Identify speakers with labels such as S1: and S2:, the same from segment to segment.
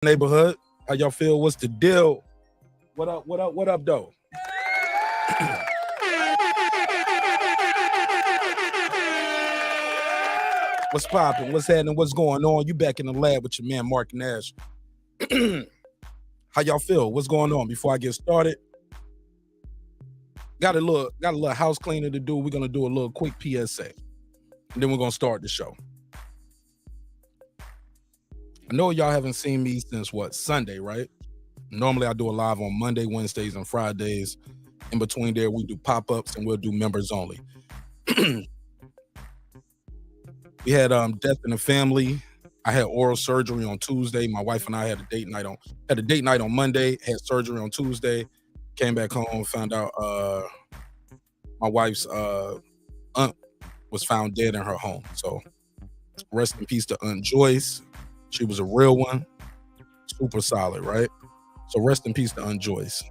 S1: Neighborhood. How y'all feel? What's the deal? What up? What up? What up, though? What's popping? What's happening? What's going on? You back in the lab with your man Mark Nash. How y'all feel? What's going on? Before I get started, got a little house cleaning to do. We're gonna do a little quick PSA, and then we're gonna start the show. I know y'all haven't seen me since Sunday, right? Normally I do a live on Monday, Wednesdays, and Fridays. In between there, we do pop-ups and we'll do members only. We had death in the family. I had oral surgery on Tuesday. My wife and I had a date night on Monday, had surgery on Tuesday, came back home, found out my wife's aunt was found dead in her home. So rest in peace to Aunt Joyce. She was a real one, super solid, right? So rest in peace to Aunt Joyce.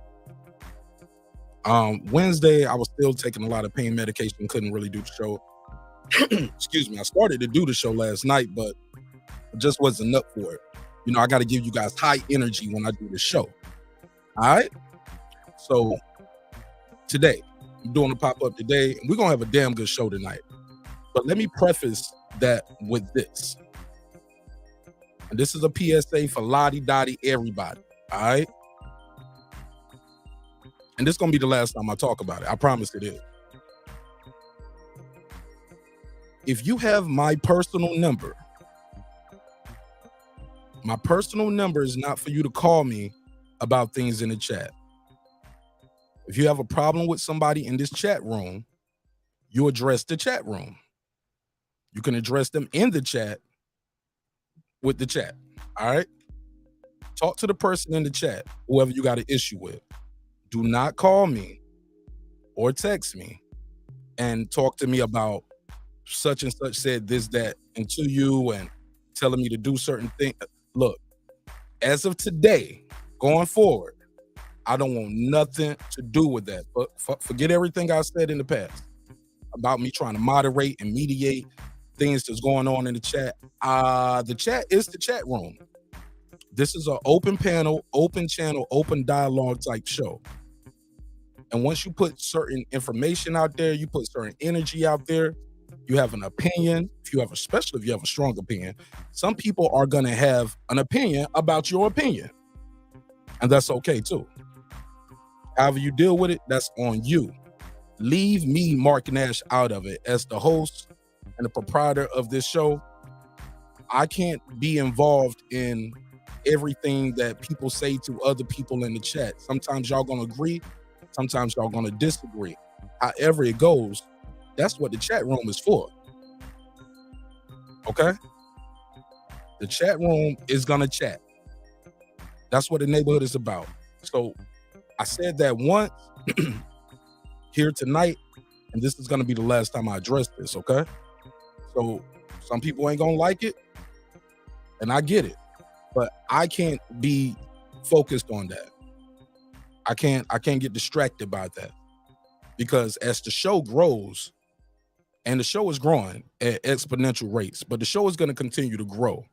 S1: Wednesday, I was still taking a lot of pain medication, couldn't really do the show. Excuse me. I started to do the show last night, but I just wasn't up for it. You know, I got to give you guys high energy when I do the show. All right? So today, I'm doing a pop-up today, and we're going to have a damn good show tonight. But let me preface that with this. And this is a PSA for Lottie-Dottie everybody, all right? And this is going to be the last time I talk about it. I promise it is. If you have my personal number is not for you to call me about things in the chat. If you have a problem with somebody in this chat room, you address the chat room. You can address them in the chat with the chat, all right? Talk to the person in the chat, whoever you got an issue with. Do not call me or text me and talk to me about such and such said this, that, and to you and telling me to do certain things. Look, as of today, going forward, I don't want nothing to do with that. But forget everything I said in the past about me trying to moderate and mediate things that's going on in the chat. The chat is the chat room. This is an open panel, open channel, open dialogue type show. And once you put certain information out there, you put certain energy out there, you have an opinion, especially if you have a strong opinion, some people are going to have an opinion about your opinion. And that's okay too. However you deal with it, that's on you. Leave me, Mark Nash, out of it. As the host and the proprietor of this show, I can't be involved in everything that people say to other people in the chat. Sometimes y'all gonna agree, sometimes y'all gonna disagree. However it goes, that's what the chat room is for. Okay? The chat room is gonna chat. That's what the neighborhood is about. So I said that once here tonight, and this is gonna be the last time I address this, okay? So some people ain't gonna like it, and I get it, but I can't be focused on that. I can't get distracted by that, because as the show grows, and the show is growing at exponential rates, but the show is going to continue to grow.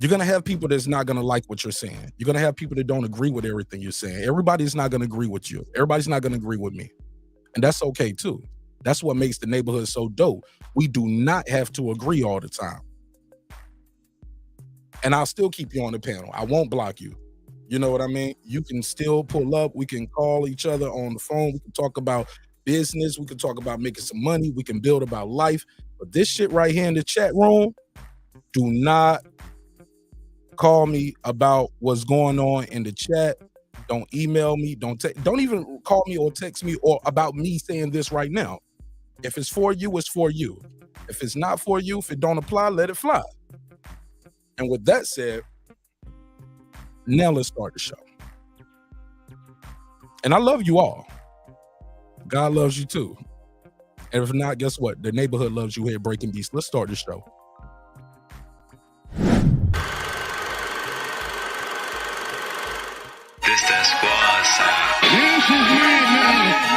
S1: You're going to have people that's not going to like what you're saying. You're going to have people that don't agree with everything you're saying. Everybody's not going to agree with you. Everybody's not going to agree with me. And that's okay too. That's what makes the neighborhood so dope. We do not have to agree all the time. And I'll still keep you on the panel. I won't block you. You know what I mean? You can still pull up. We can call each other on the phone. We can talk about business. We can talk about making some money. We can build about life. But this shit right here in the chat room, do not call me about what's going on in the chat. Don't email me. Don't even call me or text me or about me saying this right now. If it's for you, it's for you. If it's not for you, if it don't apply, let it fly. And with that said, now let's start the show. And I love you all. God loves you too. And if not, guess what? The neighborhood loves you here at Breaking Beast. Let's start the show.
S2: This that squad side.
S3: This is madness.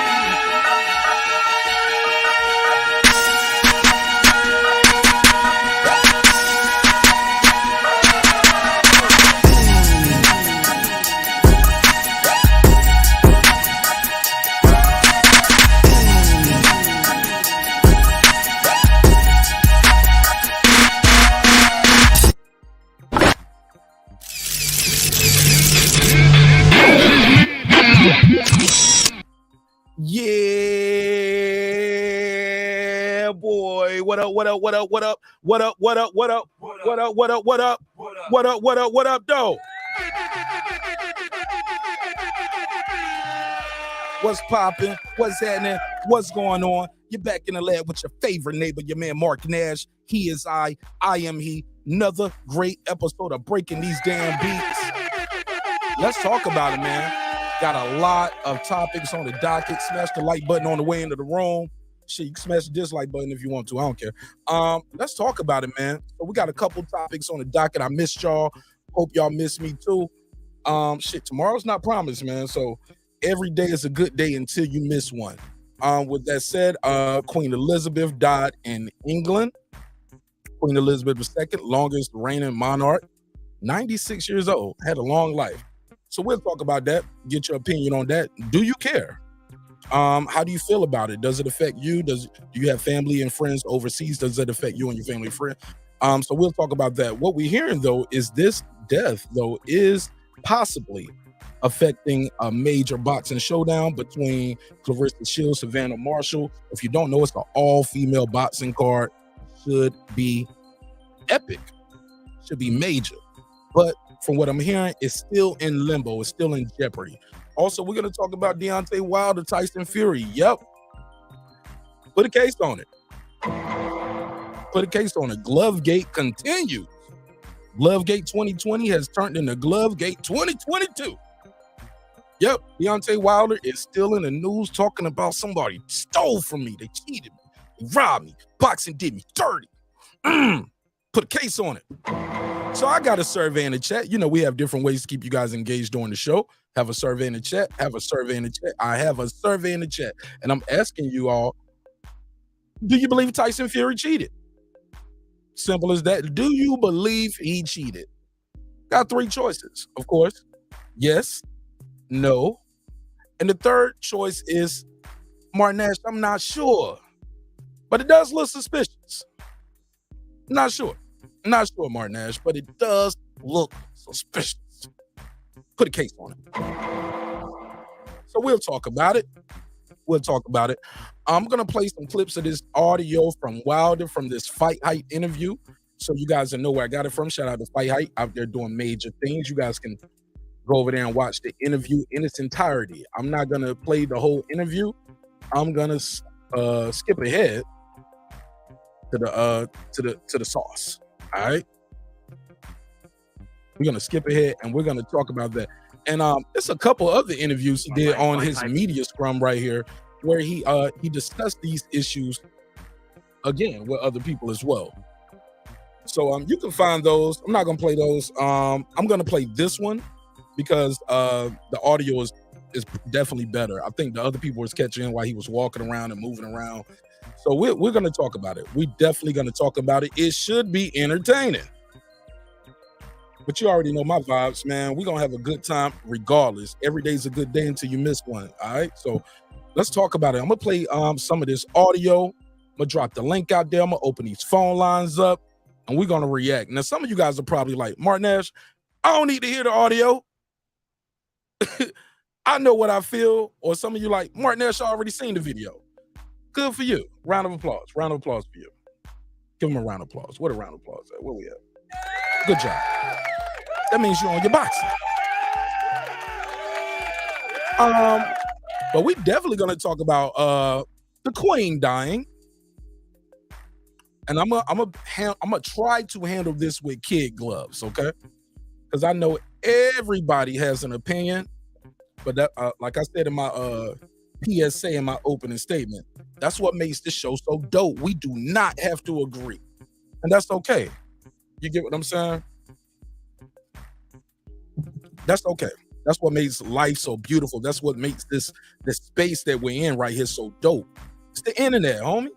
S1: what up, what up, what up, what up, what up, what up, what up, what up, what up, what up, what up, what up, what up, though? What's popping? What's happening? What's going on? You're back in the lab with your favorite neighbor, your man Mark Nash. He is I am he. Another great episode of Breaking These Damn Beats. Let's talk about it, man. Got a lot of topics on the docket. Smash the like button on the way into the room. Shit, you can smash the dislike button if you want to. I don't care. Let's talk about it, man. So we got a couple topics on the docket. I missed y'all. Hope y'all missed me too. Tomorrow's not promised, man. So every day is a good day until you miss one. With that said, Queen Elizabeth died in England. Queen Elizabeth II, longest reigning monarch, 96 years old, had a long life. So we'll talk about that, get your opinion on that. Do you care? How do you feel about it? Does it affect you? Do you have family and friends overseas? Does it affect you and your family and friends? So we'll talk about that. What we're hearing, though, is this death, though, is possibly affecting a major boxing showdown between Claressa Shields, Savannah Marshall. If you don't know, it's an all-female boxing card. Should be epic, should be major, but from what I'm hearing, it's still in limbo, it's still in jeopardy. Also, we're going to talk about Deontay Wilder, Tyson Fury. Yep, put a case on it. Glovegate continues. Glovegate 2020 has turned into Glovegate 2022. Yep, Deontay Wilder is still in the news talking about somebody stole from me, they cheated me, they robbed me, boxing did me dirty. Put a case on it. So I got a survey in the chat. You know, we have different ways to keep you guys engaged during the show. Have a survey in the chat. I have a survey in the chat. And I'm asking you all, do you believe Tyson Fury cheated? Simple as that. Do you believe he cheated? Got three choices, of course. Yes, no. And the third choice is, Martin Nash, I'm not sure. But it does look suspicious. Not sure, Martin Nash, but it does look suspicious. Put a case on it. So we'll talk about it. I'm going to play some clips of this audio from Wilder from this Fight Hype interview, so you guys will know where I got it from. Shout out to Fight Hype out there doing major things. You guys can go over there and watch the interview in its entirety. I'm not going to play the whole interview. I'm going to skip ahead to the sauce. All right, we're gonna skip ahead and we're gonna talk about that. And it's a couple other interviews he did on his media scrum right here, where he discussed these issues again with other people as well. So you can find those. I'm not gonna play those. I'm gonna play this one because the audio is definitely better. I think the other people was catching while he was walking around and moving around. So we're going to talk about it. We definitely going to talk about it. It should be entertaining. But you already know my vibes, man. We're going to have a good time regardless. Every day's a good day until you miss one. All right? So let's talk about it. I'm going to play some of this audio. I'm going to drop the link out there. I'm going to open these phone lines up, and we're going to react. Now, some of you guys are probably like, Martin Nash, I don't need to hear the audio. I know what I feel. Or some of you like, Martin Nash, I already seen the video. Good for you. Round of applause. Round of applause for you. Give him a round of applause. What a round of applause at? Where we at? Good job. That means you're on your boxing. But we definitely gonna talk about the Queen dying. And I'm gonna try to handle this with kid gloves, okay? Because I know everybody has an opinion, but that like I said in my PSA in my opening statement, that's what makes this show so dope. We do not have to agree, and that's okay. You get what I'm saying? That's okay. That's what makes life so beautiful. That's what makes this space that we're in right here so dope. It's the internet, homie.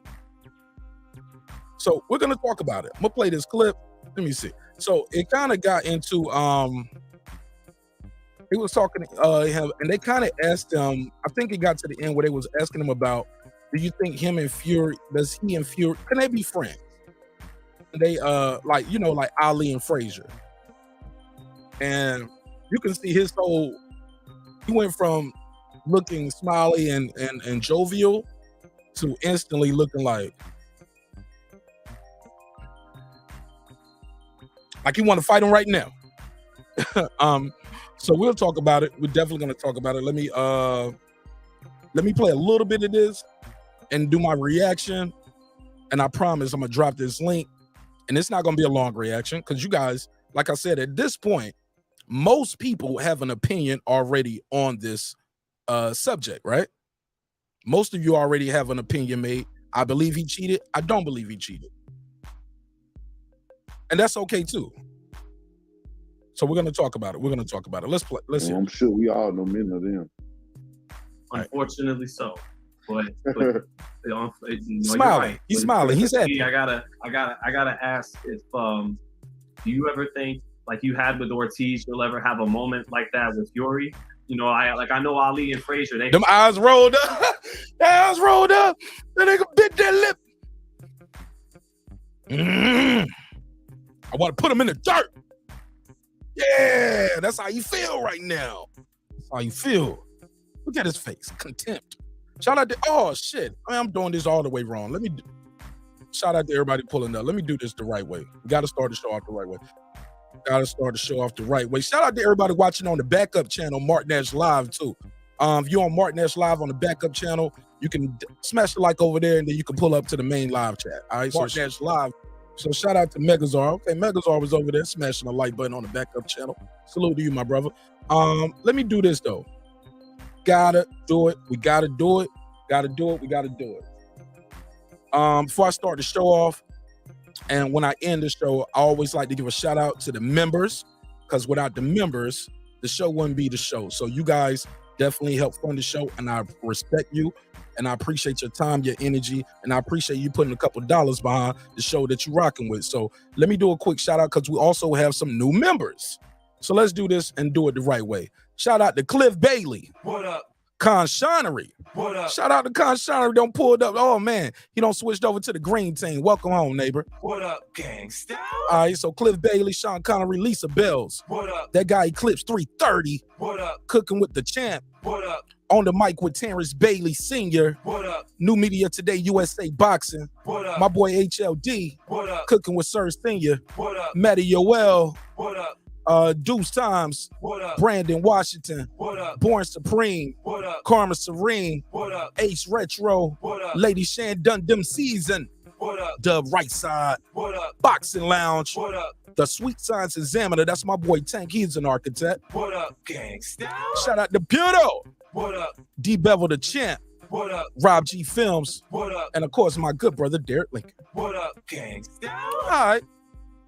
S1: So we're gonna talk about it. I'm gonna play this clip. Let me see. So it kind of got into he was talking him, and they kind of asked him, I think it got to the end where they was asking him about, do you think him and Fury, does he and Fury, can they be friends? And they like Ali and Frazier. And you can see his whole, he went from looking smiley and jovial to instantly looking like, Like you want to fight him right now. So we'll talk about it. We're definitely gonna talk about it. Let me play a little bit of this and do my reaction. And I promise I'm gonna drop this link. And it's not gonna be a long reaction because you guys, like I said, at this point, most people have an opinion already on this subject, right? Most of you already have an opinion made. I believe he cheated. I don't believe he cheated. And that's okay too. So we're gonna talk about it. We're gonna talk about it. Let's play. Let's
S4: Well,
S1: hear.
S4: I'm sure we all know many of them.
S5: Unfortunately, so. But you know,
S1: Smiling.
S5: you're right.
S1: He's smiling. He's happy.
S5: I gotta ask if do you ever think like you had with Ortiz, you'll ever have a moment like that with Fury? You know, I know Ali and Frazier. They
S1: Them eyes rolled up. Eyes rolled up. That nigga bit that lip. I want to put him in the dirt. Yeah, that's how you feel right now. That's how you feel. Look at his face. Contempt. Shout out to, oh shit. I'm doing this all the way wrong. Shout out to everybody pulling up. Let me do this the right way. We got to start the show off the right way. Shout out to everybody watching on the backup channel, Mark Nash Live too. If you're on Mark Nash Live on the backup channel, you can smash the like over there and then you can pull up to the main live chat. All right, Mark Nash Live. So shout out to Megazar. Okay, Megazar was over there smashing the like button on the backup channel. Salute to you, my brother. Let me do this though. Gotta do it. We gotta do it. We gotta do it. Before I start the show off, and when I end the show, I always like to give a shout out to the members, because without the members, the show wouldn't be the show. So you guys definitely help fund the show, and I respect you, and I appreciate your time, your energy, and I appreciate you putting a couple dollars behind the show that you're rocking with. So let me do a quick shout out because we also have some new members. So let's do this and do it the right way. Shout out to Cliff Bailey.
S6: What up?
S1: Conshonery.
S6: What up?
S1: Shout out to Conshonery. Don't pull it up. Oh man, he don't switched over to the green team. Welcome home, neighbor.
S6: What up, gangsta?
S1: All right, so Cliff Bailey, Sean Connery, Lisa Bells.
S6: What up?
S1: That guy Eclipse 330.
S6: What up?
S1: Cooking with the champ.
S6: What up?
S1: On the mic with Terrence Bailey Sr.
S6: What up?
S1: New Media Today, USA Boxing.
S6: What up?
S1: My boy HLD.
S6: What up?
S1: Cooking with Sir Senior.
S6: What up?
S1: Matty Yoel.
S6: What up?
S1: Deuce Times.
S6: What up?
S1: Brandon Washington.
S6: What up?
S1: Born Supreme.
S6: What up?
S1: Karma Serene.
S6: What up?
S1: Ace Retro.
S6: What up?
S1: Lady Shan Dundum Season.
S6: What up?
S1: Dub Right Side.
S6: What up?
S1: Boxing Lounge.
S6: What up?
S1: The Sweet Science Examiner. That's my boy Tank. He's an architect.
S6: What up, gangsta?
S1: Shout out to Puto.
S6: What up?
S1: D Bevel the Champ.
S6: What up?
S1: Rob G Films.
S6: What up?
S1: And of course, my good brother Derek Lincoln.
S6: What up, gangsta?
S1: All right.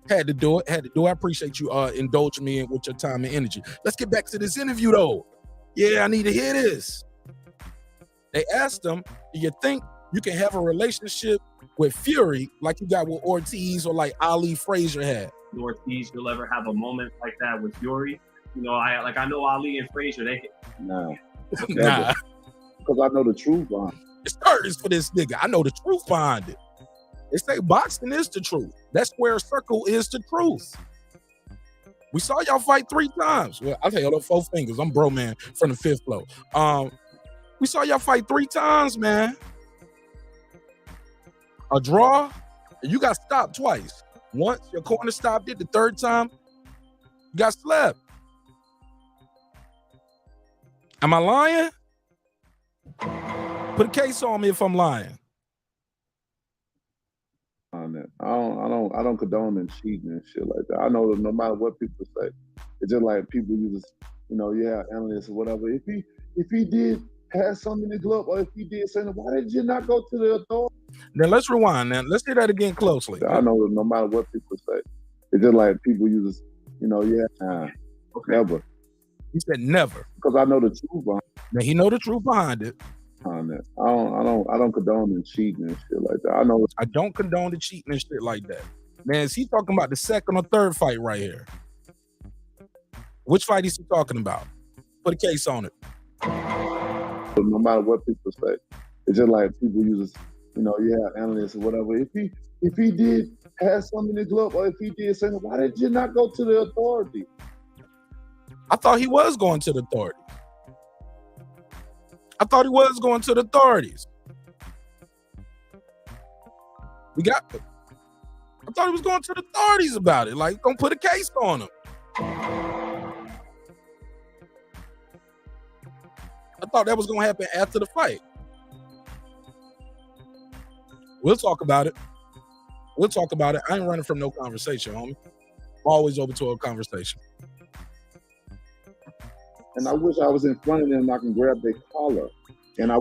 S1: Had to do it. I appreciate you indulging me with your time and energy. Let's get back to this interview though. Yeah, I need to hear this. They asked him, do you think you can have a relationship with Fury like you got with Ortiz or like Ali Frazier had?
S5: Ortiz, you'll ever have a moment like that with Fury? You know, I know Ali and Frazier.
S4: Nah.
S1: Nah.
S4: Because I know the truth behind it.
S1: It's curtains for this nigga. I know the truth behind it. They say boxing is the truth. That square circle is the truth. We saw y'all fight 3 times. Well, I'll tell you, 4 fingers. I'm bro man from the 5th floor. We saw y'all fight 3 times, man. A draw, and you got stopped twice. Once your corner stopped it, the 3rd time, you got slapped. Am I lying? Put a case on me if I'm lying.
S4: On that. I don't condone and cheating and shit like that. I know that no matter what people say, it's just like people use, analysts or whatever. If he did have something in the glove, or if he did something, why did you not go to the authority?
S1: Then let's rewind. Now let's hear that again closely.
S4: I know that no matter what people say, it's just like people use,
S5: Okay.
S4: never.
S1: He said never.
S4: Because I know the truth behind
S1: Now he know the truth behind it.
S4: that. I don't condone and cheating and shit like that. I know
S1: I don't condone the cheating and shit like that. Man, is he talking about the 2nd or 3rd fight right here? Which fight is he talking about? Put a case on it.
S4: no matter what people say, it's just like people use, analysts or whatever. If he did have something in the glove, or if he did something, why did you not go to the authority?
S1: I thought he was going to the authorities. We got I thought he was going to the authorities about it. Like, gonna put a case on him. I thought that was gonna happen after the fight. We'll talk about it. We'll talk about it. I ain't running from no conversation, homie. I'm always open to a conversation.
S4: And I wish I was in front of them and I can grab their collar. And I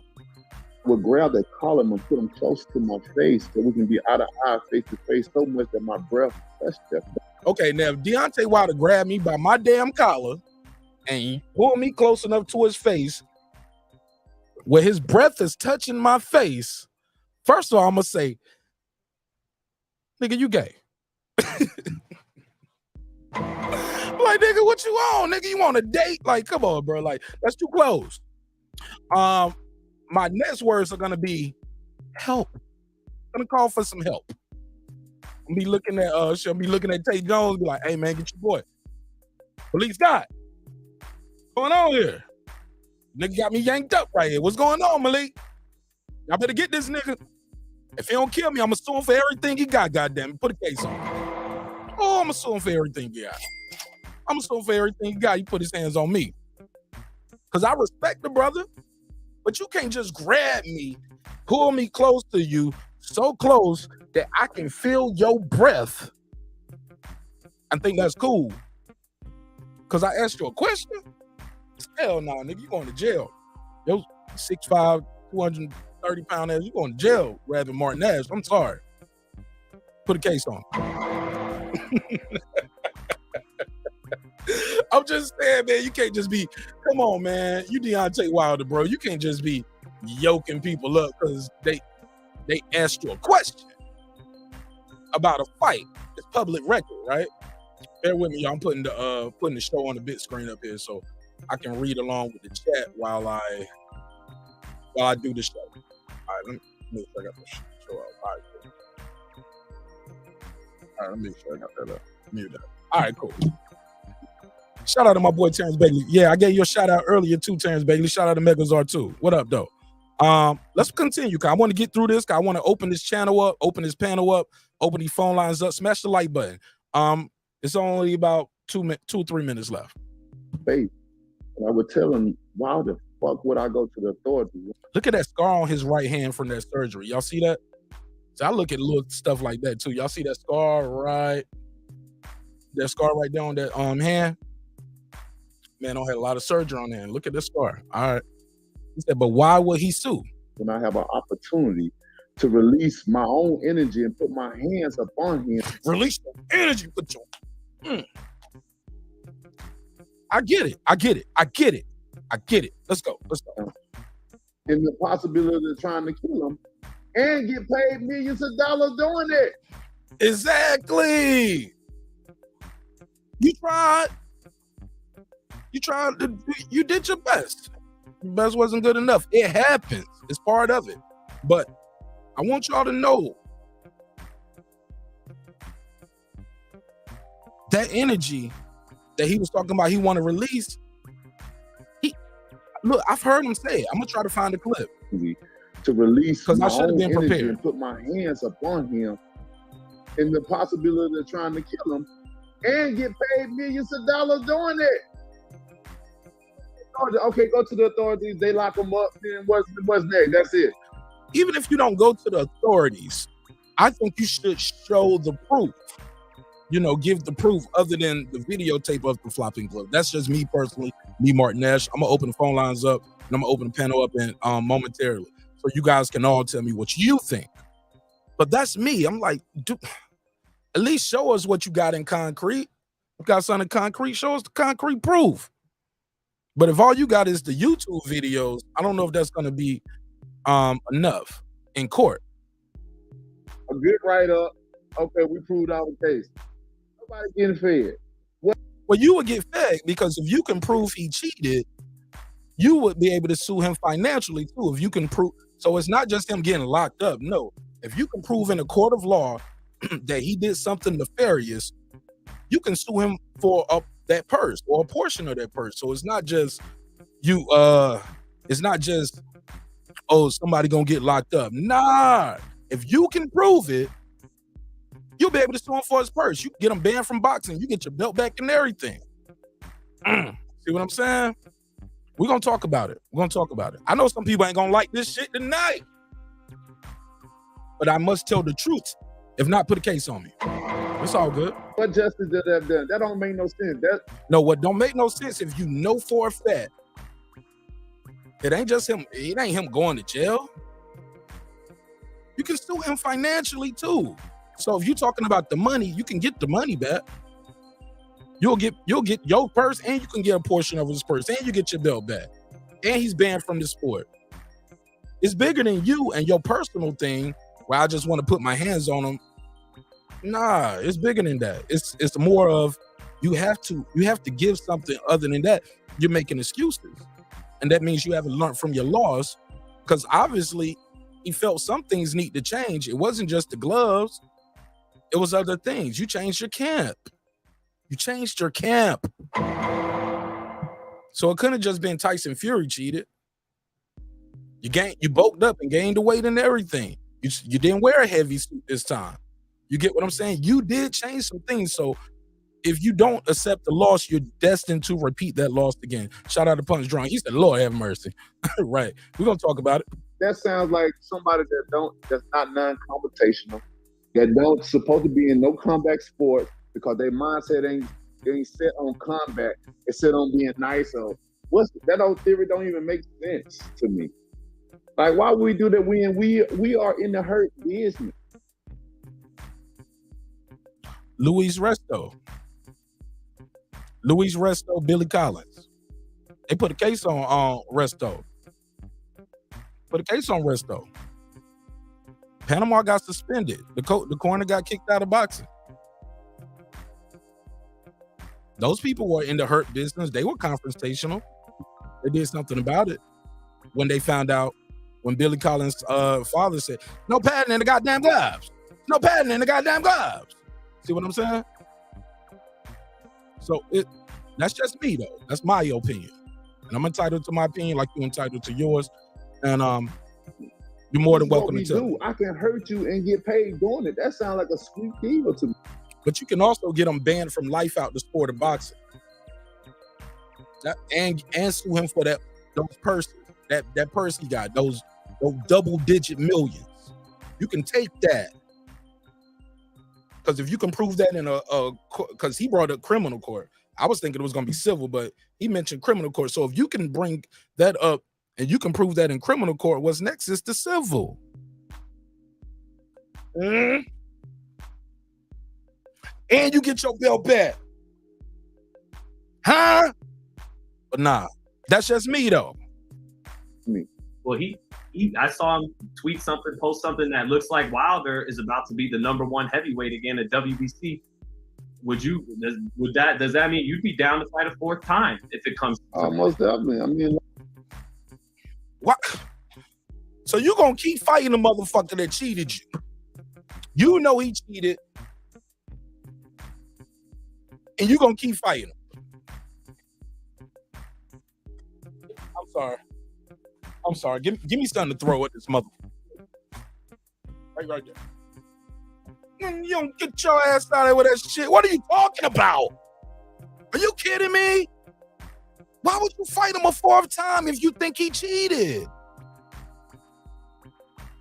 S4: would grab their collar and put them close to my face so we can be eye to eye, face to face, so much that my breath touched them.
S1: Okay, now if Deontay Wilder grabbed me by my damn collar and he pulled me close enough to his face where his breath is touching my face, first of all, I'm gonna say, nigga, you gay. Like, nigga, what you on? Nigga, you on a date? Like, come on, bro. Like, that's too close. My next words are gonna be help. I'm gonna call for some help. I'll be looking at she'll be looking at Tate Jones, be like, hey man, get your boy. Police Scott. What's going on here? Nigga got me yanked up right here. What's going on, Malik? Y'all better get this nigga. If he don't kill me, I'm gonna sue him for everything he got, goddamn it. Put a case on him. Oh, I'm gonna sue him for everything he got. I'm gonna sue him for everything he got. He put his hands on me. Cause I respect the brother, but you can't just grab me, pull me close to you, so close that I can feel your breath. I think that's cool. Cause I asked you a question. Hell no, nigga, you going to jail. Yo, 6'5", 230-pound ass, you going to jail rather than Martin Nash. I'm sorry. Put a case on. I'm just saying, man, you can't just be, come on, man. You Deontay Wilder, bro. You can't just be yoking people up because they asked you a question about a fight. It's public record, right? Bear with me, y'all. I'm putting the show on the big screen up here so I can read along with the chat while I do the show. All right, let me make sure I got the show up. All right, let me make sure I got that up. Mute that. All right, cool. Shout out to my boy Terrence Bailey. Yeah, I gave you a shout out earlier too, Terrence Bailey. Shout out to Megazard too. What up, though? Let's continue. Cause I want to get through this. Cause I want to open this channel up, open this panel up, open these phone lines up. Smash the like button. It's only about 3 minutes left.
S4: Faith. And I would tell him, why the fuck would I go to the authorities?
S1: Look at that scar on his right hand from that surgery. Y'all see that? So I look at little stuff like that too. Y'all see that scar right? That scar right there on that hand? Man, I had a lot of surgery on there. Look at the scar. All right. He said, but why would he sue?
S4: When I have an opportunity to release my own energy and put my hands upon him.
S1: Release your energy. Put your I get it. Let's go.
S4: And the possibility of trying to kill him and get paid millions of dollars doing it.
S1: Exactly. You did your best. Your best wasn't good enough. It happens. It's part of it. But I want y'all to know that energy that he was talking about he want to release. Look, I've heard him say it. I'm gonna try to find a clip.
S4: To release
S1: because
S4: my
S1: I should have
S4: own
S1: been
S4: energy
S1: prepared
S4: and put my hands upon him and the possibility of trying to kill him and get paid millions of dollars doing it. Okay, go to the authorities. They lock him up. Then what's next? That's it.
S1: Even if you don't go to the authorities, I think you should show the proof. You know, give the proof other than the videotape of the flopping glove. That's just me personally, me, Martin Nash. I'm gonna open the phone lines up and I'm gonna open the panel up in momentarily, so you guys can all tell me what you think. But that's me. I'm like, dude, at least show us what you got in concrete. You got something in concrete, show us the concrete proof. But if all you got is the YouTube videos, I don't know if that's gonna be enough in court.
S4: A good write-up. Okay, we proved our case. Nobody getting fed.
S1: Well, you would get fed because if you can prove he cheated, you would be able to sue him financially too. If you can prove, so it's not just him getting locked up. No, if you can prove in a court of law that he did something nefarious, you can sue him for that purse or a portion of that purse. So it's not just you. It's not just, oh, somebody gonna get locked up. Nah, if you can prove it, You'll be able to sue him for his purse. You get him banned from boxing. You get your belt back and everything. See what I'm saying? We're going to talk about it. We're going to talk about it. I know some people ain't going to like this shit tonight. But I must tell the truth. If not, put a case on me. It's all good.
S4: What justice did that have done? That don't make no sense.
S1: No, what don't make no sense if you know for a fact it ain't just him. It ain't him going to jail. You can sue him financially too. So if you're talking about the money, you can get the money back. You'll get your purse, and you can get a portion of his purse, and you get your belt back. And he's banned from the sport. It's bigger than you and your personal thing where I just want to put my hands on him. Nah, it's bigger than that. It's more of you have to give something other than that. You're making excuses. And that means you haven't learned from your loss, because obviously he felt some things need to change. It wasn't just the gloves. It was other things. You changed your camp. You changed your camp. So it couldn't have just been Tyson Fury cheated. You bulked up and gained the weight and everything. You didn't wear a heavy suit this time. You get what I'm saying? You did change some things. So if you don't accept the loss, you're destined to repeat that loss again. Shout out to Punch Drunk. He said, Lord have mercy. Right. We're going to talk about it.
S4: That sounds like somebody that's not non-confrontational, that don't supposed to be in no combat sports because their mindset ain't set on combat. It's set on being nice. So that old theory don't even make sense to me. Like, why would we do that when we are in the hurt business?
S1: Ruiz, Billy Collins. They put a case on Resto. Put a case on Resto. Panama got suspended. The corner got kicked out of boxing. Those people were in the hurt business. They were confrontational. They did something about it. When they found out, when Billy Collins' father said, no padding in the goddamn gloves. No padding in the goddamn gloves. See what I'm saying? So that's just me, though. That's my opinion. And I'm entitled to my opinion like you're entitled to yours. And you're more than welcome to tell me.
S4: I can hurt you and get paid doing it. That sounds like a sweet deal to me.
S1: But you can also get them banned from life out the sport of boxing. And sue him for those purses. That purse he got, those double-digit millions. You can take that. Because if you can prove that in because he brought up criminal court. I was thinking it was going to be civil, but he mentioned criminal court. So if you can bring that up and you can prove that in criminal court, what's next is the civil. And you get your belt back. Huh? But nah, that's just me, though.
S5: Well, I saw him tweet something, post something that looks like Wilder is about to be the #1 heavyweight again at WBC. Does that mean you'd be down to fight a 4th time if it comes?
S4: Most definitely. I mean,
S1: what? So you gonna keep fighting the motherfucker that cheated you? You know he cheated, and you gonna keep fighting him? I'm sorry. Give me something to throw at this motherfucker. Right there. You don't get your ass out of there with that shit. What are you talking about? Are you kidding me? Why would you fight him a 4th time if you think he cheated?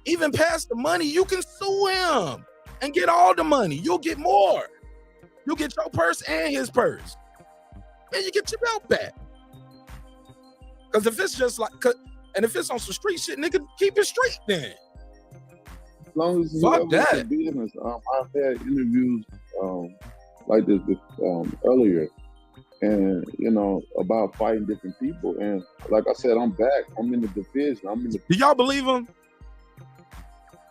S1: Even past the money, you can sue him and get all the money. You'll get more. You'll get your purse and his purse. And you get your belt back. Because if it's just like, and if it's on some street shit, nigga, keep it straight then.
S4: As long as
S1: fuck that.
S4: Business, I've had interviews like this earlier, and about fighting different people. And like I said, I'm back. I'm in the division. Do
S1: y'all believe him?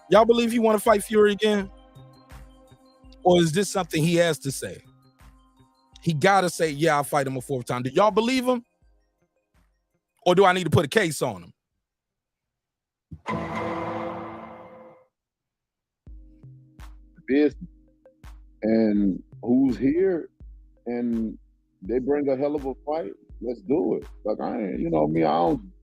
S1: Y'all believe he want to fight Fury again? Or is this something he has to say? He gotta say, yeah, I'll fight him a 4th time. Do y'all believe him? Or do I need to put a case on him?
S4: Business. And who's here and they bring a hell of a fight, let's do it. Like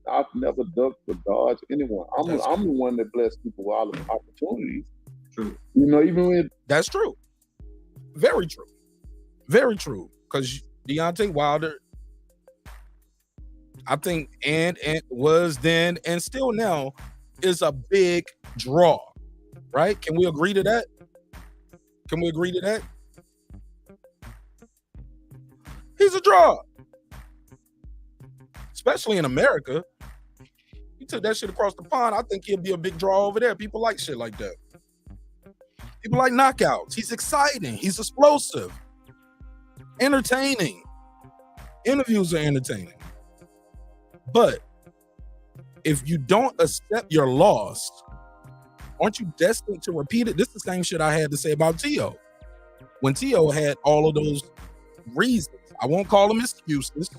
S4: I've never ducked or dodged anyone. I'm the one that bless people with all the opportunities.
S5: True.
S4: Even when
S1: that's true. Very true. Very true. Because Deontay Wilder, I think, and was then and still now is a big draw, right? Can we agree to that? Can we agree to that? He's a draw, especially in America. He took that shit across the pond. I think he'll be a big draw over there. People like shit like that. People like knockouts. He's exciting. He's explosive, entertaining. Interviews are entertaining. But if you don't accept your loss, aren't you destined to repeat it? This is the same shit I had to say about T.O. When T.O. had all of those reasons. I won't call them excuses.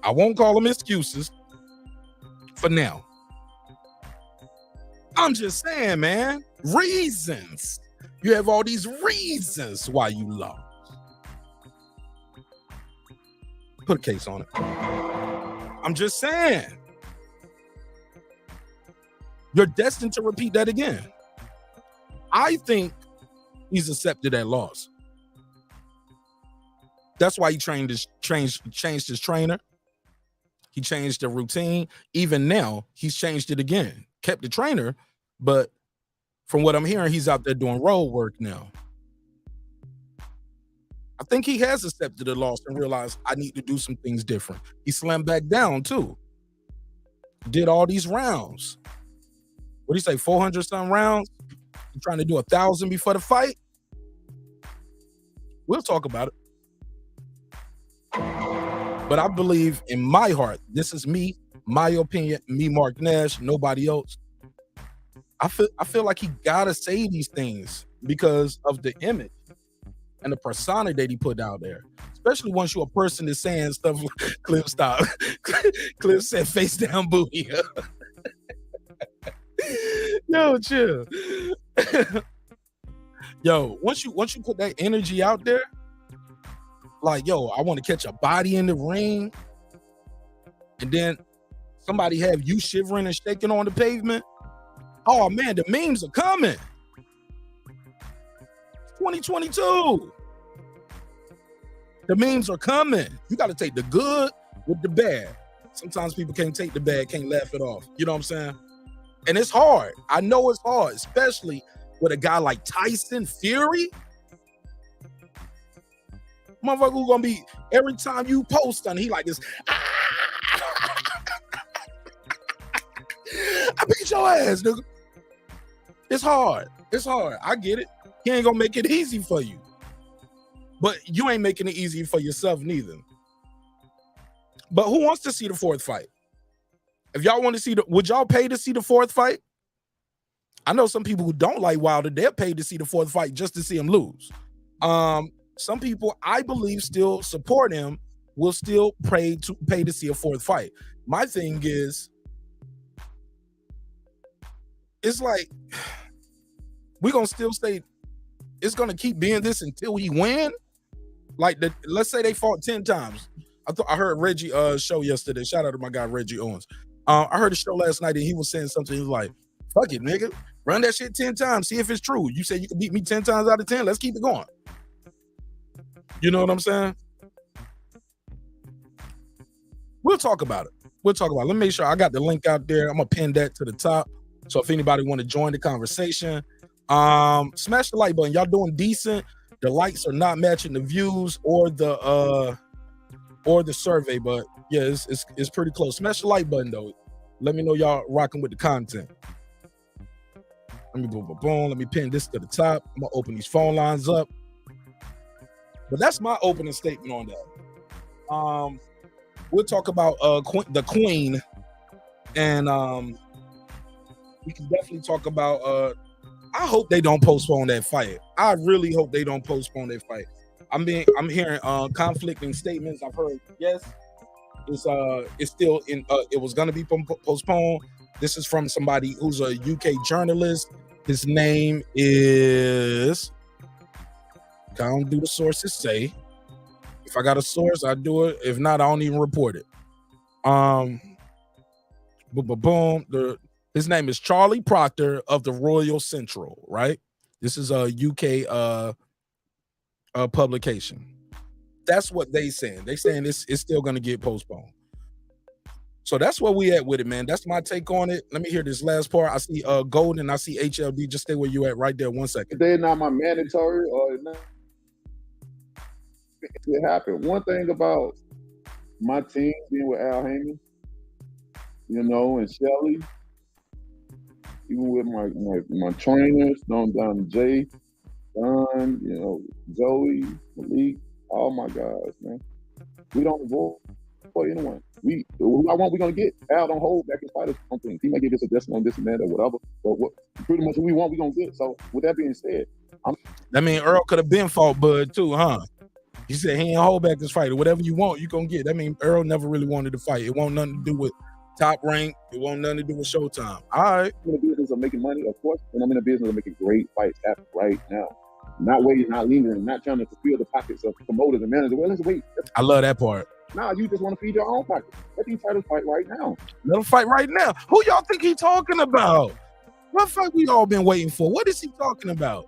S1: I won't call them excuses for now. I'm just saying, man, reasons. You have all these reasons why you lost. Put a case on it. I'm just saying. You're destined to repeat that again. I think he's accepted that loss. That's why he changed his trainer. He changed the routine. Even now, he's changed it again. Kept the trainer, but from what I'm hearing, he's out there doing road work now. I think he has accepted the loss and realized I need to do some things different. He slammed back down too. Did all these rounds. What do you say, 400 some rounds? You trying to do 1,000 before the fight? We'll talk about it. But I believe in my heart, this is me, my opinion, me, Mark Nash, nobody else. I feel like he gotta say these things because of the image and the persona that he put out there. Especially once you're a person that's saying stuff like Cliff stop. Cliff said face down booty. Yo, chill. Yo, once you put that energy out there, like, yo, I want to catch a body in the ring, and then somebody have you shivering and shaking on the pavement. Oh man, the memes are coming. 2022. The memes are coming. You got to take the good with the bad. Sometimes people can't take the bad, can't laugh it off. You know what I'm saying? And it's hard. I know it's hard, especially with a guy like Tyson Fury. Motherfucker who's gonna be every time you post on, he like this. I beat your ass, nigga. It's hard. It's hard. I get it. He ain't gonna make it easy for you. But you ain't making it easy for yourself neither. But who wants to see the fourth fight? If y'all want to see would y'all pay to see the fourth fight? I know some people who don't like Wilder, they're paid to see the fourth fight just to see him lose. Some people, I believe, still support him, will still pay to see a fourth fight. My thing is, it's like, we're going to still say, it's going to keep being this until he win? Like, let's say they fought 10 times. I heard Reggie show yesterday. Shout out to my guy, Reggie Owens. I heard a show last night and he was saying something. He was like, fuck it, nigga. Run that shit 10 times. See if it's true. You say you can beat me 10 times out of 10. Let's keep it going. You know what I'm saying? We'll talk about it. Let me make sure I got the link out there. I'm going to pin that to the top. So if anybody want to join the conversation, smash the like button. Y'all doing decent. The likes are not matching the views or the survey, but yeah, it's pretty close. Smash the like button though. Let me know y'all rocking with the content. Let me boom. Let me pin this to the top. I'm gonna open these phone lines up. But that's my opening statement on that. We'll talk about the Queen, and we can definitely talk about. I hope they don't postpone that fight. I really hope they don't postpone that fight. I'm hearing conflicting statements. I've heard yes, it's still in. It was gonna be postponed. This is from somebody who's a UK journalist. His name is. I don't do the sources say. If I got a source, I do it. If not, I don't even report it. Boom. His name is Charlie Proctor of the Royal Central, right? This is a UK publication. That's what they saying. They saying it's still gonna get postponed. So that's where we at with it, man. That's my take on it. Let me hear this last part. I see Golden, I see HLD. Just stay where you at right there. 1 second.
S4: They're not my mandatory or not. It happened. One thing about my team being with Al Heyman, you know, and Shelly, even with my trainers, down to Jay, Don, you know, Joey, Malik, all my guys, man. We don't vote for anyone. Who I want, we're gonna get. Al don't hold back his fighters on things. He may give us a decision on this and that or whatever, but pretty much who we want, we're gonna get. So with that being said,
S1: That mean Earl could have been fought Bud too, huh? He said he ain't hold back this fight. Whatever you want, you gonna get. That mean Earl never really wanted to fight. It won't nothing to do with Top Rank. It won't nothing to do with Showtime. All right.
S4: I'm in the business of making money, of course, and I'm in the business of making great fights happen right now. Not waiting, not lingering, not trying to fulfill the pockets of promoters and managers. Well, let's wait.
S1: I love that part.
S4: Nah, you just want to feed your own pocket. Let these fighters fight right now.
S1: Let him fight right now. Who y'all think he talking about? What fight we all been waiting for? What is he talking about?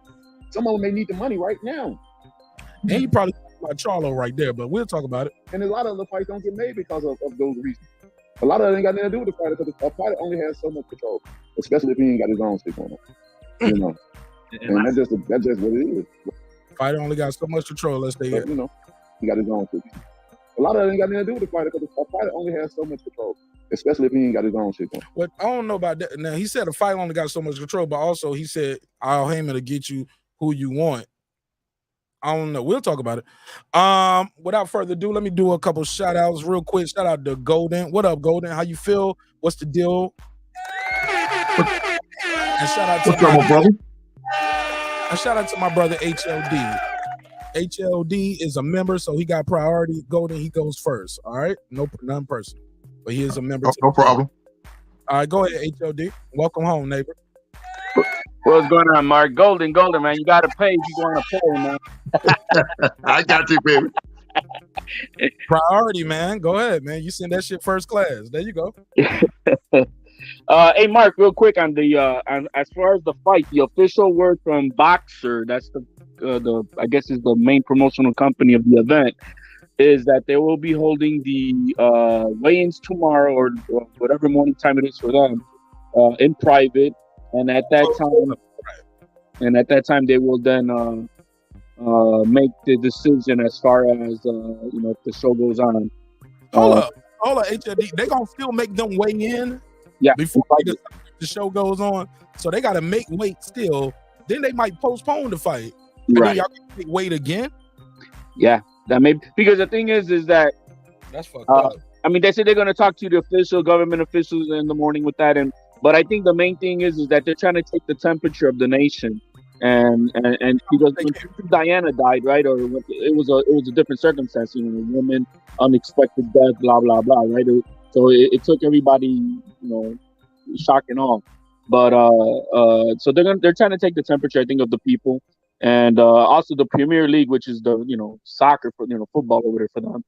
S4: Some of them may need the money right now.
S1: And he probably talking about Charlo right there, but we'll talk about it.
S4: And a lot of the fights don't get made because of those reasons. A lot of it ain't got nothing to do with the fighter, because a fighter only has so much control, especially if he ain't got his own stick on it. You know, and that's just what it is.
S1: Fighter only got so much control. Let's stay
S4: But, you know, he got his own stick. A lot of it ain't got nothing to do with the fighter, because a fighter only has so much control, especially if he ain't got his own shit on.
S1: What I don't know about that. Now he said a fight only got so much control, but also he said Al Heyman to get you who you want. I don't know. We'll talk about it. Without further ado, let me do a couple shout outs real quick. Shout out to Golden. What up, Golden? How you feel? What's the deal? And shout out to my brother. And shout out to my brother HLD. HLD is a member, so he got priority. Golden, he goes first. All right, none personal, but he is a member.
S7: No problem.
S1: All right, go ahead, HLD. Welcome home, neighbor.
S8: What's going on, Mark? Golden, man. You got to pay if you want to pay, man.
S7: I got you, baby.
S1: Priority, man. Go ahead, man. You send that shit first class. There you go.
S8: Hey, Mark, real quick on the as far as the fight, the official word from Boxer, that's the I guess is the main promotional company of the event, is that they will be holding the weigh-ins tomorrow or whatever morning time it is for them in private, and at that time they will then make the decision as far as you know, if the show goes on.
S1: Hold up, HLD. They gonna still make them weigh in,
S8: yeah,
S1: before the show goes on. So they gotta make weight still. Then they might postpone the fight.
S8: Right.
S1: Y'all can make weight again.
S8: Yeah, that may, because the thing is that
S1: that's fucked up.
S8: I mean, they say they're gonna talk to the official government officials in the morning with that, but I think the main thing is that they're trying to take the temperature of the nation, and because when Diana died, right, or it was a different circumstance, you know, a woman, unexpected death, blah blah blah, right. So it took everybody, you know, shock and awe. But so they're trying to take the temperature, I think, of the people, and also the Premier League, which is the, you know, soccer for, you know, football over there for them.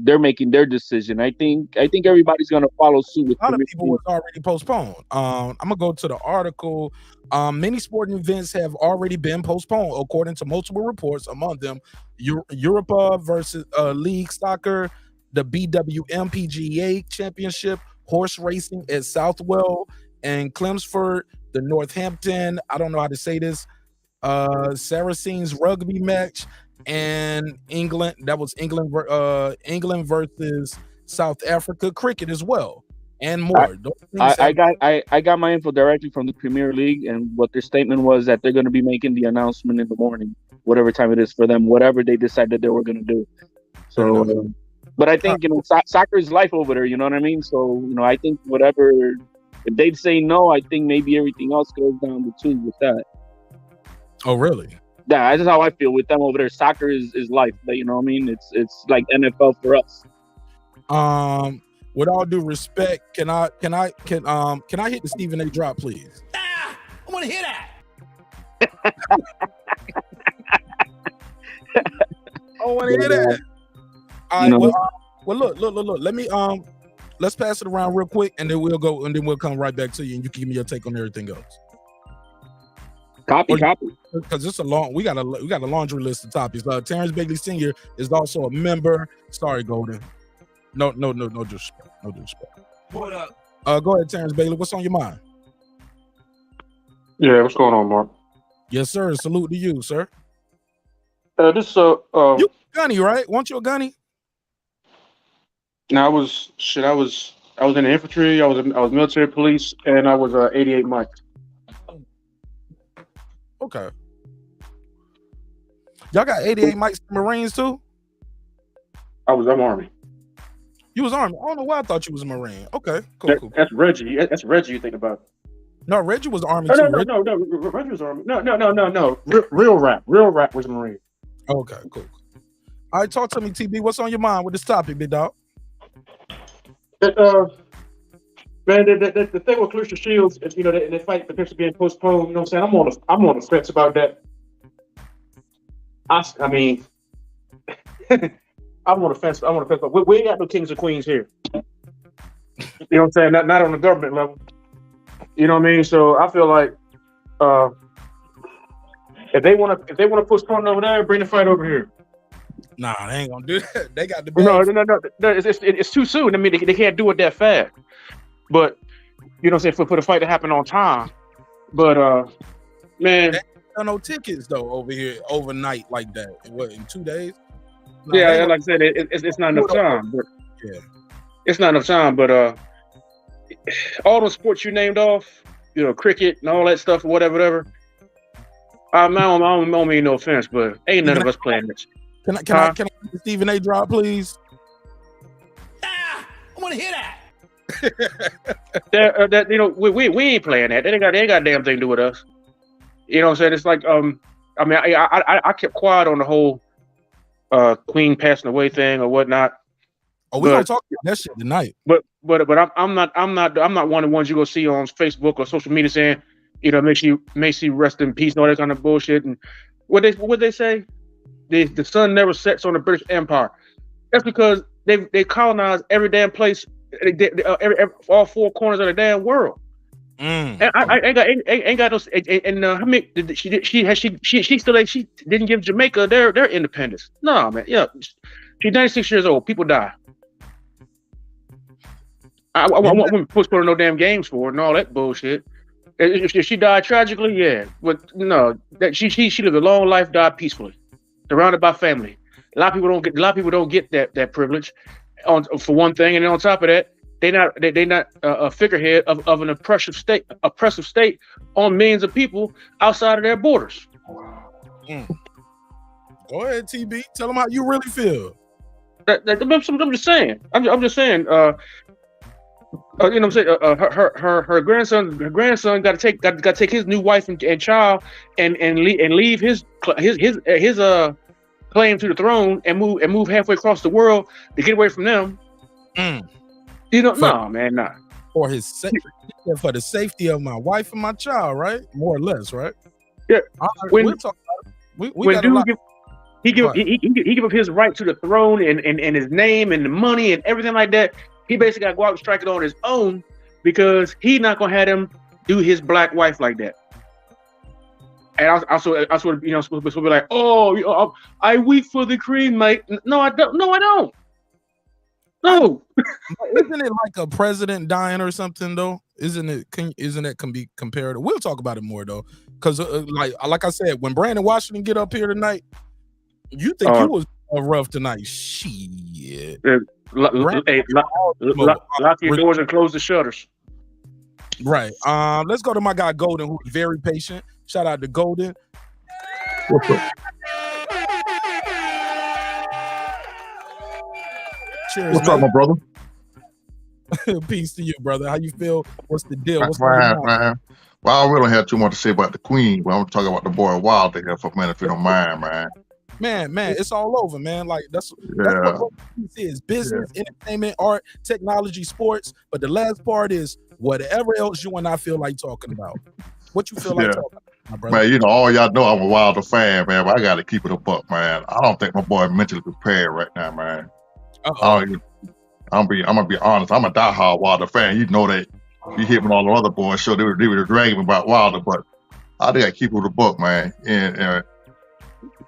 S8: They're making their decision. I think everybody's gonna follow suit with.
S1: A lot of people was already postponed. I'm gonna go to the article. Many sporting events have already been postponed, according to multiple reports. Among them, Europa versus League Soccer, the BWM PGA Championship, horse racing at Southwell and Chelmsford, the Northampton, I don't know how to say this, Saracens rugby match, and England. That was England versus South Africa cricket as well, and more.
S8: I got my info directly from the Premier League, and what their statement was that they're going to be making the announcement in the morning, whatever time it is for them, whatever they decided they were going to do. So, but I think, you know, soccer is life over there. You know what I mean? So, you know, I think whatever, if they'd say no, I think maybe everything else goes down the tube with that.
S1: Oh, really?
S8: Yeah, that's how I feel with them over there. Soccer is life. You know what I mean? It's like NFL for us.
S1: With all due respect, can I hit the Stephen A. drop, please?
S6: I want to hear that.
S1: I want to hear that. All right, well, look. Let me let's pass it around real quick, and then we'll go, and then we'll come right back to you, and you can give me your take on everything else.
S8: Copy.
S1: Because it's a long. We got a laundry list of topics. Terrence Bailey Sr. is also a member. Sorry, Golden. No disrespect. No disrespect.
S6: What up?
S1: Go ahead, Terrence Bailey. What's on your mind?
S7: Yeah, what's going on, Mark?
S1: Yes, sir. Salute to you, sir.
S7: You
S1: gunny, right? Want you a gunny?
S7: I was in the infantry. I was military police, and I was 88 Mike.
S1: Okay. Y'all got 88 Mikes Marines too?
S7: I'm Army.
S1: You was Army. I don't know why I thought you was a Marine. Okay, cool.
S7: That's Reggie. That's Reggie. You think about?
S1: No, Reggie was Army
S7: No,
S1: too.
S7: no. Reggie was Army. No. Real rap was a Marine.
S1: Okay, cool. All right, talk to me, TB. What's on your mind with this topic, big dog?
S7: Man, the thing with Claressa Shields is, the fight potentially being postponed. You know what I'm saying? I'm on the fence about that. I mean, I'm on the fence. But we ain't got no kings or queens here. You know what I'm saying? Not on the government level. You know what I mean? So I feel like if they want to postpone over there, bring the fight over here.
S1: Nah, they ain't gonna do that. They got the
S7: no. It's too soon. I mean, they can't do it that fast. But you know what I'm saying, for the fight to happen on time. But man,
S1: they got no tickets though over here overnight like that. What, in 2 days?
S7: No, yeah, like I said, it's not enough time. But
S1: yeah,
S7: it's not enough time. But all those sports you named off, cricket and all that stuff, whatever. I don't mean no offense, but ain't none of us playing this.
S1: Can I get the Stephen A. drop, please?
S6: I want to hear that.
S7: We ain't playing that. They ain't got a damn thing to do with us. You know what I'm saying? It's like I kept quiet on the whole Queen passing away thing or whatnot.
S1: Oh, we're gonna talk about that shit tonight.
S7: But I'm not one of the ones you go see on Facebook or social media saying, may she rest in peace and all that kind of bullshit. And what they say? The sun never sets on the British Empire. That's because they colonized every damn place. All four corners of the damn world. And I ain't got those. And how many? She didn't give Jamaica their independence. No, man. Yeah, she's 96 years old. People die. I wouldn't postpone no damn games for her and all that bullshit. If she died tragically, yeah, but no, that she lived a long life, died peacefully, surrounded by family. A lot of people don't get that privilege. For one thing, and then on top of that, they're not a figurehead of an oppressive state on millions of people outside of their borders.
S1: Go ahead, TB. Tell them how you really feel.
S7: I'm just saying. I'm just saying. You know what I'm saying? Her grandson got to take his new wife and child and leave his claim to the throne and move halfway across the world to get away from them. No, man, nah.
S1: For the safety of my wife and my child, right? More or less, right?
S7: Yeah.
S1: When
S7: he give up his right to the throne and his name and the money and everything like that. He basically got to go out and strike it on his own because he's not gonna have him do his black wife like that. And I sort of supposed to be like, I weep for the queen, mate. No, I don't. No.
S1: Isn't it like a president dying or something though? Isn't it can be compared? We'll talk about it more though, because like I said, when Brandon Washington get up here tonight, you think he was rough tonight? Shit.
S7: Lock your doors and close the shutters.
S1: Right. Let's go to my guy Golden, who's very patient. Shout out to Golden.
S9: What's up?
S1: Cheers.
S9: What's up, my brother?
S1: Peace to you, brother. How you feel? What's the deal? What's
S9: man? Well, I really had too much to say about the Queen, but I'm talking about the boy Wilder here for a minute, if you don't mind, man.
S1: Man, it's all over, man. Like that's what this is: business, entertainment, art, technology, sports. But the last part is whatever else you and I feel like talking about. What you feel like talking about, my brother?
S9: Man, all y'all know I'm a Wilder fan, man. But I got to keep it a buck, man. I don't think my boy mentally prepared right now, man. I'm gonna be honest. I'm a diehard Wilder fan. You know that. You hit me on all the other boys, so they were dragging me about Wilder, but I think I keep it with the book, man. And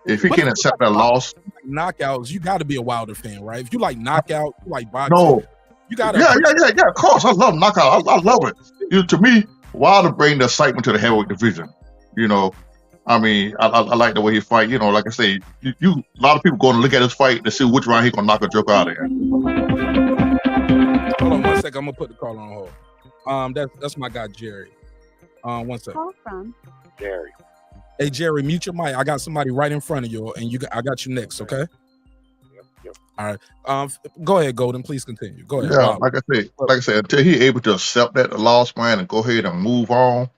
S9: if he
S1: What
S9: can't
S1: if you
S9: accept
S1: like
S9: that loss,
S1: knockouts? You got to be a Wilder fan, right? If you like knockout, you like boxing,
S9: no.
S1: you got to.
S9: Yeah. Of course, I love knockout. I love it. To me, Wilder bring the excitement to the heavyweight division. You know, I mean, I like the way he fight. You know, like I say, a lot of people going to look at his fight to see which round he gonna knock a joke out of here.
S1: Hold on 1 second. I'm gonna put the call on hold. That's my guy Jerry. 1 second.
S10: Call from
S8: Jerry.
S1: Hey Jerry, mute your mic. I got somebody right in front of you, and I got you next. Okay.
S8: Yep.
S1: All right. Go ahead, Golden. Please continue. Go ahead.
S9: Yeah, like I said, until he able to accept that loss, man, and go ahead and move on,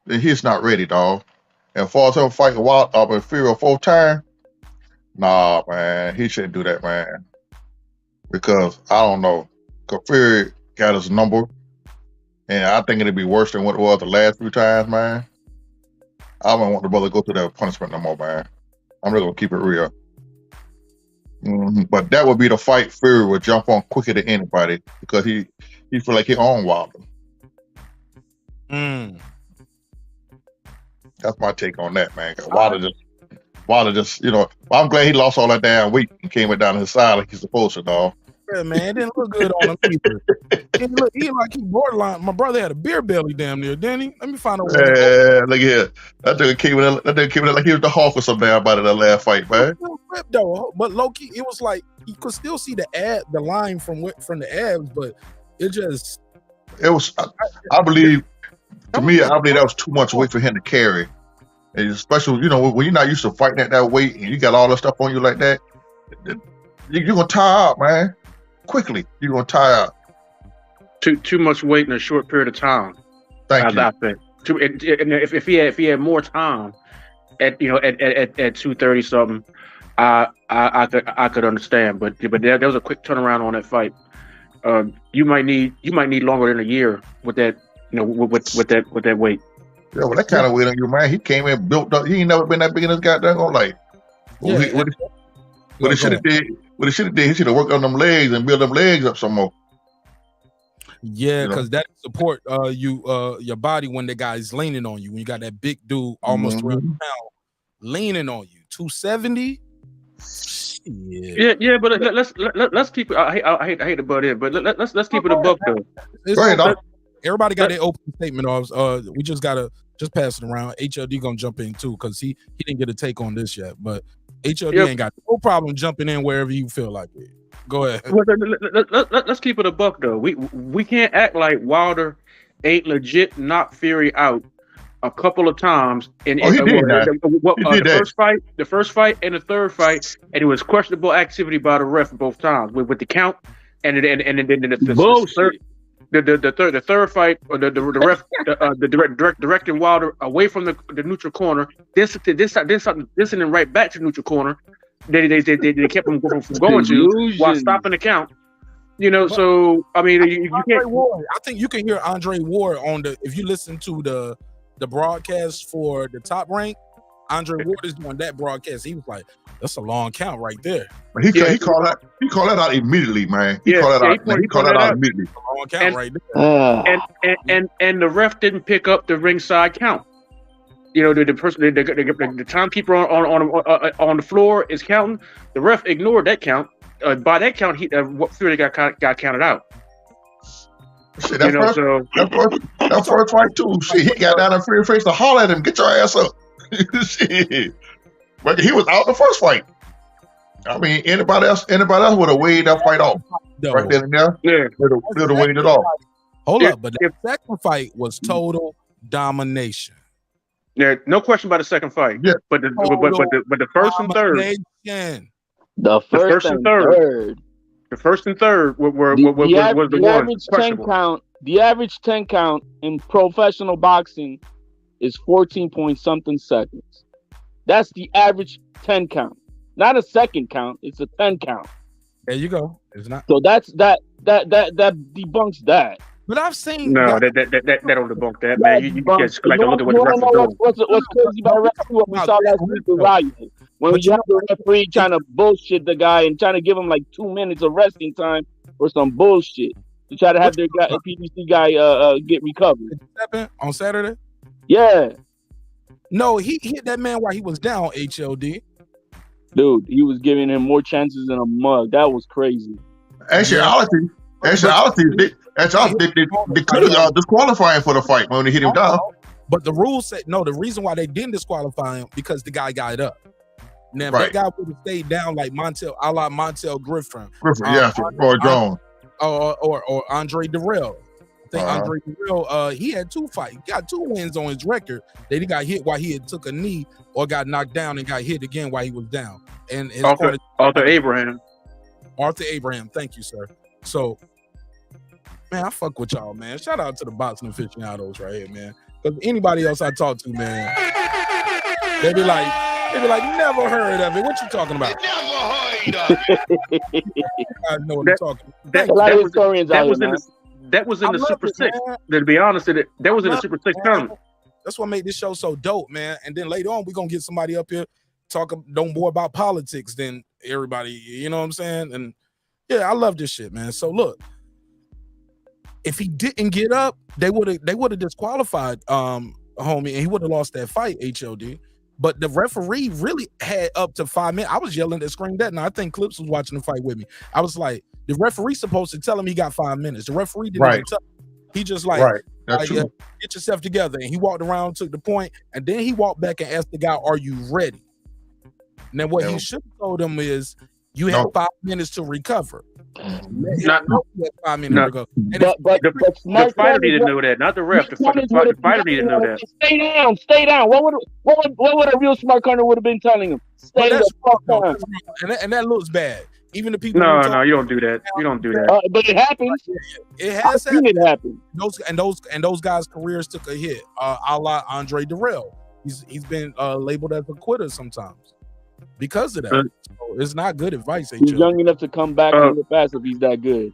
S9: then he's not ready, dog. And for him fighting Wilder Fury 4 times, nah, man, he shouldn't do that, man. Because I don't know, because Fury got his number, and I think it'd be worse than what it was the last few times, man. I don't want the brother to go through that punishment no more, man. I'm really gonna keep it real. But that would be the fight Fury would jump on quicker than anybody because he feel like he own Wilder. That's my take on that, man. Wilder just, I'm glad he lost all that damn weight and came down his side like he's supposed to, dog.
S1: Yeah, man, it didn't look good on him either. He like he borderline. My brother had a beer belly damn near, didn't he? Let me find out.
S9: Yeah, look here. That nigga came in like he was the Hawk or some damn body that last fight, man.
S1: Ripped though, but low-key, it was like you could still see the line from the abs, but it was.
S9: I believe. To me, I believe that was too much weight for him to carry, and especially when you're not used to fighting at that weight and you got all that stuff on you like that, you're gonna tire out, man. Quickly, you're gonna tire out.
S7: Too much weight in a short period of time.
S9: Thank you.
S7: I think. If he had more time at 230 something, I could understand. But there was a quick turnaround on that fight. You might need longer than a year with that. With that weight.
S9: Yeah, well, that kind of weight on you, man. He came in built up. He ain't never been that big in his goddamn life. What he should have did, he should have worked on them legs and build them legs up some more.
S1: Yeah, because that support your body when the guy's leaning on you. When you got that big dude almost 300 pounds leaning on you, 270.
S7: Yeah, but let's keep it. I hate to butt in, but let's keep it a buck though.
S9: Go ahead,
S1: everybody got their open statement off. We just gotta pass it around. HLD gonna jump in too because he didn't get a take on this yet, but HLD ain't got no problem jumping in wherever you feel like it. Go ahead.
S7: Let's keep it a buck though. We can't act like Wilder ain't legit knocked Fury out a couple of times in the first fight and the third fight, and it was questionable activity by the ref both times with the count and then the third fight, or the ref directing Wilder away from the neutral corner, this and right back to the neutral corner. They kept him from going to while stopping the count. So I mean, you can't.
S1: Ward, I think you can hear Andre Ward if you listen to the broadcast for the Top Rank. Andre Ward is doing that broadcast. He was like, "That's a long count right there."
S9: He called that out immediately, man. He called that out immediately.
S1: A long count right there.
S7: And the ref didn't pick up the ringside count. The person, the timekeeper on the floor is counting. The ref ignored that count. By that count, Fury got counted out.
S9: Shit, that first fight too. Shit, he got down in Fury face to holler at him, "Get your ass up!" Shit. But he was out the first fight. I mean, anybody else would have weighed that fight off right then and there.
S7: Yeah,
S9: would have weighed it off.
S1: Hold up, but the second fight was total domination.
S7: Yeah, no question about the second fight.
S9: Yeah,
S7: but the first and third.
S8: The first and third.
S7: The first and third were the
S8: average 10 count. The average 10 count in professional boxing is 14 point something seconds. That's the average 10 count. Not a second count, it's a 10 count.
S1: There you go. It's not.
S8: So that debunks that.
S1: But I've seen
S7: that don't debunk that, man. You just like look at what the ref is doing.
S8: What's crazy about referee? What we saw last week with Ryan, when you have the referee trying to bullshit the guy and trying to give him like 2 minutes of resting time for some bullshit to try to have their PBC guy get recovered
S1: on Saturday.
S8: Yeah.
S1: No, he hit that man while he was down. HLD.
S8: Dude, he was giving him more chances than a mug. That was crazy.
S9: Actuality, they could have disqualified him for the fight when they hit him down.
S1: But the rules said no. The reason why they didn't disqualify him because the guy got up. Now, if that guy would have stayed down like Montel, a la Montel Griffin,
S9: or Jones,
S1: or Andre Darrell. I think Andre Darrell, he had 2 fights. He got 2 wins on his record. That he got hit while he had took a knee or got knocked down and got hit again while he was down. And his
S7: Arthur Abraham.
S1: Arthur Abraham, thank you, sir. So, man, I fuck with y'all, man. Shout out to the boxing aficionados right here, man. Because anybody else I talk to, man, they be like, never heard of it. What you talking about?
S6: Never heard of it.
S1: I know what I'm talking about.
S7: That was in the Super 6. To be honest, that was in the Super 6 tournament.
S1: That's what made this show so dope, man. And then later on, we're gonna get somebody up here don't more about politics than everybody. You know what I'm saying? And yeah, I love this shit, man. So look, if he didn't get up, they would have disqualified homie, and he would have lost that fight. HLD. But the referee really had up to 5 minutes. I was yelling and screaming that, and I think Clips was watching the fight with me. I was like, the referee's supposed to tell him he got 5 minutes. The referee didn't even tell him. He just get yourself together. And he walked around, took the point, and then he walked back and asked the guy, "Are you ready?" And then what he should have told him is, "You have 5 minutes to recover."
S7: Not
S1: 5 minutes to go.
S7: But the fighter needed to know that, not the ref. The fighter needed to know that.
S8: Stay down. What would a real smart corner would have been telling him? Stay down.
S1: And that looks bad. Even the people.
S7: No, you don't do that. You don't do that.
S8: But it happens.
S1: It has happened.
S8: It happened.
S1: Those guys' careers took a hit. A la Andre Darrell. He's been labeled as a quitter sometimes because of that. So it's not good advice.
S8: He's young enough to come back real fast if he's that good.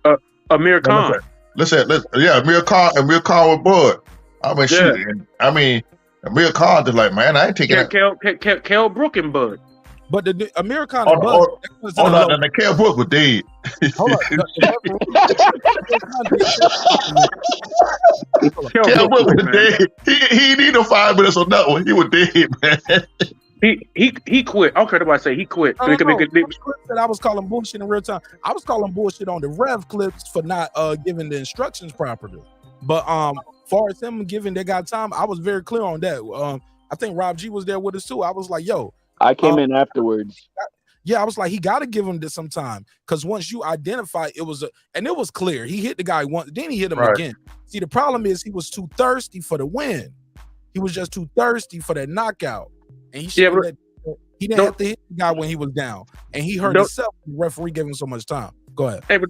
S7: Amir Khan.
S9: Amir Khan with Bud. I mean, shit. I mean, Amir Khan just like, man, I ain't taking it.
S7: Kell Brook and Bud.
S1: But the Amir Khan and Bud.
S9: And the Kell Brook was dead.
S1: Hold on.
S9: Kell Brook was dead. He needed 5 minutes or nothing. He was dead, man.
S7: He quit. I don't care what I say. He quit.
S1: No. That I was calling bullshit in real time. I was calling bullshit on the Rev clips for not giving the instructions properly. But far as him giving that guy time, I was very clear on that. I think Rob G was there with us too. I was like, yo.
S8: I came in afterwards.
S1: Yeah, I was like, he got to give him this some time because once you identify, it was clear. He hit the guy once, then he hit him again. See, the problem is he was too thirsty for the win. He was just too thirsty for that knockout, and he didn't have to hit the guy when he was down, and he hurt himself. The referee gave him so much time. Go ahead.
S7: Hey, but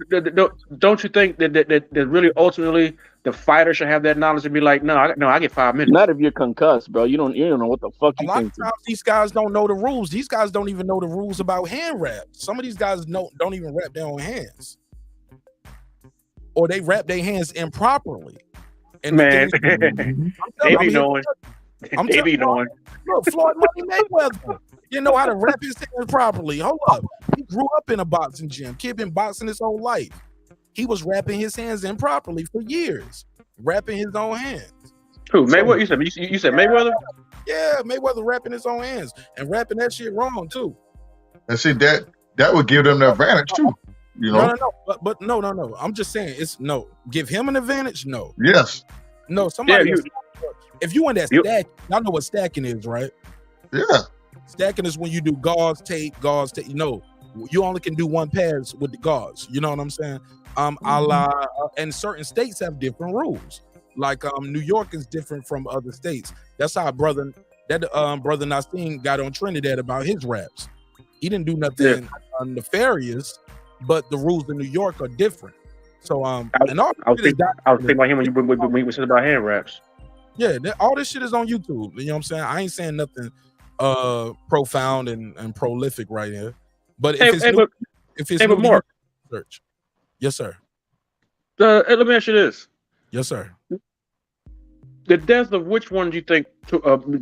S7: don't you think that really ultimately the fighter should have that knowledge and be like, no, I get 5 minutes.
S8: Not if you're concussed, bro. You don't know what the fuck you think.
S1: A lot of times these guys don't know the rules. These guys don't even know the rules about hand wraps. Some of these guys don't even wrap their own hands, or they wrap their hands improperly. And
S7: man, they be knowing. They be knowing.
S1: Look, Floyd Money Mayweather didn't know how to wrap his hands properly. Hold up. He grew up in a boxing gym. Kid been boxing his whole life. He was wrapping his hands improperly for years. Wrapping his own hands.
S7: Who? Mayweather? You said Mayweather?
S1: Yeah, Mayweather wrapping his own hands and wrapping that shit wrong too.
S9: And see that would give them the advantage too. You know?
S1: No. But no. I'm just saying it's no. Give him an advantage? No.
S9: Yes.
S1: No, somebody if you in that stack, y'all know what stacking is, right?
S9: Yeah.
S1: Stacking is when you do gauze, tape. No, you only can do one pass with the gauze. You know what I'm saying? And certain states have different rules. Like New York is different from other states. That's how brother Nassim got on Trinidad about his raps. He didn't do nothing nefarious, but the rules in New York are different. So I was thinking
S7: about him when you said about hand wraps.
S1: Yeah, all this shit is on YouTube. You know what I'm saying? I ain't saying nothing profound and prolific right here. But if it's
S7: more
S1: search. Yes, sir.
S7: Let me ask you this.
S1: Yes, sir.
S7: The death of which one do you think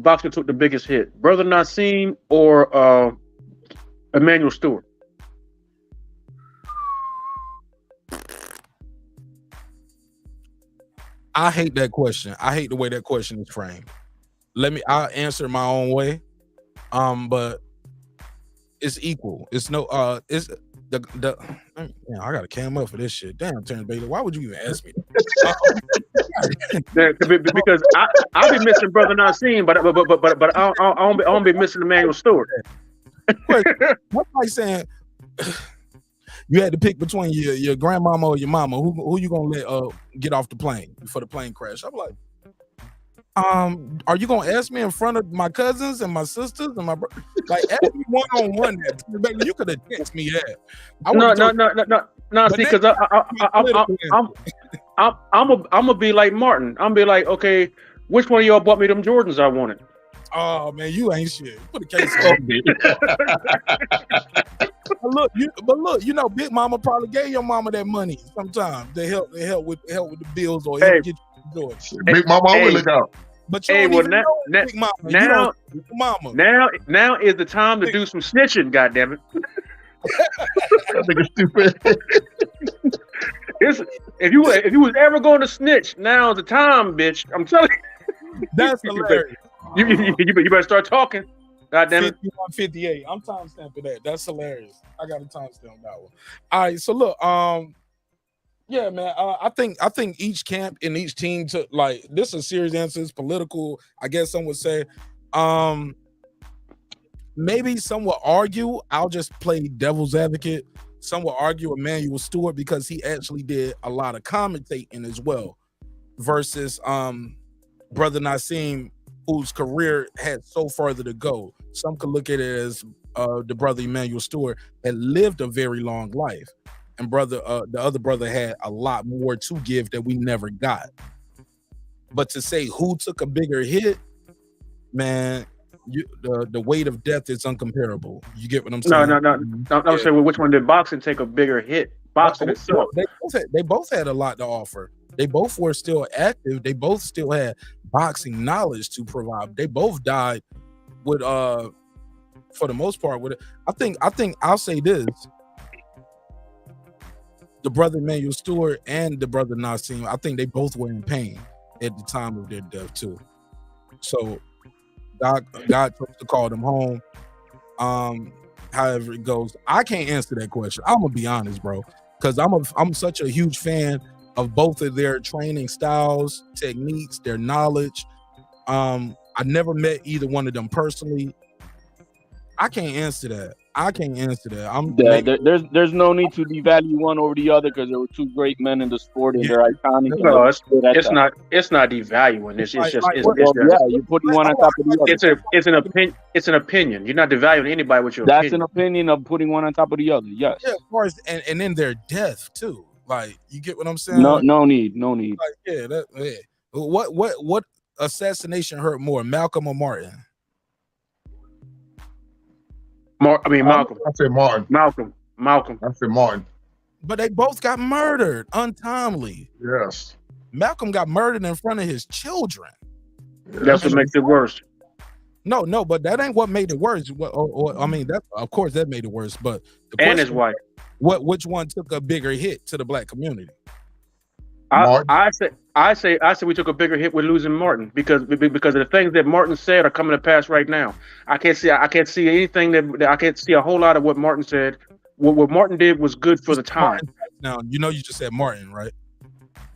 S7: boxer took the biggest hit? Brother Nassim or Emmanuel Stewart?
S1: I hate that question. I hate the way that question is framed. I'll answer my own way. But it's equal. It's no it's the damn, I gotta cam up for this shit. Damn, Terrence Bailey, why would you even ask me that?
S7: Because I'll be missing Brother Nassim, but I won't be missing Emmanuel Stewart.
S1: What's like saying you had to pick between your grandmama or your mama? Who you gonna let get off the plane before the plane crash? I'm like, are you gonna ask me in front of my cousins and my sisters and my brother? Like, ask me one on one. That you could have texted me that.
S7: No. See, because I'm gonna be like Martin. I'm gonna be like, okay, which one of y'all bought me them Jordans I wanted?
S1: Oh man, you ain't shit. Put a case on me. But look, you know, Big Mama probably gave your mama that money sometimes. They help with the bills or help get you door.
S9: Big Mama always look out.
S1: But you don't even know Big Mama.
S7: Now is the time to do some snitching. Goddammit.
S9: That nigga stupid.
S7: If you was ever going to snitch, now's the time, bitch. I'm telling you.
S1: That's hilarious.
S7: You better start talking. God damn it.
S1: 5158. I'm timestamping that. That's hilarious. I got a timestamp that one. All right. So look, yeah, man. I think each camp and each team took, like, this is a serious answer. It's political. I guess some would say. Maybe some will argue. I'll just play devil's advocate. Some will argue Emmanuel Stewart because he actually did a lot of commentating as well, versus Brother Nassim, whose career had so further to go. Some could look at it as the brother Emmanuel Stewart had lived a very long life, and the other brother had a lot more to give that we never got. But to say who took a bigger hit, man, the weight of death is uncomparable. You get what I'm saying?
S7: No. I'm saying, well, which one did boxing take a bigger hit? Boxing itself.
S1: They both had a lot to offer. They both were still active. They both still had boxing knowledge to provide. They both died with for the most part with it. I think I'll say this. The brother Emmanuel Stewart and the brother Nassim, I think they both were in pain at the time of their death too. So God chose to call them home. However it goes, I can't answer that question. I'm gonna be honest, bro, because I'm such a huge fan of both of their training styles, techniques, their knowledge. I never met either one of them personally. I can't answer that.
S8: There's no need to devalue one over the other because there were two great men in the sport and they're iconic.
S7: No, it's not devaluing. It's just
S8: you're putting one on top of the other.
S7: It's an opinion. You're not devaluing anybody with your
S8: That's
S7: opinion.
S8: an opinion of putting one on top of the other. Yes.
S1: Yeah, of course, and in their death too. Like, you get what I'm saying?
S8: No need.
S1: Like, what assassination hurt more, Malcolm or Martin?
S7: Malcolm.
S9: I said Martin.
S7: Malcolm.
S9: I said Martin.
S1: But they both got murdered untimely.
S9: Yes.
S1: Malcolm got murdered in front of his children.
S7: That's what makes it worse.
S1: No, but that ain't what made it worse. I mean, that of course that made it worse. But
S7: and his wife.
S1: Which one took a bigger hit to the black community?
S7: I say we took a bigger hit with losing Martin because of the things that Martin said are coming to pass right now. I can't see anything that I can't see a whole lot of what Martin said. What Martin did was good for the time.
S1: Now, you know, you just said Martin, right?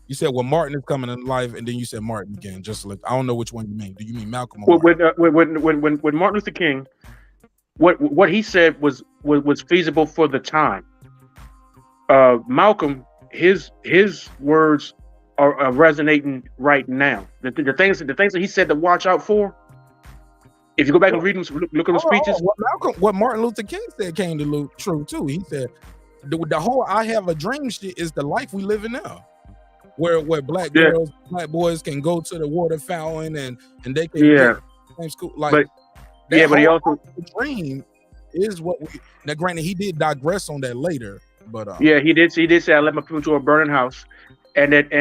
S1: You said, well, Martin is coming in life, and then you said Martin again. Just like, I don't know which one you mean. Do you mean Malcolm or
S7: when Martin Luther King, what he said was feasible for the time. Malcolm, his words are resonating right now. The things that he said to watch out for. If you go back and read them, look at the speeches.
S1: What Martin Luther King said came to true too. He said the whole "I have a dream" shit is the life we live in now, where black girls, black boys can go to the water fountain and they can go to the same school. Like, but he also dream is what we. Now, granted, he did digress on that later. But
S7: he did say, "I let my people to a burning house," and that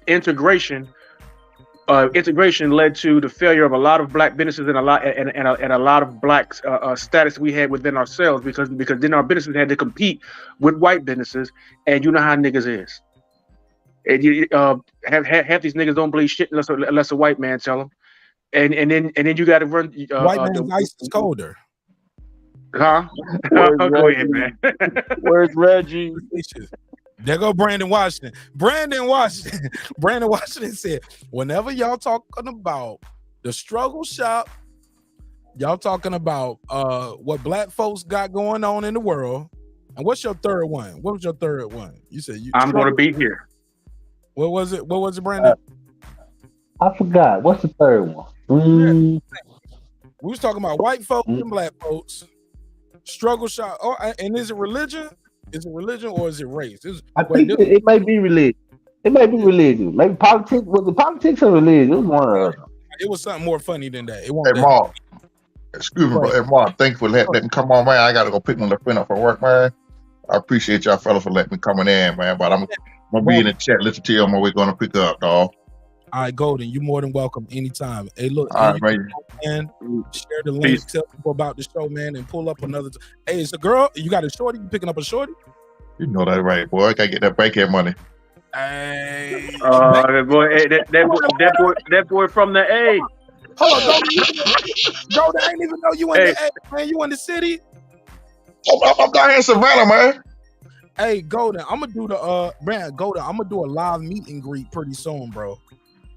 S7: integration led to the failure of a lot of black businesses and a lot of black status we had within ourselves because then our businesses had to compete with white businesses, and you know how niggas is. And half these niggas don't believe shit unless a white man tell them. and then you got to run.
S1: White man's ice is colder.
S7: Huh?
S8: Where's
S7: Go ahead,
S8: Reggie?
S7: man.
S8: Where's Reggie?
S1: There go Brandon Washington. Brandon Washington said, whenever y'all talking about the struggle shop, y'all talking about what black folks got going on in the world. And what's your third one? What was your third one? You said
S7: I'm going to be here.
S1: What was it? What was it, Brandon?
S10: I forgot. What's the third one?
S1: We was talking about white folks and black folks. Struggle shop. Oh, and is it religion? Is it religion or is it race?
S10: I think it may be religion. It may be religion. Maybe politics. Was it politics or religion? It was one or the other.
S1: It was something more funny than that. It
S9: Hey,
S1: wasn't that.
S9: Mark. Excuse me, but hey, Mark, thank you for letting me come on, man. I got to go pick my friend up for work, man. I appreciate y'all fellas for letting me come in, man. But I'm going to be in the chat. Listen to you on my way going to pick up, dog.
S1: All right, Golden, you're more than welcome anytime. Hey, look,
S9: All right, man.
S1: Man, share the link, tell people about the show, man, and pull up another. Hey, it's a girl. You got a shorty? You picking up a shorty?
S9: You know that right, boy. I got to get that bank money.
S1: Hey.
S7: Boy, hey, that boy from the A.
S1: Hold on, Golden, I didn't even know you in the A, man. You in the city?
S9: I'm down here in Savannah, man.
S1: Hey, Golden, I'm gonna do the Golden, I'm gonna do a live meet and greet pretty soon, bro.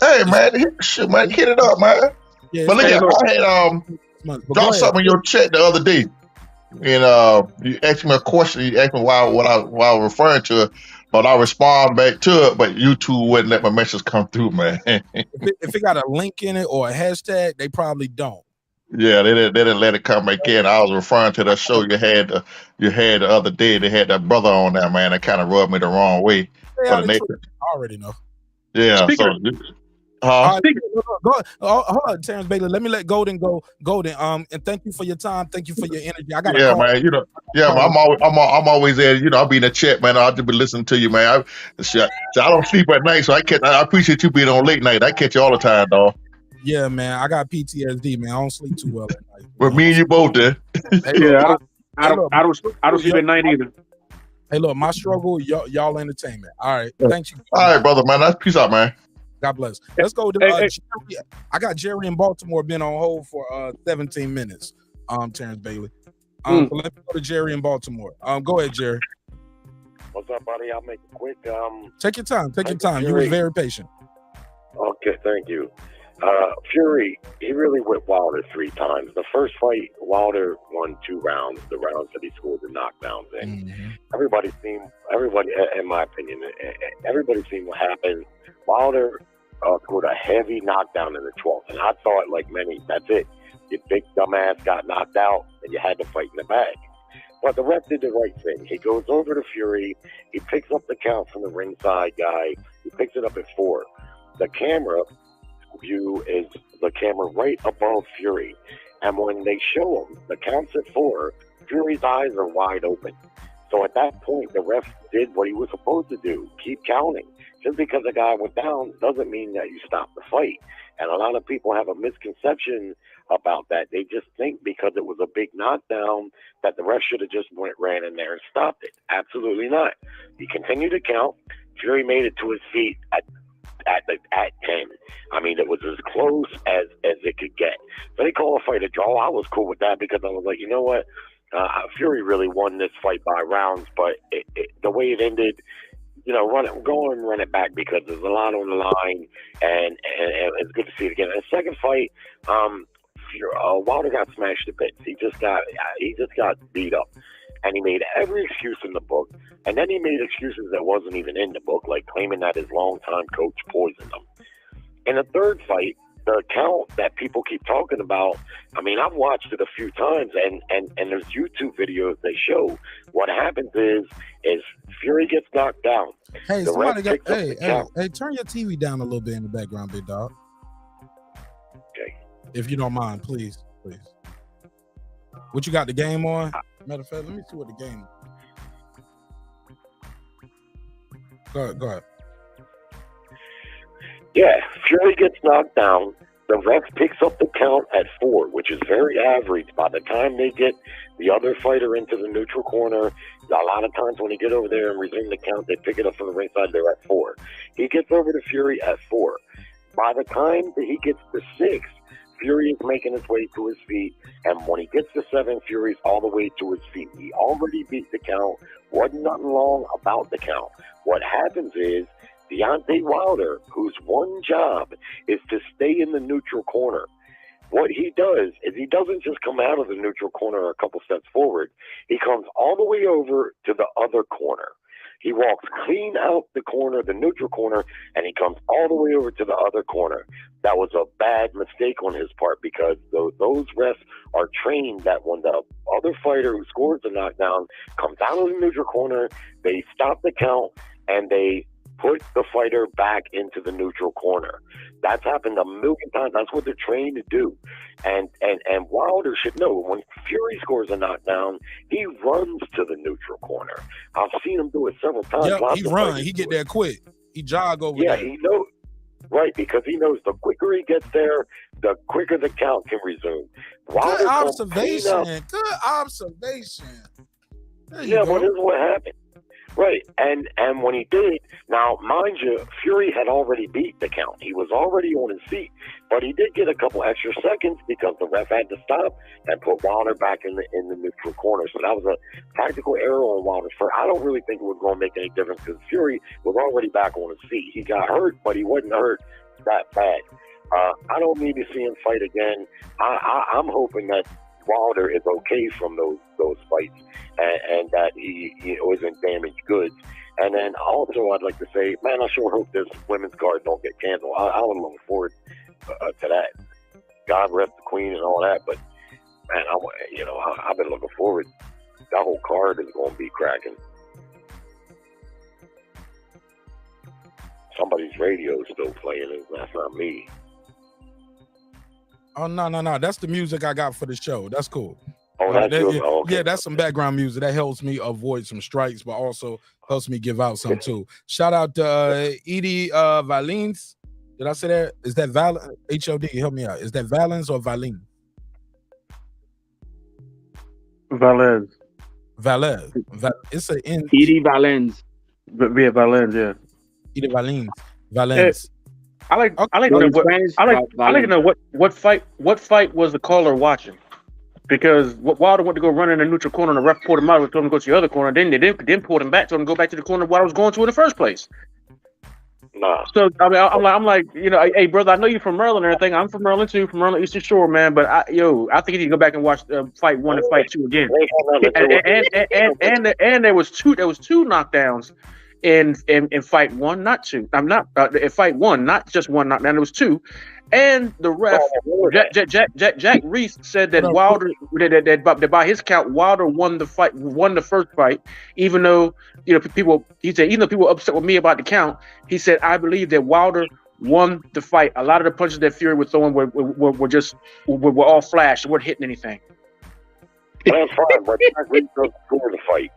S9: Hey, man, shit, man, hit it up, man.
S1: Yeah,
S9: but look at I had dropped something in your chat the other day, and you asked me a question. You asked me why I was referring to it, but I respond back to it. But YouTube wouldn't let my message come through, man.
S1: if it got a link in it or a hashtag, they probably don't.
S9: Yeah, they didn't let it come back in. I was referring to that show you had the other day. They had that brother on there, man. That kind of rubbed me the wrong way.
S1: Yeah, I already know.
S9: Yeah.
S1: Hold on, Terrence Bailey. Let me let Golden go. Golden, and thank you for your time. Thank you for your energy. I got
S9: man. You know, I'm always there. You know, I'll be in the chat, man. I'll just be listening to you, man. I don't sleep at night, so I appreciate you being on late night. I catch you all the time, dog.
S1: Yeah, man. I got PTSD, man. I don't sleep too well at night.
S9: But me and you both did.
S7: Yeah, I don't sleep at night either.
S1: Hey, look, my struggle, y'all entertainment. All right, thank you.
S9: All right, brother, man. That's peace out, man.
S1: God bless. Let's go to Jerry. I got Jerry in Baltimore been on hold for 17 minutes. Terrence Bailey. So let me go to Jerry in Baltimore. Go ahead, Jerry.
S11: What's up, buddy? I'll make it quick.
S1: Take your time. Take your time. You were very patient.
S11: Okay, thank you. Fury, he really whipped Wilder 3 times. The first fight, Wilder won 2 rounds, the rounds that he scored the knockdowns in. Everybody, in my opinion, everybody seen what happened. Wilder scored a heavy knockdown in the 12th, and I thought, like many, that's it. Your big dumbass got knocked out, and you had to fight in the bag. But the ref did the right thing. He goes over to Fury. He picks up the count from the ringside guy. He picks it up at 4. The camera view is the camera right above Fury. And when they show him the counts at 4, Fury's eyes are wide open. So at that point, the ref did what he was supposed to do, keep counting. Just because a guy went down doesn't mean that you stop the fight. And a lot of people have a misconception about that. They just think because it was a big knockdown that the ref should have just ran in there and stopped it. Absolutely not. He continued to count. Fury made it to his feet at 10. I mean, it was as close as it could get. So they call a fight a draw. I was cool with that because I was like, you know what? Fury really won this fight by rounds, but the way it ended, you know, go and run it back because there's a lot on the line, and it's good to see it again. And the second fight, Wilder got smashed to bits. He just got beat up, and he made every excuse in the book, and then he made excuses that wasn't even in the book, like claiming that his longtime coach poisoned him. In the third fight, the account that people keep talking about, I mean, I've watched it a few times, and there's YouTube videos that show what happens is Fury gets knocked down.
S1: Hey, somebody hey, turn your TV down a little bit in the background, big dog.
S11: Okay.
S1: If you don't mind, please. What you got the game on? Matter of fact, let me see what the game is. Go ahead.
S11: Yeah, Fury gets knocked down. The ref picks up the count at 4, which is very average. By the time they get the other fighter into the neutral corner, a lot of times when they get over there and resume the count, they pick it up from the ringside, they're at 4. He gets over to Fury at 4. By the time that he gets to 6, Fury is making his way to his feet, and when he gets to 7, Fury's all the way to his feet. He already beat the count. Wasn't nothing wrong about the count. What happens is Deontay Wilder, whose one job is to stay in the neutral corner, what he does is he doesn't just come out of the neutral corner a couple steps forward. He comes all the way over to the other corner. He walks clean out the corner, the neutral corner, and he comes all the way over to the other corner. That was a bad mistake on his part because those refs are trained that when the other fighter who scores the knockdown comes out of the neutral corner, they stop the count and they put the fighter back into the neutral corner. That's happened a million times. That's what they're trained to do. And Wilder should know when Fury scores a knockdown, he runs to the neutral corner. I've seen him do it several times.
S1: Yeah, he run. He get there quick. He jog over
S11: there.
S1: there.
S11: He knows. Right, because he knows the quicker he gets there, the quicker the count can resume.
S1: Good observation. Good observation.
S11: Yeah, but this is what happened. Right, and when he did, now mind you, Fury had already beat the count. He was already on his feet, but he did get a couple extra seconds because the ref had to stop and put Wilder back in the neutral corner. So that was a tactical error on Wilder's part. I don't really think it was going to make any difference because Fury was already back on his feet. He got hurt, but he wasn't hurt that bad. I don't need to see him fight again. I'm hoping that Wilder is okay from those fights and that he wasn't damaged goods. And then also I'd like to say, man, I sure hope this women's card don't get canceled. I would look forward to that. God rest the queen and all that, but man, I've been looking forward. That whole card is going to be cracking. Somebody's radio is still playing, and that's not me.
S1: Oh, no. That's the music I got for the show. That's cool.
S11: Oh, that's okay.
S1: Yeah, that's some background music. That helps me avoid some strikes, but also helps me give out some too. Shout out to Edie Valens. Did I say that? Is that Valens? HOD, help me out. Is that Valens or Valens?
S7: Valens.
S1: It's an N.
S8: Edie Valens.
S7: Yeah, Valens, yeah.
S1: Edie Valens.
S7: I like to know what fight was the caller watching, because Wilder went to go run in the neutral corner and the ref pulled him out and told him to go to the other corner. Then they didn't pull him back, told him to go back to the corner Wilder was going to in the first place.
S11: Nah.
S7: So I mean, I'm like, hey brother, I know you're from Maryland and everything. I'm from Maryland too, from Maryland Eastern Shore, man. But I think you need to go back and watch fight 1 and fight 2 again. And there was two knockdowns in fight 1, not 2. I'm not in fight 1, not just 1 knockdown. There was 2, and the ref Jack Reese said that Wilder that by his count Wilder won the first fight, even though people were upset with me about the count. He said I believe that Wilder won the fight. A lot of the punches that Fury was throwing were all flash. They weren't hitting anything.
S11: That's fine, but Jack Reese doesn't score the fight.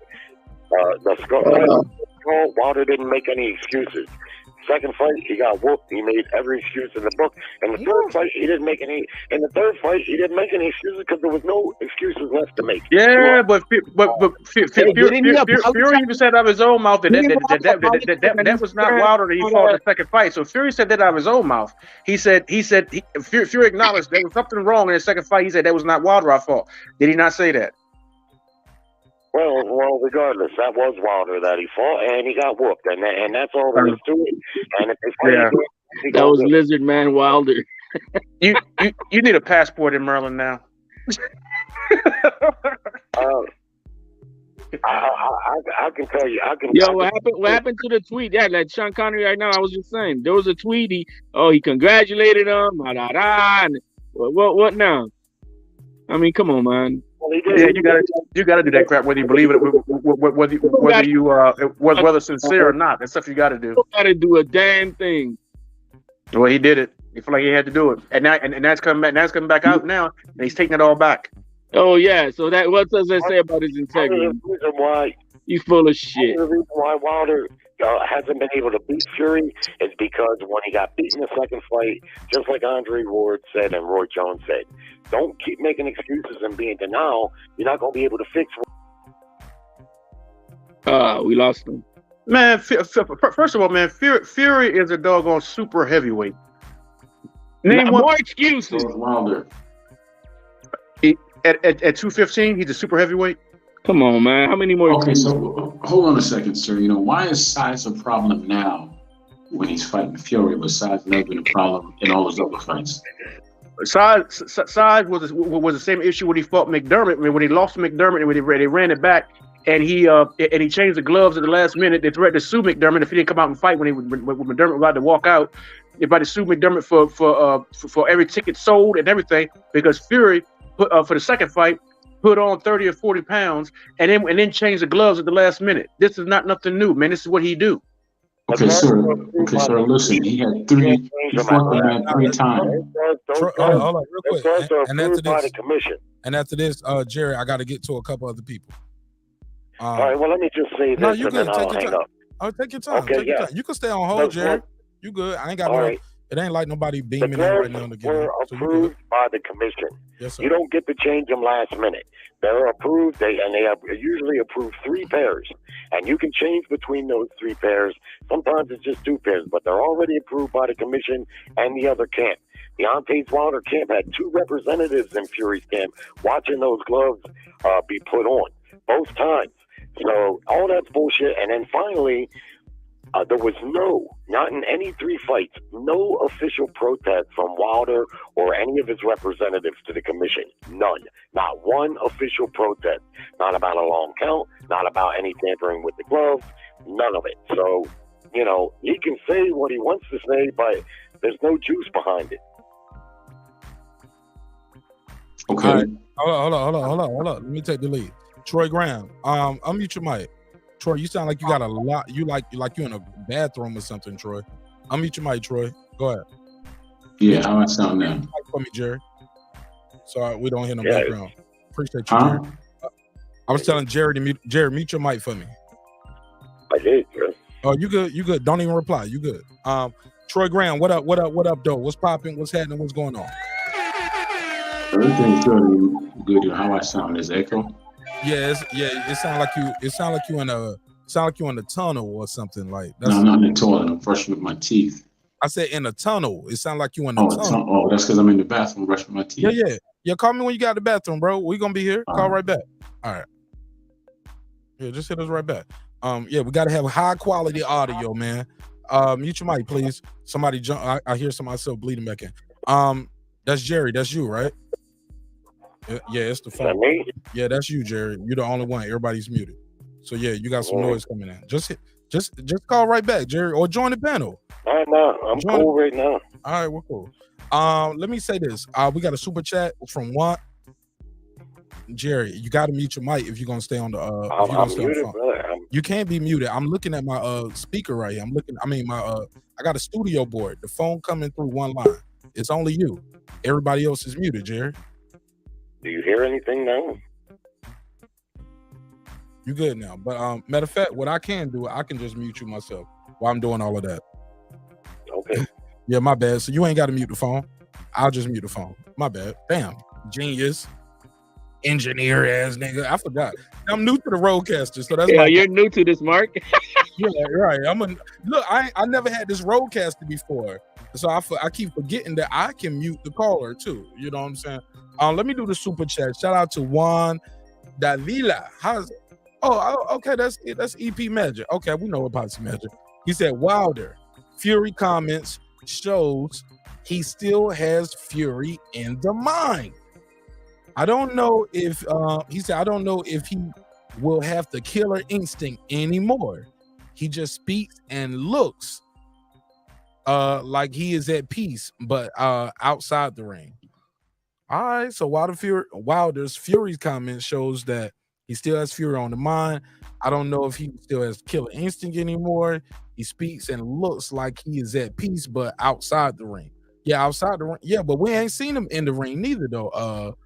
S11: Wilder didn't make any excuses. Second fight, he got whooped. He made every excuse in the book. And the third fight, he didn't make any. In the third fight, he didn't make any excuses because there was no excuses left to make.
S7: Yeah, but Fury even said out of his own mouth that was not Wilder that he fought in the second fight. So Fury said that out of his own mouth. He said Fury acknowledged there was something wrong in the second fight. He said that was not Wilder I fought. Did he not say that?
S11: Well, regardless, that was Wilder that he fought, and he got whooped, and that's all there is to it. And if
S8: that was Lizard Man Wilder.
S7: You need a passport in Maryland now.
S11: I can tell you.
S8: What happened to the tweet? Yeah, like Sean Connery right now. I was just saying there was a tweet. He congratulated him. And what now? I mean, come on, man.
S7: Yeah, you gotta do that crap whether you believe it, whether sincere or not. That's stuff you gotta do.
S8: You gotta do a damn thing.
S7: Well, he did it. He felt like he had to do it, and that's coming back. Now it's coming back out now, and he's taking it all back.
S8: Oh yeah. So what does that say about his integrity?
S11: The reason why
S8: he's full of shit.
S11: The reason why Wilder hasn't been able to beat Fury is because when he got beaten the second fight, just like Andre Ward said and Roy Jones said, don't keep making excuses and being denial. You're not going to be able to fix
S8: it. We lost him.
S7: Man, first of all, man, Fury is a doggone super heavyweight. Name one.
S8: More excuses.
S12: Wilder.
S7: At 215, he's a super heavyweight.
S8: Come on, man. How many more?
S12: Okay, so hold on a second, sir. You know, why is size a problem now when he's fighting Fury, but size never been a problem in all his other fights?
S7: Size was the same issue when he fought McDermott. When he lost to McDermott and when they ran it back, and he changed the gloves at the last minute. They threatened to sue McDermott if he didn't come out and fight when McDermott was about to walk out. They about to sue McDermott for every ticket sold and everything because Fury for the second fight put on 30 or 40 pounds and then changed the gloves at the last minute. This is not nothing new, man. This is what he do.
S12: Okay, sir. Okay, sir. Listen, he had three. He fought the man 3 times.
S1: Hold on, real quick. And after this, Jerry, I got to get to a couple other people.
S11: All right. Well, let me just say this,
S1: no, you
S11: and
S1: good.
S11: then I'll hang up.
S1: Oh, take your time.
S11: Okay,
S1: take your time. You can stay on hold, Jerry. You good? I ain't got no.
S11: Right.
S1: It ain't like nobody
S11: The
S1: beaming in
S11: gloves
S1: right now to get
S11: were
S1: in. So
S11: approved by the commission.
S1: Yes, sir.
S11: You don't get to change them last minute. They're approved, they have usually approved 3 pairs, and you can change between those 3 pairs. Sometimes it's just 2 pairs, but they're already approved by the commission and the other camp. Deontay Wilder camp had 2 representatives in Fury's camp watching those gloves be put on both times. So all that's bullshit. And then finally, there was not in any 3 fights, no official protest from Wilder or any of his representatives to the commission. None. Not one official protest. Not about a long count, not about any tampering with the gloves, none of it. So, you know, he can say what he wants to say, but there's no juice behind it.
S12: Okay.
S1: All right. Hold on. Let me take the lead. Troy Graham, unmute your mic. Troy, you sound like you got a lot. You like you in a bathroom or something, Troy. Unmute your mic, Troy. Go ahead.
S12: Yeah, how I sound now?
S1: For me, Jerry. Sorry, we don't hear no background. Appreciate you, Jerry. I was telling Jerry to mute your mic for me.
S11: I did, Jerry.
S1: Oh, you good? You good? Don't even reply. You good? Troy Graham, what up, though? What's popping? What's happening? What's going on?
S12: Everything's good. How I sound is echo.
S1: It sound like you in a tunnel or something like.
S12: No, I'm not in the toilet. I'm brushing with my teeth.
S1: I said in a tunnel. It sounds like you in a tunnel.
S12: Oh, that's because I'm in the bathroom brushing my teeth.
S1: Yeah. Call me when you got the bathroom, bro. We gonna be here. Call right back. All right. Yeah, just hit us right back. We gotta have high quality audio, man. Mute your mic, please. Somebody jump. I hear myself bleeding back in. That's Jerry. That's you, right? Yeah, it's the phone.
S11: Me?
S1: Yeah, that's you, Jerry. You're the only one. Everybody's muted. So yeah, you got some noise coming in. Just call right back, Jerry, or join the panel.
S11: No, I'm cool right now.
S1: All right, we're cool. Let me say this. We got a super chat from Juan. Jerry, you got to mute your mic if you're gonna stay on the.
S11: I'm muted, brother.
S1: You can't be muted. I'm looking at my speaker right here. I got a studio board. The phone coming through one line. It's only you. Everybody else is muted, Jerry.
S11: Do you hear anything now?
S1: You good now. But matter of fact, what I can do, I can just mute you myself while I'm doing all of that.
S11: Okay.
S1: Yeah, my bad. So you ain't got to mute the phone. I'll just mute the phone. My bad. Damn. Genius. Engineer ass nigga. I forgot. I'm new to the roadcaster, so that's
S8: you're new to this, Mark.
S1: Yeah, right. Look, I never had this roadcaster before. So I keep forgetting that I can mute the caller too. You know what I'm saying? Let me do the super chat. Shout out to Juan Davila. How's it? Oh, okay. That's EP Magic. Okay, we know about some Magic. He said Wilder, Fury comments shows he still has Fury in the mind. I don't know if he said I don't know if he will have the killer instinct anymore. He just speaks and looks like he is at peace, but outside the ring. All right, so Wilder's Fury's comment shows that he still has Fury on the mind. I don't know if he still has killer instinct anymore. He speaks and looks like he is at peace, but outside the ring. Yeah, outside the ring. Yeah, but we ain't seen him in the ring neither, though.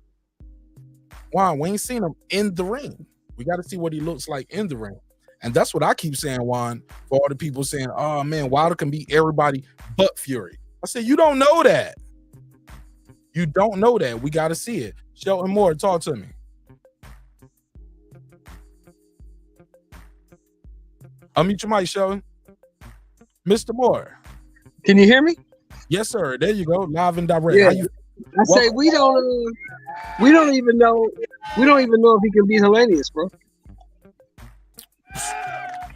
S1: Juan, we ain't seen him in the ring. We got to see what he looks like in the ring. And that's what I keep saying, Juan, for all the people saying, oh, man, Wilder can beat everybody but Fury. I said, you don't know that. You don't know that. We got to see it. Shelton Moore, talk to me. Unmute your mic, Shelton. Mr. Moore.
S13: Can you hear me?
S1: Yes, sir. There you go. Live and direct.
S13: Yeah.
S1: How you?
S13: I say we don't even know if he can beat Helenius, bro.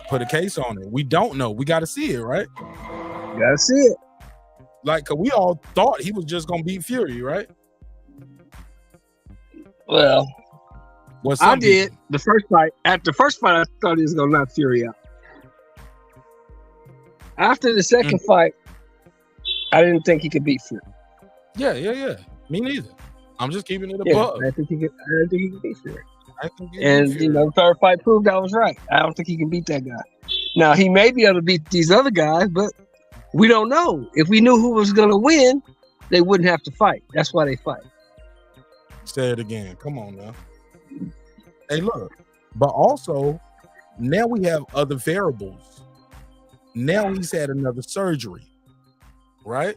S1: Put a case on it. We don't know. We got to see it, right?
S13: Gotta see it.
S1: Like, 'cause we all thought he was just gonna beat Fury, right?
S13: Well, I did.
S1: people-
S13: The first fight. After the first fight, I thought he was gonna knock Fury out. After the second fight, I didn't think he could beat Fury.
S1: Yeah. Me neither. I'm just keeping it
S13: Yeah,
S1: above.
S13: I didn't think he could beat Fury.
S1: I think he
S13: And
S1: beat Fury.
S13: you know, the third fight proved I was right. I don't think he can beat that guy. Now he may be able to beat these other guys, but we don't know. If we knew who was gonna win, they wouldn't have to fight. That's why they fight.
S1: Say it again. Come on now. Hey, look. But also, now we have other variables. Now he's had another surgery, right?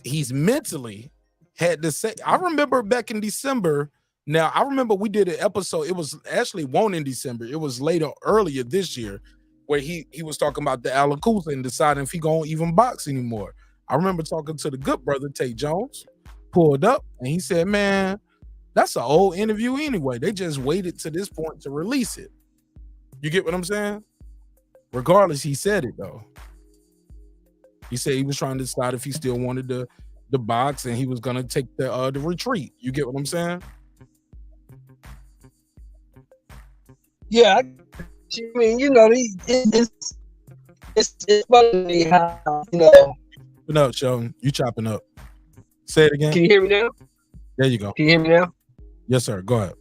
S1: He's mentally had to say. I remember back in December. Now I remember we did an episode. It was actually won in December. It was earlier this year, where he was talking about the Alacusa and deciding if he gonna even box anymore. I remember talking to the good brother Tate Jones, pulled up, and he said, "Man, that's an old interview anyway. They just waited to this point to release it." You get what I'm saying? Regardless, he said it though. He said he was trying to decide if he still wanted the box, and he was gonna take the retreat. You get what I'm saying?
S13: Yeah, I mean, you know, it's funny to me how, you know.
S1: No, Sheldon, you chopping up. Say it again.
S13: Can you hear me now?
S1: There you go.
S13: Can you hear me now?
S1: Yes, sir. Go ahead.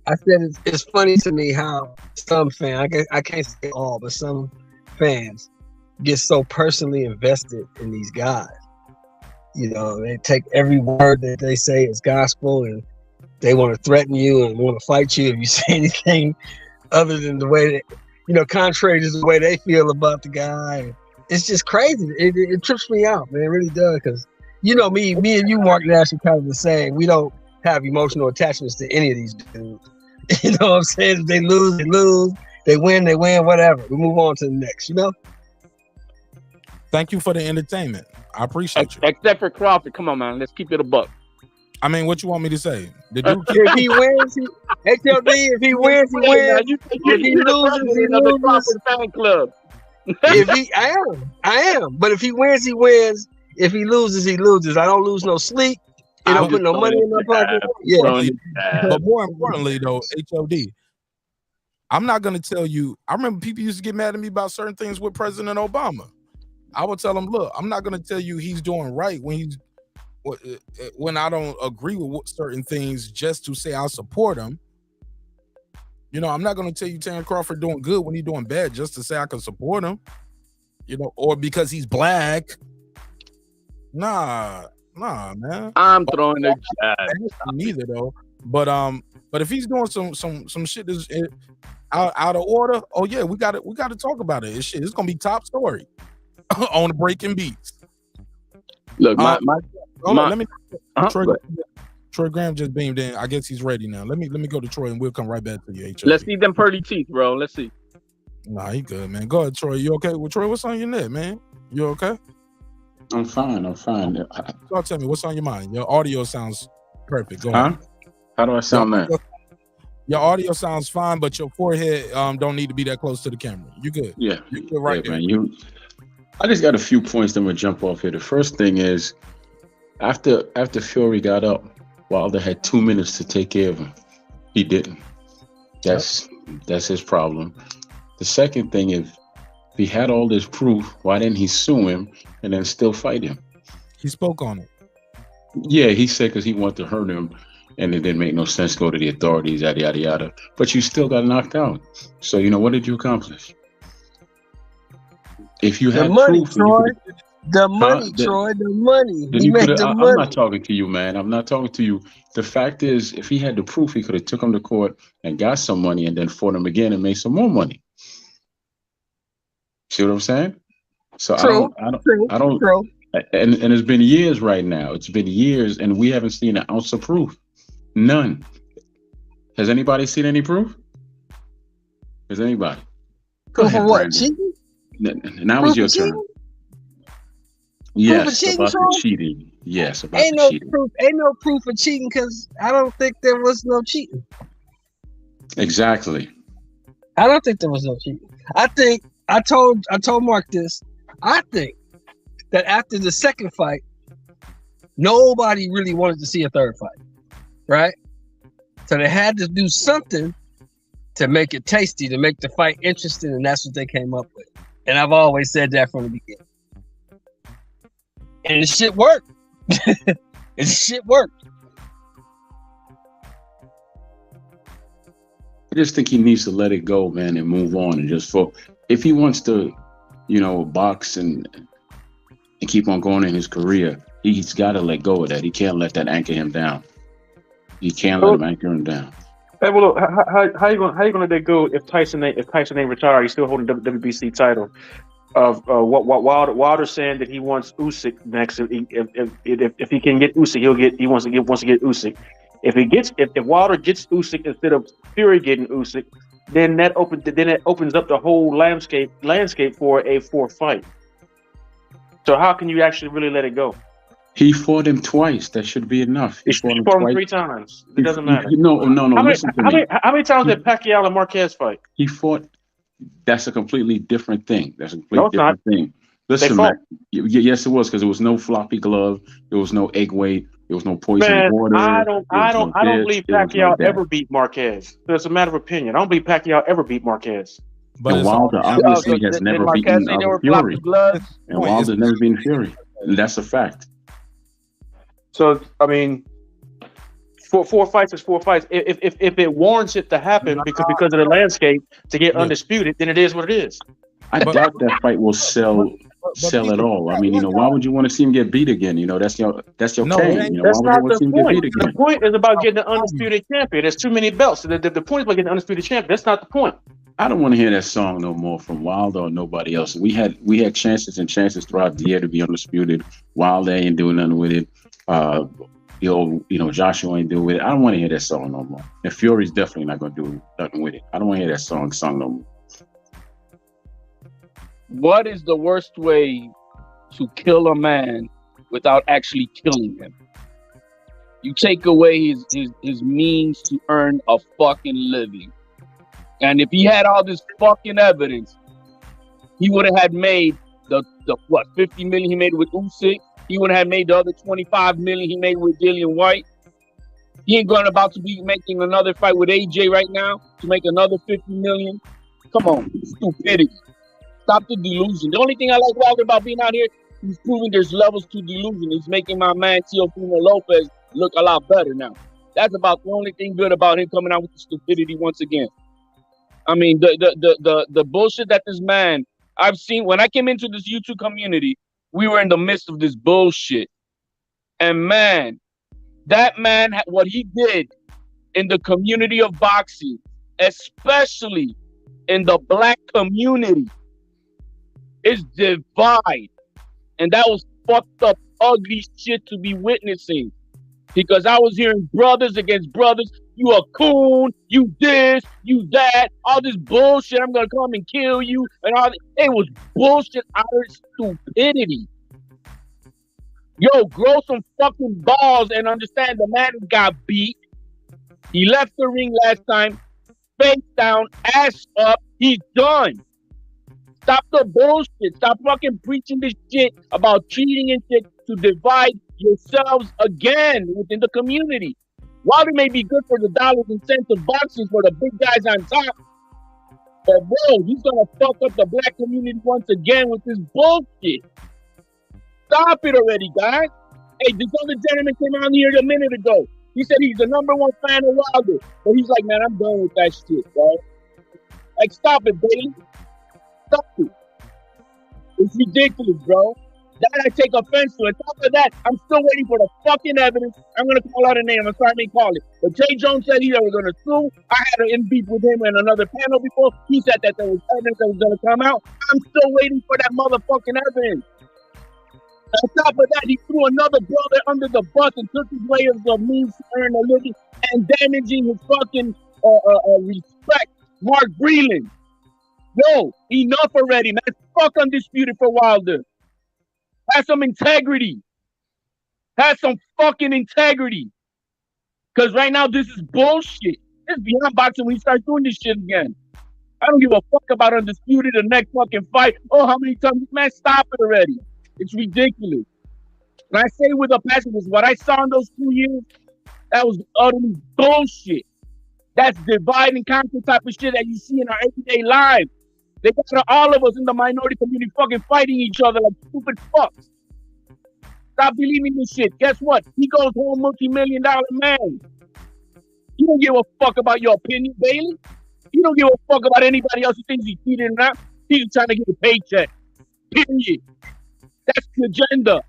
S13: I said it's funny to me how some fans, I can't say all, but some fans get so personally invested in these guys. You know, they take every word that they say as gospel, and they want to threaten you and want to fight you if you say anything other than the way that, you know, contrary to the way they feel about the guy. It's just crazy. It trips me out, man. It really does, because, you know, me and you, Mark Nash, are kind of the same. We don't have emotional attachments to any of these dudes. You know what I'm saying? If they lose, they lose. They win, whatever. We move on to the next, you know?
S1: Thank you for the entertainment. I appreciate you.
S7: Except for Crawford. Come on, man. Let's keep it a buck.
S1: I mean, what you want me to say? The dude
S13: if he wins, HLD, if he wins, he wins. If he loses, he loses.
S7: Fan club.
S13: I am. But if he wins, he wins. If he loses, he loses. I don't lose no sleep. You don't put no money in my pocket. Yeah.
S1: But more importantly, though, HOD, I'm not going to tell you. I remember people used to get mad at me about certain things with President Obama. I would tell them, look, I'm not going to tell you he's doing right when I don't agree with certain things just to say I support him. You know, I'm not going to tell you Terence Crawford doing good when he's doing bad just to say I can support him. You know, or because he's black. Nah, man.
S7: I'm throwing a jab.
S1: Neither though. But if he's doing some shit that's out of order, oh yeah, we got to talk about it. It's gonna be top story on the Breaking Beats.
S7: Look,
S1: Troy Graham just beamed in. I guess he's ready now. Let me go to Troy and we'll come right back to you. HOD.
S7: Let's see them pearly teeth, bro. Let's see.
S1: Nah, he good, man. Go ahead, Troy. You okay? Well, Troy, what's on your neck, man? You okay?
S12: I'm fine.
S1: Go tell me what's on your mind. Your audio sounds perfect. Go
S12: Huh?
S1: on.
S12: How do I sound now?
S1: Your audio sounds fine, but your forehead don't need to be that close to the camera. You good?
S12: Yeah.
S1: You good right there.
S12: Man, I just got a few points that I'm gonna jump off here. The first thing is, after Fury got up, Wilder had 2 minutes to take care of him. He didn't. That's his problem. The second thing is, if he had all this proof, why didn't he sue him and then still fight him?
S1: He spoke on it.
S12: Yeah, he said because he wanted to hurt him, and it didn't make no sense to go to the authorities, yada, yada, yada. But you still got knocked out. So, what did you accomplish? If you had proof...
S13: Troy. The money, Troy, the money. He made the money.
S12: I'm not talking to you, man. I'm not talking to you. The fact is, if he had the proof, he could have took him to court and got some money and then fought him again and made some more money. See what I'm saying? So
S13: True.
S12: I don't. And it's been years right now. It's been years, and we haven't seen an ounce of proof. None. Has anybody seen any proof? Has anybody? Go ahead,
S13: what?
S12: Brandon. Now it's your turn. Yes,
S13: cheating,
S12: about the
S13: Sean?
S12: cheating. Yes, about
S13: Ain't
S12: the
S13: no
S12: cheating.
S13: proof. Ain't no proof of cheating because I don't think there was no cheating.
S12: Exactly.
S13: I don't think there was no cheating. I think I told Mark this. I think that after the second fight, nobody really wanted to see a third fight, right? So they had to do something to make it tasty, to make the fight interesting, and that's what they came up with. And I've always said that from the beginning. And the shit worked. And shit worked.
S12: I just think he needs to let it go, man, and move on, and just if he wants to, box and keep on going in his career, he's got to let go of that. He can't let that anchor him down. He can't let him anchor him down.
S7: Hey, well, look, how you gonna let that go if Tyson ain't retired? He's still holding the WBC title. Of what Wilder saying that he wants Usyk next. If he can get Usyk, he wants to get Usyk. If Wilder gets Usyk instead of Fury getting Usyk, then it opens up the whole landscape for a fourth fight. So how can you actually really let it go?
S12: He fought him twice. That should be enough.
S7: He fought him 3 times. It doesn't matter.
S12: No.
S7: How many times did Pacquiao and Marquez fight?
S12: He fought. That's a completely different thing. That's a completely different thing. Listen, man. Yes, it was, because there was no floppy glove. There was no egg weight. There was no poison water.
S7: I don't believe Pacquiao ever beat Marquez. It's a matter of opinion. I don't believe Pacquiao ever beat Marquez.
S12: But Wilder obviously has never beaten Fury. And Wilder's never beaten Fury. And that's a fact.
S7: So, I mean, four fights is 4 fights. If it warrants it to happen because of the landscape to get undisputed, then it is what it is.
S12: I doubt that fight will sell at all. I mean, why would you want to see him get beat again? That's your cane.
S7: That's not the point. The point is about getting the undisputed champion. There's too many belts. The point is about getting the undisputed champion. That's not the point.
S12: I don't want to hear that song no more from Wilder or nobody else. We had chances and chances throughout the year to be undisputed. Wilder ain't doing nothing with it. Joshua ain't doing it. I don't want to hear that song no more. And Fury's definitely not going to do nothing with it. I don't want to hear that song no more.
S8: What is the worst way to kill a man without actually killing him? You take away his means to earn a fucking living. And if he had all this fucking evidence, he would have had made the 50 million he made with Usyk. He would have made the other 25 million he made with Dillian White. He ain't about to be making another fight with AJ right now to make another 50 million. Come on, stupidity. Stop the delusion. The only thing I like Wilder about being out here, he's proving there's levels to delusion. He's making my man Teofimo Lopez look a lot better now. That's about the only thing good about him coming out with the stupidity once again. I mean, the bullshit that this man, I've seen when I came into this YouTube community, we were in the midst of this bullshit. And man, that man, what he did in the community of boxing, especially in the black community, is divide. And that was fucked up, ugly shit to be witnessing. Because I was hearing brothers against brothers. You a coon, you this, you that, all this bullshit. I'm gonna come and kill you, and all. It was bullshit out of stupidity. Yo, grow some fucking balls and understand the man got beat. He left the ring last time, face down, ass up. He's done. Stop the bullshit. Stop fucking preaching this shit about cheating and shit to divide yourselves again within the community. Wilder may be good for the dollars and cents of boxing for the big guys on top, but bro, he's gonna fuck up the black community once again with this bullshit. Stop it already, guys. Hey, this other gentleman came out here a minute ago. He said he's the #1 fan of Wilder, but he's like, man, I'm done with that shit, bro. Like, stop it, baby. Stop it. It's ridiculous, bro. That I take offense to. On top of that, I'm still waiting for the fucking evidence. I'm going to call out a name. I'm sorry I didn't call it. But Jay Jones said he was going to sue. I had an beef with him in another panel before. He said that there was evidence that was going to come out. I'm still waiting for that motherfucking evidence. On top of that, he threw another brother under the bus and took his way of the means to earn a living and damaging his fucking respect. Mark Breland. Yo, enough already, man. Fuck undisputed for Wilder. Have some integrity. Have some fucking integrity. Because right now, this is bullshit. It's beyond boxing when you start doing this shit again. I don't give a fuck about Undisputed, the next fucking fight. Oh, how many times? Man, stop it already. It's ridiculous. And I say it with a passion, because what I saw in those 2 years, that was utterly bullshit. That's divide and conquer type of shit that you see in our everyday lives. They got all of us in the minority community fucking fighting each other like stupid fucks. Stop believing this shit. Guess what? He goes home multi-million-dollar man. You don't give a fuck about your opinion, Bailey. You don't give a fuck about anybody else who thinks he cheated or not. He's trying to get a paycheck. Period. That's the agenda.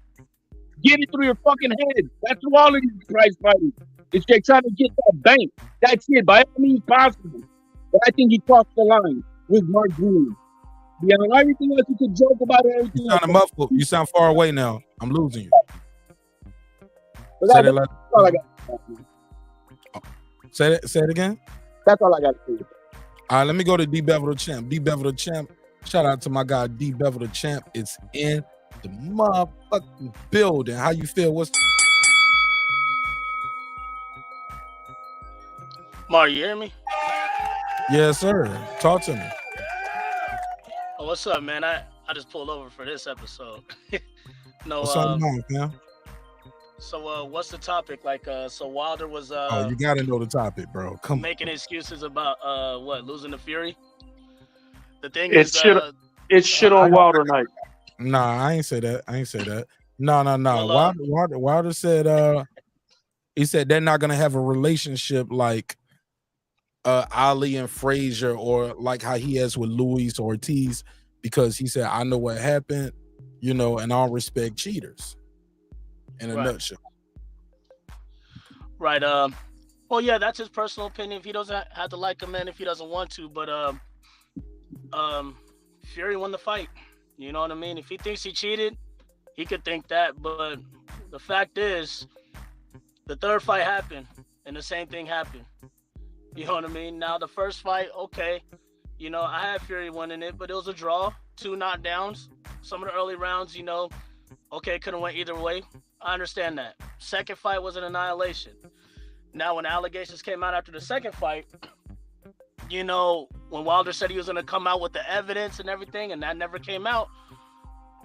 S8: Get it through your fucking head. That's through all of these prize fighters. It's they're trying to get that bank. That's it, by any means possible. But I think he crossed the line with Mark Green. Beyond everything else, you could joke about it.
S1: You sound muffled. You sound far away now. I'm losing you.
S8: Say that, that's all I got.
S1: Say it again.
S8: That's all I got to say.
S1: All right, let me go to D Bevel the Champ. D Bevel the Champ. Shout out to my guy D Bevel the Champ. It's in the motherfucking building. How you feel? What's
S14: Mar, you hear me?
S1: Yes, sir. Talk to me.
S14: Oh, what's up, man? I just pulled over for this episode. No,
S1: What's on your mind, man?
S14: So what's the topic? Like so Wilder was
S1: Oh, you gotta know the topic, bro. Come on.
S14: making excuses about what, losing to Fury? The thing
S7: It's
S14: is
S7: it's shit on Wilder night.
S1: Nah, I ain't say that. No.
S14: Well,
S1: Wilder said he said they're not gonna have a relationship like Ali and Frazier, or like how he has with Luis Ortiz, because he said, I know what happened, you know, and I don't respect cheaters. In a nutshell.
S14: Right. Well, yeah, that's his personal opinion. If he doesn't have to like him, man, if he doesn't want to, but Fury won the fight. You know what I mean? If he thinks he cheated, he could think that. But the fact is, the third fight happened, and the same thing happened. You know what I mean? Now, the first fight, okay, you know, I had Fury winning it, but it was a draw, 2 knockdowns. Some of the early rounds, you know, okay, couldn't went either way. I understand that. Second fight was an annihilation. Now, when the allegations came out after the second fight, you know, when Wilder said he was going to come out with the evidence and everything, and that never came out,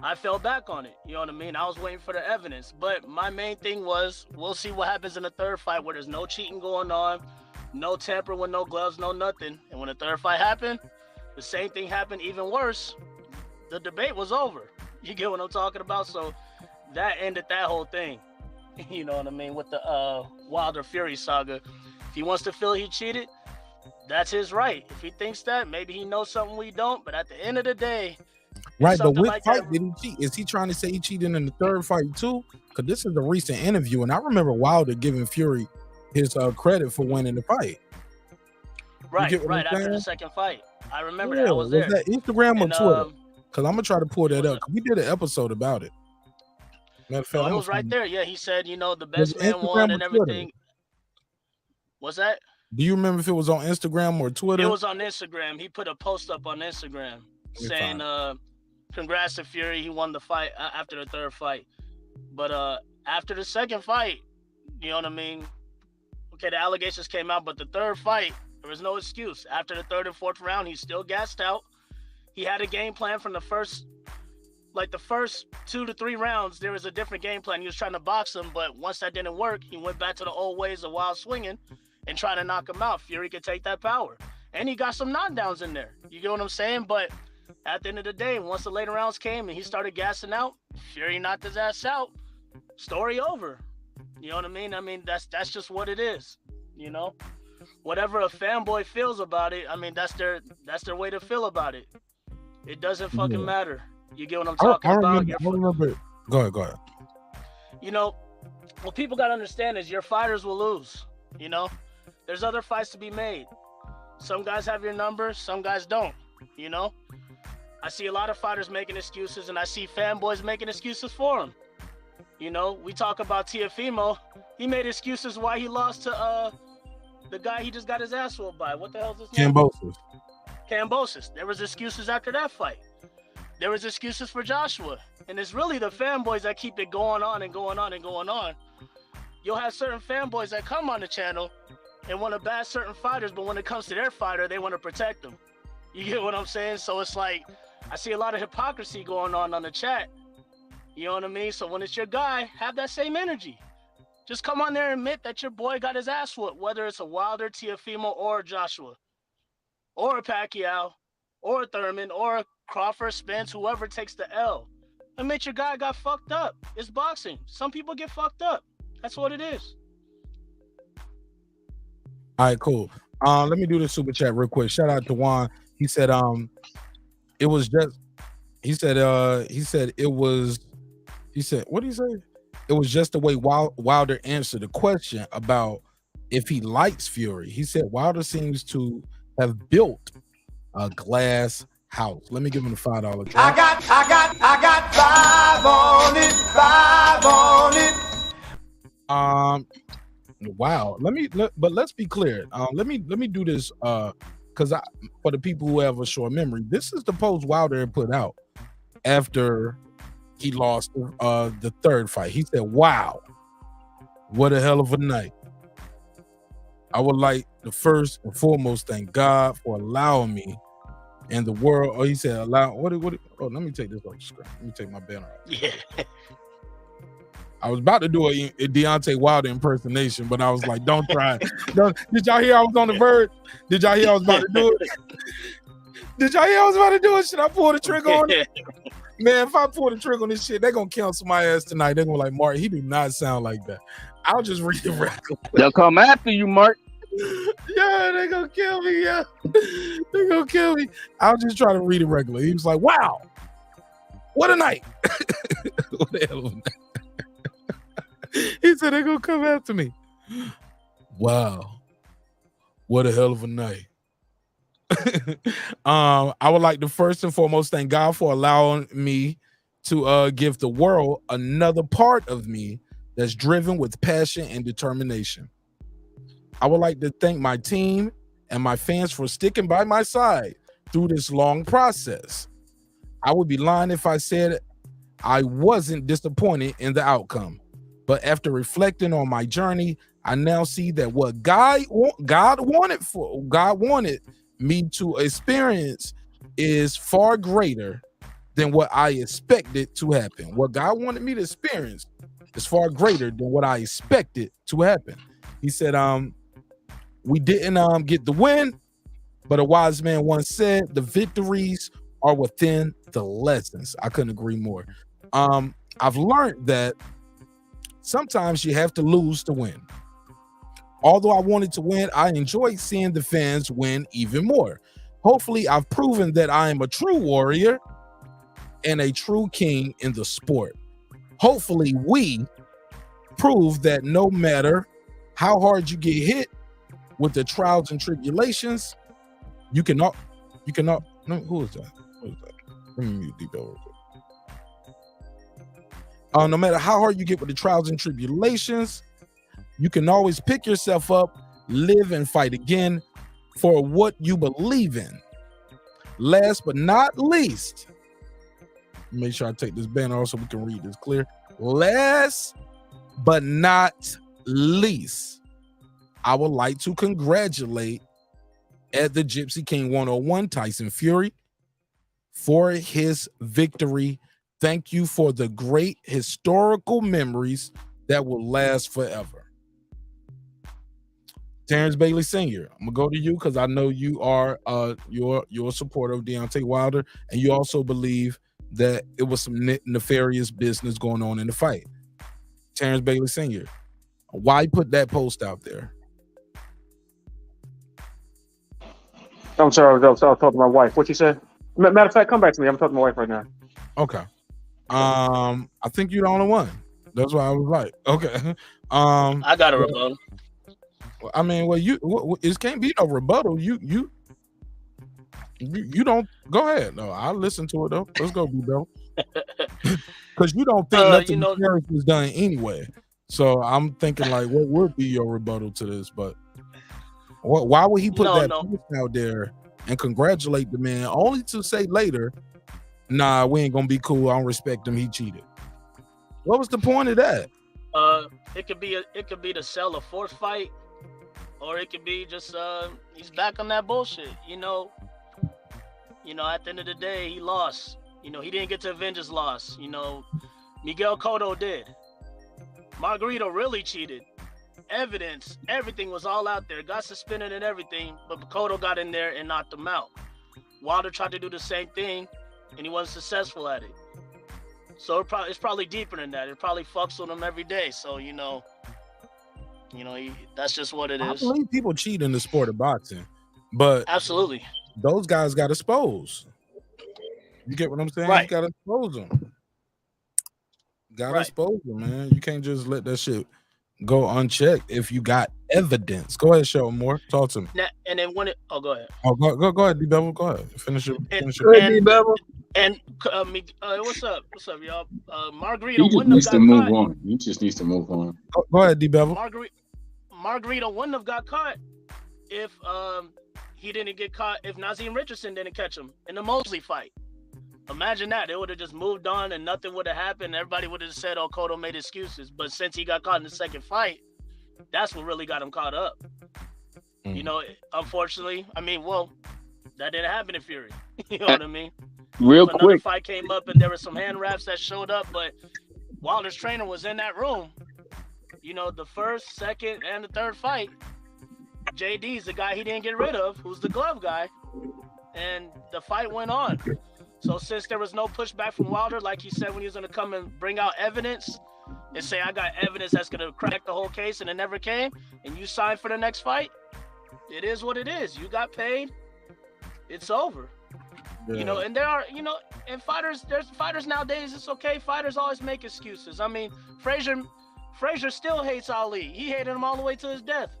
S14: I fell back on it. You know what I mean? I was waiting for the evidence. But my main thing was, we'll see what happens in the third fight where there's no cheating going on, no tampering with no gloves, no nothing. And when the third fight happened, the same thing happened, even worse. The debate was over. You get what I'm talking about? So that ended that whole thing. You know what I mean? With the Wilder Fury saga. If he wants to feel he cheated, that's his right. If he thinks that, maybe he knows something we don't. But at the end of the day,
S1: right? But which
S14: like
S1: fight did he cheat? Is he trying to say he cheated in the third fight too? Because this is a recent interview, and I remember Wilder giving Fury his credit for winning the fight.
S14: Right after the second fight. I remember that. I was there.
S1: Was that Instagram or Twitter? Because I'm gonna try to pull that up. We did an episode about it.
S14: Matter of fact, it was right there. Yeah, he said, you know, the best man won and everything. What's that?
S1: Do you remember if it was on Instagram or Twitter?
S14: It was on Instagram. He put a post up on Instagram saying, congrats to Fury. He won the fight after the third fight. But after the second fight, you know what I mean? Okay, the allegations came out, but the third fight, there was no excuse. After the third and fourth round, he's still gassed out. He had a game plan from the first 2 to 3 rounds. There was a different game plan. He was trying to box him, but once that didn't work, he went back to the old ways of wild swinging and trying to knock him out. Fury could take that power. And he got some knockdowns in there. You get what I'm saying? But at the end of the day, once the later rounds came and he started gassing out, Fury knocked his ass out. Story over. You know what I mean? I mean, that's just what it is. You know? Whatever a fanboy feels about it, I mean, that's their way to feel about it. It doesn't fucking matter. You get what I'm talking about?
S1: I remember. Go ahead.
S14: You know, what people got to understand is your fighters will lose. You know, there's other fights to be made. Some guys have your number, some guys don't. You know, I see a lot of fighters making excuses, and I see fanboys making excuses for them. You know, we talk about Teofimo. He made excuses why he lost to the guy he just got his ass whooped by. What the hell is his name?
S1: Kambosos.
S14: Kambosos. There was excuses after that fight. there was excuses for Joshua. And it's really the fanboys that keep it going on and going on and going on. You'll have certain fanboys that come on the channel and want to bash certain fighters, but when it comes to their fighter, they want to protect them. You get what I'm saying? So it's like, I see a lot of hypocrisy going on the chat. You know what I mean? So when it's your guy, have that same energy. Just come on there and admit that your boy got his ass whooped, whether it's a Wilder, Teofimo, or Joshua, or a Pacquiao, or a Thurman, or a Crawford, Spence, whoever takes the L. Admit your guy got fucked up. It's boxing. Some people get fucked up. That's what it is.
S1: All right, cool. Let me do the super chat real quick. Shout out to Juan. He said, it was just, he said, what did he say? It was just the way Wilder answered the question about if he likes Fury. He said Wilder seems to have built a glass house. Let me give him the $5 drop.
S15: I got 5 on it.
S1: Wow. But let's be clear. Let me do this because for the people who have a short memory, this is the post Wilder put out after he lost the third fight. He said, "Wow, what a hell of a night. I would like to first and foremost thank God for allowing me and the world." Oh, he said, "Allow what? Oh, let me take this off the screen. Let me take my banner off."
S14: Yeah.
S1: I was about to do a Deontay Wilder impersonation, but I was like, "Don't try it." Did y'all hear I was on the verge? Did y'all hear I was about to do it? Did y'all hear I was about to do it? Should I pull the trigger on it? Man, if I pull the trigger on this shit, they're gonna cancel my ass tonight. They're gonna like, Mark, he do not sound like that. I'll just read it regular.
S8: They'll come after you, Mark.
S1: Yeah, they're gonna kill me. Yeah, they're gonna kill me. I'll just try to read it regular. He was like, "Wow, what a night." What the hell was that? He said they're gonna come after me. Wow, what a hell of a night. I would like to first and foremost thank God for allowing me to give the world another part of me that's driven with passion and determination. I would like to thank my team and my fans for sticking by my side through this long process. I would be lying if I said I wasn't disappointed in the outcome. But after reflecting on my journey, I now see that what God wanted me to experience is far greater than what I expected to happen. What God wanted me to experience is far greater than what I expected to happen. He said, we didn't get the win, but a wise man once said, the victories are within the lessons. I couldn't agree more. I've learned that sometimes you have to lose to win. Although I wanted to win, I enjoyed seeing the fans win even more. Hopefully, I've proven that I am a true warrior and a true king in the sport. Hopefully, we prove that no matter how hard you get hit with the trials and tribulations, you cannot. No, who is that? Who is that? Let me mute Debo real quick. No matter how hard you get with the trials and tribulations, you can always pick yourself up, live and fight again for what you believe in. Last but not least, make sure I take this banner off so we can read this clear. Last but not least, I would like to congratulate at the Gypsy King 101 Tyson Fury for his victory. Thank you for the great historical memories that will last forever. Terrence Bailey Sr., I'm gonna go to you because I know you are you're a supporter of Deontay Wilder, and you also believe that it was some nefarious business going on in the fight. Terrence Bailey Sr., why put that post out there?
S7: I'm sorry, I was talking to my wife. What you said? Matter of fact, come back to me. I'm talking to my wife right now.
S1: Okay. I think you're the only one. That's why I was like, okay.
S14: I got a rebuttal.
S1: I mean, well, it can't be no rebuttal. You don't go ahead. No, I'll listen to it though. Let's go, B-Bell. Because you don't think nothing is done anyway. So I'm thinking like, what would be your rebuttal to this? But why would he put that post out there and congratulate the man only to say later Nah, we ain't gonna be cool. I don't respect him. He cheated. What was the point of that?
S14: It could be to sell a fourth fight, or it could be just he's back on that bullshit. You know, at the end of the day, he lost. You know, he didn't get to avenge his loss. You know, Miguel Cotto did. Margarito really cheated. Evidence, everything was all out there. Got suspended and everything, but Cotto got in there and knocked him out. Wilder tried to do the same thing, and he wasn't successful at it. So it's probably deeper than that. It probably fucks with him every day. So that's just what it
S1: I
S14: is.
S1: believe people cheat in the sport of boxing, but
S14: Absolutely.
S1: those guys got exposed. You get what I'm saying?
S14: Right.
S1: You got to expose them. Got to expose them, man. You can't just let that shit go unchecked if you got evidence. Go ahead, show more. Talk to me.
S14: Now, and then when it, go ahead.
S1: Oh, go ahead, D-Bevel. Go ahead. Finish your.
S14: And what's up, y'all? Margarito
S12: He just
S14: wouldn't
S12: needs
S14: have
S12: to
S14: got
S12: move
S14: caught.
S12: on. He just needs to move on.
S1: Go ahead, D-Bevel.
S14: Margarito wouldn't have got caught if he didn't get caught, if Nazeem Richardson didn't catch him in the Mosley fight. Imagine that. They would have just moved on and nothing would have happened. Everybody would have said, oh, Cotto made excuses. But since he got caught in the second fight, that's what really got him caught up. You know, unfortunately, I mean, well, that didn't happen in Fury. You know what I mean?
S8: Real
S14: If another
S8: quick.
S14: fight came up and there were some hand wraps that showed up, but Wilder's trainer was in that room. You know, the first, second, and the third fight, JD's the guy he didn't get rid of, who's the glove guy, and the fight went on. So since there was no pushback from Wilder, like he said when he was going to come and bring out evidence and say, I got evidence that's going to crack the whole case, and it never came, and you signed for the next fight, it is what it is. You got paid. It's over.
S1: Yeah.
S14: You know, and there are, you know, and there's fighters nowadays, it's okay. Fighters always make excuses. I mean, Frazier still hates Ali. He hated him all the way to his death.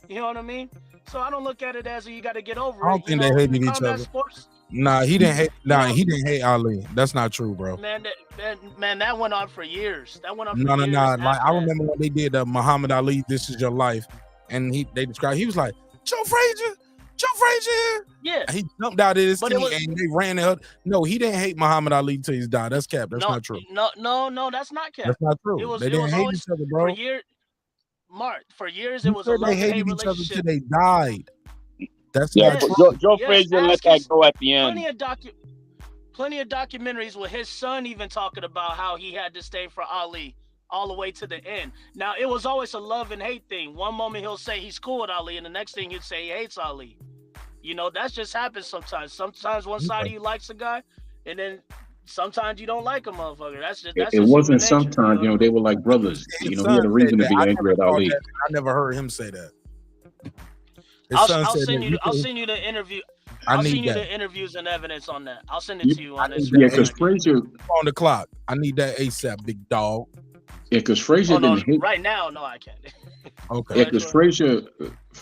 S14: You know what I mean? So I don't look at it as you got to get over it.
S1: I don't think they hated each other.
S14: Sports,
S1: Nah, he didn't hate. Nah, he didn't hate Ali. That's not true, bro.
S14: man, that went on for years. That went on for
S1: No.
S14: years.
S1: Like
S14: after
S1: I
S14: that.
S1: remember when they did Muhammad Ali, "This Is Your Life," and they described. He was like, Joe Frazier here.
S14: Yeah.
S1: And he jumped out of his
S14: But
S1: seat
S14: it was-
S1: and they ran at her. No, he didn't hate Muhammad Ali till he's died. That's cap. That's not true.
S14: No, that's not cap.
S1: That's not true.
S14: It was,
S1: They
S14: it
S1: didn't
S14: was
S1: hate
S14: always,
S1: each other, bro.
S14: For years, it
S1: You
S14: was a
S1: said they
S14: love-hate
S1: hated each other
S14: relationship.
S1: till they died. That's
S8: Yeah,
S1: not
S8: but
S1: true.
S8: Joe Frazier let that go at the end.
S14: Plenty of documentaries with his son even talking about how he had to stay for Ali all the way to the end. Now, it was always a love and hate thing. One moment he'll say he's cool with Ali, and the next thing he'd say he hates Ali. You know, that just happens sometimes. Sometimes one side of you likes a guy, and then sometimes you don't like a motherfucker. That's
S12: It
S14: just
S12: wasn't
S14: human nature,
S12: sometimes, you know, they were like brothers. You know, he had a reason to be angry at Ali.
S1: I never heard him say that. His
S14: I'll
S1: son said
S14: send
S1: that
S14: you. I'll send you the interview.
S1: I
S14: I'll
S1: need
S14: send you
S1: that.
S14: the interviews and evidence on that. I'll send it to you on this.
S12: Yeah, because Frazier,
S1: on the clock. I need that ASAP, big dog.
S12: yeah, because Frazier
S14: Oh no,
S12: didn't hate.
S14: right now, no, I can't.
S1: Okay.
S12: Yeah, because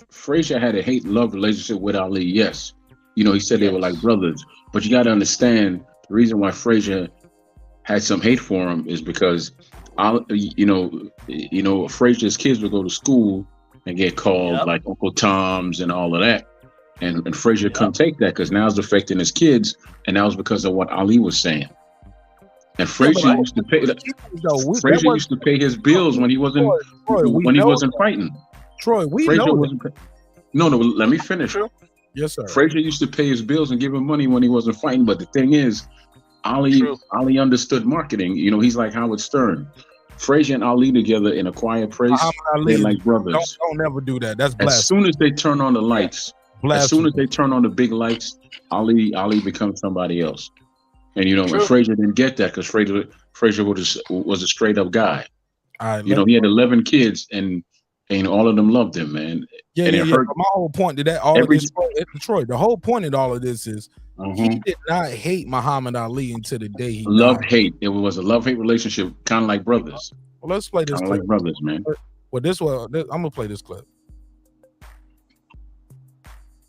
S12: Frazier had a hate-love relationship with Ali. Yes, you know, he said they were like brothers. But you got to understand the reason why Frazier had some hate for him is because, Frazier's kids would go to school and get called like Uncle Tom's and all of that, and Frazier couldn't take that because now it's affecting his kids, and that was because of what Ali was saying. And Frazier used to pay. Frazier used to pay his bills when he wasn't fighting.
S1: Troy, we
S12: Frazier
S1: know
S12: wasn't. No, let me finish.
S1: Yes, sir.
S12: Frazier used to pay his bills and give him money when he wasn't fighting. But the thing is, Ali understood marketing. You know, he's like Howard Stern. Frazier and Ali together in a quiet place, they're like brothers.
S1: Don't ever do that. That's
S12: As
S1: blasphemy.
S12: soon as they turn on the lights, as soon as they turn on the big lights, Ali becomes somebody else. And you know, and Frazier didn't get that because Frazier was a straight up guy. You know, he had 11 kids, and all of them loved him, man.
S1: Yeah,
S12: and
S1: yeah,
S12: it
S1: yeah.
S12: hurt.
S1: But my whole point to that, all of this, Troy, the whole point of all of this is he did not hate Muhammad Ali until the day he
S12: Love
S1: died.
S12: hate. It was a love hate relationship, kind of like brothers.
S1: Well, let's play this
S12: Kind of
S1: clip.
S12: like brothers, man.
S1: Well, I'm gonna play this clip.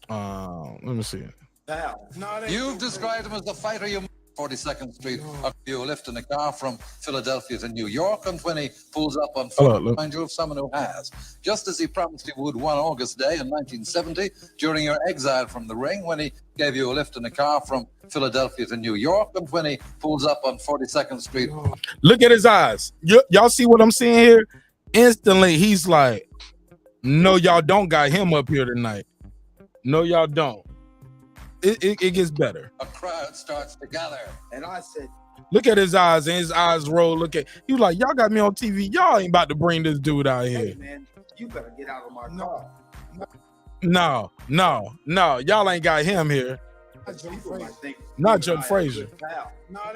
S1: Let me see it.
S16: You've described him as the fighter you 42nd Street, you lift in a car from Philadelphia to New York, and when he pulls up on find you of someone who has. Just as he promised he would one August day in 1970, during your exile from the ring, when he gave you a lift in a car from Philadelphia to New York, and when he pulls up on 42nd Street.
S1: Look at his eyes. Y'all see what I'm seeing here? Instantly, he's like, no, y'all don't got him up here tonight. No, y'all don't. It gets better.
S16: A crowd starts to gather. And I said,
S1: look at his eyes, and his eyes roll. Look at, he was like, y'all got me on TV. Y'all ain't about to bring this dude out here.
S16: hey, man, you better get out of my car.
S1: No. Y'all ain't got him here. Not Joe Frazier.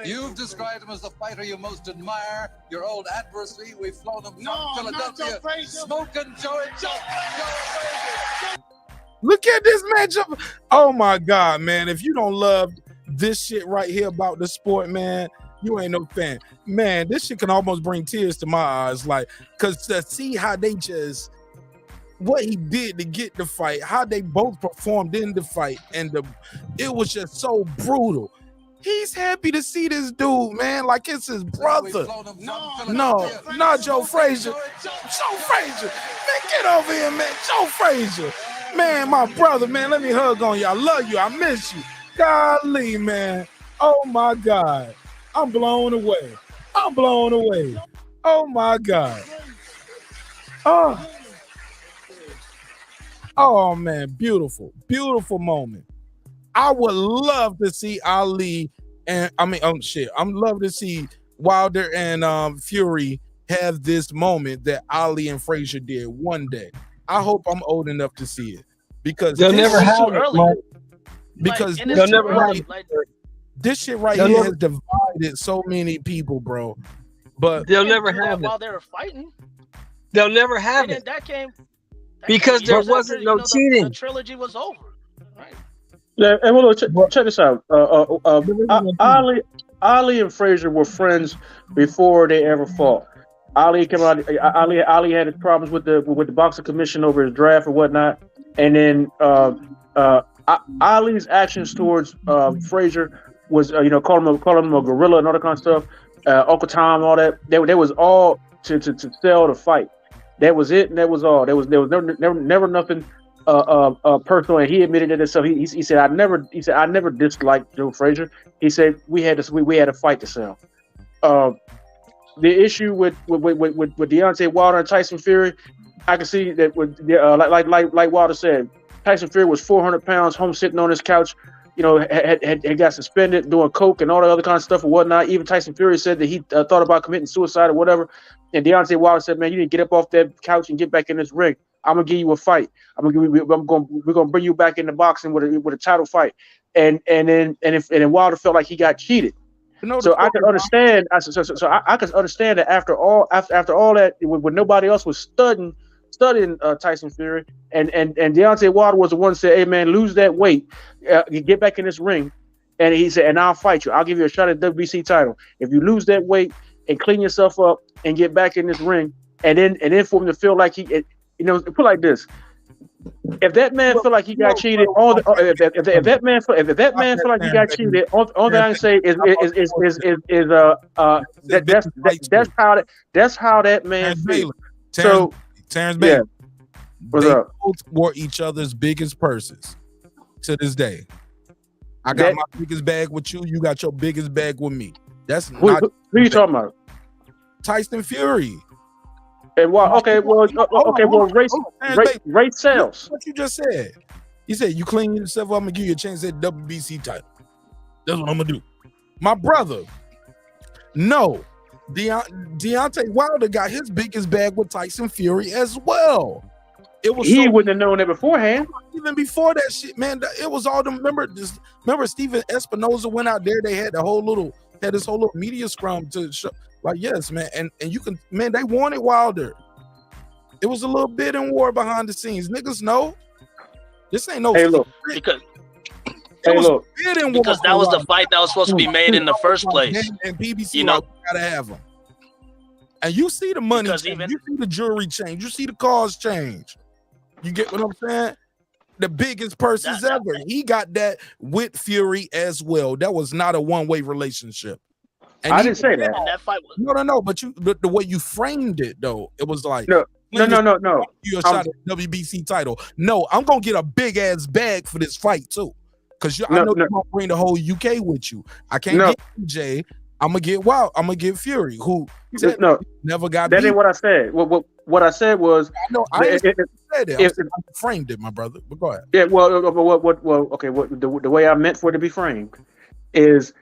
S16: You've described him as the fighter you most admire, your old adversary. We've flown him from Philadelphia. Smoking Joe Frazier.
S1: Look at this matchup. Oh my God, man. If you don't love this shit right here about the sport, man, you ain't no fan. Man, this shit can almost bring tears to my eyes. Like, cause to see how they just, what he did to get the fight, how they both performed in the fight, and it was just so brutal. He's happy to see this dude, man, like it's his brother. No, not Joe Frazier. Joe Frazier, man, get over here, man. Joe Frazier, man, my brother, man. Let me hug on you. I love you. I miss you. Golly, man. Oh my God, I'm blown away. I'm blown away. Oh my God. Oh man, beautiful, beautiful moment. I would love to see Ali and I'm love to see Wilder and Fury have this moment that Ali and Frazier did one day. I hope I'm old enough to see it because
S13: they'll never have it.
S1: Because
S13: like, they'll never have it.
S1: This shit right here has divided so many people, bro. But
S13: they'll never have it
S14: while they were fighting.
S13: They'll never have it.
S14: That came
S13: because there wasn't no cheating.
S14: The trilogy was over. Right.
S7: Yeah, and well, check this out. Ali and Frazier were friends before they ever fought. Ali came out. Ali had his problems with the boxing commission over his draft and whatnot, and then Ali's actions towards Frazier was calling him a gorilla and all that kind of stuff. Uncle Tom, all that. They was all to sell the fight. That was it, and that was all. There was never nothing personal, and he admitted it himself. He said I never disliked Joe Frazier. He said we had a fight to sell. The issue with Deontay Wilder and Tyson Fury, I can see that like Wilder said, Tyson Fury was 400 pounds, home sitting on his couch. Had got suspended, doing coke and all the other kind of stuff and whatnot. Even Tyson Fury said that he thought about committing suicide or whatever. And Deontay Wilder said, "Man, you need to get up off that couch and get back in this ring. I'm gonna give you a fight. We're gonna bring you back into boxing with a title fight." And then Wilder felt like he got cheated. So I can understand. I can understand that after all that, when nobody else was studying Tyson Fury, and Deontay Wilder was the one that said, "Hey man, lose that weight, get back in this ring," and he said, "And I'll fight you. I'll give you a shot at the WBC title if you lose that weight and clean yourself up and get back in this ring." And then for him to feel like put like this. If that man feel like he got cheated, if that man feel like he got cheated, all that I can say is that's how that man feels. So
S1: Terrence Bailey,
S7: what's
S1: they
S7: up?
S1: both wore each other's biggest purses to this day. I got my biggest bag with you. You got your biggest bag with me. That's
S7: who are you talking about?
S1: Tyson Fury.
S7: And rate sales.
S1: What you just said. You said you clean yourself up, I'm gonna give you a chance at WBC title. That's what I'm gonna do. My brother. No. Deontay Wilder got his biggest bag with Tyson Fury as well.
S7: He wouldn't have known that beforehand.
S1: Even before that shit, man. It was all them. Remember Steven Espinoza went out there. They had this whole little media scrum to show. Like, yes, man, and you can, man, they wanted Wilder. It was a little bidding war behind the scenes. Niggas know. This ain't no.
S7: Hey, look.
S14: Because that was the fight that was supposed to be made in the first place.
S1: And PBC, gotta have them. And you see the money change. You see the jewelry change. You see the cars change. You get what I'm saying? the biggest purses ever. He got that with Fury as well. That was not a one-way relationship. And
S7: I didn't say that.
S14: And that fight was
S1: No. But the way you framed it, though, it was like,
S7: no.
S1: You a shot at the WBC title. No, I'm gonna get a big ass bag for this fight too, because I know you're gonna bring the whole UK with you. I can't get MJ. I'm gonna get Wild. I'm gonna get Fury, who never got.
S7: That
S1: beat.
S7: ain't what I said. What I said was,
S1: I said it. I framed it, my brother. But go ahead.
S7: Yeah. Well. Okay. The way I meant for it to be framed is,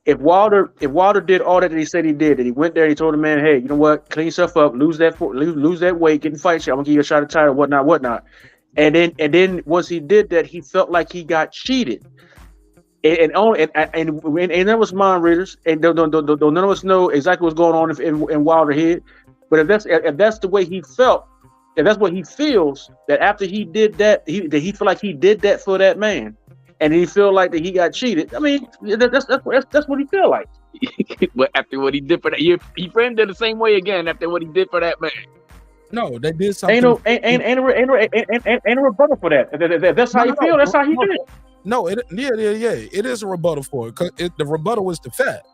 S7: if Wilder did all that he said he did, and he went there and he told the man, hey, you know what, clean yourself up, lose that weight, get in fight shit, I'm gonna give you a shot at title, whatnot. And then once he did that, he felt like he got cheated. And that was mind readers, and none of us know exactly what's going on in Wilder's head. But if that's the way he felt, if that's what he feels, that after he did that, he felt like he did that for that man, and he feel like that he got cheated. I mean, that's what he feel like.
S8: But after what he did for that, he framed it the same way again. After what he did for that man.
S1: No, they did something.
S7: Ain't a rebuttal for that. That's how he feel. That's how he did it.
S1: No, it is a rebuttal for it. Cause the rebuttal was the fact,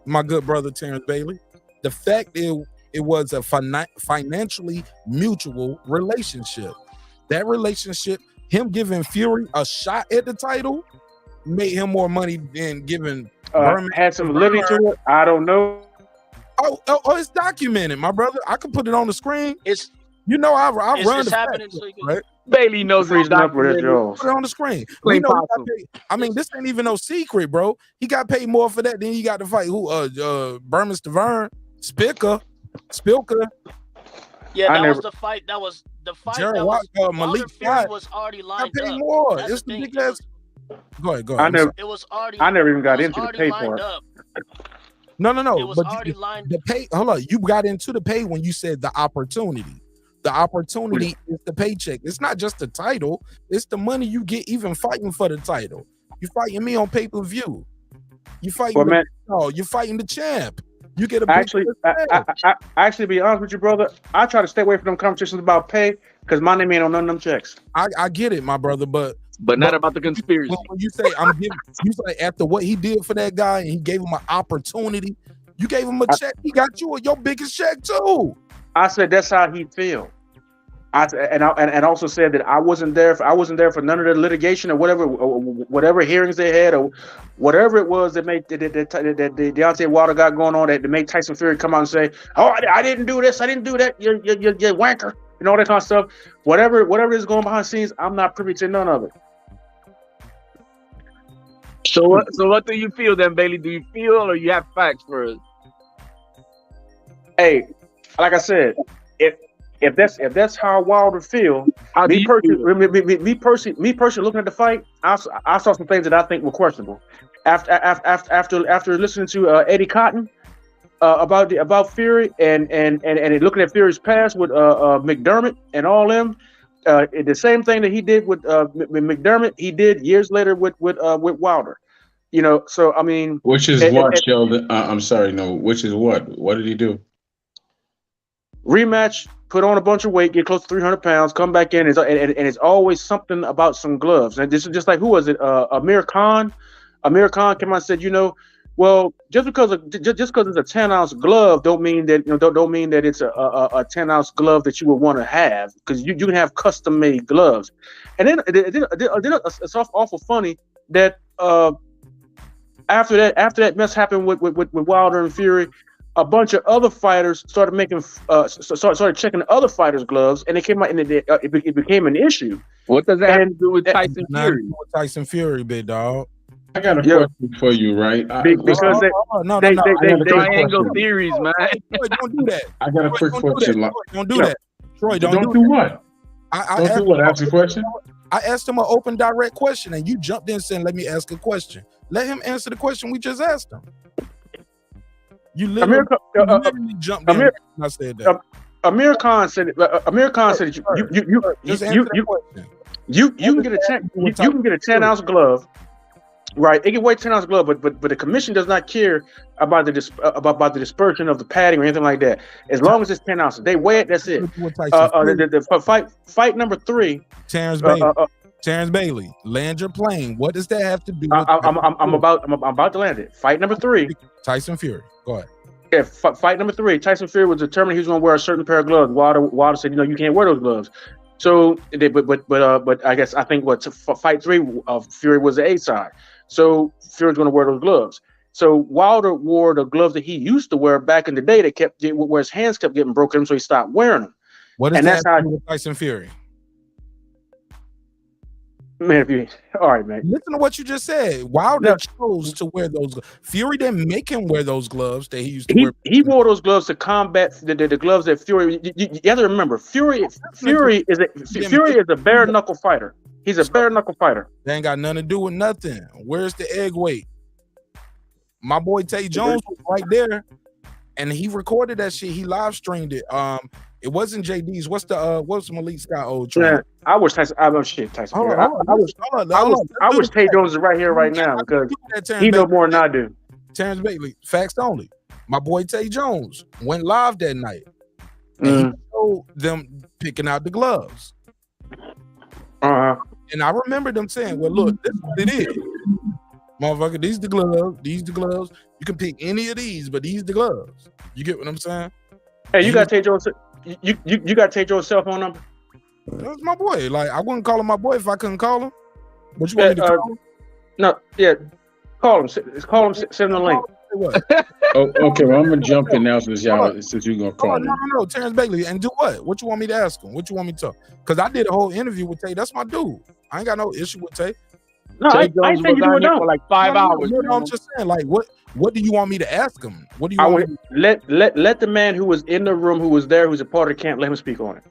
S1: my good brother Terrence Bailey. The fact it was a financially mutual relationship. That relationship, him giving Fury a shot at the title, made him more money than giving Berman.
S7: Had some validity to it. I don't know.
S1: Oh, it's documented, my brother. I can put it on the screen.
S14: It's
S1: I run the
S14: happening
S1: fact,
S14: so you can,
S1: right?
S8: Bailey knows
S7: reason up for that, Joe.
S1: Put it on the screen. We know he got paid. I mean, this ain't even no secret, bro. He got paid more for that than he got to fight Berman Stavern, Spilka.
S14: Yeah, that was the fight. That was the fight.
S1: Jared
S14: that was
S1: Malik
S14: Fury was already lined
S1: got paid
S14: up.
S1: more.
S14: That's
S1: It's
S14: the
S1: the
S14: thing.
S1: big ass. Go ahead.
S14: It was already.
S7: I never even got
S14: it was
S7: into the
S14: already
S7: pay
S14: lined
S7: part.
S14: up.
S1: No.
S14: It was
S1: But
S14: already lined.
S1: the pay. Hold on. You got into the pay when you said the opportunity. The opportunity is the paycheck. It's not just the title. It's the money you get even fighting for the title. You fighting me on pay-per-view. You fighting you're fighting the champ. You get a big
S7: I actually be honest with you, brother. I try to stay away from them conversations about pay because my name ain't on none of them checks.
S1: I get it, my brother, but
S8: not about the conspiracy.
S1: When you say you say after what he did for that guy and he gave him an opportunity, you gave him a check. He got you your biggest check too.
S7: I said that's how he feel. I also said that I wasn't there for none of the litigation or whatever hearings they had or whatever it was that made that Deontay Wilder got going on that made Tyson Fury come out and say, "Oh, I didn't do this, I didn't do that, you wanker," and all that kind of stuff. Whatever is going behind the scenes, I'm not privy to none of it.
S8: So what do you feel then, Bailey? Do you feel or you have facts for us?
S7: Hey, like I said, if that's how Wilder feel, me personally looking at the fight, I saw some things that I think were questionable. After listening to Eddie Cotton about Fury and looking at Fury's past with McDermott and all them, the same thing that he did with McDermott, he did years later with Wilder. You know, so I mean,
S12: which is what, Sheldon? I'm sorry, no. Which is what? What did he do?
S7: Rematch, put on a bunch of weight, get close to 300 pounds, come back in, and it's always something about some gloves. And this is just like, who was it? Amir Khan. Amir Khan came out and said, well, just because it's a 10-ounce glove, don't mean that it's a 10-ounce glove that you would want to have, because you can have custom-made gloves. And then it's awful funny that after that mess happened with Wilder and Fury, a bunch of other fighters started started checking other fighters' gloves, and it came out and it became an issue.
S8: What does that have to do with Tyson Fury?
S1: Tyson Fury, big dog.
S12: I got a question for you, right?
S7: Because they
S8: triangle theories, man.
S1: Don't do that.
S12: I got a quick question.
S1: Don't do that. Troy,
S12: don't do what? Don't do what? Ask a question?
S1: I asked him an open, direct question, and you jumped in saying, let me ask a question. Let him answer the question we just asked him. You literally jumped in. I said that.
S7: Amir Khan said you can get a 10-ounce glove. Right, it can weigh 10 ounce glove, but the commission does not care about about the dispersion of the padding or anything like that. As long as it's 10 ounces, they weigh it. That's it. Fight number 3.
S1: Terrence Bailey. Terrence Bailey, land your plane. What does that have to do with?
S7: I'm about to land it. Fight number 3.
S1: Tyson Fury. Go ahead.
S7: Yeah, fight number 3. Tyson Fury was determined he was going to wear a certain pair of gloves. Wilder said, you can't wear those gloves. So, but I think fight 3 of Fury was the A side. So Fury's going to wear those gloves. So Wilder wore the gloves that he used to wear back in the day. Where his hands kept getting broken, so he stopped wearing them.
S1: What is that have to do with Tyson Fury?
S7: Man, all right, man.
S1: Listen to what you just said. Wilder chose to wear those. Fury didn't make him wear those gloves that he used to wear.
S7: He wore those gloves to combat the gloves that Fury. You have to remember, Fury is a bare knuckle fighter. He's a bare knuckle fighter.
S1: They ain't got nothing to do with nothing. Where's the egg weight? My boy Tay Jones was right there, and he recorded that shit. He live streamed it. It wasn't JD's. What's Malik Scott old trainer?
S7: Yeah, I wish Tyson. I wish Tyson. I wish Tay Jones is right here right now because he knows more than I do.
S1: Terrence Bailey, facts only. My boy Tay Jones went live that night, and he showed them picking out the gloves. And I remember them saying, "Well, look, this is what it is, motherfucker. These the gloves. These the gloves. You can pick any of these, but these the gloves. You get what I'm saying?"
S7: Hey, you got Tay Jones. You got Tay Jones' cell phone number?
S1: That's my boy. Like, I wouldn't call him my boy if I couldn't call him. But you want me to call him?
S7: No, yeah. Call him. Send him the link.
S12: Okay, well, I'm gonna jump in now since you're gonna call me.
S1: No, Terrence Bailey. And do what? What you want me to ask him? What you want me to talk? Because I did a whole interview with Tay. That's my dude. I ain't got no issue with Tay.
S7: No, I ain't saying you do it for
S8: like 5 hours.
S1: No, I'm just saying, like, what do you want me to ask him? What do you want me
S7: to... let the man who was in the room, who was there, who's a part of the camp, let him speak on it.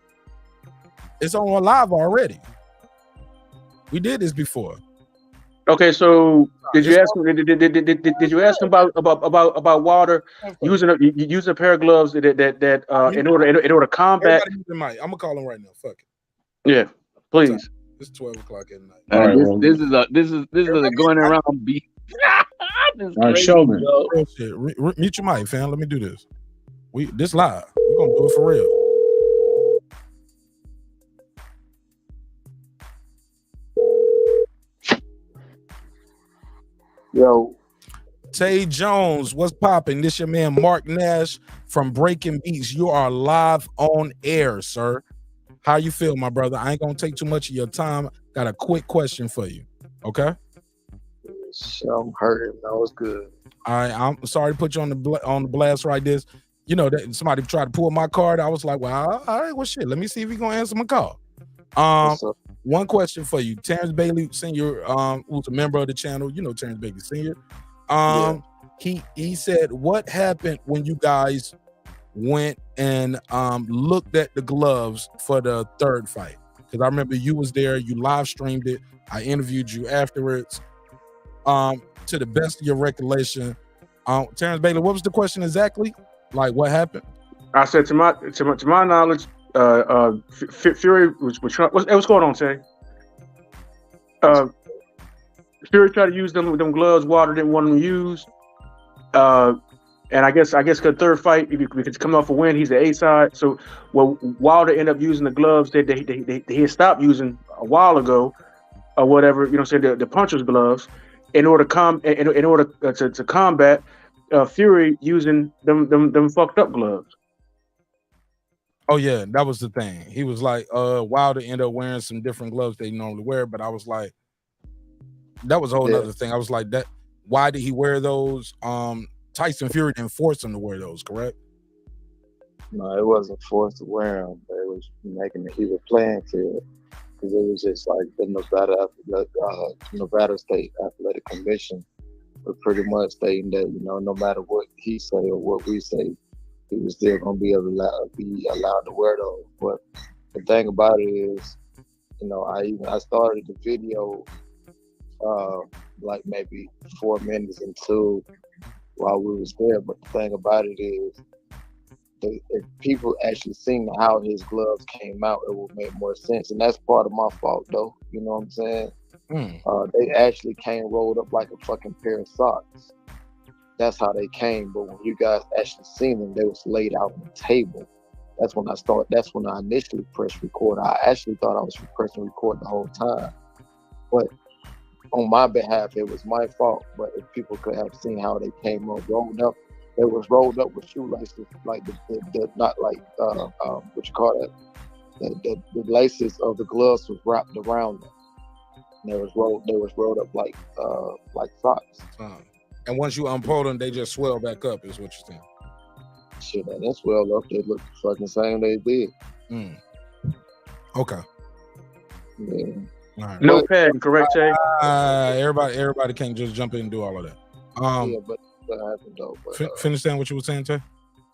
S1: It's on live already. We did this before.
S7: Okay, so did you ask him? Did you ask him about Wilder using a pair of gloves that in order to combat?
S1: I'm gonna call him right now. Fuck it.
S7: Yeah, please.
S1: It's 12 o'clock at night.
S8: This is a going around beat.
S12: All right, Sheldon.
S1: Mute your mic, fam. Let me do this. This live. We're gonna do it for real.
S4: Yo.
S1: Tay Jones, what's popping? This your man Mark Nash from Breaking Beats. You are live on air, sir. How you feel, my brother? I ain't gonna take too much of your time. Got a quick question for you. Okay?
S17: I'm hurting. That was good.
S1: All right, I'm sorry to put you on the blast right this. You know that somebody tried to pull my card. I was like, well, all right, well, shit. Let me see if he's gonna answer my call. One question for you, Terrence Bailey Sr., who's a member of the channel. You know Terrence Bailey Sr. He said, what happened when you guys went and looked at the gloves for the third fight? Because I remember you was there, you live streamed it. I interviewed you afterwards. To the best of your recollection, Terrence Bailey, what was the question exactly? Like, what happened?
S7: I said to my knowledge, Fury what's going on, Tay? Fury tried to use them gloves. Wilder didn't want them used. And I guess the third fight, if he could come off a win, he's the A side. So, well, Wilder ended up using the gloves that he had stopped using a while ago, or whatever. You know, say the puncher's gloves, in order to combat Fury using them fucked up gloves.
S1: Oh yeah, that was the thing. He was like, Wilder ended up wearing some different gloves they normally wear, but I was like, that was a whole other thing. I was like, that. Why did he wear those? Tyson Fury didn't force him to wear those, correct?
S17: No, it wasn't forced to wear them, but it was making it even playing field, because it was just like the Nevada State Athletic Commission was pretty much stating that, you know, no matter what he say or what we say, he was still gonna be allowed to wear those. But the thing about it is, you know, I started the video like maybe 4 minutes into while we was there. But the thing about it is, if people actually seen how his gloves came out, it would make more sense. And that's part of my fault, though. You know what I'm saying? They actually came rolled up like a fucking pair of socks. That's how they came. But when you guys actually seen them, they was laid out on the table. That's when I initially pressed record. I actually thought I was pressing record the whole time. But on my behalf, it was my fault. But if people could have seen how they came up, rolled up, they was rolled up with shoelaces, like the not like what you call that? The laces of the gloves was wrapped around them. And they was rolled up like socks.
S1: And once you unfold them, they just swell back up, is what you're saying.
S17: Shit, man, they swell up. They look fucking same they did.
S1: Okay.
S17: Yeah.
S1: All right.
S7: No pen, correct, Jay?
S1: Everybody can't just jump in and do all of that.
S17: Yeah, but what happened though? But,
S1: finish saying what you were saying, Tay?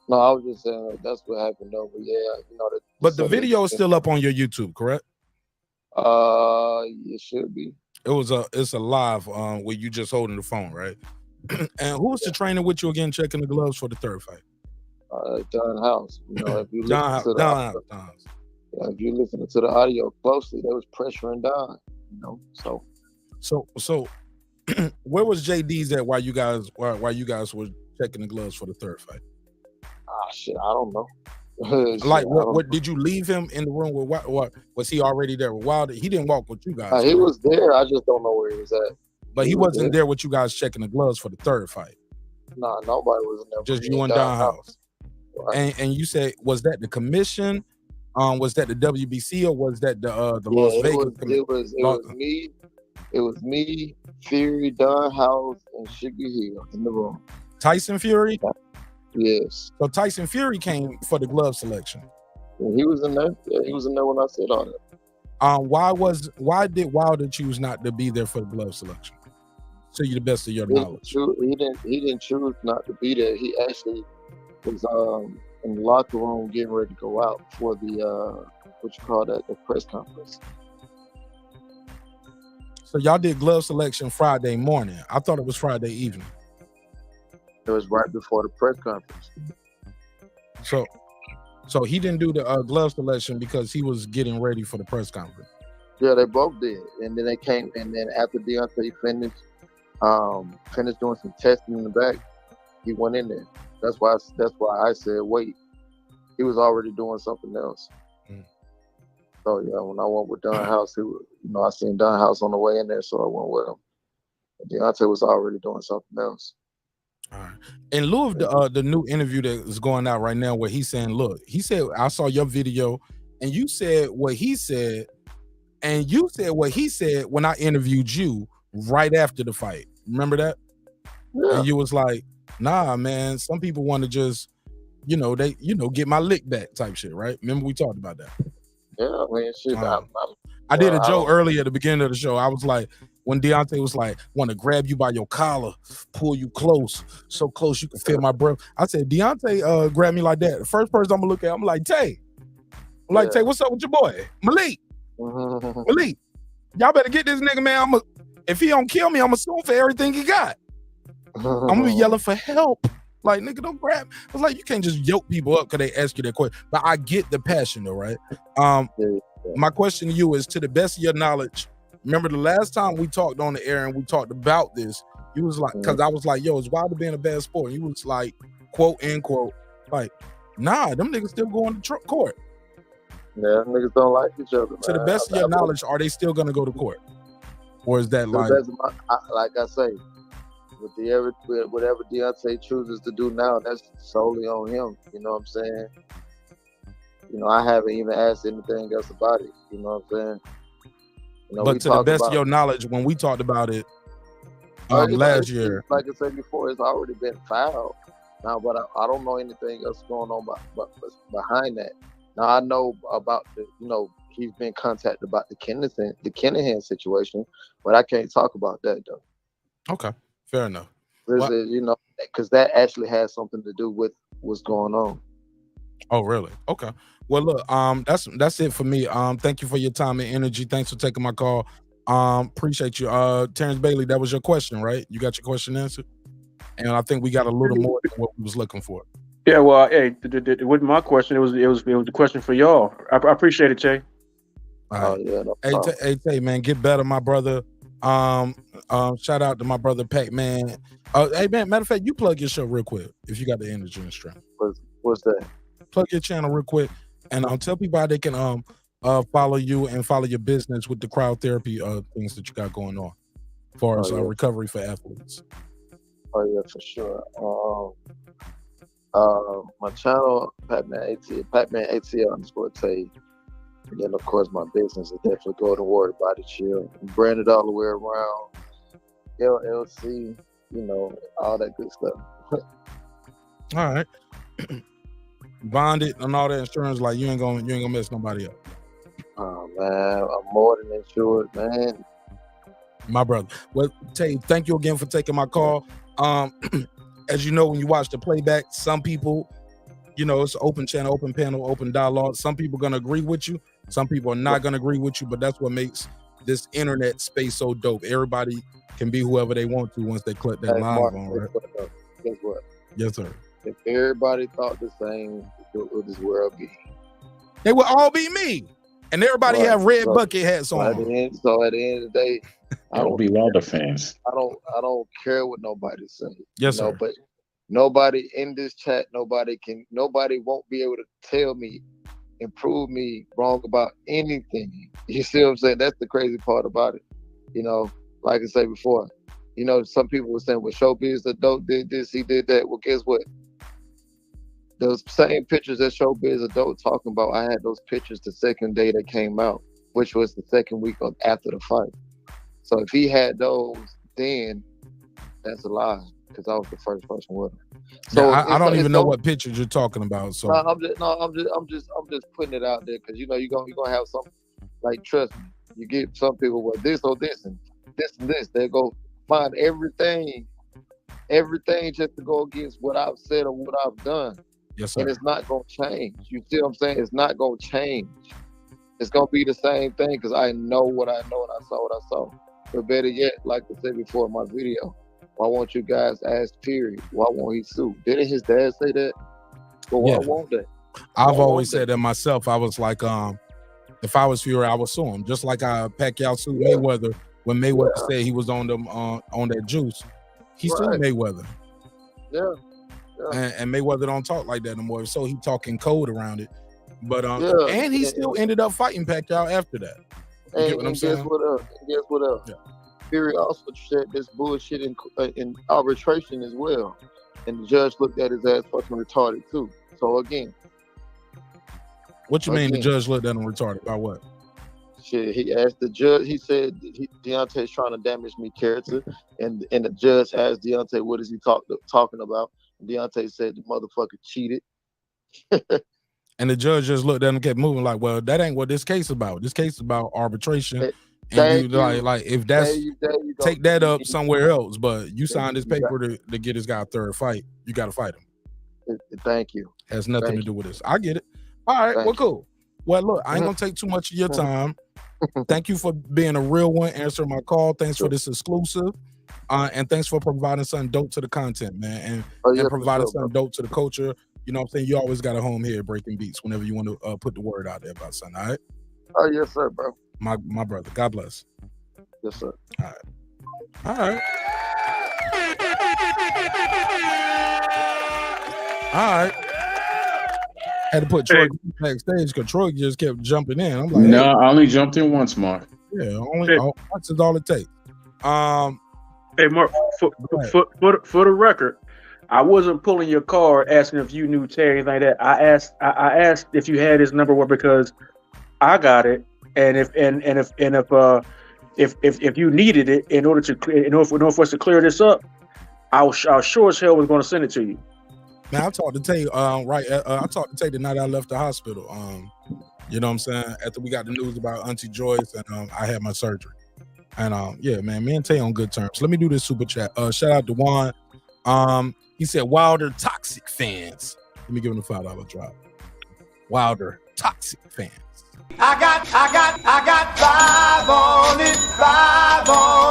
S17: No, I was just saying like, that's what happened though. But yeah, you know.
S1: But the video is still up on your YouTube, correct?
S17: It should be.
S1: It's a live where you just holding the phone, right? And who was the trainer with you again, checking the gloves for the third fight?
S17: Don House. You know, if you
S1: Don House.
S17: If you listen to the audio closely, they was pressuring Don. You know,
S1: so where was JD's at while you guys were checking the gloves for the third fight?
S17: Shit, I don't know.
S1: Like what did you leave him in the room with? What was he already there with Wilder? He didn't walk with you guys.
S17: He was there. I just don't know where he was at.
S1: But he wasn't there with you guys checking the gloves for the third fight.
S17: Nah, nobody was in there.
S1: Just you and Don House. Right. And you said, was that the commission? Was that the WBC or was that the Las Vegas commission?
S17: It was me, Fury, Don House, and Sugar Hill in the room.
S1: Tyson Fury?
S17: Yes.
S1: So Tyson Fury came for the glove selection.
S17: Yeah, he was in there. Yeah, he was in there when I said all that.
S1: Why did Wilder choose not to be there for the glove selection? To the best of your knowledge.
S17: He didn't choose not to be there. He actually was in the locker room getting ready to go out for the the press conference.
S1: So y'all did glove selection Friday morning. I thought it was Friday evening.
S17: It was right before the press conference.
S1: So he didn't do the glove selection because he was getting ready for the press conference.
S17: Yeah, they both did. And then they came, and then after Deontay finished doing some testing in the back, he went in there. That's why I said wait. He was already doing something else. So yeah, when I went with Don House, I seen Don House on the way in there, so I went with him. Deontay was already doing something else.
S1: All right. In lieu of the new interview that is going out right now, where he's saying, look, he said, I saw your video, and you said what he said, and you said what he said when I interviewed you right after the fight. Remember that? Yeah. And you was like, nah, man, some people want to just, get my lick back type shit, right? Remember we talked about that?
S17: Yeah, I mean, shit.
S1: I did a joke earlier at the beginning of the show. I was like, when Deontay was like, want to grab you by your collar, pull you close, so close you can feel my breath. I said, Deontay grabbed me like that. The first person I'm gonna look at, I'm like, Tay. I'm like, Tay, what's up with your boy? Malik. Malik. Y'all better get this nigga, man. If he don't kill me, I'm gonna sue him for everything he got. I'm gonna be yelling for help. Like, nigga, don't grab me. It's like, you can't just yoke people up because they ask you that question. But I get the passion though, right? My question to you is, to the best of your knowledge, remember the last time we talked on the air and we talked about this, you was like, because I was like, yo, is Wilder being a bad sport? And you was like, quote, end quote, like, nah, them niggas still going to court.
S17: Yeah, niggas don't like each other, man.
S1: To the best of your knowledge, are they still going to go to court? Or is that like...
S17: like I say, whatever Deontay chooses to do now, that's solely on him. You know what I'm saying? I haven't even asked anything else about it. You know what I'm saying?
S1: But to the best of your knowledge, when we talked about it last year,
S17: like I said before, it's already been filed now. But I don't know anything else going on behind that. Now I know about he's been contacted about the Kinahan situation, but I can't talk about that though.
S1: Okay, fair enough.
S17: Because that actually has something to do with what's going on.
S1: Oh, really? Okay. Well, look, that's it for me. Thank you for your time and energy. Thanks for taking my call. Appreciate you. Terrence Bailey, that was your question, right? You got your question answered? And I think we got a little more than what we was looking for.
S7: Yeah, well, hey, with my question, it was the question for y'all. I appreciate it, Jay.
S1: All right. Yeah, no hey, Tay, man, get better, my brother. Shout out to my brother Pac-Man. Hey man, matter of fact, you plug your show real quick if you got the energy and strength.
S17: What's that?
S1: Plug your channel real quick, and tell people how they can follow you and follow your business with the crowd therapy things that you got going on, as far as recovery for athletes.
S17: Oh yeah, for sure. My channel, Pac-Man ATL_Tay. And then of course my business is definitely Golden Warrior Body Shield. Branded all the way around. LLC, you know, all that good stuff.
S1: All right. Bonded and all that insurance, like you ain't gonna mess nobody up.
S17: Oh man, I'm more than insured, man.
S1: My brother. Well, Tay, thank you again for taking my call. As you know, when you watch the playback, some people, you know, it's open channel, open panel, open dialogue. Some people are gonna agree with you, some people are not gonna agree with you, but that's what makes this internet space so dope. Everybody can be whoever they want to once they click that live on, right?
S17: Guess what?
S1: Yes, sir.
S17: If everybody thought the same, what would this world be?
S1: They would all be me. And everybody have red bucket hats on.
S17: At the end of the day,
S12: I don't be Wilder fans.
S17: I don't care what nobody says.
S1: Yes, sir.
S17: But nobody in this chat, nobody won't be able to tell me and prove me wrong about anything. You see what I'm saying? That's the crazy part about it. You know, like I said before, you know, some people were saying, well, Showbiz Adult did this, he did that. Well, guess what? Those same pictures that Showbiz Adult talking about, I had those pictures the second day they came out, which was the second week after the fight. So if he had those then, that's a lie, because I was the first person with him. So
S1: yeah, I don't even know what pictures you're talking about. So
S17: I'm just putting it out there, because you know you're gonna have some, like, trust me, you get some people with this or this and this and this, they go find everything just to go against what I've said or what I've done.
S1: Yes, sir.
S17: And it's not gonna change. You see what I'm saying? It's not gonna change. It's gonna be the same thing, because I know what I know and I saw what I saw. But better yet, like I said before in my video, why won't you guys ask Fury? Why won't he sue? Didn't his dad say that? But why won't they?
S1: I've always said that myself. I was like, if I was Fury, I would sue him. Just like Pacquiao sued Mayweather when Mayweather said he was on that juice. He sued Mayweather.
S17: Yeah.
S1: And Mayweather don't talk like that no more. So he talking code around it. But and he still ended up fighting Pacquiao after that. You get what I'm saying?
S17: Guess what else?
S1: Yeah.
S17: Fury also said this bullshit in arbitration as well. And the judge looked at his ass fucking retarded too. So again.
S1: What you mean the judge looked at him retarded? By what?
S17: Shit, he asked the judge, he said Deontay's trying to damage me character. And the judge asked Deontay, what is he talking about? And Deontay said the motherfucker cheated.
S1: And the judge just looked at him and kept moving like, well, that ain't what this case is about. This case is about arbitration. And you like if that's take that up somewhere else, but you signed this paper to get this guy a third fight. You got to fight him.
S17: Thank you.
S1: Has nothing to do with this. I get it. All right, well, cool. Well, look, I ain't gonna take too much of your time. Thank you for being a real one, answering my call. Thanks for this exclusive. And thanks for providing something dope to the content, man. And providing something dope to the culture. You know what I'm saying? You always got a home here at Breaking Beats whenever you want to put the word out there about something, all right?
S17: Oh, yes, sir, bro.
S1: My brother. God bless.
S17: Yes, sir.
S1: All right. All right. All right. Had to put Troy backstage because Troy just kept jumping in. I'm like,
S12: no, I only jumped in once, Mark.
S1: Yeah, once is all it takes.
S7: Hey, Mark, for the record, I wasn't pulling your card asking if you knew Terry, anything like that. I asked if you had his number, because I got it, and if you needed it in order for us to clear this up, I sure as hell was going to send it to you.
S1: Man, I talked to Tay. I talked to Tay the night I left the hospital. You know what I'm saying? After we got the news about Auntie Joyce and I had my surgery, and yeah, man, me and Tay on good terms. Let me do this super chat. Shout out to Juan. He said Wilder toxic fans. Let me give him a $5 drop. Wilder toxic fans.
S6: I got 5 on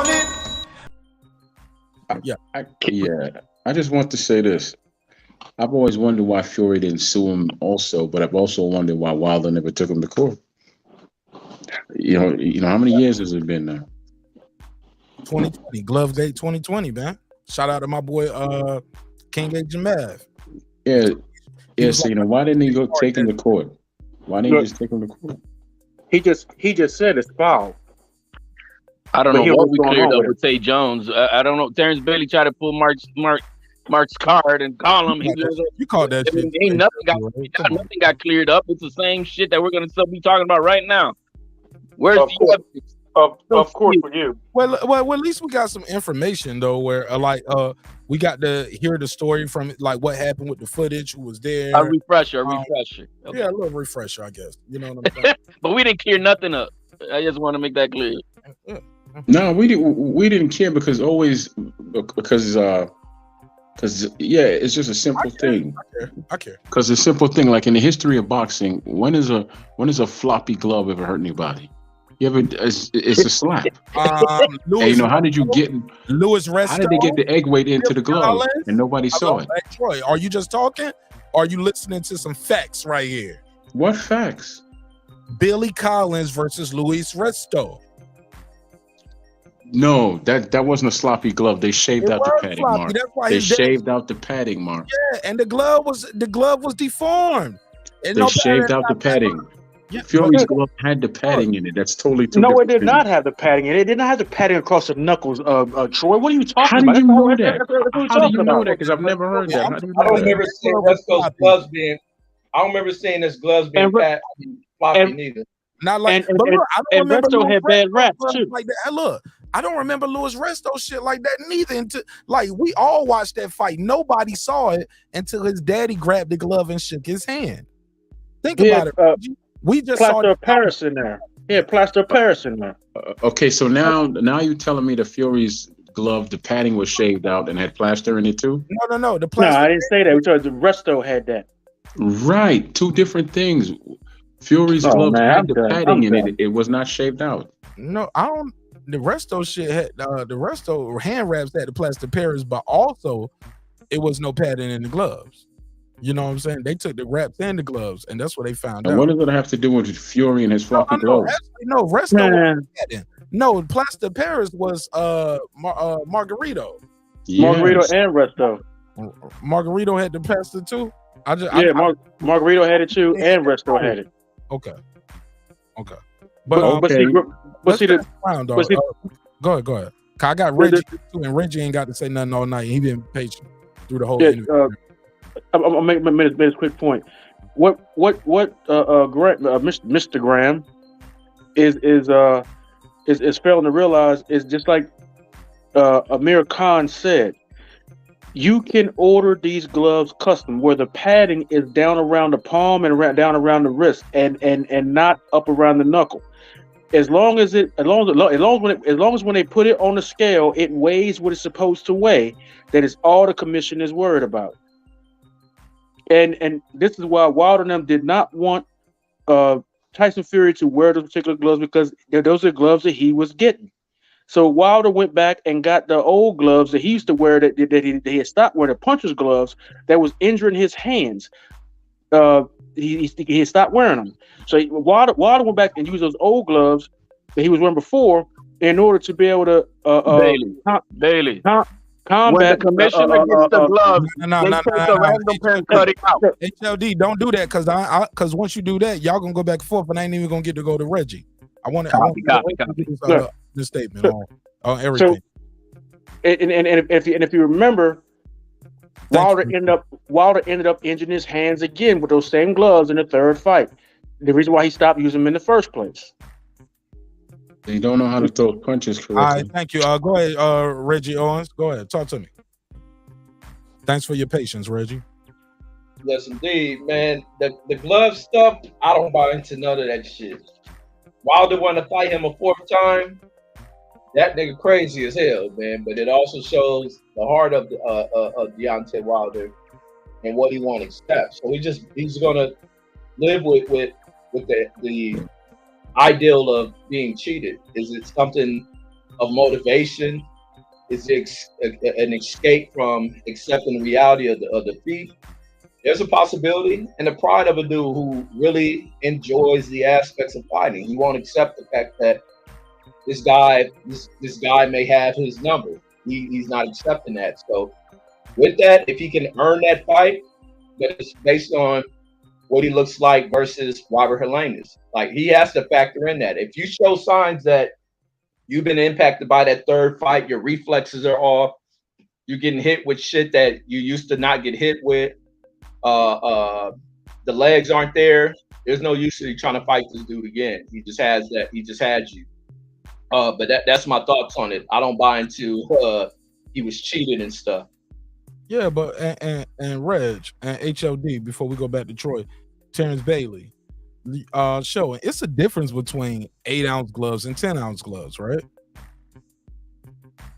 S6: it.
S1: Yeah.
S12: I just want to say this. I've always wondered why Fury didn't sue him also, but I've also wondered why Wilder never took him to court. You know how many years has it been now?
S1: 2020, Glove Gate 2020, man. Shout out to my boy King Agent Mav.
S12: Yeah.
S1: He
S12: Yeah,
S1: was
S12: so
S1: like,
S12: you know, why didn't he go take him to court? Why didn't he just take him to court?
S7: He just said it's foul.
S8: I don't
S7: But
S8: know
S7: he
S8: what
S7: was
S8: we
S7: going
S8: cleared
S7: on
S8: up
S7: with
S8: with Tay Jones. I don't know. Terrence Bailey tried to pull Mark's card and call him.
S1: You called that shit.
S8: Ain't nothing got cleared up. It's the same shit that we're gonna still be talking about right now. Where's
S7: Of
S8: the
S7: course.
S8: evidence?
S7: Of course for you.
S1: Well, at least we got some information though, where we got to hear the story from like what happened with the footage, who was there.
S8: A refresher.
S1: Okay. Yeah, a little refresher, I guess. You know what I'm saying?
S8: But we didn't clear nothing up. I just want to make that clear.
S12: No, we didn't care because it's just a simple thing.
S1: I care.
S12: Because a simple thing, like in the history of boxing, when is a floppy glove ever hurt anybody? You ever? It's a slap. And you know, how did you get?
S1: Louis Resto?
S12: How did they get the egg weight into the glove and nobody saw it?
S1: Hey, Troy, are you just talking? Or are you listening to some facts right here?
S12: What facts?
S1: Billy Collins versus Luis Resto.
S12: No, that wasn't a sloppy glove. They shaved out the padding
S1: sloppy.
S12: mark.
S1: That's why
S12: They
S1: his dad-
S12: shaved out the padding mark.
S1: Yeah, and the glove was deformed. And
S12: They
S1: no
S12: shaved out the padding. Fury's glove had the padding in it. That's totally two
S7: No, it
S12: different
S7: did
S12: things.
S7: not have the padding in it. It did not have the padding across the knuckles. Troy, what are you talking
S12: How
S7: about?
S12: do you know that?
S7: That's what we're
S12: How do
S7: talking
S12: you know
S7: about.
S12: that? Because I've never heard that. How do you
S18: I
S12: know
S18: don't
S12: that?
S18: remember seeing Resto's gloves being. I don't remember seeing his gloves being floppy neither.
S1: Not like,
S7: And-
S1: but
S7: and-
S1: look, I don't
S7: and
S1: remember
S7: Resto
S1: Louis
S7: had bad
S1: Resto
S7: raps,
S1: gloves
S7: too.
S1: like that. Hey, look, I don't remember Louis Resto shit like that neither. Until like we all watched that fight, nobody saw it until his daddy grabbed the glove and shook his hand. Think about it. We just saw
S7: plaster of Paris in there. Yeah, plaster of Paris in there.
S12: Okay, so now you're telling me the Fury's glove, the padding was shaved out and had plaster in it too?
S1: No. The
S7: No,
S1: plaster.
S7: I didn't say that. We told the Resto had that.
S12: Right, two different things. Fury's
S7: Oh,
S12: glove
S7: man,
S12: had
S7: I'm
S12: the
S7: done.
S12: padding
S7: I'm
S12: in
S7: done.
S12: it. It was not shaved out.
S1: No, I don't. The Resto shit had the Resto hand wraps had the plaster Paris, but also it was no padding in the gloves. You know what I'm saying? They took the wraps and the gloves, and that's what they found
S12: And
S1: out.
S12: what does it have to do with Fury and his floppy gloves?
S1: Actually, no, Resto was padding. No, plaster Paris was Margarito.
S7: Margarito and Resto.
S1: Margarito had the plaster too.
S7: Margarito had it too, and Resto had it.
S1: Okay.
S7: But see,
S1: go ahead. 'Cause I got Reggie too, and Reggie ain't got to say nothing all night. He been patient through the whole interview.
S7: I'll make this quick point. What Mr. Graham is failing to realize is just like Amir Khan said. You can order these gloves custom where the padding is down around the palm and down around the wrist and not up around the knuckle. As long as when they put it on the scale, it weighs what it's supposed to weigh. That is all the commission is worried about. And this is why Wilder and them did not want Tyson Fury to wear those particular gloves because those are gloves that he was getting. So Wilder went back and got the old gloves that he used to wear that he had stopped wearing, the puncher's gloves that was injuring his hands. He had stopped wearing them. So Wilder went back and used those old gloves that he was wearing before in order to be able to
S8: Bailey.
S7: combat.
S8: When the commissioner gets the gloves, they take a random pair and cut it out.
S1: HLD, don't do that because once you do that, y'all gonna go back and forth, and I ain't even gonna get to go to Reggie. I want to the statement on everything.
S7: So, and if you remember, Wilder ended up injuring his hands again with those same gloves in the third fight. The reason why he stopped using them in the first place.
S12: They don't know how to throw punches correctly.
S1: All right, thank you. Go ahead, Reggie Owens. Go ahead, talk to me. Thanks for your patience, Reggie.
S18: Yes, indeed, man. The glove stuff, I don't buy into none of that shit. Wilder want to fight him a fourth time. That nigga crazy as hell, man. But it also shows the heart of Deontay Wilder and what he want to accept. So he's gonna live with the ideal of being cheated. Is it something of motivation? Is it an escape from accepting the reality of the defeat? There's a possibility, and the pride of a dude who really enjoys the aspects of fighting. He won't accept the fact that this guy may have his number. He's not accepting that. So with that, if he can earn that fight, but it's based on what he looks like versus Robert Helenius. Like, he has to factor in that. If you show signs that you've been impacted by that third fight, your reflexes are off, you're getting hit with shit that you used to not get hit with, the legs aren't there, there's no use in trying to fight this dude again. He just has that. He just had you. But that's my thoughts on it. I don't buy into he was cheated and stuff.
S1: Yeah, but and Reg and HLD, before we go back to Troy, Terrence Bailey, showing it's a difference between 8-ounce gloves and 10-ounce gloves, right?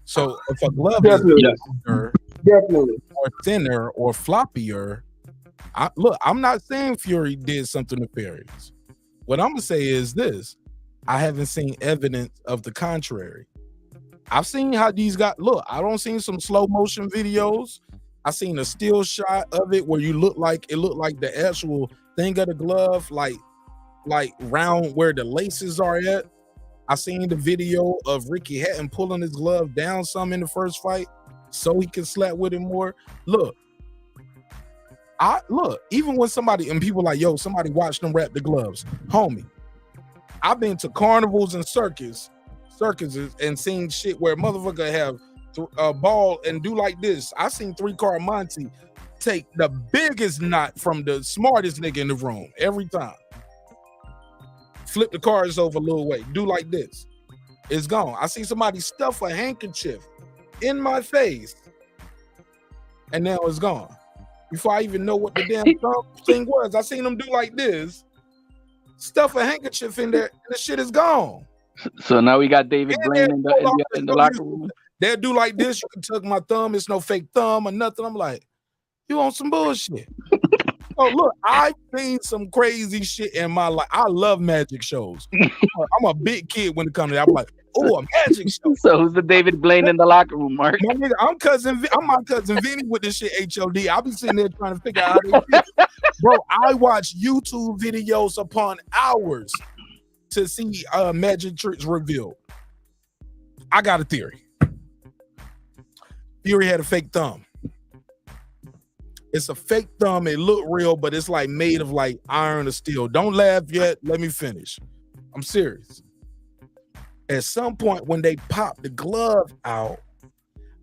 S1: So if a glove is longer, or thinner or floppier, I'm not saying Fury did something nefarious. What I'm gonna say is this: I haven't seen evidence of the contrary. I've seen how these guys look. I don't seen some slow motion videos. I seen a still shot of it where it looked like the actual thing of the glove, like round where the laces are at. I seen the video of Ricky Hatton pulling his glove down some in the first fight so he can slap with it more. Look, even when somebody and people like, yo, somebody watched them wrap the gloves, homie. I've been to carnivals and circuses and seen shit where motherfucker have a ball and do like this. I seen 3-car Monty take the biggest knot from the smartest nigga in the room every time. Flip the cars over a little way, do like this. It's gone. I see somebody stuff a handkerchief in my face, and now it's gone. Before I even know what the damn thing was, I seen them do like this, stuff a handkerchief in there, and the shit is gone.
S8: So now we got David Blaine in the locker room.
S1: They'll do like this. You can tuck my thumb. It's no fake thumb or nothing. I'm like, you on some bullshit. Oh, look, I've seen some crazy shit in my life. I love magic shows. I'm a big kid when it comes to that. I'm like, oh, a magic show.
S8: So who's the David Blaine in the locker room, Mark?
S1: My nigga, I'm my cousin Vinny with this shit, HOD. I'll be sitting there trying to figure out how they do. Bro, I watch YouTube videos upon hours to see magic tricks revealed. I got a theory. Fury had a fake thumb. It's a fake thumb. It looked real, but it's like made of like iron or steel. Don't laugh yet. Let me finish. I'm serious. At some point when they pop the glove out,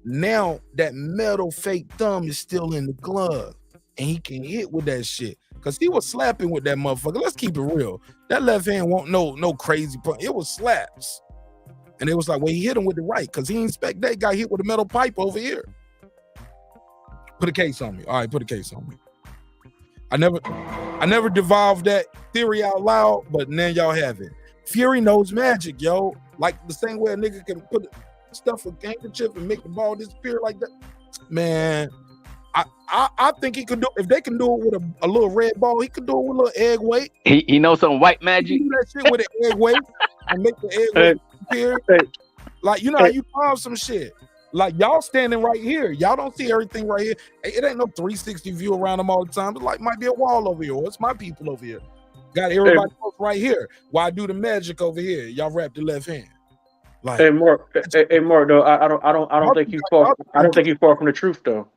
S1: now that metal fake thumb is still in the glove and he can hit with that shit. Cause he was slapping with that motherfucker. Let's keep it real. That left hand won't no crazy punch. It was slaps. And it was like, well, he hit him with the right because he didn't expect that. Got hit with a metal pipe over here. Put a case on me. All right, put a case on me. I never devolved that theory out loud, but now y'all have it. Fury knows magic, yo. Like the same way a nigga can put stuff with handkerchief and make the ball disappear like that. Man, I think he could do. If they can do it with a little red ball, he could do it with a little egg weight.
S8: He knows some white magic.
S1: He do that shit with an egg weight and make the egg weight disappear. Like, you know how you find some shit. Like, y'all standing right here. Y'all don't see everything right here. It ain't no 360 view around them all the time. It like might be a wall over here. Or it's my people over here. Got everybody else right here. Why do the magic over here? Y'all wrap the left hand. Like,
S7: hey Mark, though, I don't think you far. I don't think you far from the truth though.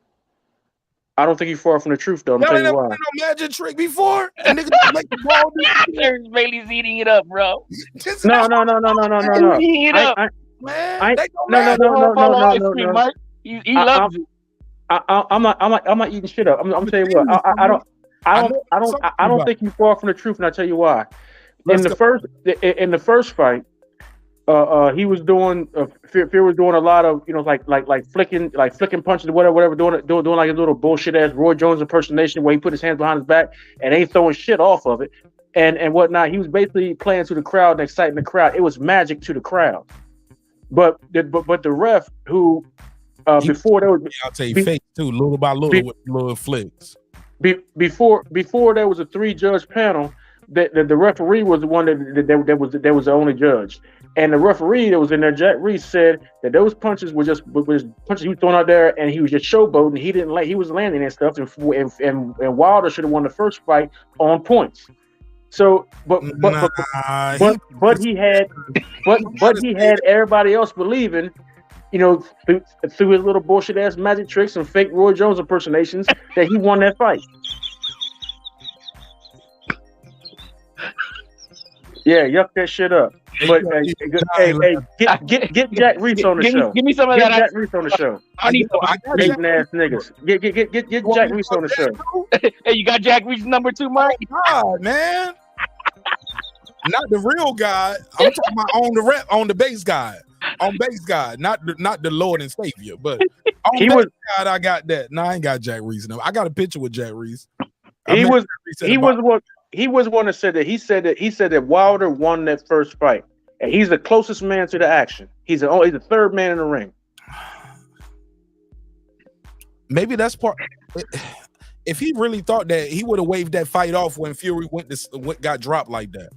S7: I don't think you far from the truth though. I'm
S1: y'all
S7: telling
S1: ain't
S7: you
S1: never
S7: why.
S1: seen no magic trick before? And niggas make the ball
S8: Terrence Bailey's eating it up, bro.
S7: No.
S8: Eating it up.
S1: Man,
S7: No.
S8: He loves it.
S7: I'm not eating shit up. I'm telling you what. I don't think you far from the truth, and I tell you why. In the first fight, he was doing Fear was doing a lot of like flicking punches, whatever, doing like a little bullshit ass Roy Jones impersonation where he put his hands behind his back and ain't throwing shit off of it and whatnot. He was basically playing to the crowd and exciting the crowd. It was magic to the crowd. But the ref who before there was
S1: I'll tell you fake too, little by little with little flicks.
S7: Before there was a 3-judge panel. The referee was the one that was the only judge, and the referee that was in there, Jack Reese, said that those punches were just punches he was throwing out there, and he was just showboating. He was landing and stuff, and Wilder should have won the first fight on points. So, but he had everybody else believing, you know, through his little bullshit ass magic tricks and fake Roy Jones impersonations, that he won that fight. Yeah, yuck that shit up. But get Jack Reese on the show.
S8: Give me some of that.
S7: Jack Reese on the show.
S8: I need
S7: hating ass niggas. Get Jack Reese on the show.
S8: Hey, you got Jack Reese's number 2, Mark?
S1: God, man. Not the real guy. I'm talking about on the base guy. On base guy, not the Lord and Savior, but on base guy, I got that. No, I ain't got Jack Reese. No, I got a picture with Jack Reese.
S7: He was one that said that he said that Wilder won that first fight, and he's the closest man to the action. He's the third man in the ring.
S1: Maybe that's part. If he really thought that, he would have waved that fight off when Fury got dropped like that.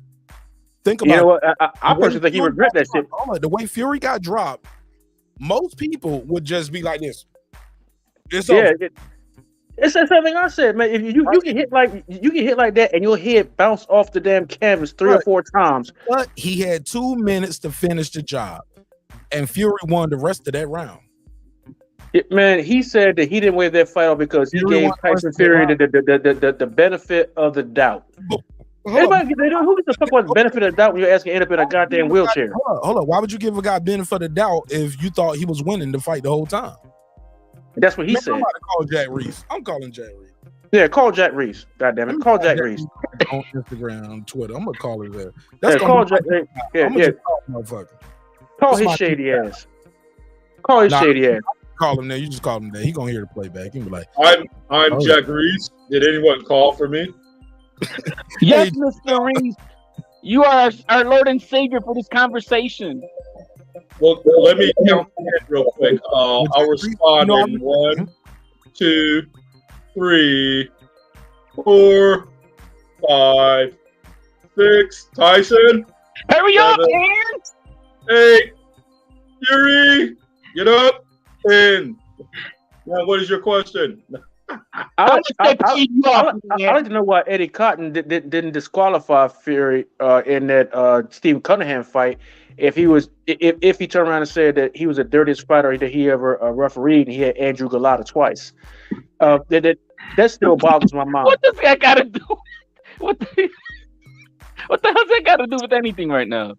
S1: Think about
S7: you know what? I personally think he regret that shit.
S1: The way Fury got dropped, most people would just be like this. It's
S7: the same thing I said, man. If you can hit like that, and your head bounce off the damn canvas 3 or 4 times.
S1: But he had 2 minutes to finish the job, and Fury won the rest of that round.
S7: Man, he said that he didn't win that fight off because he gave Tyson Fury the benefit of the doubt. Anybody who gets the fuck about the benefit of the doubt when you're asking to end up in a goddamn wheelchair?
S1: Hold on. Why would you give a guy benefit of the doubt if you thought he was winning the fight the whole time?
S7: That's what he said.
S1: I'm about to call Jack Reese. I'm calling Jack Reese.
S7: Yeah, call Jack Reese. God damn it, call Jack Reese
S1: on Instagram, Twitter. I'm gonna call him there.
S7: Call Jack.
S1: Motherfucker.
S7: Call his shady ass. Call his shady ass.
S1: Call him there. You just call him there. He gonna hear the playback. He be like,
S19: I'm Jack Reese. Did anyone call for me?
S8: Yes, Mr. Reese. You are our Lord and Savior for this conversation.
S19: Well, let me count it real quick. I'll respond in 1, 2, 3, 4, 5, 6. Tyson.
S8: Hurry
S19: 7,
S8: up, man.
S19: 8. Fury. Get up. 10. Now, what is your question?
S7: I'd like to know why Eddie Cotton didn't disqualify Fury in that Steve Cunningham fight. If he turned around and said that he was the dirtiest fighter that he ever refereed, and he had Andrew Galata twice, that still boggles my mind.
S8: What does that got to do? What the hell's that got to do with anything right now?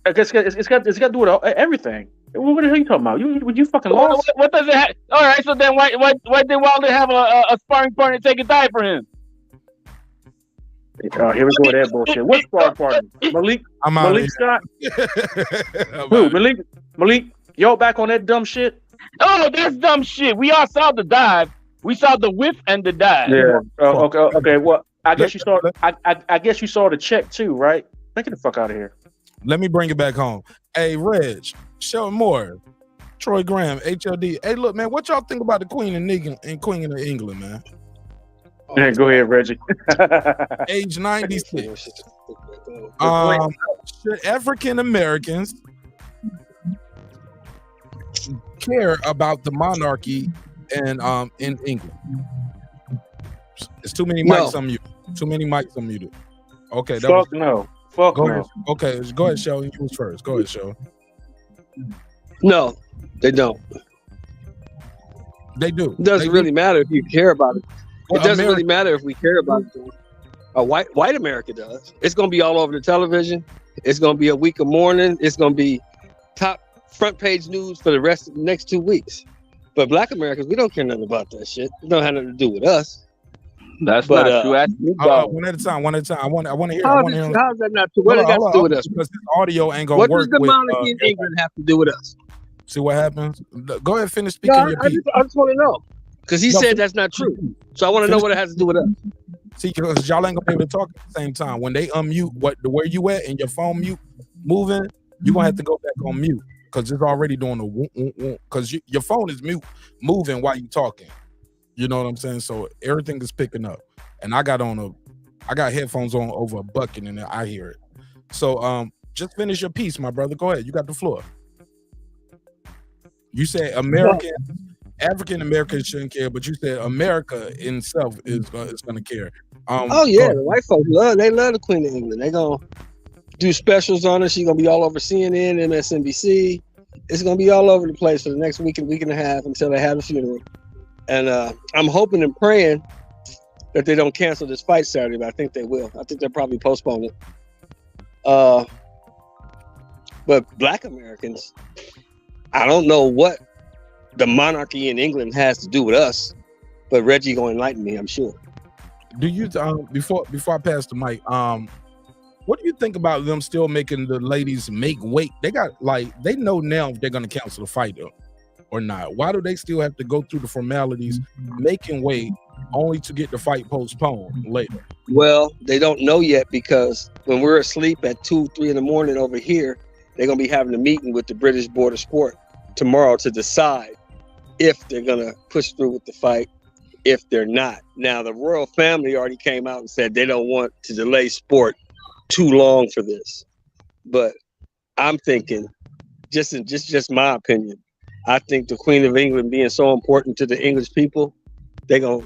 S7: I guess it's got to do with everything. What the hell are you talking about? You fucking lost?
S8: What does it have? All right, so then why did Wilder have a sparring partner take a dive for him?
S7: Here we go with that bullshit. What sparring partner? Malik Scott? Who? Malik? Y'all back on that dumb shit?
S8: Oh, that's dumb shit. We all saw the dive. We saw the whiff and the dive.
S7: Yeah. Okay. Well, I guess you saw. I guess you saw the check too, right? Get the fuck out of here.
S1: Let me bring it back home. Hey, Reg, Sheldon Moore, Troy Graham, HLD. Hey, look, man, what y'all think about the Queen of England, man?
S7: Yeah, go ahead, Reggie.
S1: Age 96. Should African Americans care about the monarchy in England? There's too many mics on mute. Too many mics on mute. Okay,
S7: Fuck no.
S1: Okay, go ahead, Sheldon. You was first. Go ahead, Sheldon.
S13: No, they don't.
S1: They do.
S13: It doesn't really matter if you care about it. It doesn't really matter if we care about it. White America does. It's going to be all over the television. It's going to be a week of mourning. It's going to be top front page news for the rest of the next 2 weeks. But Black Americans, we don't care nothing about that shit. It don't have nothing to do with us.
S8: That's not true.
S1: One at a time. I want to hear.
S13: How's that not true? What does that got to do with us?
S1: Because this audio ain't gonna
S13: work.
S1: What
S13: does the monarchy in England have to do with us?
S1: See what happens. Go ahead, finish speaking.
S13: I just want to know because he said that's not true. So I want to know what it has to do with us.
S1: See, because y'all ain't gonna be able to talk at the same time. When they unmute where you at and your phone moving, you gonna have to go back on mute because it's already doing the because your phone is moving while you talking. You know what I'm saying? So everything is picking up. And I got headphones on over a bucket and I hear it. So just finish your piece, my brother. Go ahead. You got the floor. You said African Americans shouldn't care, but you said America itself is going to care.
S13: Oh yeah, the white folks love the Queen of England. They gonna do specials on her. She's gonna be all over CNN, MSNBC. It's gonna be all over the place for the next week and a half until they have the funeral. And I'm hoping and praying that they don't cancel this fight Saturday, but I think they will. I think they'll probably postpone it. But Black Americans, I don't know what the monarchy in England has to do with us, but Reggie gonna enlighten me, I'm sure.
S1: Do you before I pass the mic, what do you think about them still making the ladies make weight? They got they know now if they're gonna cancel the fight or not. Why do they still have to go through the formalities, making weight, only to get the fight postponed later?
S13: Well, they don't know yet because when we're asleep at 2, 3 in the morning over here, they're gonna be having a meeting with the British Board of Sport tomorrow to decide if they're gonna push through with the fight, if they're not. Now, the royal family already came out and said they don't want to delay sport too long for this. But I'm thinking, just my opinion, I think the Queen of England being so important to the English people, they're gonna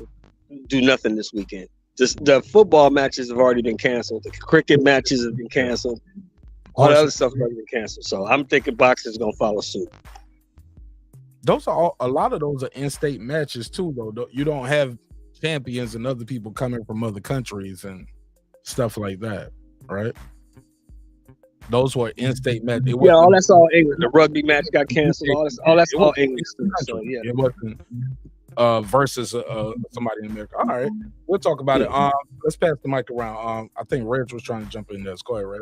S13: do nothing this weekend. Just the football matches have already been canceled. The cricket matches have been canceled. All the other stuff has already been canceled. So I'm thinking boxing is gonna follow suit.
S1: Those are a lot of those are in-state matches too, though. You don't have champions and other people coming from other countries and stuff like that, right? Those were in-state matches.
S13: Yeah, all that's all England. The rugby match got canceled. All that's all English. So yeah,
S1: it wasn't versus somebody in America. All right, we'll talk about it. Let's pass the mic around. I think Reg was trying to jump in there. Go ahead, Reg.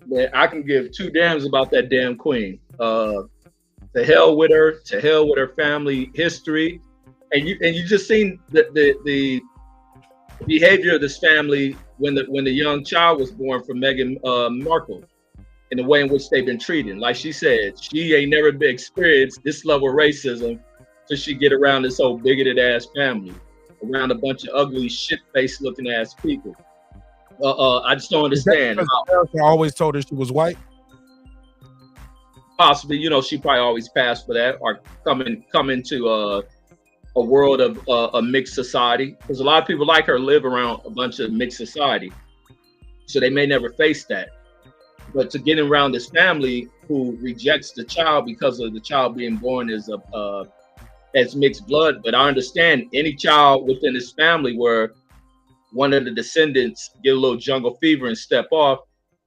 S18: Man, I can give two damns about that damn queen. To hell with her. To hell with her family history. And you just seen the behavior of this family when the young child was born from Meghan Markle, and the way in which they've been treated. Like she said, she ain't never been experienced this level of racism till she get around this old bigoted ass family, around a bunch of ugly shit face looking ass people. I just don't understand.
S1: I always told her she was white.
S18: Possibly, she probably always passed for that, or come into a world of a mixed society, because a lot of people like her live around a bunch of mixed society, so they may never face that. But to get around this family who rejects the child because of the child being born as mixed blood. But I understand any child within this family where one of the descendants get a little jungle fever and step off,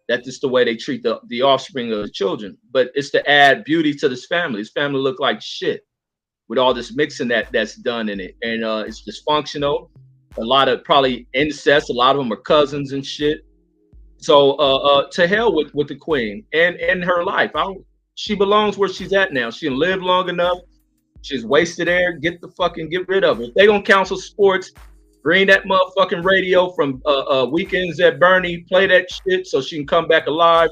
S18: that's just the way they treat the offspring of the children. But it's to add beauty to this family. This family look like shit with all this mixing that's done in it. And it's dysfunctional. A lot of probably incest. A lot of them are cousins and shit. So to hell with the queen and her life. She belongs where she's at now. She lived long enough. She's wasted air. Get rid of her. If they gonna counsel sports, bring that motherfucking radio from Weekends at Bernie, play that shit so she can come back alive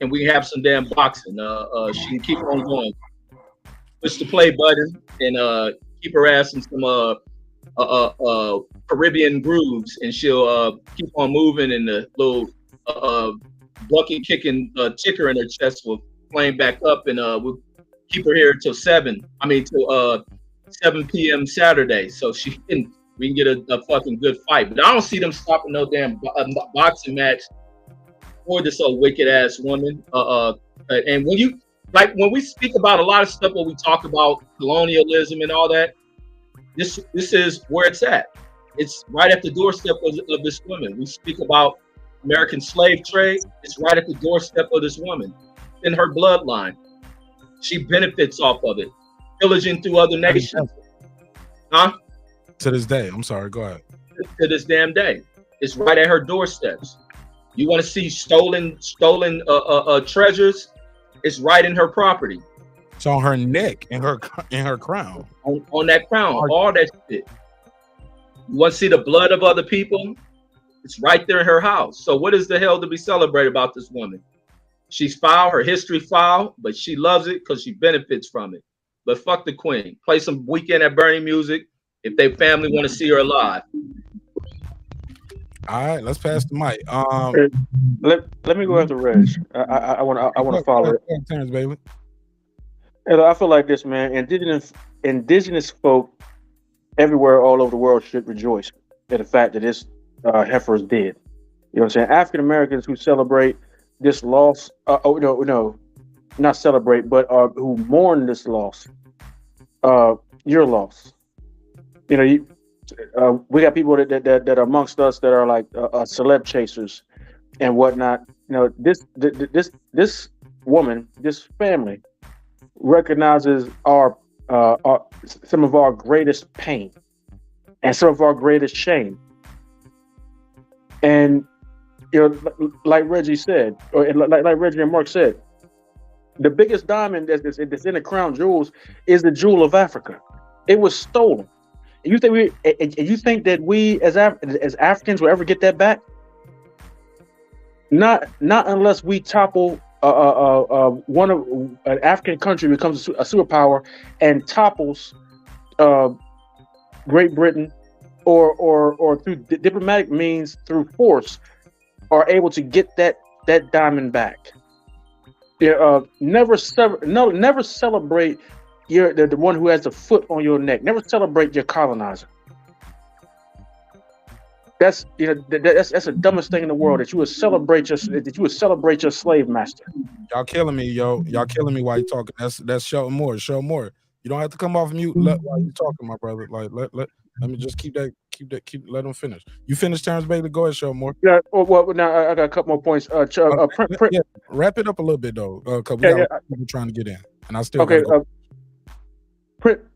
S18: and we can have some damn boxing. She can keep on going. Push the play button and keep her ass in some Caribbean grooves, and she'll keep on moving, and the little bucket kicking ticker in her chest will flame back up, and we'll keep her here till 7 p.m. Saturday, so we can get a fucking good fight. But I don't see them stopping no damn boxing match for this old wicked ass woman. And when we speak about a lot of stuff, when we talk about colonialism and all that, this is where it's at. It's right at the doorstep of this woman. We speak about American slave trade. It's right at the doorstep of this woman. In her bloodline, she benefits off of it, pillaging through other nations. Huh?
S1: To this day, I'm sorry. Go ahead.
S18: To this damn day, it's right at her doorsteps. You want to see stolen treasures? It's right in her property.
S1: It's on her neck and her crown.
S18: On that crown, all that shit. You want to see the blood of other people? It's right there in her house. So what is the hell to be celebrated about this woman? She's foul, her history foul, but she loves it because she benefits from it. But fuck the queen. Play some Weekend at Bernie music if they family want to see her alive.
S1: All right, let's pass the mic.
S7: Let me go after Reg. I want to follow it.
S1: Terrence, baby.
S7: And I feel like this, man. Indigenous folk everywhere, all over the world, should rejoice. at the fact that this heifer is dead. You know what I'm saying? African Americans who celebrate this loss, not celebrate, but who mourn this loss, your loss. You know, we got people that are amongst us that are like celeb chasers and whatnot. You know, this woman, this family, recognizes our some of our greatest pain and some of our greatest shame. And you know, like Reggie said, or like Reggie and Mark said, the biggest diamond that's in the crown jewels is the jewel of Africa. It was stolen. And you think that we as Africans will ever get that back? Not unless we topple one of an African country becomes a superpower and topples Great Britain, or through diplomatic means, through force, are able to get that diamond back. Never celebrate the one who has the foot on your neck. Never celebrate your colonizer. That's that's the dumbest thing in the world, that you would celebrate your slave master.
S1: Y'all killing me, yo. Y'all killing me while you talking. That's show more. You don't have to come off mute while you talking, my brother. Like let me just keep let them finish. You finish, Terrence Bailey. Go ahead, show more.
S7: Yeah. Well, now I got a couple more points.
S1: Yeah, wrap it up a little bit though, because we got people trying to get in, and I still
S7: okay.
S1: Go.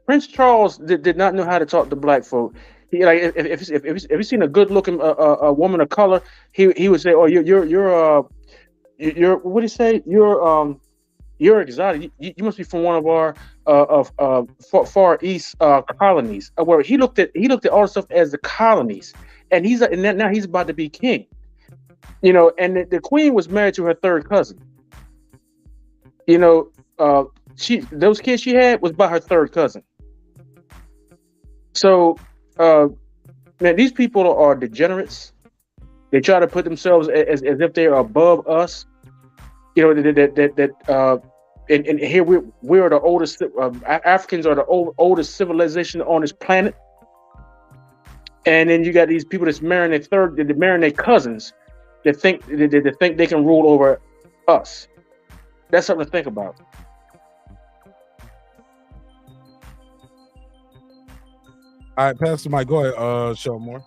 S7: Prince Charles did not know how to talk to black folk. He, like, if he's seen a good looking a woman of color, he would say, "Oh, you're what do you say? You're exotic. You must be from one of our far east colonies." Where he looked at all the stuff as the colonies, and now he's about to be king. You know, and the queen was married to her third cousin. You know, those kids she had was by her third cousin. So, man, these people are degenerates. They try to put themselves as if they are above us. You know, and here we are the oldest. Africans are the oldest civilization on this planet. And then you got these people that's marrying their cousins that think they can rule over us. That's something to think about.
S1: All right, Pastor Mike, go ahead. Show more.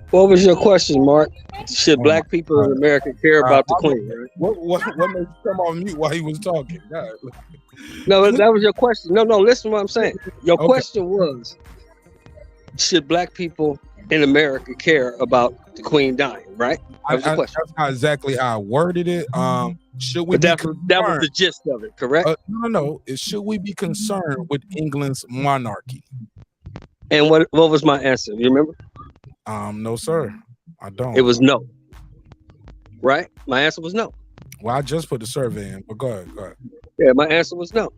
S13: What was your question, Mark? Should black people in America care about the queen? Right?
S1: What made you come on mute while he was talking? God.
S13: No, that was your question. No, listen to what I'm saying. Your question was, should black people in America care about the queen dying? Right? That was the question.
S1: That's not exactly how I worded it. Should we?
S13: But that was the gist of it, correct?
S1: No. Should we be concerned with England's monarchy?
S13: And what was my answer? You remember?
S1: No, sir. I don't.
S13: It was no. Right? My answer was no.
S1: Well, I just put the survey in, but go ahead.
S13: Yeah, my answer was no.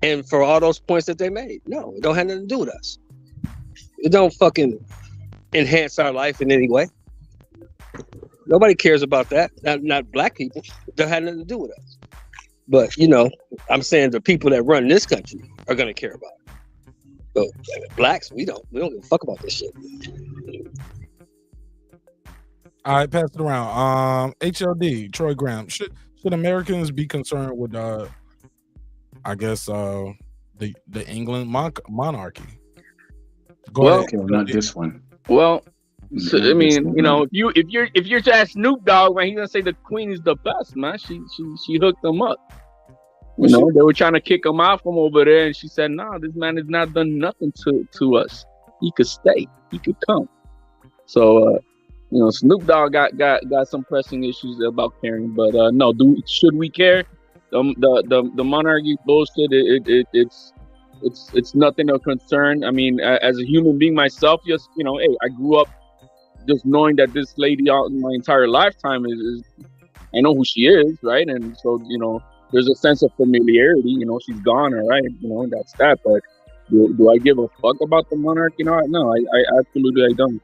S13: And for all those points that they made, no, it don't have nothing to do with us. It don't fucking enhance our life in any way. Nobody cares about that. Not black people. It don't have nothing to do with us. But, you know, I'm saying the people that run this country are going to care about it. But blacks, we don't give a fuck about this shit.
S1: All right, pass it around. HLD, Troy Graham. Should Americans be concerned with I guess the England monarchy? Go ahead.
S12: Okay, not this one.
S8: Well, so, I mean, you know, if you're to ask Snoop Dogg, man, he's gonna say the queen is the best, man. She hooked them up. You know, they were trying to kick him out from over there, and she said, "No, this man has not done nothing to us. He could stay. He could come." So, you know, Snoop Dogg got some pressing issues about caring, but no, should we care? The monarchy bullshit. It's nothing of concern. I mean, as a human being myself, just, you know, hey, I grew up just knowing that this lady out in my entire lifetime is I know who she is, right? And so, you know, there's a sense of familiarity. You know, she's gone, all right. You know, that's that. But do I give a fuck about the monarch? You know, no, I absolutely don't.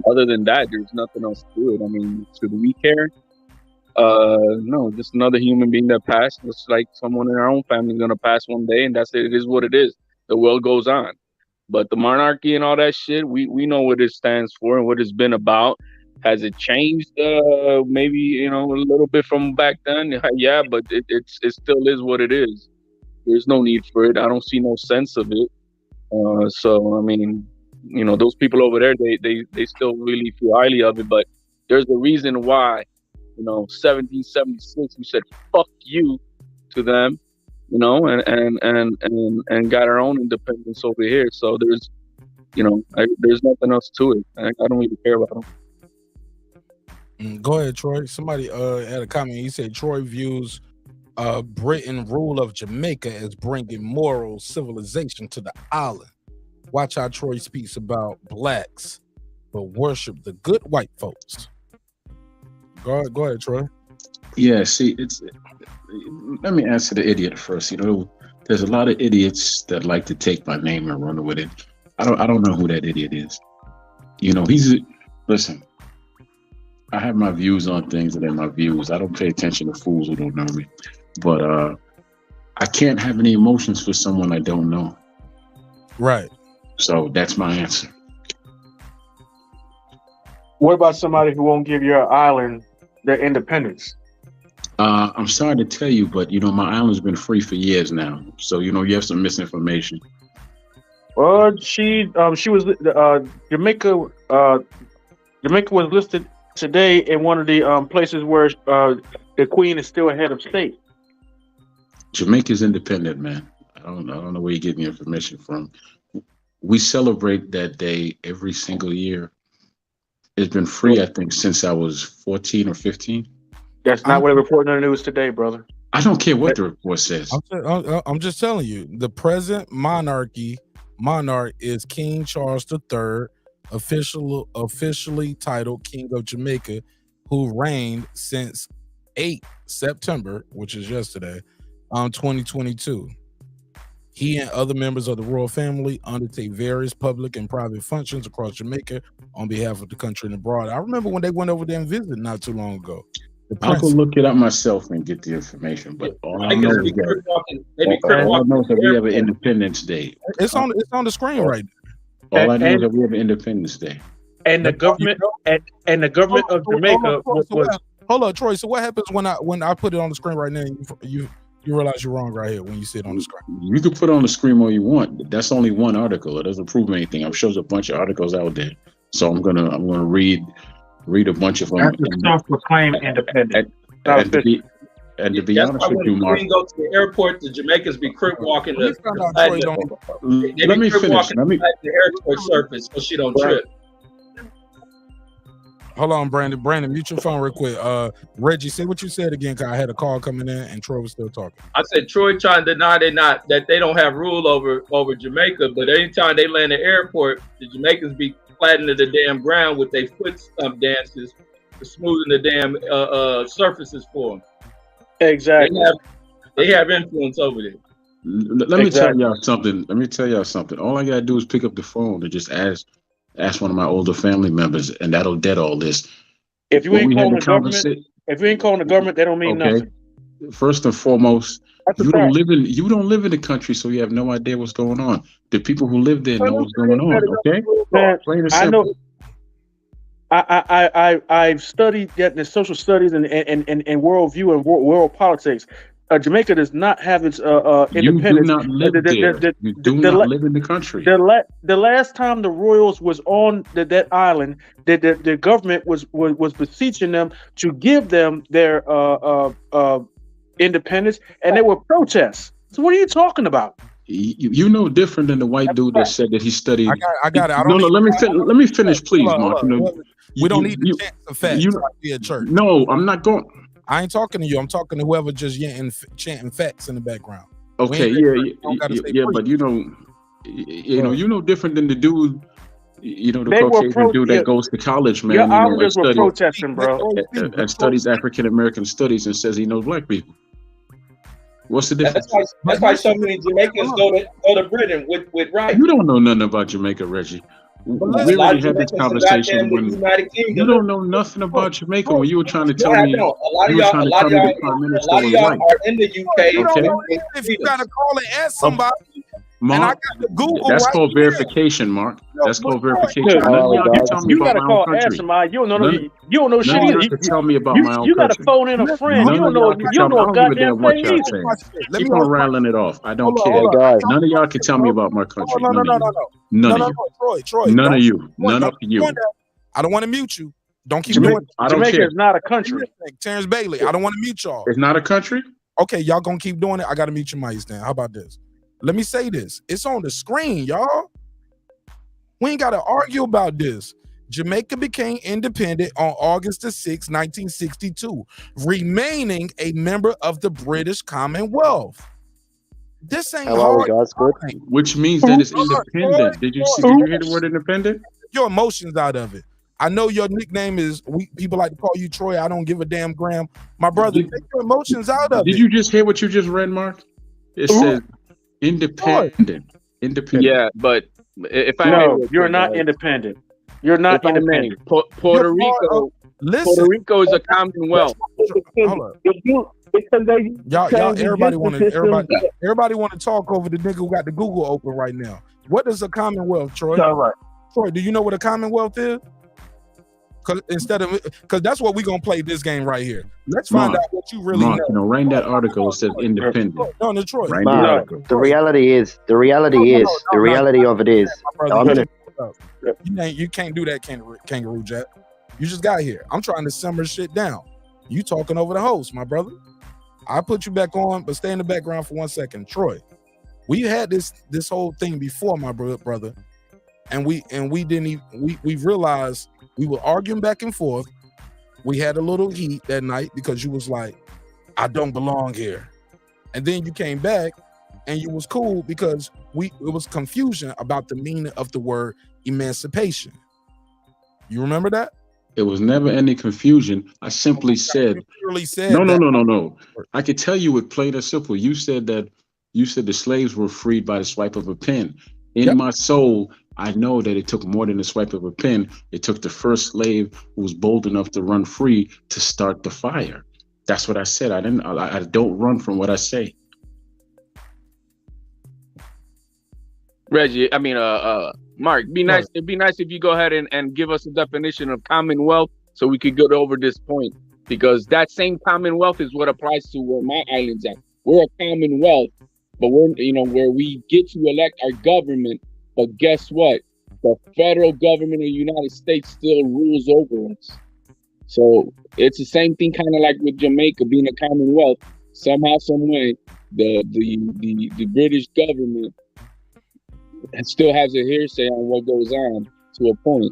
S8: Other than that, there's nothing else to it. I mean, should we care? No, just another human being that passed. Just like someone in our own family is gonna pass one day, and that's it. It is what it is. The world goes on. But the monarchy and all that shit, we know what it stands for and what it's been about. Has it changed? Maybe a little bit from back then. Yeah, but it still is what it is. There's no need for it. I don't see no sense of it. So I mean, those people over there, they still really feel highly of it. But there's a reason why, 1776, we said fuck you to them, and got our own independence over here. So there's, there's nothing else to it. I don't really care about them.
S1: Go ahead, Troy. Somebody had a comment. He said Troy views Britain rule of Jamaica as bringing moral civilization to the island. Watch how Troy speaks about blacks, but worship the good white folks. Go ahead, Troy.
S12: Yeah, see, let me answer the idiot first. There's a lot of idiots that like to take my name and run with it. I don't know who that idiot is. Listen, I have my views on things, and they're my views. I don't pay attention to fools who don't know me. But I can't have any emotions for someone I don't know.
S1: Right.
S12: So that's my answer.
S7: What about somebody who won't give your island their independence?
S12: I'm sorry to tell you, but my island's been free for years now. So you have some misinformation.
S7: Well, she was Jamaica. Jamaica was listed today in one of the places where the Queen is still head of state.
S12: Jamaica's independent, man. I don't know where you're getting your information from. We celebrate that day every single year. It's been free, I think, since I was 14 or 15.
S7: That's not what they reported on the news today, brother.
S12: I don't care what the report says.
S1: I'm just telling you, the present monarch is King Charles III, officially titled King of Jamaica, who reigned since 8 September, which is yesterday, 2022. He and other members of the royal family undertake various public and private functions across Jamaica on behalf of the country and abroad. I remember when they went over there and visited not too long ago.
S12: I'll go look it up myself and get the information. But all I know is that we have an Independence Day.
S1: It's on the screen right
S12: now. All I know is that we have an Independence Day.
S7: And the government and the government of Jamaica was.
S1: Hold on, Troy. So what happens when I put it on the screen right now? And you realize you're wrong right here when you see it on the screen.
S12: You can put it on the screen all you want. That's only one article. It doesn't prove anything. I'm sure there's a bunch of articles out there. So I'm gonna read a bunch of them.
S7: That's a self-proclaimed independent.
S12: And to be honest with you, Mark,
S18: when you go to the airport, the Jamaicans be crip walking the
S12: let me finish.
S18: the airport surface so she don't trip.
S1: Hold on, Brandon. Brandon, mute your phone real quick. Reggie, say what you said again, because I had a call coming in and Troy was still talking.
S18: I said Troy trying to deny that they don't have rule over Jamaica, but anytime they land at the airport, the Jamaicans be flattening the damn ground with their foot stump dances to smoothen the damn surfaces for them.
S7: Exactly.
S18: They have influence over there.
S12: Let me tell y'all something. All I gotta do is pick up the phone and just ask one of my older family members, and that'll dead all this.
S7: If you ain't calling the government, they don't mean nothing.
S12: First and foremost, you don't live in the country, so you have no idea what's going on. The people who live there know what's going on. Okay, plain and simple.
S7: I've studied that in the social studies and worldview and world politics. Jamaica does not have its independence.
S12: You do not live there. You do not live in the country.
S7: The last time the royals was on that island, the government was beseeching them to give them their independence, and there were protests. So what are you talking about?
S12: You know different than the white dude that said that he studied.
S1: I got it.
S12: Let me finish, please, Mark.
S1: We don't need to chant the facts like we at church.
S12: No, I'm not going.
S1: I ain't talking to you. I'm talking to whoever just chanting facts in the background.
S12: Okay, yeah, but you know different than the dude, the Caucasian dude that goes to college, man.
S7: Were protesting, bro,
S12: and studies African American studies and says he knows black people. What's the difference?
S18: That's why so many Jamaicans go to Britain with rights.
S12: You don't know nothing about Jamaica, Reggie. We already had this conversation when you don't know nothing about Jamaica when you were trying to tell me.
S18: A lot of y'all are in the UK.
S1: If you gotta call and ask somebody. and I
S12: Mark,
S1: got the Google
S12: that's
S1: right
S12: called
S1: here.
S12: verification, Mark. That's called
S1: Troy,
S12: verification. None of y'all can tell me
S7: You
S12: about
S7: gotta
S12: my own
S7: call
S12: country.
S7: Ashton, man. You don't know.
S12: None,
S7: You don't know
S12: none
S7: shit
S12: of
S7: either.
S12: y'all can tell me about my own
S7: You gotta
S12: country.
S7: phone in a friend.
S12: None
S7: You
S12: of
S7: don't know.
S12: y'all can
S7: You
S12: tell
S7: don't
S12: me.
S7: know
S12: I
S7: a
S12: don't give a
S7: goddamn
S12: damn what
S7: thing
S12: y'all
S7: either.
S12: saying.
S1: Let
S12: Keep
S1: me
S12: on rattling it off. I don't care.
S17: Hey guys,
S12: None of y'all can tell me about my country.
S1: No,
S12: None of you. None of you.
S1: Troy.
S12: None
S1: Don't
S12: of you.
S1: don't
S12: None of
S1: keep
S12: you.
S1: doing that. I don't want to mute you. Don't keep
S12: Jamaica,
S1: doing
S12: I don't
S7: Jamaica
S12: care.
S7: is not a country.
S1: Terrence Bailey. I don't want to mute y'all.
S12: It's not a country.
S1: Okay, y'all gonna keep doing it. I gotta mute your mics then. How about this? Let me say this. It's on the screen, y'all. We ain't gotta argue about this. Jamaica became independent on August the 6th, 1962, remaining a member of the British Commonwealth. This ain't
S17: how are we,
S1: hard.
S17: guys? Good.
S12: Which means that it's independent. Did you hear the word independent?
S1: Your emotions out of it. I know your nickname is people like to call you Troy. I don't give a damn, Graham. My brother, take your emotions out of it.
S12: Did you just hear what you just read, Mark? It says independent. Independent.
S8: Yeah, but if I
S7: No,
S8: may,
S7: you're not independent. You're not
S8: if I may,
S7: independent.
S8: Puerto Rico.
S1: Listen,
S8: Puerto Rico is a commonwealth.
S1: Hold up. Y'all, everybody want to talk over the nigga who got the Google open right now. What is a commonwealth, Troy? Troy, do you know what a commonwealth is? Because that's what we're gonna play this game right here. Let's find out what you really
S12: Mark,
S1: know.
S12: write that article. It says independent.
S1: No, Troy.
S12: Write
S17: Mark,
S12: the article.
S17: the reality of it is.
S1: You can't do that, Kangaroo Jack. You just got here. I'm trying to simmer shit down. You talking over the host, my brother. I put you back on, but stay in the background for 1 second. Troy, we had this whole thing before, my brother, and we didn't even we realized we were arguing back and forth. We had a little heat that night because you was like, I don't belong here. And then you came back and you was cool because it was confusion about the meaning of the word emancipation. You remember that?
S12: It was never any confusion. I simply said, no. I could tell you it plain and simple. You said the slaves were freed by the swipe of a pen. In my soul, I know that it took more than the swipe of a pen. It took the first slave who was bold enough to run free to start the fire. That's what I said. I don't run from what I say.
S8: Reggie, Mark, it'd be nice if you go ahead and give us a definition of commonwealth so we could go over this point, because that same commonwealth is what applies to where my island's at. We're a commonwealth, but we're where we get to elect our government, but guess what? The federal government of the United States still rules over us. So it's the same thing, kind of like with Jamaica being a commonwealth. Somehow, some way, the British government still has a hearsay on what goes on to a point.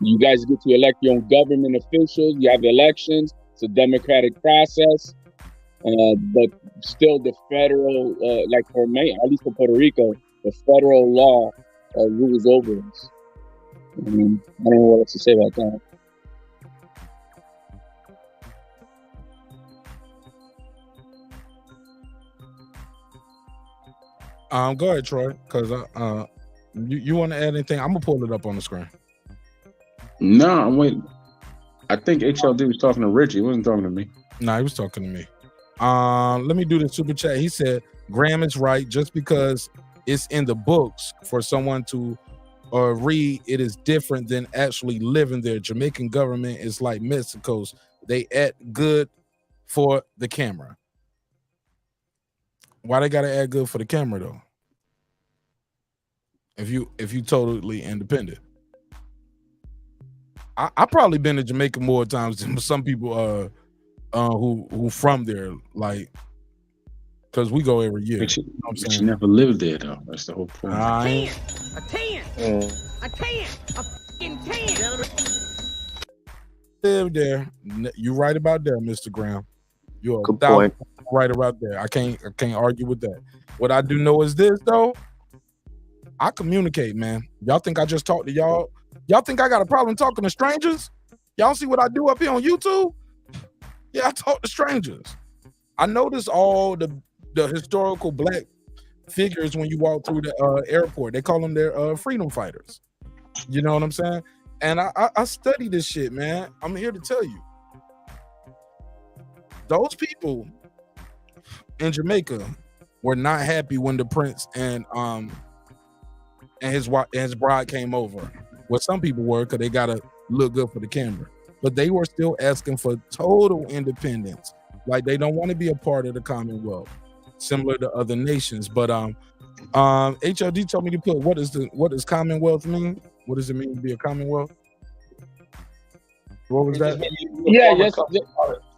S8: You guys get to elect your own government officials. You have elections. It's a democratic process. But still the federal, like for me, at least for Puerto Rico, the federal law rules over us. I don't know what else to say about that.
S1: Go ahead, Troy, because you want to add anything? I'm gonna pull it up on the screen.
S12: No, I'm waiting. I think HLD was talking to Reggie. He wasn't talking to me.
S1: No, he was talking to me. Let me do the super chat. He said Graham is right. Just because it's in the books for someone to read, it is different than actually living there. Jamaican government is like Mexico's. They act good for the camera. Why they gotta act good for the camera though? If you totally independent. I probably been to Jamaica more times than some people who from there, like, because we go every year.
S12: But you never lived there though. That's the whole point.
S6: A 10.
S1: Live there. You right about that, Mr. Graham. You're
S17: Good point.
S1: right about there. I can't argue with that. What I do know is this though. I communicate, man. Y'all think I just talk to y'all? Y'all think I got a problem talking to strangers? Y'all see what I do up here on YouTube? Yeah, I talk to strangers. I notice all the historical black figures when you walk through the airport. They call them their freedom fighters. You know what I'm saying? And I study this shit, man. I'm here to tell you. Those people in Jamaica were not happy when the Prince and and his bride came over. Well, some people were because they gotta look good for the camera, but they were still asking for total independence. Like they don't want to be a part of the Commonwealth, similar to other nations. But HLD told me to put what does Commonwealth mean? What does it mean to be a Commonwealth? What was that?
S8: Yeah, yes.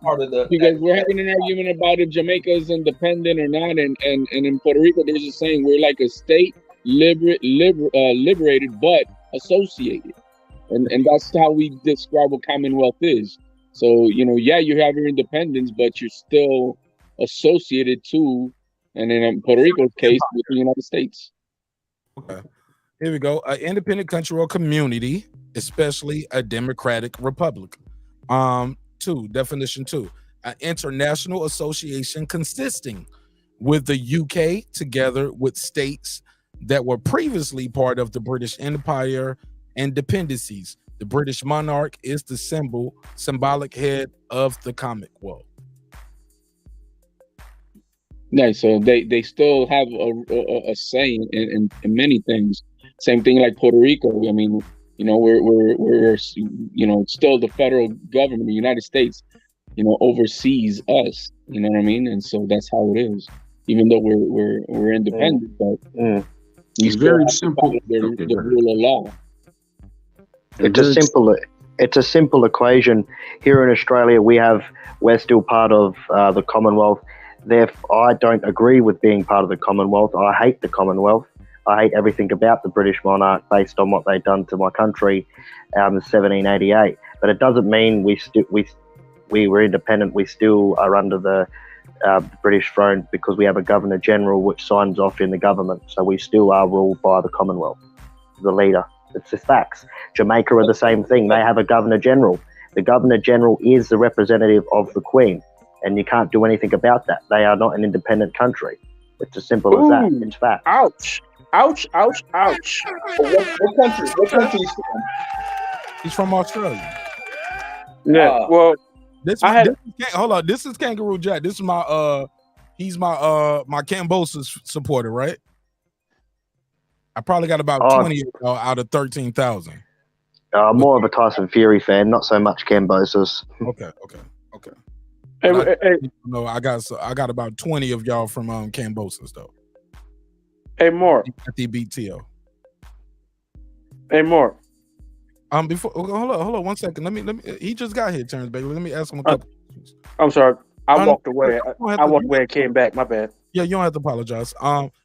S8: Part of the, because we're having an argument about if Jamaica is independent or not, and in Puerto Rico, they're just saying we're like a state liberated but associated, and that's how we describe what Commonwealth is. So yeah, you have your independence, but you're still associated to, and in Puerto Rico's case, with the United States.
S1: Okay, here we go. An independent country or community, especially a democratic republic. Definition 2, an international association consisting with the UK together with states that were previously part of the British Empire and dependencies. The British monarch is the symbolic head of the Commonwealth.
S8: Yeah, so they still have a say in many things. Same thing like Puerto Rico. I mean, we're still the federal government, the United States, oversees us. You know what I mean? And so that's how it is. Even though we're independent, but
S12: it's very simple.
S8: The rule of law.
S20: It's a simple equation. Here in Australia, we're still part of the Commonwealth. Therefore, I don't agree with being part of the Commonwealth. I hate the Commonwealth. I hate everything about the British monarch based on what they've done to my country in 1788. But it doesn't mean we were independent. We still are under the British throne because we have a Governor General which signs off in the government. So we still are ruled by the Commonwealth, the leader. It's just facts. Jamaica are the same thing. They have a Governor General. The Governor General is the representative of the Queen, and you can't do anything about that. They are not an independent country. It's as simple as that. It's facts.
S8: Ouch. Ouch, ouch, ouch. What country is from?
S1: He's from Australia.
S8: Yeah, well,
S1: hold on. This is Kangaroo Jack. This is my he's my Cambosis supporter, right? I probably got about 20 out of 13,000.
S20: More of a Tyson Fury fan, not so much Cambosis.
S1: Okay. No, I got about 20 of y'all from Cambosis though.
S7: Hey, Mark.
S1: He beat T.O.
S7: Hey, Mark.
S1: Before hold on 1 second. Let me. He just got here, Terrence Bailey. Let me ask him a couple questions.
S7: I'm sorry. I walked away. I walked away and came back. My bad.
S1: Yeah, you don't have to apologize.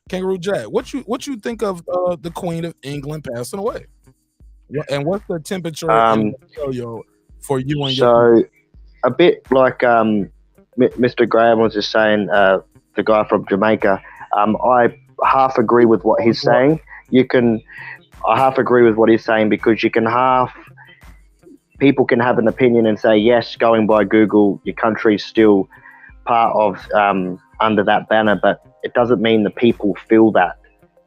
S1: Kangaroo Jack, what you think of the Queen of England passing away? And what's the temperature for you and your?
S20: So, a bit like Mr. Graham was just saying, the guy from Jamaica. I half agree with what he's saying. I half agree with what he's saying because people can have an opinion and say, yes, going by Google, your country's still part of under that banner, but it doesn't mean the people feel that.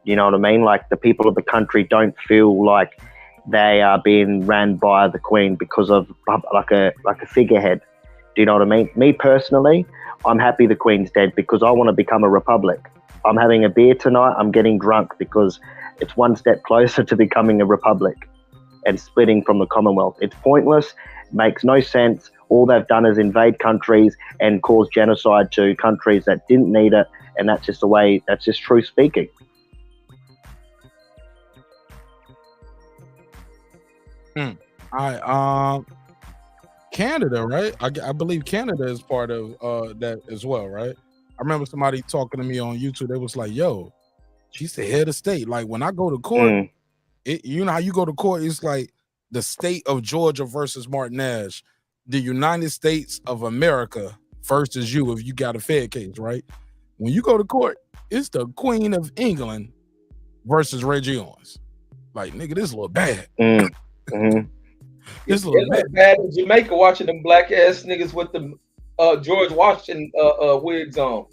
S20: You know what I mean? Like the people of the country don't feel like they are being ran by the Queen because of like a figurehead. Do you know what I mean? Me personally, I'm happy the Queen's dead because I want to become a republic. I'm having a beer tonight. I'm getting drunk because it's one step closer to becoming a republic and splitting from the Commonwealth. It's pointless, makes no sense. All they've done is invade countries and cause genocide to countries that didn't need it, and that's just the way. That's just true speaking.
S1: All right. Canada, right? I believe Canada is part of that as well, right? I remember somebody talking to me on YouTube. They was like, "Yo, she's the head of state." Like when I go to court, you know how you go to court? It's like the state of Georgia versus Martin Nash, the United States of America versus you if you got a Fed case, right? When you go to court, it's the Queen of England versus Reggie Owens. Like, nigga, this is a little bad.
S18: It's a little bad in Jamaica watching them black ass niggas with the George Washington wigs on.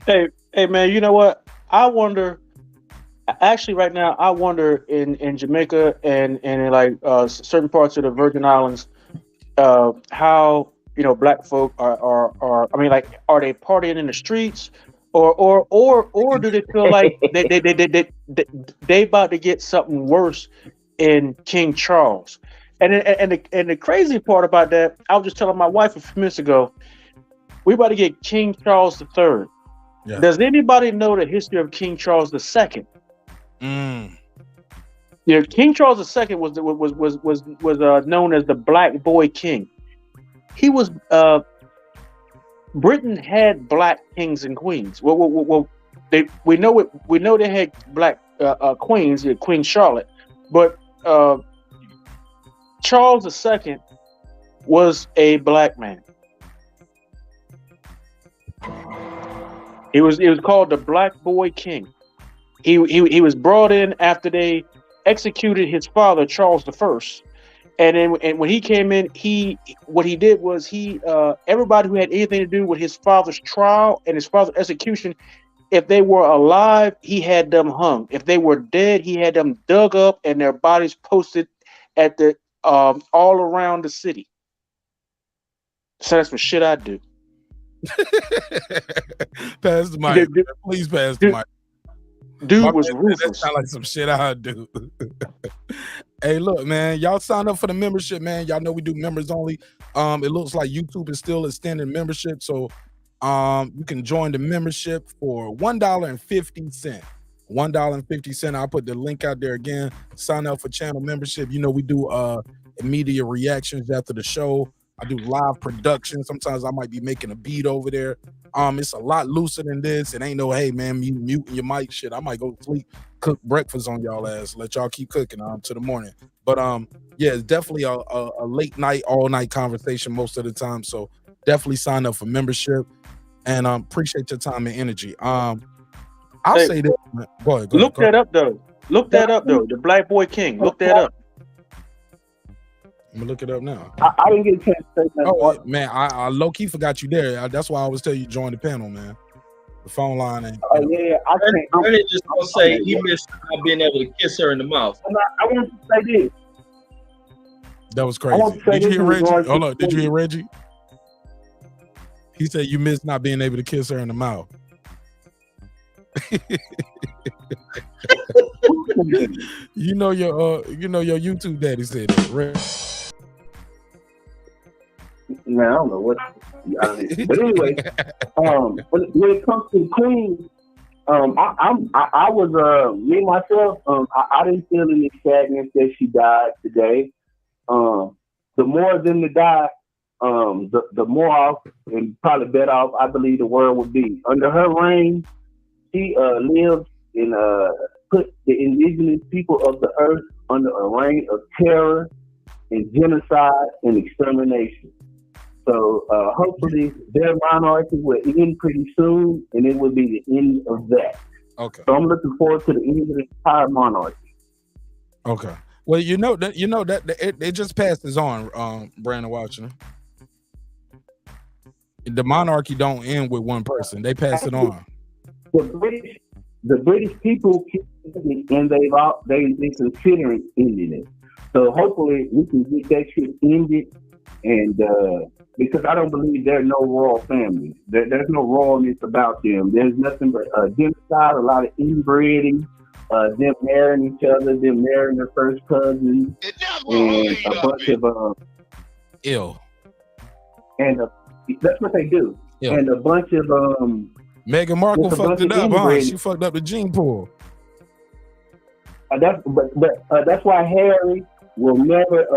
S7: Hey, man, you know what? I wonder. Actually, right now, I wonder in Jamaica and in like certain parts of the Virgin Islands, how black folk are. I mean, like, are they partying in the streets, Or do they feel like they about to get something worse in King Charles? And the crazy part about that, I was just telling my wife a few minutes ago, we about to get King Charles III.
S1: Yeah.
S7: Does anybody know the history of King Charles II? Yeah, King Charles II was known as the Black Boy King. He was Britain had black kings and queens. Well, we know they had black queens, Queen Charlotte, but Charles II was a black man. It was called the Black Boy King. He was brought in after they executed his father, Charles I. And when he came in, what he did was everybody who had anything to do with his father's trial and his father's execution, if they were alive, he had them hung. If they were dead, he had them dug up and their bodies posted at the all around the city. So that's what shit I do.
S1: Pass the mic. Please pass the mic.
S7: Dude was ruthless.
S1: That sound like some shit I do. Hey, look, man, y'all sign up for the membership, man. Y'all know we do members only. It looks like YouTube is still extending membership, so you can join the membership for $1.50. $1.50. I'll put the link out there again. Sign up for channel membership. You know, we do immediate reactions after the show. I do live production. Sometimes I might be making a beat over there. It's a lot looser than this. It ain't no, hey man, muting your mic shit. I might go to sleep, cook breakfast on y'all ass, let y'all keep cooking to the morning. But yeah, it's definitely a late night, all night conversation most of the time. So definitely sign up for membership, and appreciate your time and energy. I'll say this. Go ahead.
S7: Look that up though. The Black Boy King. Look that up.
S1: I'm gonna look it up now.
S10: I didn't get a chance to say that.
S1: Oh man, I low key forgot you there. That's why I always tell you join the panel, man. The phone line ain't.
S10: Oh yeah,
S18: I'm just gonna say he missed not being able to kiss her in the mouth.
S10: I want to say this.
S1: That was crazy. Did you hear Reggie? Hold on. Did you hear Reggie? He said you missed not being able to kiss her in the mouth. you know your YouTube daddy said that, right?
S10: Man, I don't know what. But anyway, when it comes to the Queen, I was me myself. I didn't feel any sadness that she died today. The more of them to die, the more off and probably better off I believe the world would be. Under her reign, she lived and put the indigenous people of the earth under a reign of terror and genocide and extermination. So hopefully their minority will end pretty soon, and it will be the end of that.
S1: Okay.
S10: So I'm looking forward to the end of the entire monarchy.
S1: Okay. Well, you know that it just passes on, Brandon Washington. The monarchy don't end with one person; they pass it on.
S10: The British people keep it, and they considering ending it. So hopefully we can get that shit ended, and because I don't believe there's no royal family. There's no royalness about them. There's nothing but genocide, a lot of inbreeding, them marrying each other, them marrying their first cousins, and a bunch of
S1: ill.
S10: And that's what they do. Yeah. And a bunch of
S1: Meghan Markle fucked it up, huh? She fucked up the gene pool.
S10: That's why Harry will never.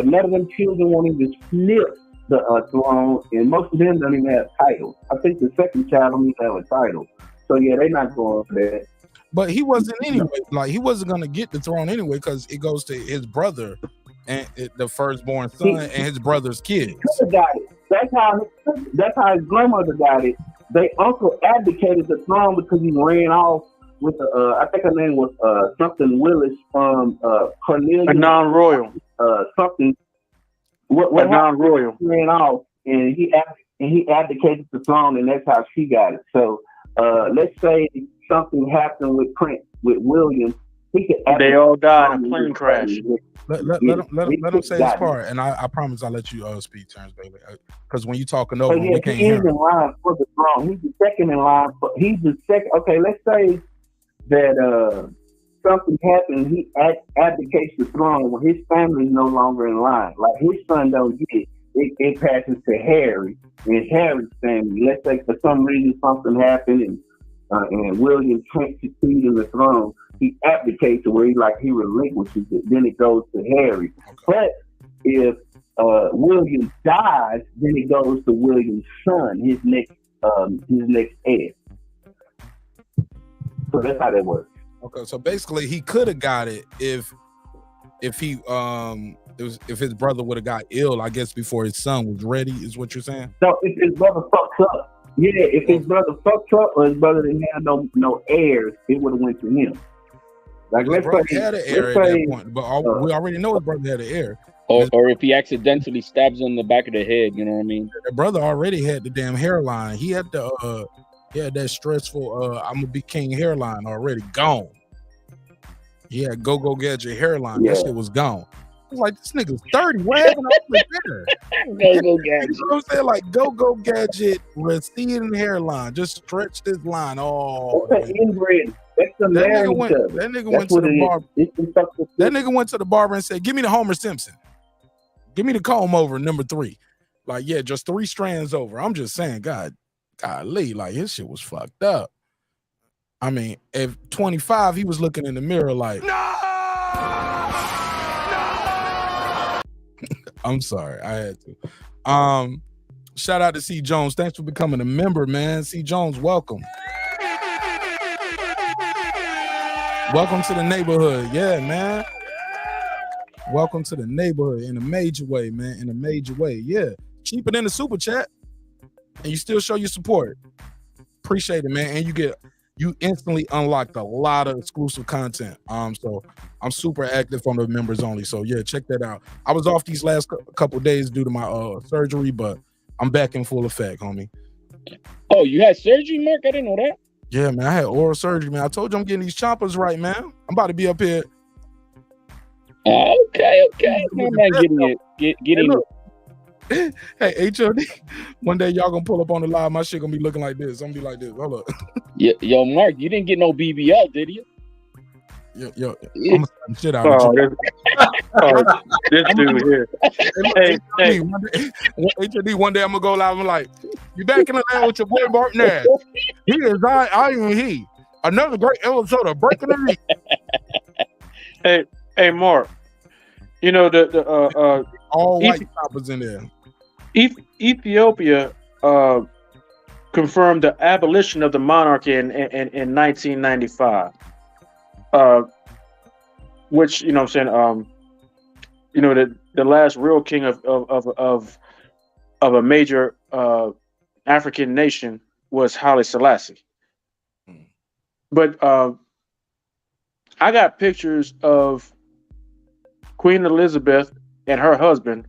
S10: None of them children won't even sniff the throne, and most of them don't even have titles. I think the second child don't even have a title. So yeah, they're not going for that.
S1: But he wasn't anyway. Like he wasn't gonna get the throne anyway because it goes to his brother and the firstborn son and his brother's kids.
S10: Got it. That's how his grandmother got it. Their uncle abdicated the throne because he ran off with I think her name was something Willis from Cornelius.
S7: A non-royal.
S10: Something. What
S7: non-royal
S10: ran off and he abdicated the throne, and that's how she got it. So let's say something happened with William, he could
S7: They all died in a plane crash.
S1: Let him say his part, and I promise I'll let you speak, Terrence Bailey, because when you talking over,
S10: But yeah,
S1: we can't
S10: he
S1: hear
S10: is
S1: him.
S10: in line for the throne. He's the second in line for. He's the second. Okay, let's say that something happened. He abdicates the throne when his family's no longer in line. Like his son don't get it. It passes to Harry and Harry's family. Let's say for some reason something happened and William can't succeed in the throne. He abdicates to where he relinquishes it. Then it goes to Harry. Okay. But if William dies, then it goes to William's son, his next heir. So that's how that works.
S1: Okay, so basically he could have got it if he if his brother would have got ill, I guess, before his son was ready, is what you're saying?
S10: So if his brother fucks up, if his brother fucks up or his brother didn't have no heirs, it would have went to him. Like
S1: His
S10: let's
S1: brother
S10: say,
S1: had an heir at that point, but we already know his brother had an heir.
S8: Or if he accidentally stabs him in the back of the head, you know what I mean?
S1: The brother already had the damn hairline. He had that stressful I'm gonna be king hairline already gone. He had go gadget hairline. That shit was gone. I was like, this nigga's 30. What happened to the hair?
S8: Go gadget.
S1: You know what I'm saying? Like go gadget, receding hairline, just stretch this line. Oh,
S10: that's an inbred. That's the
S1: that nigga went to the barber. That nigga went to the barber and said, "Give me the Homer Simpson. Give me the comb over number 3." Like, yeah, just 3 strands over. I'm just saying, golly, like his shit was fucked up. I mean, at 25, he was looking in the mirror like, no! I'm sorry, I had to. Shout out to C. Jones. Thanks for becoming a member, man. C. Jones, welcome. Welcome to the neighborhood. Yeah, man. Welcome to the neighborhood in a major way, man. In a major way. Yeah. Cheaper than the super chat. And you still show your support. Appreciate it, man. And you instantly unlocked a lot of exclusive content. So I'm super active on the members only. So yeah, check that out. I was off these last couple of days due to my surgery, but I'm back in full effect, homie.
S8: Oh, you had surgery, Mark? I didn't know that.
S1: Yeah, man. I had oral surgery, man. I told you I'm getting these choppers right, man. I'm about to be up here.
S8: Okay. I'm not getting it. Getting
S1: it. Hey, HOD, one day y'all gonna pull up on the live. My shit gonna be looking like this. I'm gonna be like this. Hold up.
S8: Yo, Mark, you didn't get no BBL, did you?
S1: Yo, I'm gonna shit out of you.
S7: This dude here. Hey.
S1: HOD, one day I'm gonna go live. I'm like, you back in the land with your boy Mark Nash. He is I and he. Another great episode of Breaking the
S7: League. Hey, Mark. You know the
S1: all white choppers in there.
S7: Ethiopia confirmed the abolition of the monarchy in 1995. Which, you know what I'm saying, the last real king of a major African nation was Haile Selassie. But I got pictures of Queen Elizabeth and her husband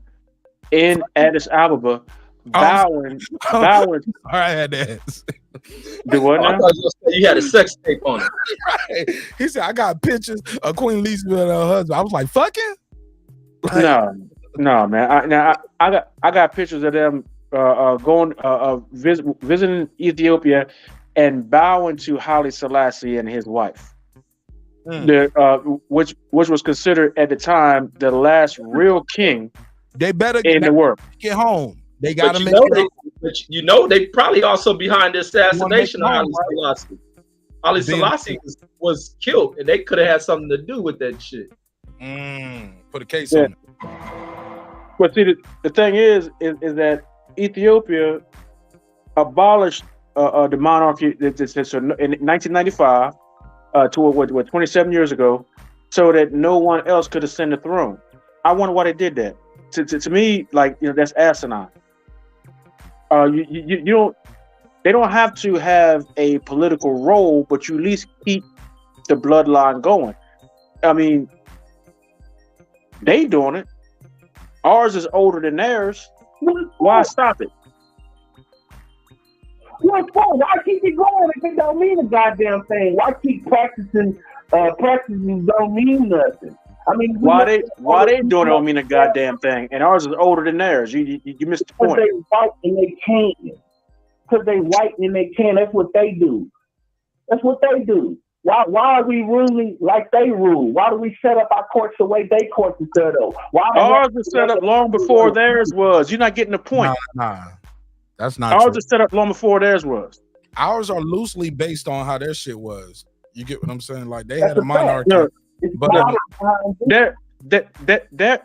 S7: in Addis Ababa bowing.
S1: I had that.
S7: Do what now?
S18: I thought you had a sex tape on it.
S1: Right. He said, I got pictures of Queen Elizabeth and her husband. I was like, fucking?
S7: No, man. I got pictures of them going visiting Ethiopia and bowing to Haile Selassie and his wife. Which was considered at the time the last real king.
S1: They better
S7: in the world.
S1: Get home. They gotta make
S18: it. But they probably also behind the assassination of Haile Selassie. Haile Selassie was killed, and they could have had something to do with that shit.
S1: Put a case on it.
S7: But see, the thing is that Ethiopia abolished the monarchy in 1995. To what 27 years ago, so that no one else could ascend the throne. I wonder why they did that. To me, like, that's asinine. You don't. They don't have to have a political role, but you at least keep the bloodline going. I mean, they doing it. Ours is older than theirs. Why stop it?
S10: Why keep it going if it don't mean a goddamn thing? Why keep practicing practices don't mean nothing. I mean,
S7: why they doing it don't mean a goddamn thing, and ours is older than theirs. You missed the point.
S10: Because they white and they can. Because they white and they can. That's what they do. That's what they do. Why are we ruling like they rule? Why do we set up our courts the way they courts are set up?
S7: Ours was set up long before theirs was. You're not getting the point.
S1: Nah, that's not
S7: ours
S1: true.
S7: was set up long before theirs was.
S1: Ours are loosely based on how their shit was. You get what I'm saying? Like they had a monarchy.
S7: No,
S1: but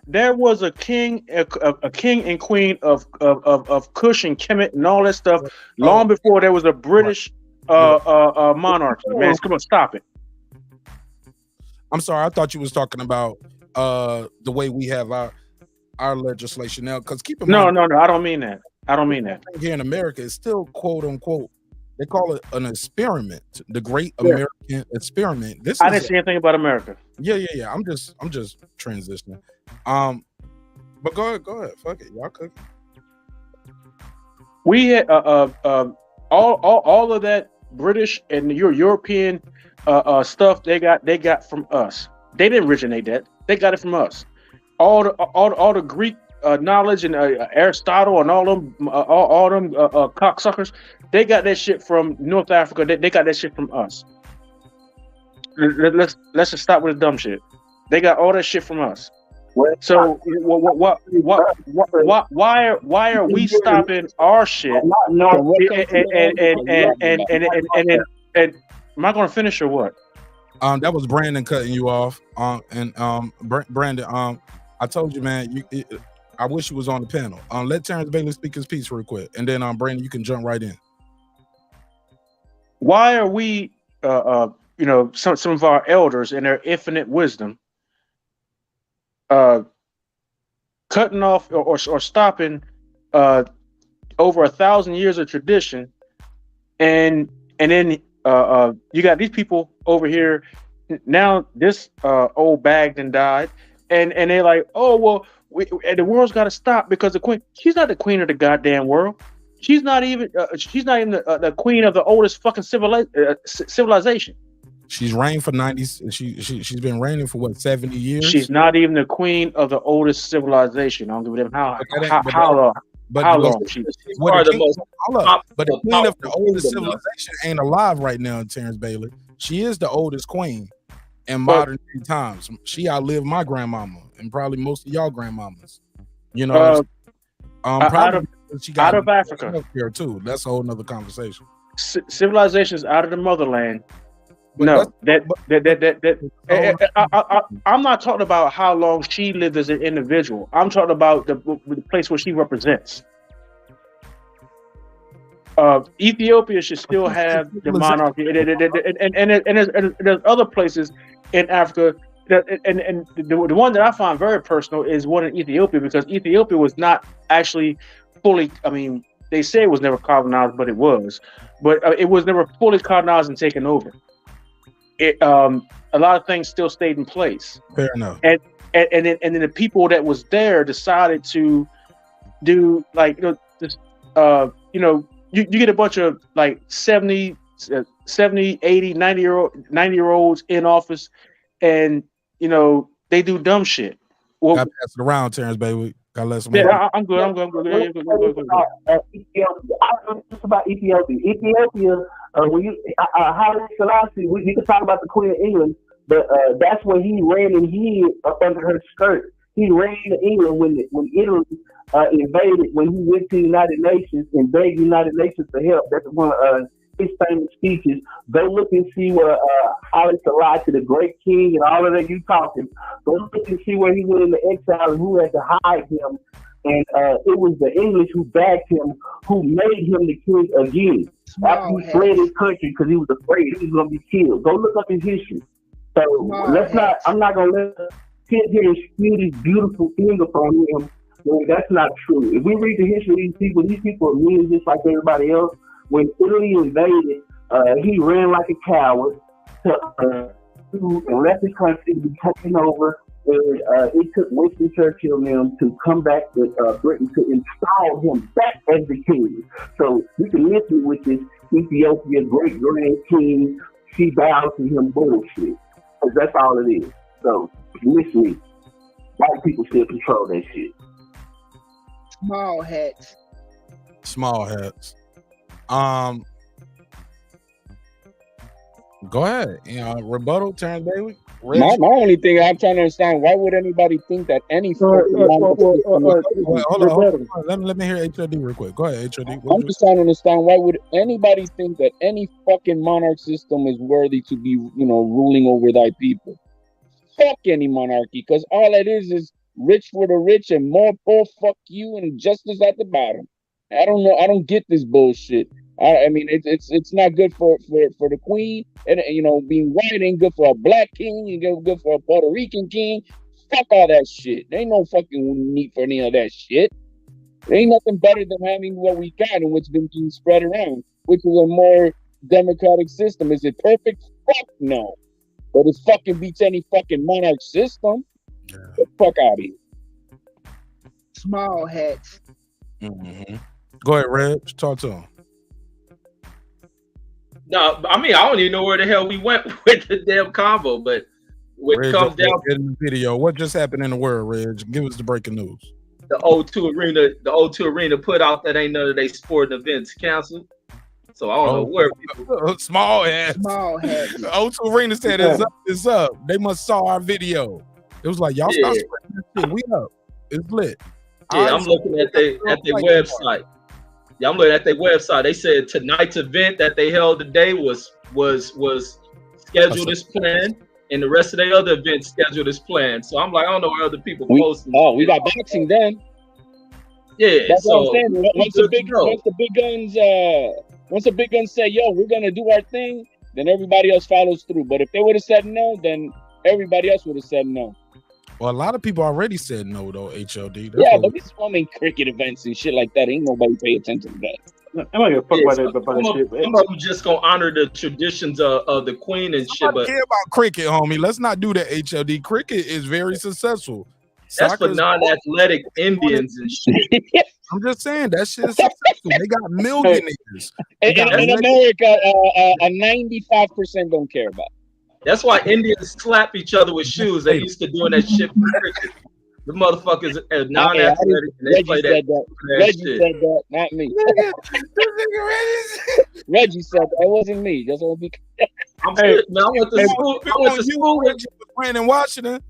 S7: there was a king and queen of Kush and Kemet and all that stuff long before there was a British monarchy. Man, come on, stop it.
S1: I'm sorry, I thought you was talking about the way we have our legislation now. Because keep in mind,
S7: no, I don't mean that. I don't mean that.
S1: Here in America, it's still quote unquote. They call it an experiment, the Great American Experiment.
S7: I didn't say anything about America.
S1: Yeah. I'm just transitioning. But go ahead. Fuck it, y'all cook.
S7: We had all of that British and European stuff they got from us. They didn't originate that. They got it from us. All the Greek knowledge and Aristotle and all them cocksuckers. They got that shit from North Africa. They got that shit from us. Let's just stop with the dumb shit. They got all that shit from us. So why are we stopping our shit? And am I going to finish or what?
S1: That was Brandon cutting you off. Brandon, I told you, man. I wish you was on the panel. Let Terrence Bailey speak his piece real quick, and then Brandon, you can jump right in.
S7: Why are we, some of our elders in their infinite wisdom, cutting off or stopping over 1,000 years of tradition, and then you got these people over here now. This old bag then died, and they're like, oh well, the world's got to stop because the queen. She's not the queen of the goddamn world. She's not even the queen of the oldest fucking civilization.
S1: She's reigned for 90s. She's been reigning for what, 70 years?
S7: She's not even the queen of the oldest civilization. I don't give a damn how long.
S1: But the queen of the oldest civilization ain't alive right now, Terrence Bailey. She is the oldest queen in modern times. She outlived my grandmama and probably most of y'all grandmamas. You know, she got
S7: out of Africa
S1: here too. That's a whole nother conversation.
S7: Civilizations out of the motherland. I'm not talking about how long she lived as an individual. I'm talking about the place where she represents. Ethiopia should still have the monarchy, and there's other places in Africa. And the one that I find very personal is one in Ethiopia, because Ethiopia was not actually fully. I mean, they say it was never colonized, but it was. But it was never fully colonized and taken over. A lot of things still stayed in place.
S1: Fair enough.
S7: And then the people that was there decided to do you get a bunch of like 70, 80, 90-year-olds in office, and they do dumb shit. Well,
S1: gotta pass it around, Terrence Bailey. Gotta let somebody.
S7: Yeah, I'm good.
S10: Ethiopia. I don't know just about Ethiopia. When Haile Selassie, you can talk about the Queen of England, but that's when he ran and hid up under her skirt. He ran to England when Italy invaded, when he went to the United Nations and begged the United Nations for help. That's one of his famous speeches. Go look and see where Haile Selassie, the great king, and all of that you talking. Go look and see where he went into exile and who had to hide him. And it was the English who backed him, who made him the king again. After he fled his country because he was afraid he was going to be killed. Go look up his history. So I'm not going to let sit here and spew this beautiful thing upon him. Well, that's not true. If we read the history of these people are mean just like everybody else. When Italy invaded, he ran like a coward and left his country to be taken over. And it took Winston Churchill and them to come back to Britain to install him back as the king. So you can listen with this Ethiopia great grand king, she bows to him bullshit. Because that's all it is. So, literally, white people still control that shit.
S6: Small hats.
S1: Small hats. Go ahead. Rebuttal, Terrence Bailey.
S8: My only thing I'm trying to understand, why would anybody think that any fucking
S1: Hold on. Let me hear HOD real quick. Go ahead, HOD.
S8: I'm just trying to understand, why would anybody think that any fucking monarch system is worthy to be, ruling over thy people? Fuck any monarchy, because all it is rich for the rich and more poor fuck you and justice at the bottom. I don't know. I don't get this bullshit. I mean, it's not good for the queen, and being white ain't good for a black king. Ain't good for a Puerto Rican king. Fuck all that shit. There ain't no fucking need for any of that shit. There ain't nothing better than having what we got and what's been being spread around, which is a more democratic system. Is it perfect? Fuck no. But it fucking beats any fucking monarch system. Get the fuck out of here.
S6: Small hats.
S1: Mm-hmm. Go ahead, Reg. Talk to him.
S19: No, I mean, I don't even know where the hell we went with the damn combo, but when it comes down
S1: to the video, what just happened in the world, Reg? Give us the breaking news.
S19: The O2 Arena put out that ain't none of their sporting events canceled. So I don't know where people.
S1: Small head.
S6: Small head.
S1: The O2 Arena said it's up. They must saw our video. It was like, y'all stop spreading this shit. We up. It's lit.
S19: Yeah, I'm looking at their website. Yeah, I'm looking at their website. They said tonight's event that they held today was scheduled as planned, and the rest of their other events scheduled as planned. So I'm like, I don't know where other people posting.
S8: Oh, we got boxing then.
S19: Yeah,
S8: that's
S19: so
S8: what I'm saying. Once the big guns say, "Yo, we're gonna do our thing," then everybody else follows through. But if they would have said no, then everybody else would have said no.
S1: Well, a lot of people already said no, though, HOD.
S8: But we filming cricket events and shit like that. Ain't nobody pay attention to that.
S7: I'm not gonna fuck about that.
S19: Some of them just gonna honor the traditions of the queen and shit. But
S1: care about cricket, homie. Let's not do that, HOD. Cricket is very successful.
S19: That's for non-athletic Indians and shit.
S1: I'm just saying that shit is successful. They got millionaires.
S8: In America, 95% don't care about it.
S19: That's why Indians slap each other with shoes. They used to doing that shit for cricket. The motherfuckers are non-athletic and they play that.
S8: Reggie said that, not me. Reggie said that. It wasn't me. That's what we.
S19: I'm good, man. I went to school with
S1: Brandon Washington.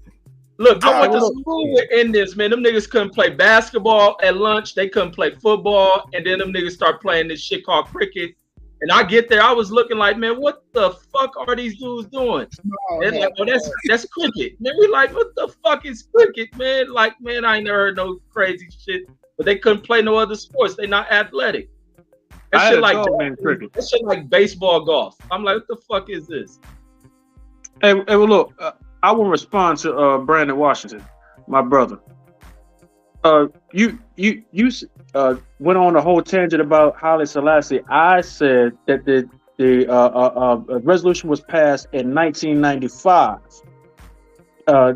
S19: Look, I went to school with Indians, man. Them niggas couldn't play basketball at lunch. They couldn't play football. And then them niggas start playing this shit called cricket. And I get there, I was looking like, man, what the fuck are these dudes doing? They're like, oh, that's cricket. Man, we like, what the fuck is cricket, man? Like, man, I ain't never heard no crazy shit. But they couldn't play no other sports. They not athletic. That shit like baseball, golf. I'm like, what the fuck is this?
S7: Hey, well, look, I will respond to Brandon Washington, my brother. You went on a whole tangent about Haile Selassie. I said that the resolution was passed in 1995,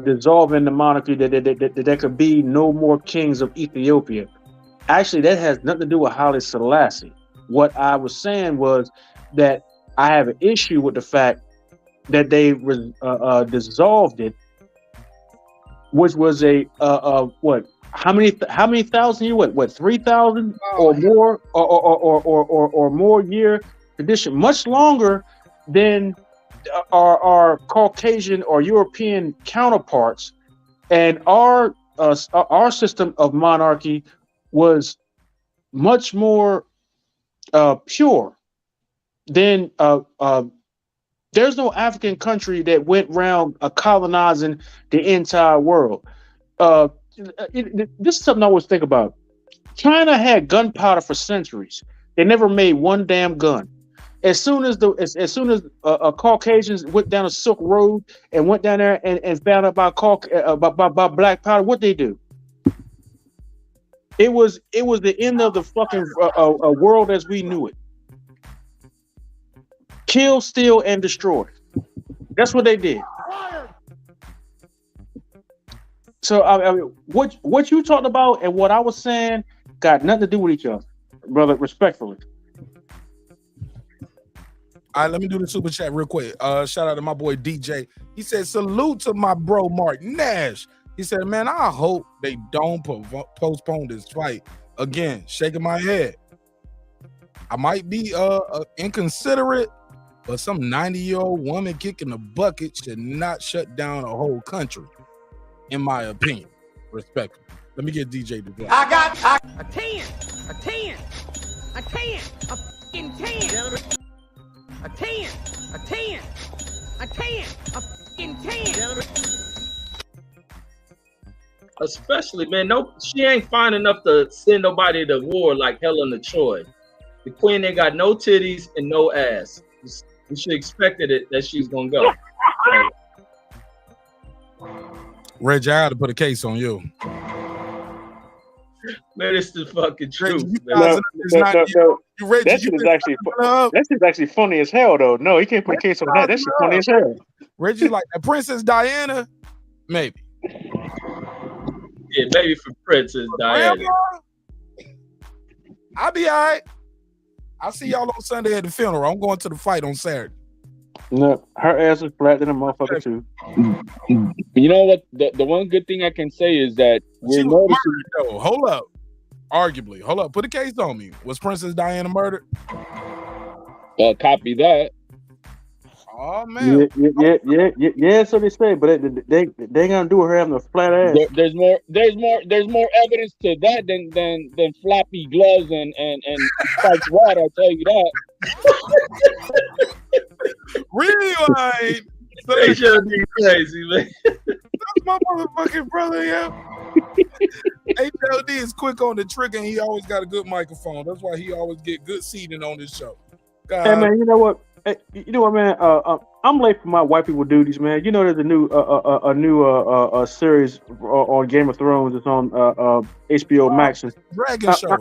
S7: dissolving the monarchy, that there could be no more kings of Ethiopia. Actually, that has nothing to do with Haile Selassie. What I was saying was that I have an issue with the fact that they dissolved it, which was what? How many thousand year? What 3,000 or more or more year tradition? Much longer than our Caucasian or European counterparts, and our system of monarchy was much more pure than. There's no African country that went around colonizing the entire world. This is something I always think about. China had gunpowder for centuries. They never made one damn gun. As soon as Caucasians went down the Silk Road and went down there and found out about black powder, what they do? It was the end of the fucking world as we knew it. Kill, steal, and destroy. That's what they did. So I mean, what you talked about and what I was saying got nothing to do with each other, brother. Respectfully.
S1: All right, let me do the super chat real quick. Shout out to my boy DJ. He said, salute to my bro, Mark Nash. He said, man, I hope they don't postpone this fight. Again, shaking my head. I might be inconsiderate, but some 90-year-old woman kicking the bucket should not shut down a whole country, in my opinion. Respectfully. Let me get DJ to go.
S21: I got a 10, a 10, a 10, a fucking 10, a 10, a 10, a 10, a fucking 10.
S19: Especially, man, no, she ain't fine enough to send nobody to war like Helen of Troy. The queen ain't got no titties and no ass. We should expected it that she's gonna go.
S1: Reggie, I had to put a case on you.
S19: Man, it's the fucking truth.
S7: That shit is actually funny as hell, though. No, he can't put a case on that. That shit funny as hell.
S1: Reggie's like, Princess Diana? Maybe.
S19: Yeah, maybe for Princess Diana.
S1: I'll be all right. I'll see y'all on Sunday at the funeral. I'm going to the fight on Saturday.
S7: No, her ass is flat than a motherfucker too.
S8: You know what? The one good thing I can say is that we're noticing.
S1: Though. Hold up. Arguably. Hold up. Put a case on me. Was Princess Diana murdered?
S8: Copy that.
S1: Oh man.
S7: Yeah. So they say, but they ain't gonna do her having a flat ass.
S8: There's more evidence to that than floppy gloves and spiked rod. I'll tell you that.
S1: Rewind.
S19: They should be crazy, man.
S1: That's my motherfucking brother, yeah. HLD is quick on the trigger, and he always got a good microphone. That's why he always get good seating on this show. God.
S7: Hey man, you know what? Hey, you know what, man? I'm late for my white people duties, man. You know, there's a new series on Game of Thrones. It's on HBO Max.
S1: Dragon show.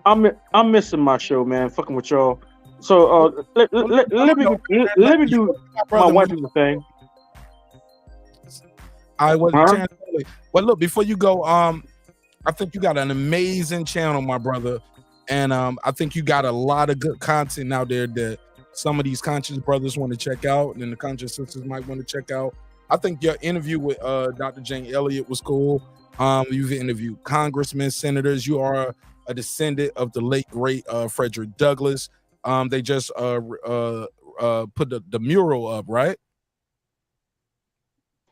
S7: I'm missing my show, man. Fucking with y'all. So let me do my white people thing.
S1: I was well. Look, before you go, I think you got an amazing channel, my brother, and I think you got a lot of good content out there that some of these conscious brothers want to check out, and the conscious sisters might want to check out. I think your interview with Dr. Jane Elliott was cool. You've interviewed congressmen, senators. You are a descendant of the late great Frederick Douglass. They just put the mural up, right?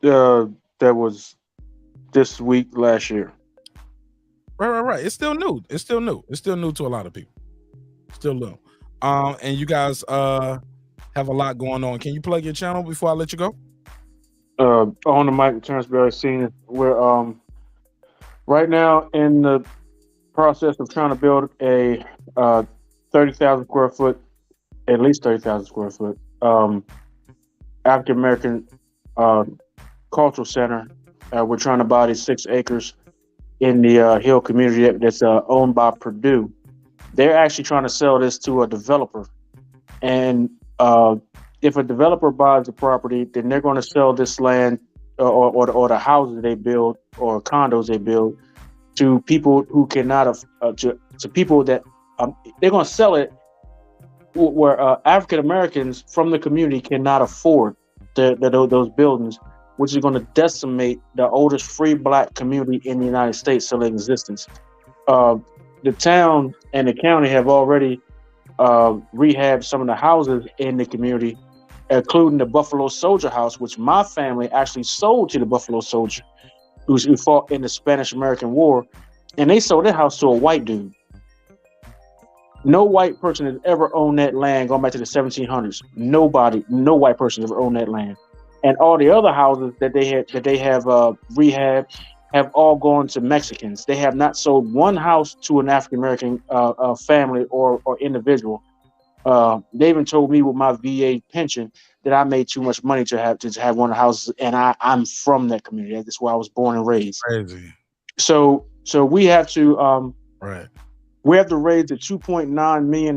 S7: That was this week last year.
S1: Right. It's still new. It's still new to a lot of people. Still new. And you guys have a lot going on. Can you plug your channel before I let you go?
S7: On the Mike Transberry scene. We're right now in the process of trying to build a 30,000 square foot, at least 30,000 square foot, African American cultural center. We're trying to buy these 6 acres in the Hill community that's owned by Purdue. They're actually trying to sell this to a developer, and if a developer buys the property, then they're going to sell this land or the houses they build or condos they build to people who cannot to people that they're going to sell it where African Americans from the community cannot afford those buildings, which is going to decimate the oldest free black community in the United States still in existence. The town and the county have already rehabbed some of the houses in the community, including the Buffalo Soldier house, which my family actually sold to the Buffalo Soldier who fought in the Spanish-American War, and they sold that house to a white dude. No white person has ever owned that land going back to the 1700s. No white person has ever owned that land. And all the other houses that they have rehabbed have all gone to Mexicans. They have not sold one house to an African American family or individual. They even told me with my VA pension that I made too much money to have one of the houses, and I'm from that community. That's where I was born and raised.
S1: Crazy.
S7: So we have to
S1: right.
S7: We have to raise the $2.9 million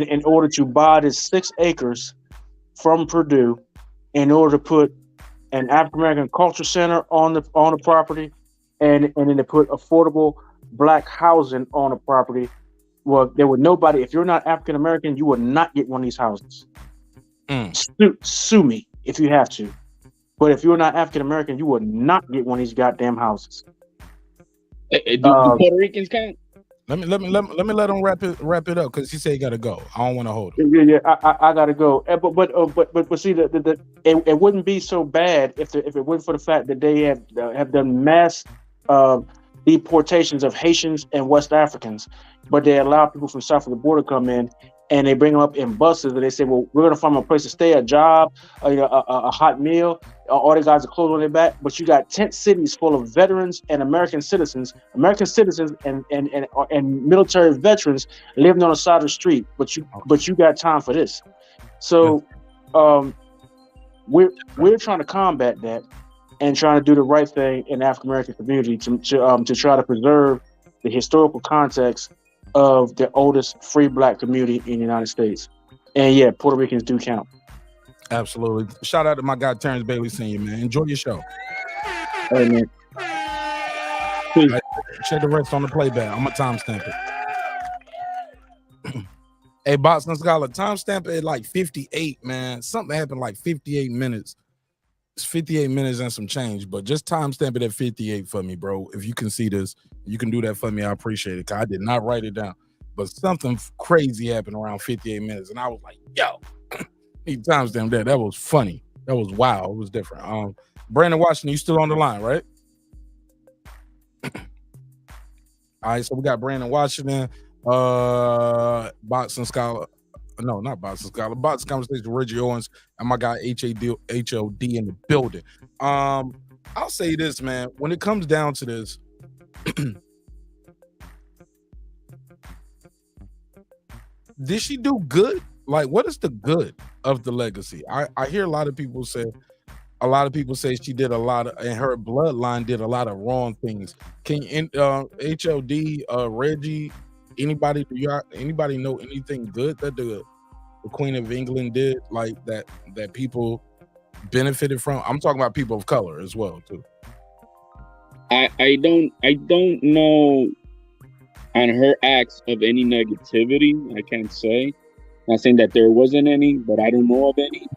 S7: in order to buy this 6 acres from Purdue, in order to put an African American culture center on the property, and then to put affordable black housing on the property. Well, there would nobody. If you're not African American, you will not get one of these houses. Sue me if you have to. But if you're not African American, you will not get one of these goddamn houses.
S8: Do Puerto Ricans count?
S1: Let me let him wrap it up because he said he got to go. I don't want to hold him.
S7: Yeah, I gotta go. But see, it wouldn't be so bad if it wasn't for the fact that they have done mass deportations of Haitians and West Africans, but they allow people from south of the border come in, and they bring them up in buses, and they say, well, we're gonna find a place to stay, a job, a hot meal. All the guys are clothes on their back, but you got tent cities full of veterans and American citizens and military veterans living on the side of the street. But you got time for this. So we're trying to combat that and trying to do the right thing in the African American community to try to preserve the historical context of the oldest free black community in the United States. And yeah, Puerto Ricans do count.
S1: Absolutely. Shout out to my guy Terrence Bailey Sr., man. Enjoy your show.
S8: Hey, man.
S1: Check the rest on the playback. I'm gonna timestamp it. Hey, Boston Scholar, timestamp it at like 58, man. Something happened like 58 minutes. It's 58 minutes and some change, but just timestamp it at 58 for me, bro. If you can see this, you can do that for me. I appreciate it. 'Cause I did not write it down, but something crazy happened around 58 minutes, and I was like, yo. He timestamped that. That was funny. That was wow. It was different. Brandon Washington, you still on the line, right? All right, so we got Brandon Washington, Boxing Scholar. No, not Boxing Scholar. Boxing Conversation with Reggie Owens and my guy HOD in the building. I'll say this, man. When it comes down to this, did she do good? Like, what is the good of the legacy? I hear a lot of people say she did a lot of, and her bloodline did a lot of wrong things. Can HOD, Reggie, anybody know anything good that the Queen of England did, like that people benefited from? I'm talking about people of color as well too.
S8: I don't know on her acts of any negativity. I can't say. Not saying that there wasn't any, but I don't know of any.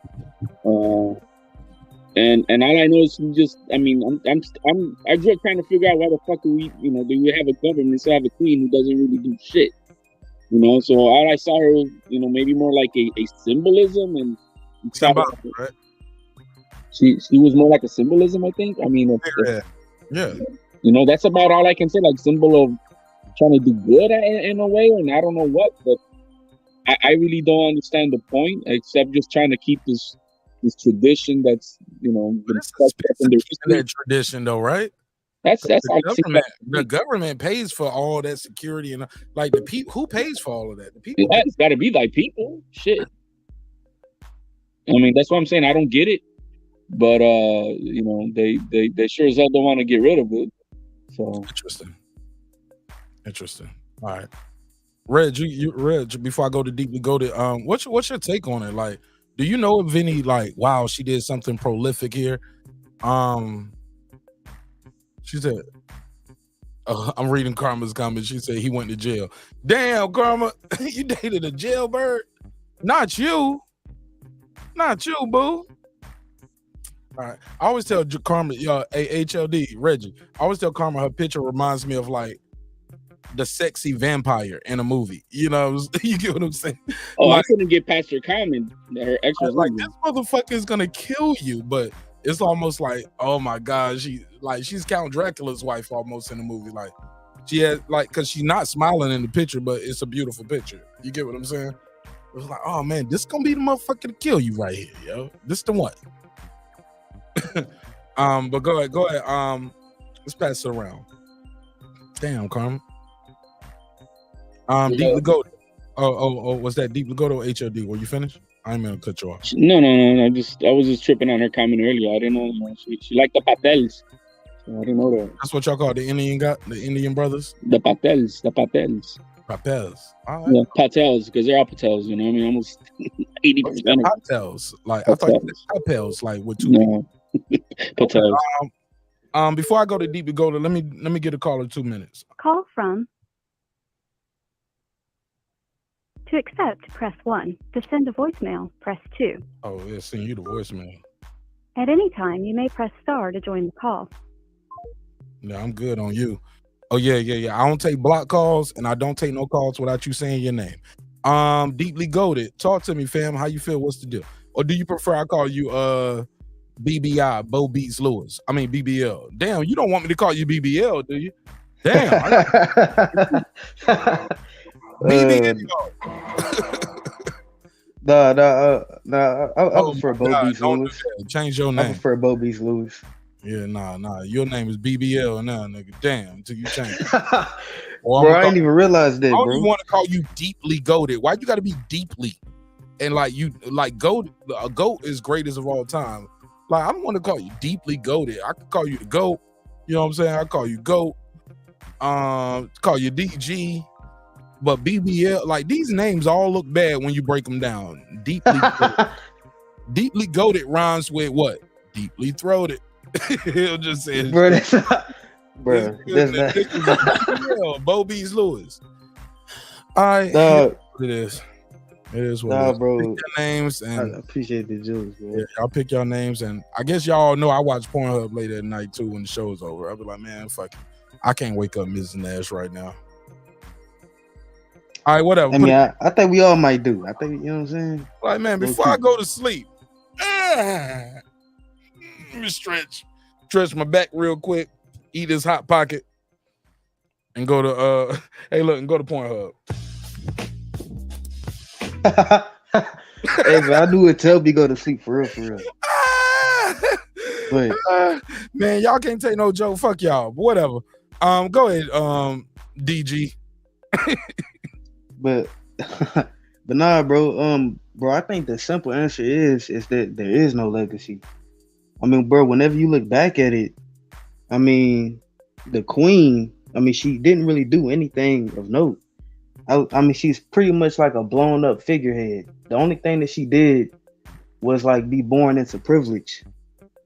S8: And all I know is just, I mean, I'm just trying to figure out why the fuck do we have a government instead of a queen who doesn't really do shit, So all I saw her, maybe more like a symbolism and
S1: symbolic, right?
S8: She was more like a symbolism, I think. I mean,
S1: yeah.
S8: That's about all I can say. Like symbol of trying to do good in a way, and I don't know what, but. I really don't understand the point, except just trying to keep this tradition that's
S1: that tradition though, right?
S8: That's
S1: the government pays for all that security and like the people who pays for all of that. The people.
S8: It's got to be like people. Shit. I mean, that's what I'm saying. I don't get it, but they sure as hell don't want to get rid of it. So
S1: interesting. All right. Reg, Reg, before I go to deeply go to what's your take on it? Like, do you know of any like, wow, she did something prolific here? She said, I'm reading Karma's comments. She said he went to jail. Damn, Karma, you dated a jailbird? Not you, boo. All right. I always tell Karma, HLD, Reggie. I always tell Karma her picture reminds me of like the sexy vampire in a movie, you get what I'm saying?
S8: Oh, like, I couldn't get past her comment. Her ex was
S1: like, this motherfucker is gonna kill you, but it's almost like, oh my god, she's Count Dracula's wife almost in the movie. Like she has because she's not smiling in the picture, but it's a beautiful picture. You get what I'm saying? It was like, oh man, this gonna be the motherfucker to kill you right here, yo. This the one. But go ahead. Let's pass it around. Damn, Carmen. Deep Lagoda. Oh, was that Deep Lagoda or HLD? Were you finished? I ain't gonna cut you off.
S8: No. I was just tripping on her comment earlier. I didn't know. She liked the patels. So I didn't know that.
S1: That's what y'all call the Indian brothers.
S8: The patels.
S1: Papels.
S8: All right. Yeah, patels, because they're all patels. You know what I mean? Almost 80%.
S1: Patels. Like I thought you said patels, like with two.
S8: No. Patels.
S1: Before I go to Deep Lagoda, let me get a caller 2 minutes.
S2: Call from To accept, press 1. To send a voicemail, press 2.
S1: Oh, yeah, send you the voicemail.
S2: At any time, you may press star to join the call.
S1: No, I'm good on you. Oh, yeah. I don't take block calls, and I don't take no calls without you saying your name. Deeply goated. Talk to me, fam. How you feel? What's the deal? Or do you prefer I call you BBI, Bo Beats Lewis? I mean BBL. Damn, you don't want me to call you BBL, do you? Damn. BBL.
S22: I prefer Bo Beats Lewis.
S1: Change your name.
S22: I prefer Bo Beats Lewis.
S1: Yeah, nah. Your name is BBL now, nigga. Damn, until you change.
S22: Bro, I didn't even realize that,
S1: I don't
S22: bro.
S1: even want to call you deeply goated. Why you got to be deeply? And like you, like goat, a goat is greatest of all time. Like I don't want to call you deeply goated. I could call you the goat. You know what I'm saying? I call you goat. Call you DG. But BBL, like these names all look bad when you break them down. Deeply goated. Deeply goated rhymes with what? Deeply throated. He'll just say,
S22: bro, that's not.
S1: Bo Beats Lewis. All right, it is. It is what it is.
S22: Bro.
S1: Pick your names and
S22: I appreciate the jokes, man.
S1: Yeah, I'll pick your names, and I guess y'all know I watch Pornhub late at night too when the show's over. I'll be like, man, fuck it. I can't wake up Mrs. Nash right now. All right, whatever.
S22: I mean, I think we all might do. I think, you know what I'm saying?
S1: Like, man, before I go to sleep, let me stretch my back real quick, eat this hot pocket, and go to and go to Pornhub.
S22: Hey, man, I knew it'd tell me go to sleep for real. But
S1: man, y'all can't take no joke. Fuck y'all. But whatever. Go ahead, DG.
S22: but nah, bro. Bro, I think the simple answer is that there is no legacy. I mean, bro, whenever you look back at it, I mean, the queen, I mean, she didn't really do anything of note. I mean, she's pretty much like a blown up figurehead. The only thing that she did was like be born into privilege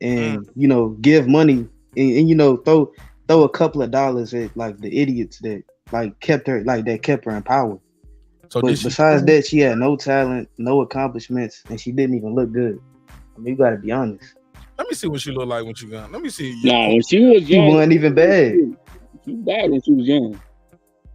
S22: and, you know, give money and you know, throw a couple of dollars at like the idiots that like kept her in power. So but besides that, she had no talent, no accomplishments, and she didn't even look good. I mean, you gotta be honest.
S1: Let me see what she looked like when she got. Let me see.
S7: Nah, when she was young,
S22: she wasn't even bad.
S7: She was bad when she was young.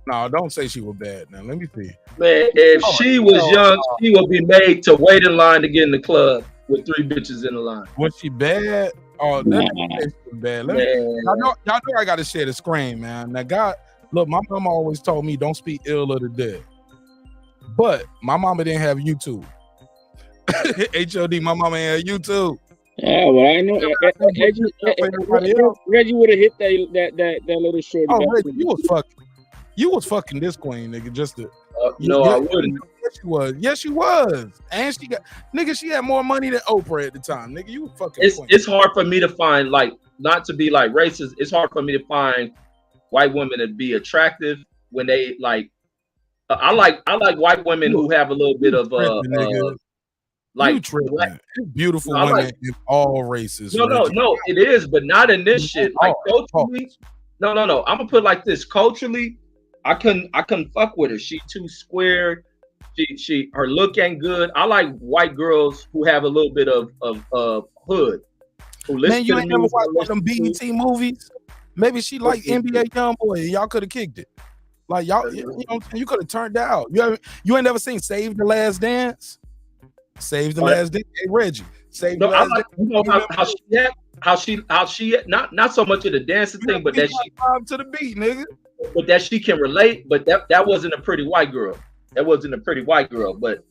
S1: No, don't say she was bad. Now let me see.
S18: Man, if she was young, she would be made to wait in line to get in the club with 3 bitches in the line.
S1: Was she bad? Oh, that was bad. Y'all know I gotta share the screen, man. Now, God, look, my mama always told me don't speak ill of the dead. But my mama didn't have YouTube. HOD, my mama ain't had YouTube.
S7: Yeah, well, I know. Reggie would have hit that little short.
S1: Oh, Reggie, you was fucking this queen, nigga. Just to.
S18: No, I wouldn't.
S1: Yes, you was. Yes, you was. And she got, nigga, she had more money than Oprah at the time, nigga. You fucking.
S18: It's hard for me to find, like, not to be like racist. It's hard for me to find white women to be attractive when they like. I like white women who have a little bit of like
S1: beautiful women in all races.
S18: No, it is, but not in this shit. Like culturally, no. I'm gonna put it like this. Culturally, I couldn't fuck with her. She too square. Her look ain't good. I like white girls who have a little bit of hood. Who listen
S1: Man, you
S18: to
S1: ain't never watched one of them BET movies? Maybe she like NBA YoungBoy. Y'all could have kicked it. Like y'all, you know, you could have turned that out. You ain't never seen Save the Last Dance? Save the Last Dance. Hey, Reggie. Save the Last Dance.
S18: You know how she not so much of the dancing thing, but that she
S1: vibe to the beat, nigga.
S18: But that she can relate. But that wasn't a pretty white girl. That wasn't a pretty white girl. But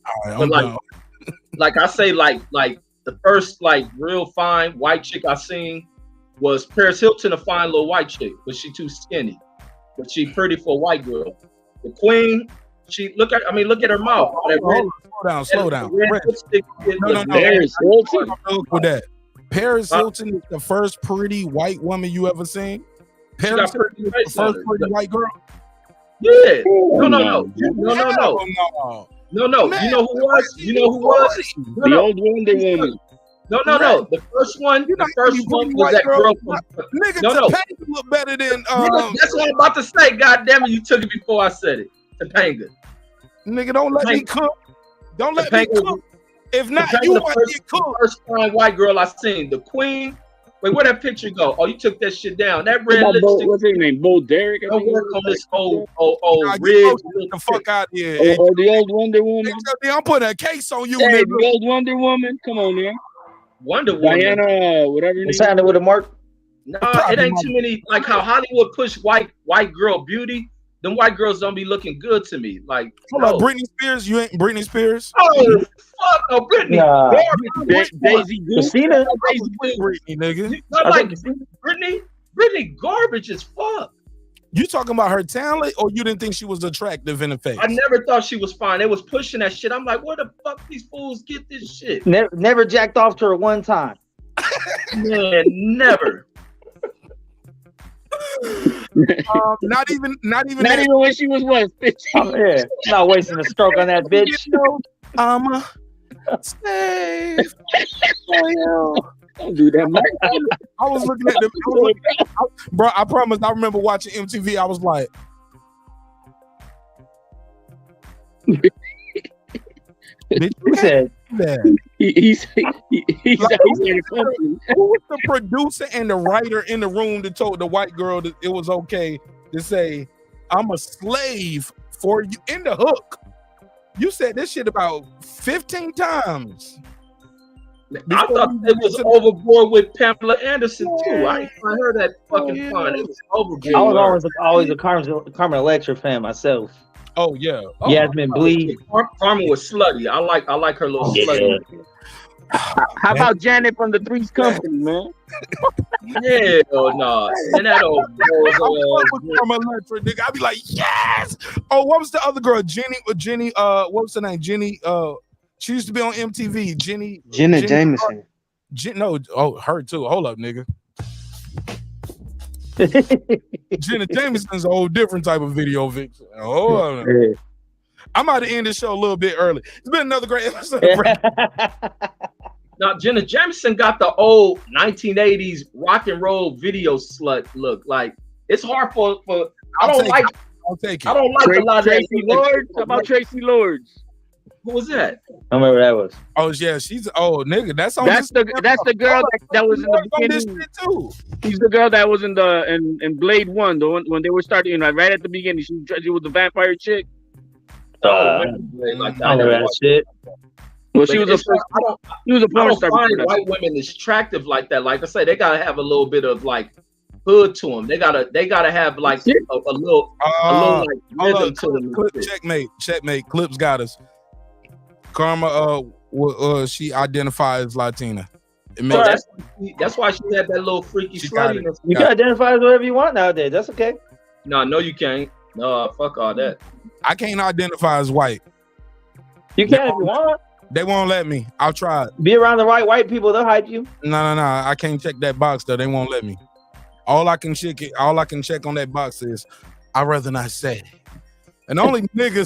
S18: like I say, like the first like real fine white chick I seen was Paris Hilton, a fine little white chick, but she too skinny. But she pretty for a white girl. The queen, she look at her mouth.
S1: Slow down. No.
S18: Paris Hilton.
S1: With that. Paris Hilton is the first pretty white woman you ever seen. Paris Hilton is the first pretty white girl.
S18: Yeah. No. You know who was?
S7: The old Wonder Woman.
S18: No. The first one was that girl from
S1: nigga. Topanga look better than.
S18: That's what I'm about to say. God damn it, you took it before I said it. Topanga.
S1: Nigga, don't let me cook. Don't let me cook. If not, you might get cooked.
S19: First fine white girl I seen, the Queen. Wait, where'd that picture go? Oh, you took that shit down. That red lipstick.
S8: What's his name? Bo Derek.
S19: Don't work on this old
S1: Nah,
S19: rig.
S1: get the fuck out of here.
S8: Or the old Wonder Woman.
S1: I'm putting a case on you,
S8: Hey,
S1: nigga.
S8: the old Wonder Woman. Come on, man.
S19: Wonder Woman.
S8: Diana, whatever her name.
S3: Signing with a mark.
S19: No, it ain't too many. Like how Hollywood push white girl beauty. Them white girls don't be looking good to me. Like,
S1: hold up, Britney Spears. You ain't Britney Spears?
S19: Oh, fuck no, Britney.
S3: Nah.
S19: Daisy
S3: Christina.
S1: Britney, nigga.
S19: Not like Britney garbage as fuck.
S1: You talking about her talent, or you didn't think she was attractive in the face?
S19: I never thought she was fine. They was pushing that shit. I'm like, where the fuck these fools get this shit?
S3: Never jacked off to her one time.
S19: Man, never.
S1: Not even
S8: when she was what?
S3: Yeah, not wasting a stroke on that bitch.
S1: I'm a slave for you.
S8: Don't do that, man.
S1: I was looking at bro. I promise. I remember watching MTV. I was like,
S3: Who said
S1: that?
S8: He said
S1: who was the producer and the writer in the room that told the white girl that it was okay to say, I'm a slave for you in the hook? You said this shit about 15 times.
S19: I thought it was overboard with Pamela Anderson too. I heard that fucking fun. It was overboard.
S3: I was always a Carmen Electra fan myself.
S1: Oh yeah.
S3: Yasmin Bleed.
S19: Carmen was slutty. I like her little slutty.
S8: How about Janet from the Three's Company, man?
S19: Hell no. And that old
S1: Carmen Electra, nigga. I'd be like, yes. Oh, what was the other girl? Jenny. What was her name? Jenny. She used to be on MTV. Jenny
S22: Jameson.
S1: Her too. Hold up, nigga. Jenna Jameson's a whole different type of video vixen. Oh, I'm about to end this show a little bit early. It's been another great episode.
S19: Now, Jenna Jameson got the old 1980s rock and roll video slut look. Like, it's hard for
S1: I'll take it.
S19: I don't like a lot of
S8: Tracy Lords. How about Tracy Lords?
S19: Who was that?
S3: I remember that was.
S1: Oh yeah, she's nigga. That's
S8: the girl that was in the beginning
S1: too.
S8: She's the girl that was in Blade 1, the one when they were starting, right at the beginning. She was the vampire chick.
S3: I know that shit.
S8: Well, she was a porn star.
S19: I don't find white women attractive like that. Like I say, they gotta have a little bit of like hood to them. They gotta have like a little like rhythm to them.
S1: Checkmate. Clips got us. Karma, she identifies Latina.
S19: That's why she had that little freaky sluttiness.
S3: You can identify as whatever you want nowadays. That's okay.
S19: No, you can't. No, fuck all that.
S1: I can't identify as white.
S3: You can if you want.
S1: They won't let me. I'll try it.
S3: Be around the right white people, they'll hype you.
S1: No. I can't check that box though. They won't let me. All I can check on that box is I'd rather not say. And only niggas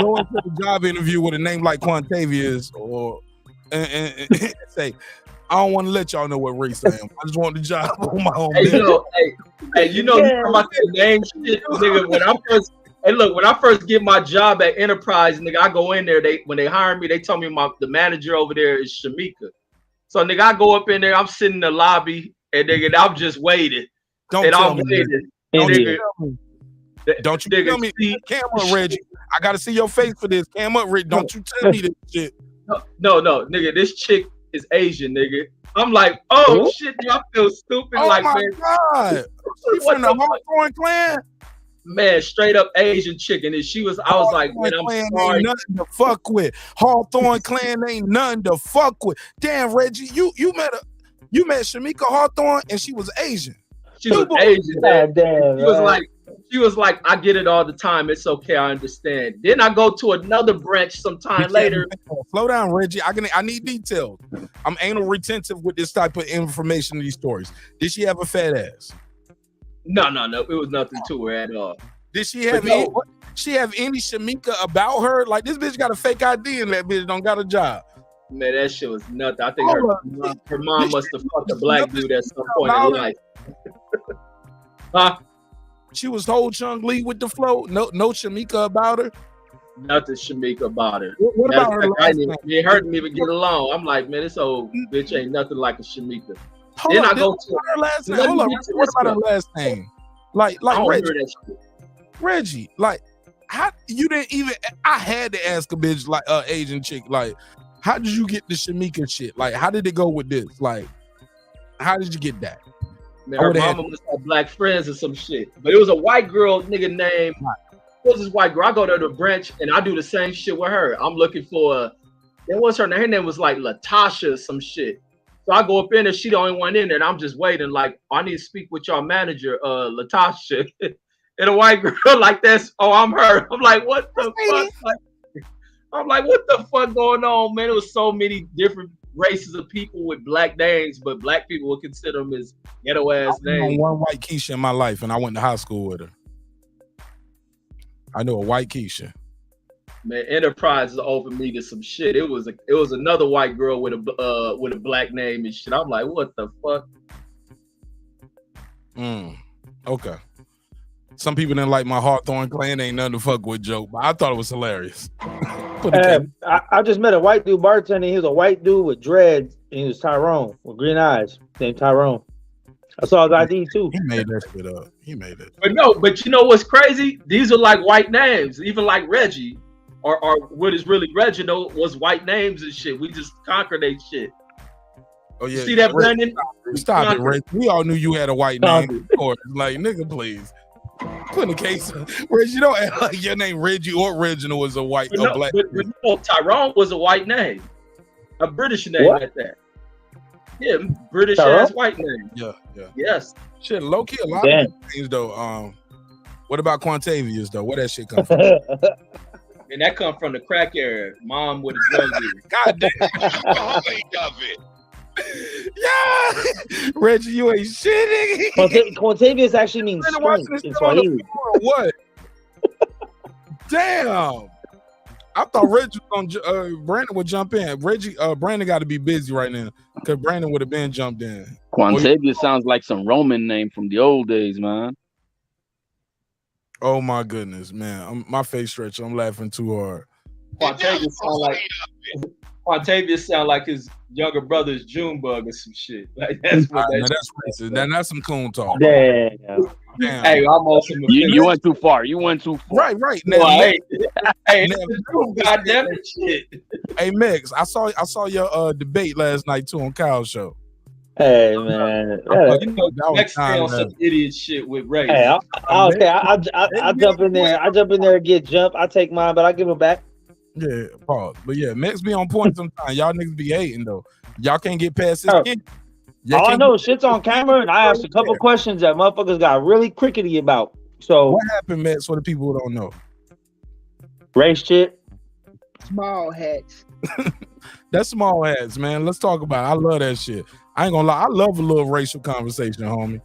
S1: going to the job interview with a name like Quantavious or and say, I don't want to let y'all know what race I am. I just want the job on my own.
S19: You talking about the name shit, nigga. When I first get my job at Enterprise, nigga, I go in there. When they hire me, they tell me the manager over there is Shamika. So nigga, I go up in there. I'm sitting in the lobby, and nigga, I'm just waiting. Don't tell me, camera Reggie. I gotta see your face for this. Camera Reggie. Don't you tell me this shit. No, nigga. This chick is Asian, nigga. I'm like, oh shit, I feel stupid.
S1: Oh
S19: like,
S1: my
S19: man,
S1: god, she from the Hawthorne clan.
S19: Man, straight up Asian chicken. And I was like, man, I'm sorry.
S1: Ain't nothing to fuck with. Hawthorne clan ain't nothing to fuck with. Damn, Reggie, you met Shamika Hawthorne and she was Asian.
S19: She was Asian. Damn, she was like, I get it all the time. It's okay, I understand. Then I go to another branch sometime later.
S1: Slow down, Reggie. I need details. I'm anal retentive with this type of information in these stories. Did she have a fat ass?
S19: No. It was nothing to her at all.
S1: Did she have any Shamika about her? Like, this bitch got a fake ID and that bitch don't got a job.
S19: Man, that shit was nothing. I think her mom must have fucked a black dude at some point in life. Huh?
S1: She was whole Chung Lee with the flow. No Shamika about her.
S19: nothing Shamika about her.
S1: What about her last name?
S19: Me and her didn't even get along. I'm like, man, this old bitch ain't nothing like a Shamika.
S1: Hold
S19: Then
S1: up,
S19: I go
S1: what
S19: to
S1: about her last name?
S19: let
S1: Hold
S19: me
S1: up,
S19: get to
S1: what
S19: this
S1: about her
S19: stuff.
S1: last name? Like
S19: I don't
S1: Reggie.
S19: hear that shit.
S1: Reggie, like, how you didn't even? I had to ask a bitch like Asian chick, like, how did you get the Shamika shit? Like, how did it go with this? Like, how did you get that?
S19: Man, her mama must have black friends or some shit. But it was a white girl nigga named. What was this white girl? I go to the branch and I do the same shit with her. I'm looking for what was her name? Her name was like Latasha or some shit. So I go up in there, she the only one in there, and I'm just waiting, like, I need to speak with your manager, Latasha. And a white girl like this, oh, I'm her. I'm like, what the fuck? Like, I'm like, what the fuck going on, man? It was so many different races of people with black names, but black people would consider them as ghetto ass
S1: I know
S19: names.
S1: one white Keisha in my life, and I went to high school with her. I know a white Keisha.
S19: Man, Enterprise is over me to some shit. It was another white girl with a black name and shit. I'm like, what the fuck?
S1: Okay. Some people didn't like my Hawthorne Clan ain't nothing to fuck with joke, but I thought it was hilarious.
S3: I just met a white dude bartender. He was a white dude with dreads, and he was Tyrone with green eyes, named Tyrone. I saw his ID too.
S1: He made that shit up. He made it.
S19: But you know what's crazy? These are like white names, even like Reggie, or what is really Reginald was white names and shit. We just conquered that shit.
S1: Oh yeah.
S19: You see that, Brandon?
S1: Stop it, Reggie. We all knew you had a white name. Of course. Like, nigga, please. Put in the case, Reggie, you don't act like your name Reggie or Reginald was a white or black.
S19: But no, Tyrone was a white name, a British name at that. Yeah, British ass white name.
S1: Yeah.
S19: Yes.
S1: Shit, low key, a lot of things though. What about Quantavious though? Where that shit come from?
S19: And that come from the crack era. Mom with a drug dealer.
S1: God damn. All of it. Yeah, Reggie, you ain't shitting.
S3: Quantavious actually means strength in Swahili.
S1: What? Damn. I thought Reggie was gonna Brandon would jump in. Brandon got to be busy right now because Brandon would have been jumped in.
S8: Quantavious sounds like some Roman name from the old days, man.
S1: Oh my goodness, man! My face stretch. I'm laughing too hard.
S19: Quantavious sound like his younger brother's Junebug or some shit. Like that's what
S1: that's racist. That's some coon talk.
S3: Damn.
S19: Hey, almost.
S8: You went too far. You went too far.
S1: Right.
S19: Now, hey, goddamn it, shit.
S1: Hey, Mix, I saw your debate last night too on Kyle's show.
S3: Hey man,
S19: you know, next day on some idiot shit with Ray.
S3: Hey, I jump in there. I jump in there and get jumped. I take mine, but I give it back.
S1: Yeah, pause. But yeah, Mix be on point sometimes. Y'all niggas be hating though. Y'all can't get past this kid.
S3: All I know is shit's on camera, and I asked a couple questions that motherfuckers got really crickety about. So
S1: what happened, Mix, for the people who don't know?
S3: Race shit.
S6: Small hats.
S1: That's small hats, man. Let's talk about it. I love that shit. I ain't gonna lie. I love a little racial conversation, homie.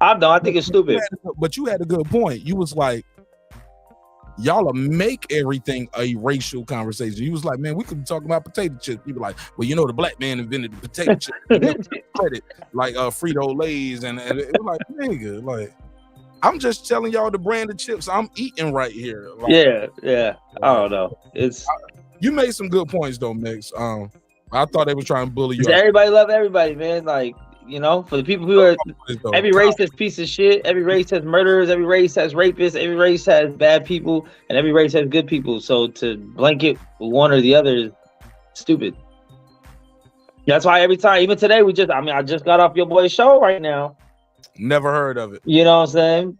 S3: I know. I think it's stupid.
S1: But you had a good point. You was like, y'all make everything a racial conversation. You was like, man, we could be talking about potato chips. People like, well, you know, the black man invented the potato chip. Credit like Frito Lay's and it was like, nigga, like, I'm just telling y'all the brand of chips I'm eating right here. Like,
S3: yeah. I don't know.
S1: You made some good points though, Mix. I thought they were trying to bully you.
S3: Everybody love everybody, man. Like, you know, for the people who are every race has piece of shit, every race has murderers, every race has rapists, every race has bad people, and every race has good people. So to blanket one or the other is stupid. That's why every time, even today, I just got off your boy's show right now.
S1: Never heard of it.
S3: You know what I'm saying?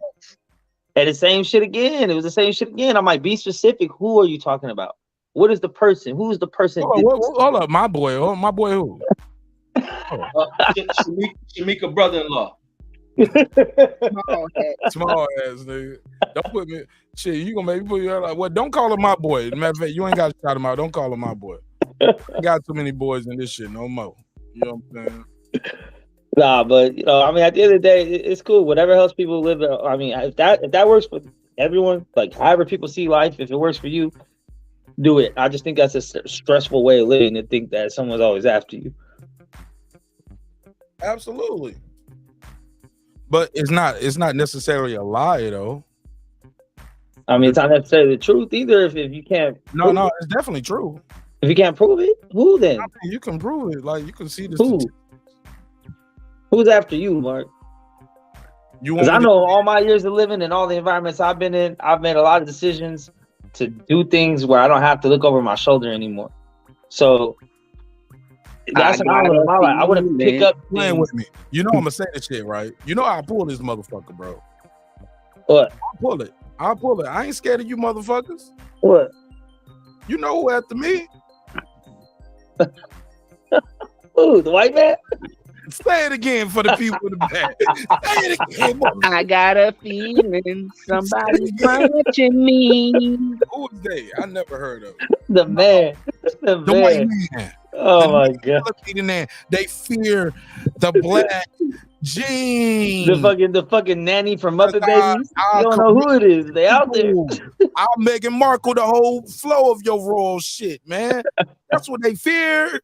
S3: And the same shit again. It was the same shit again. I'm like, be specific. Who are you talking about? What is the person? Who's the person?
S1: Hold up, my boy. Oh, my boy who?
S19: Shamika brother-in-law.
S1: Small ass nigga. Don't put me shit. You gonna make me put you out like what? Don't call him my boy. Matter of fact, you ain't got to shout him out. Don't call him my boy. I got too many boys in this shit no more. You know what I'm saying?
S3: Nah, but you know, I mean, at the end of the day, it's cool. Whatever helps people live. I mean, if that works for everyone, like however people see life, if it works for you, do it. I just think that's a stressful way of living to think that someone's always after you.
S1: Absolutely. But it's not necessarily a lie though.
S3: I mean, it's not necessarily the truth either. If you can't,
S1: no, it's definitely true.
S3: If you can't prove it, who then?
S1: I mean, you can prove it. Like you can see this.
S3: Who's after you, Mark? Because I know all my years of living and all the environments I've been in, I've made a lot of decisions to do things where I don't have to look over my shoulder anymore. So that's an island of my life. I wouldn't pick up
S1: playing with me. You know I'm gonna say this shit, right? You know I'll pull this motherfucker, bro.
S3: What?
S1: I'll pull it. I ain't scared of you motherfuckers.
S3: What?
S1: You know who after me?
S3: Ooh, the white man?
S1: Say it again for the people in the back. Say it again.
S6: I got a feeling somebody's watching me.
S1: Who is they? I never heard of.
S3: The man. The
S1: white man.
S3: Oh my God.
S1: They fear the black gene.
S3: The fucking nanny from Muppet Babies. You don't know who it is. They out there.
S1: I'll Meghan Markle the whole flow of your royal shit, man. That's what they fear.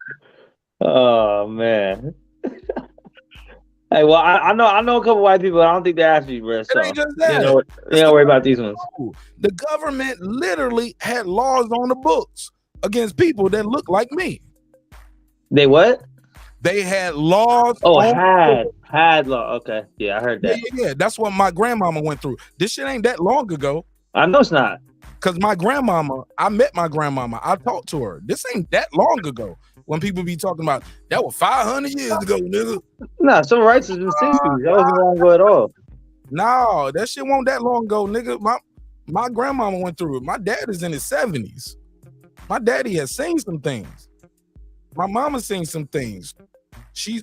S3: Oh man. Hey, well, I know a couple white people. But I don't think they're after you, bro. So
S1: It ain't just that.
S3: you don't worry about these ones.
S1: The government literally had laws on the books against people that look like me.
S3: They what?
S1: They had laws.
S3: Oh,
S1: on
S3: had law. Okay, yeah, I heard that.
S1: Yeah. That's what my grandmama went through. This shit ain't that long ago.
S3: I know it's not.
S1: Cause my grandmama, I met my grandmama. I talked to her. This ain't that long ago. When people be talking about that was 500 years ago, nigga.
S3: Nah, civil rights is in the 60s. That wasn't long ago at all.
S1: No, that shit wasn't that long ago, nigga. My grandmama went through it. My dad is in his 70s. My daddy has seen some things. My mama seen some things.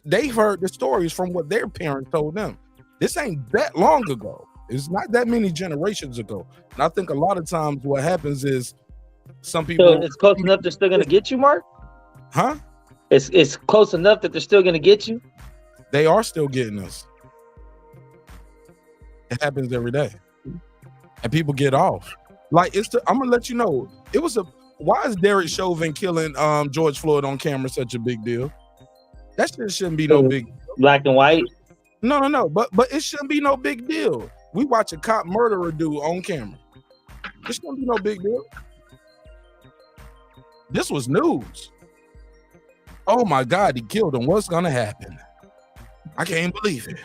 S1: They've heard the stories from what their parents told them. This ain't that long ago. It's not that many generations ago. And I think a lot of times what happens is some people.
S3: So it's close enough they're still gonna get you, Mark?
S1: Huh?
S3: It's close enough that they're still gonna get you?
S1: They are still getting us. It happens every day. And people get off. Like I'm gonna let you know. Why is Derek Chauvin killing George Floyd on camera such a big deal? That shit shouldn't be no big deal.
S3: Black and white?
S1: No. But it shouldn't be no big deal. We watch a cop murder a dude on camera. It shouldn't be no big deal. This was news. Oh my God, he killed him. What's gonna happen? I can't believe it.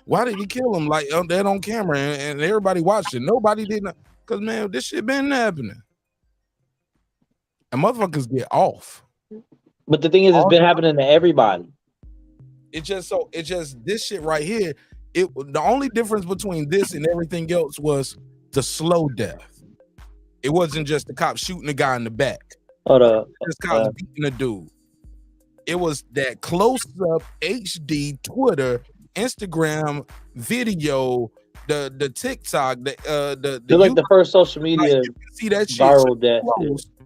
S1: Why did he kill him like that on camera and everybody watched it? Nobody didn't. Cause man, this shit been happening. And motherfuckers get off.
S3: But the thing is, it's been happening to everybody.
S1: It's just this shit right here. The only difference between this and everything else was the slow death. It wasn't just the cop shooting the guy in the back.
S3: Hold up.
S1: This cop beating a dude. It was that close-up HD Twitter, Instagram video, the TikTok,
S3: They're like the first social media
S1: see that shit
S3: viral death.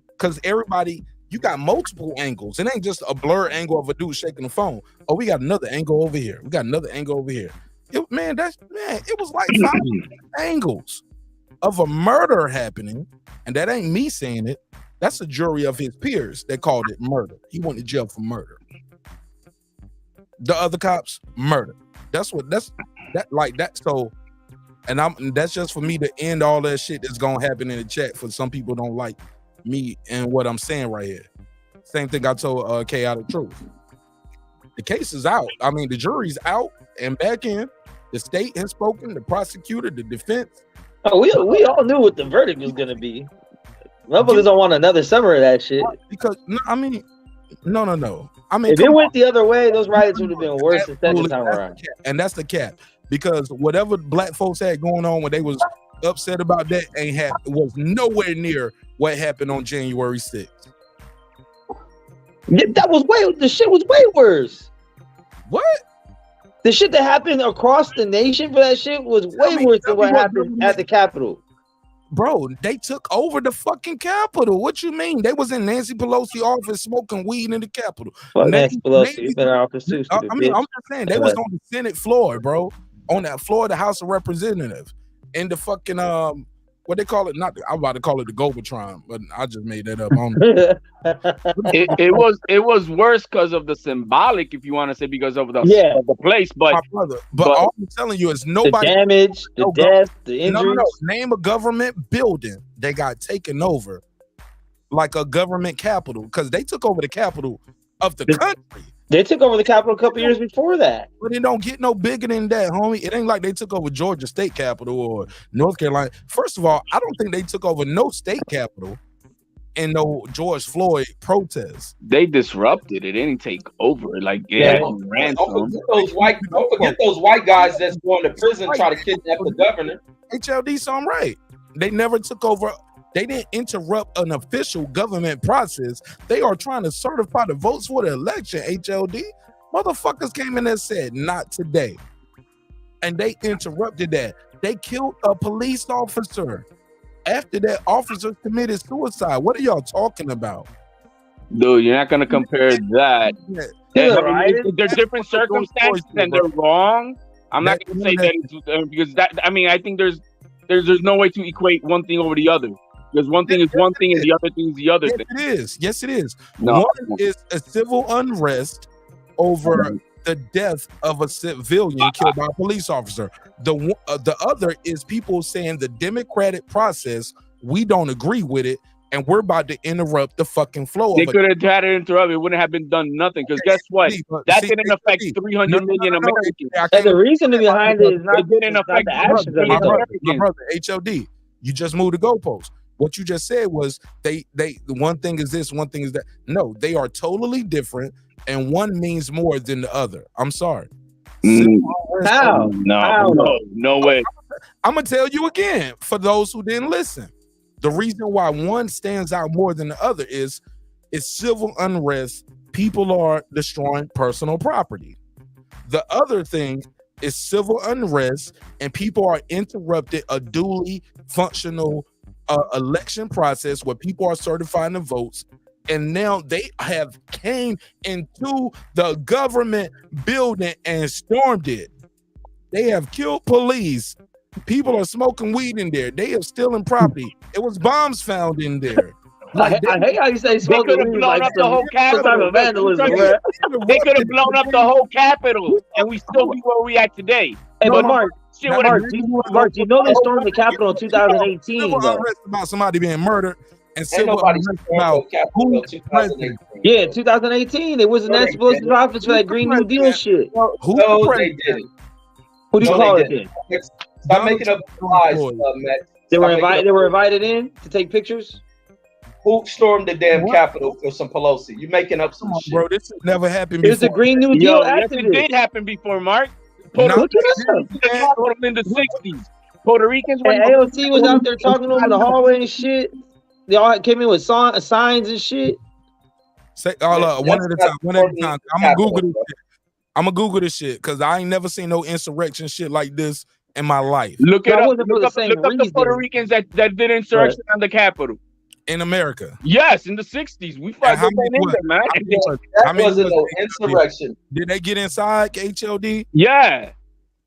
S1: Because everybody, you got multiple angles. It ain't just a blur angle of a dude shaking the phone. Oh, we got another angle over here. We got another angle over here. It was like 5 angles of a murder happening, and that ain't me saying it. That's a jury of his peers that called it murder. He went to jail for murder. The other cops, murder. So, and that's just for me to end all that shit that's gonna happen in the chat. For some people don't like me and what I'm saying right here. Same thing I told Chaotic Truth. The case is out. I mean, the jury's out and back in. The state has spoken. The prosecutor, the defense.
S3: Oh, we all knew what the verdict was gonna be. Motherfuckers don't want another summer of that shit.
S1: Because no. I mean,
S3: if it went the other way, those riots would have been worse the second time around.
S1: And that's the cap. Because whatever black folks had going on when they was upset about that was nowhere near what happened on January 6th.
S3: Yeah, the shit was way worse.
S1: What?
S3: The shit that happened across the nation for that shit was way worse than what happened at the Capitol.
S1: Bro, they took over the fucking Capitol. What you mean? They was in Nancy Pelosi's office smoking weed in the Capitol.
S3: Fuck Nancy Pelosi. You've been in our office too.
S1: I'm just saying, they was on the Senate floor, bro. On that floor of the House of Representatives. In the fucking what they call it? I'm about to call it the Gobotron, but I just made that up. I don't know.
S8: it was worse because of the symbolic, if you want to say, because of the of the place. But
S1: my brother, but all I'm telling you is nobody
S3: the damage, the death, the injuries.
S1: No. Name a government building that got taken over like a government capital, because they took over the capital of the country.
S3: They took over the capital a couple years before that.
S1: But it don't get no bigger than that, homie. It ain't like they took over Georgia State Capitol or North Carolina. First of all, I don't think they took over no state capital in no George Floyd protests.
S8: They disrupted it. They didn't take over. Like,
S18: Don't forget those white guys that's going to prison try to kidnap the governor.
S1: HLD, so I'm right. They never took over. They didn't interrupt an official government process. They are trying to certify the votes for the election, HLD. Motherfuckers came in and said, not today. And they interrupted that. They killed a police officer. After that, officer committed suicide. What are y'all talking about?
S8: Dude, you're not going to compare that. There's different circumstances and they're wrong. I'm not going to say that it's, because that, I mean, I think there's no way to equate one thing over the other. Because one thing is one thing and the other thing is the other thing.
S1: It is. Yes, it is.
S8: No.
S1: One is a civil unrest over the death of a civilian killed by a police officer. The other is people saying the democratic process, we don't agree with it, and we're about to interrupt the fucking flow
S8: They
S1: of it.
S8: could have had it interrupted. It wouldn't have been done nothing. Because guess what? That didn't affect 300 million Americans.
S3: And the reason behind it is not,
S8: It didn't affect
S3: the actions of
S1: my brother,
S3: Americans.
S1: HLD, you just moved the goalpost. What you just said was the one thing is this, one thing is that. No, they are totally different, and one means more than the other. I'm sorry.
S3: How?
S8: No way.
S1: I'm gonna tell you again for those who didn't listen. The reason why one stands out more than the other is civil unrest. People are destroying personal property. The other thing is civil unrest, and people are interrupted a duly functional election process where people are certifying the votes, and now they have came into the government building and stormed it. They have killed police. People are smoking weed in there. They are stealing property. It was bombs found in there.
S3: I hate how you say
S8: They could have blown up the whole Capitol. They could have blown up the whole Capitol, and we still be where we at today.
S3: Hey, but Mark, you know they stormed the Capitol in 2018.
S1: Civil unrest about somebody being murdered, and civil unrest about who is president.
S3: Yeah, 2018. It wasn't that supposed to be office for that Green New Deal shit.
S18: No, they didn't.
S3: Who do you call it then?
S18: Stop making up lies, Matt.
S3: They were invited. They were invited in to take pictures.
S18: Who stormed the damn Capitol for some Pelosi? You making up some shit,
S1: bro? This never happened before.
S3: It was the Green New Deal.
S8: Yes, it did happen before, Mark.
S3: Look
S8: Puerto
S3: at us.
S8: in the 60s. Puerto Ricans.
S3: And AOC was out there talking over the hallway and shit. They all came in with signs and shit.
S1: Say one at a time. One at a time. I'm gonna Google this shit. I'm gonna Google this shit because I ain't never seen no insurrection shit like this in my life.
S8: Look it up. Look up the Puerto Ricans that did insurrection on the Capitol.
S1: In America.
S8: Yes, in the 60s. We fought them in there, man.
S18: That wasn't no insurrection.
S1: Did they get inside HLD?
S8: Yeah.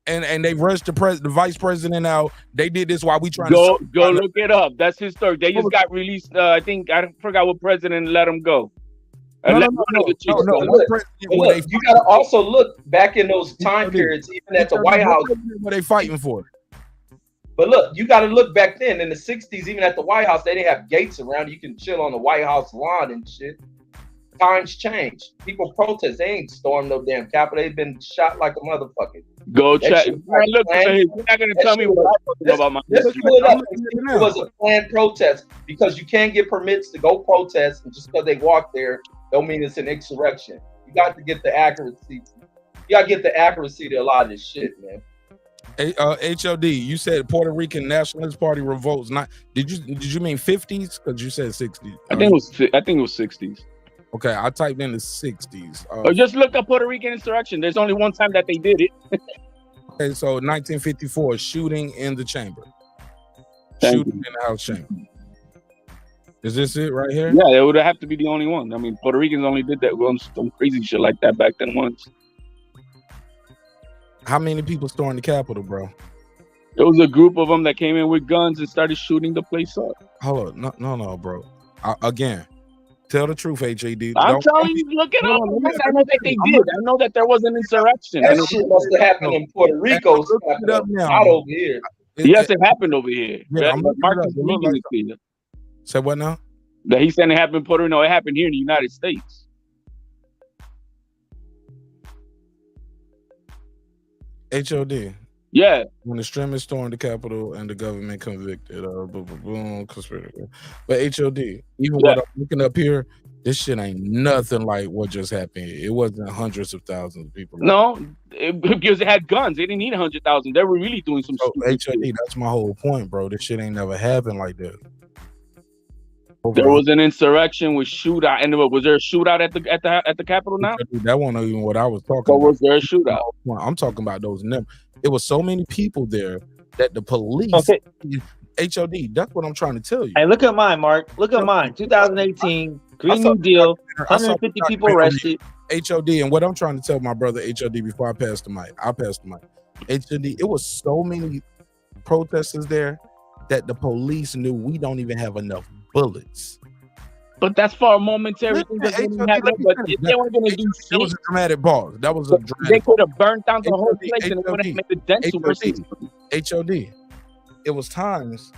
S1: And they rushed the vice president out. They did this while we trying
S8: to
S1: go
S8: look it up. That's his story. They just got released. I forgot what president let them go.
S18: No. Look, you gotta also look back in those time periods, even at the White House.
S1: What they fighting for?
S18: But look, you got to look back then in the 60s, even at the White House, they didn't have gates around. You can chill on the White House lawn and shit. Times changed. People protest. They ain't stormed no damn Capitol. They've been shot like a motherfucker.
S8: Go check. Look, you're not going to tell me what I know about my history.
S18: It was a planned protest because you can't get permits to go protest, and just because they walk there don't mean it's an insurrection. You got to get the accuracy. You got to get the accuracy to a lot of this shit, man.
S1: HLD, you said Puerto Rican Nationalist Party revolts. Not did you mean 50s? Because you said 60s.
S8: I think it was 60s.
S1: Okay, I typed in the 60s.
S8: Or just look up Puerto Rican insurrection. There's only one time that they did it.
S1: Okay, so 1954, shooting in the chamber. Shooting in the House chamber. Is this it right here?
S8: Yeah, it would have to be the only one. I mean, Puerto Ricans only did that some crazy shit like that back then once.
S1: How many people stormed the Capitol, bro?
S8: There was a group of them that came in with guns and started shooting the place up.
S1: Hold on, no, bro. Again, tell the truth, HAD.
S8: I'm telling you, look it up. I know that they did. I know that there was an insurrection.
S18: That shit must have happened in Puerto Rico, not over here.
S8: Yes, it happened over here.
S1: Yeah,
S8: Marcus Regan is here.
S1: Say what now?
S8: That he said it happened in Puerto Rico. No, it happened here in the United States.
S1: HOD.
S8: Yeah.
S1: When the extremists stormed the Capitol and the government convicted, boom, conspiracy. But HOD, even what I'm looking up here, this shit ain't nothing like what just happened. It wasn't hundreds of thousands of people.
S8: No, because they had guns. They didn't need 100,000. They were really doing some
S1: HOD, that's my whole point, bro. This shit ain't never happened like this.
S8: There was an insurrection with shootout. And was there a shootout at the Capitol now?
S1: That wasn't even what I was talking about.
S8: Was there a shootout?
S1: I'm talking about those numbers. It was so many people there that the police.
S3: Okay.
S1: HOD, that's what I'm trying to tell you.
S3: Hey, look at mine, Mark. Look at mine. 2018, Green New Deal, 150 people arrested.
S1: HOD, and what I'm trying to tell my brother HOD before I pass the mic. HOD, it was so many protesters there that the police knew we don't even have enough bullets.
S8: But that's for a momentary thing. But if they weren't going to do shit,
S1: that was a dramatic pause. That was a dramatic.
S8: They could have burned down the whole place and it would have made the dents worse.
S1: HOD. It was times.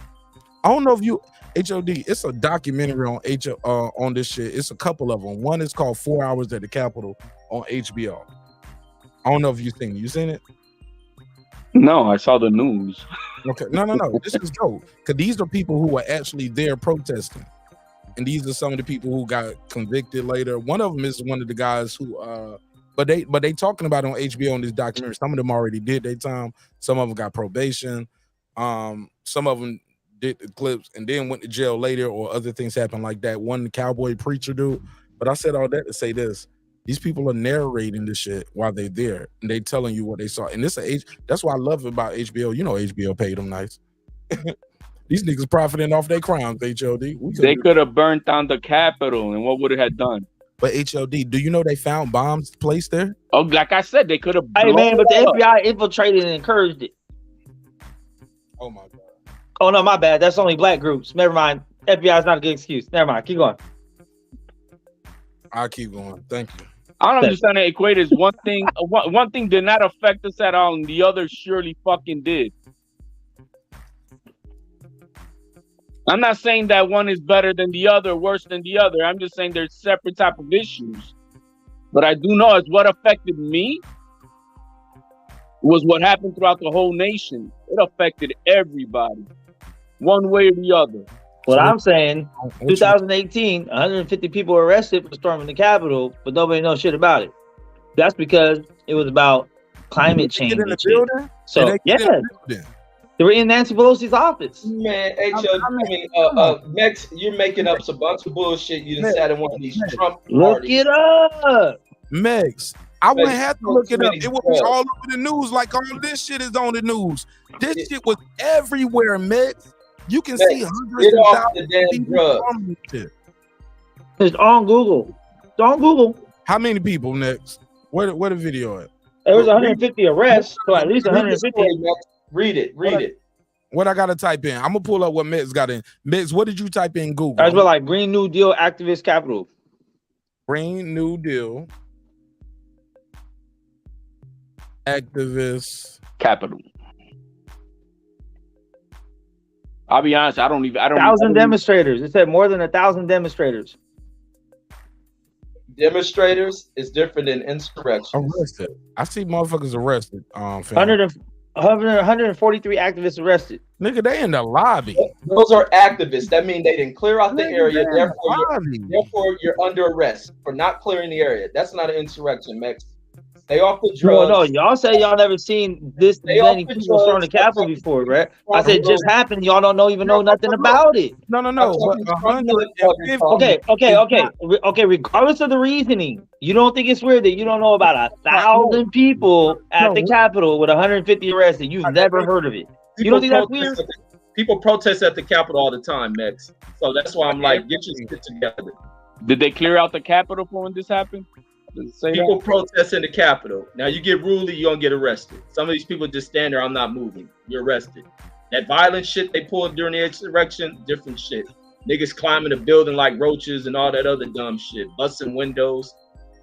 S1: I don't know if you HOD. It's a documentary on this shit. It's a couple of them. One is called 4 Hours at the Capitol on HBO. I don't know if you've seen it. You seen it?
S8: No, I saw the news.
S1: Okay, no. This is dope because these are people who were actually there protesting, and these are some of the people who got convicted later. One of them is one of the guys who, but they talking about it on HBO in this documentary. Some of them already did their time. Some of them got probation. Some of them did the clips and then went to jail later, or other things happened like that. One cowboy preacher dude. But I said all that to say this. These people are narrating this shit while they're there, and they telling you what they saw. And that's what I love about HBO. You know, HBO paid them nice. These niggas profiting off their crimes, HOD.
S8: They could have burnt down the Capitol, and what would it have done?
S1: But HOD, do you know they found bombs placed there?
S8: Oh, like I said, they could have.
S3: Hey man, but the FBI infiltrated and encouraged it.
S1: Oh my god.
S3: Oh no, my bad. That's only black groups. Never mind. FBI is not a good excuse. Never mind. Keep going.
S1: I'll keep going. Thank you.
S8: I don't understand the equate is one thing. One thing did not affect us at all, and the other surely fucking did. I'm not saying that one is better than the other, worse than the other. I'm just saying they're separate type of issues. But I do know is what affected me was what happened throughout the whole nation. It affected everybody, one way or the other.
S3: What I'm saying, 2018, 150 people were arrested for storming the Capitol, but nobody knows shit about it. That's because it was about climate change. So yeah, they were in Nancy Pelosi's office.
S18: Man, Mex, you're making up a bunch of bullshit. You just sat in one of these Trump
S3: Look
S18: parties.
S3: it up,
S1: Mex. I wouldn't have to look it up. It was all over the news. Like all this shit is on the news. This shit was everywhere, Mex. You can see hundreds of thousands of people.
S3: It's on Google. It's on Google.
S1: How many people next? Where the video at?
S3: There was 150 arrests, so at least 150.
S18: Read it.
S1: What I gotta type in? I'm gonna pull up what Mex got in. Mex, what did you type in Google?
S3: That's what, like Green New Deal activist Capitol.
S1: Green New Deal activist
S8: Capitol. I'll be honest. I don't.
S3: 1,000 demonstrators. It said more than 1,000 demonstrators.
S18: Demonstrators is different than insurrection.
S1: Arrested. I see motherfuckers arrested.
S3: 143 activists arrested.
S1: Nigga, they in the lobby.
S18: Those are activists. That means they didn't clear out the area. Therefore, you're under arrest for not clearing the area. That's not an insurrection, Mex. Stay off the drugs.
S3: No, y'all say y'all never seen this many people storm the Capitol before, right? I said it just happened. Y'all don't even know nothing about it.
S1: No.
S3: Okay. Regardless of the reasoning, you don't think it's weird that you don't know about 1,000 people at the Capitol with 150 arrested? You've never heard of it. You don't think that's weird?
S18: People protest at the Capitol all the time, Mex. So that's why I'm like, get your shit together.
S8: Did they clear out the Capitol for when this happened?
S18: People protest in the Capitol. Now you get ruly, you're gonna get arrested. Some of these people just stand there, I'm not moving. You're arrested. That violent shit they pulled during the insurrection, different shit. Niggas climbing a building like roaches and all that other dumb shit. Busting windows.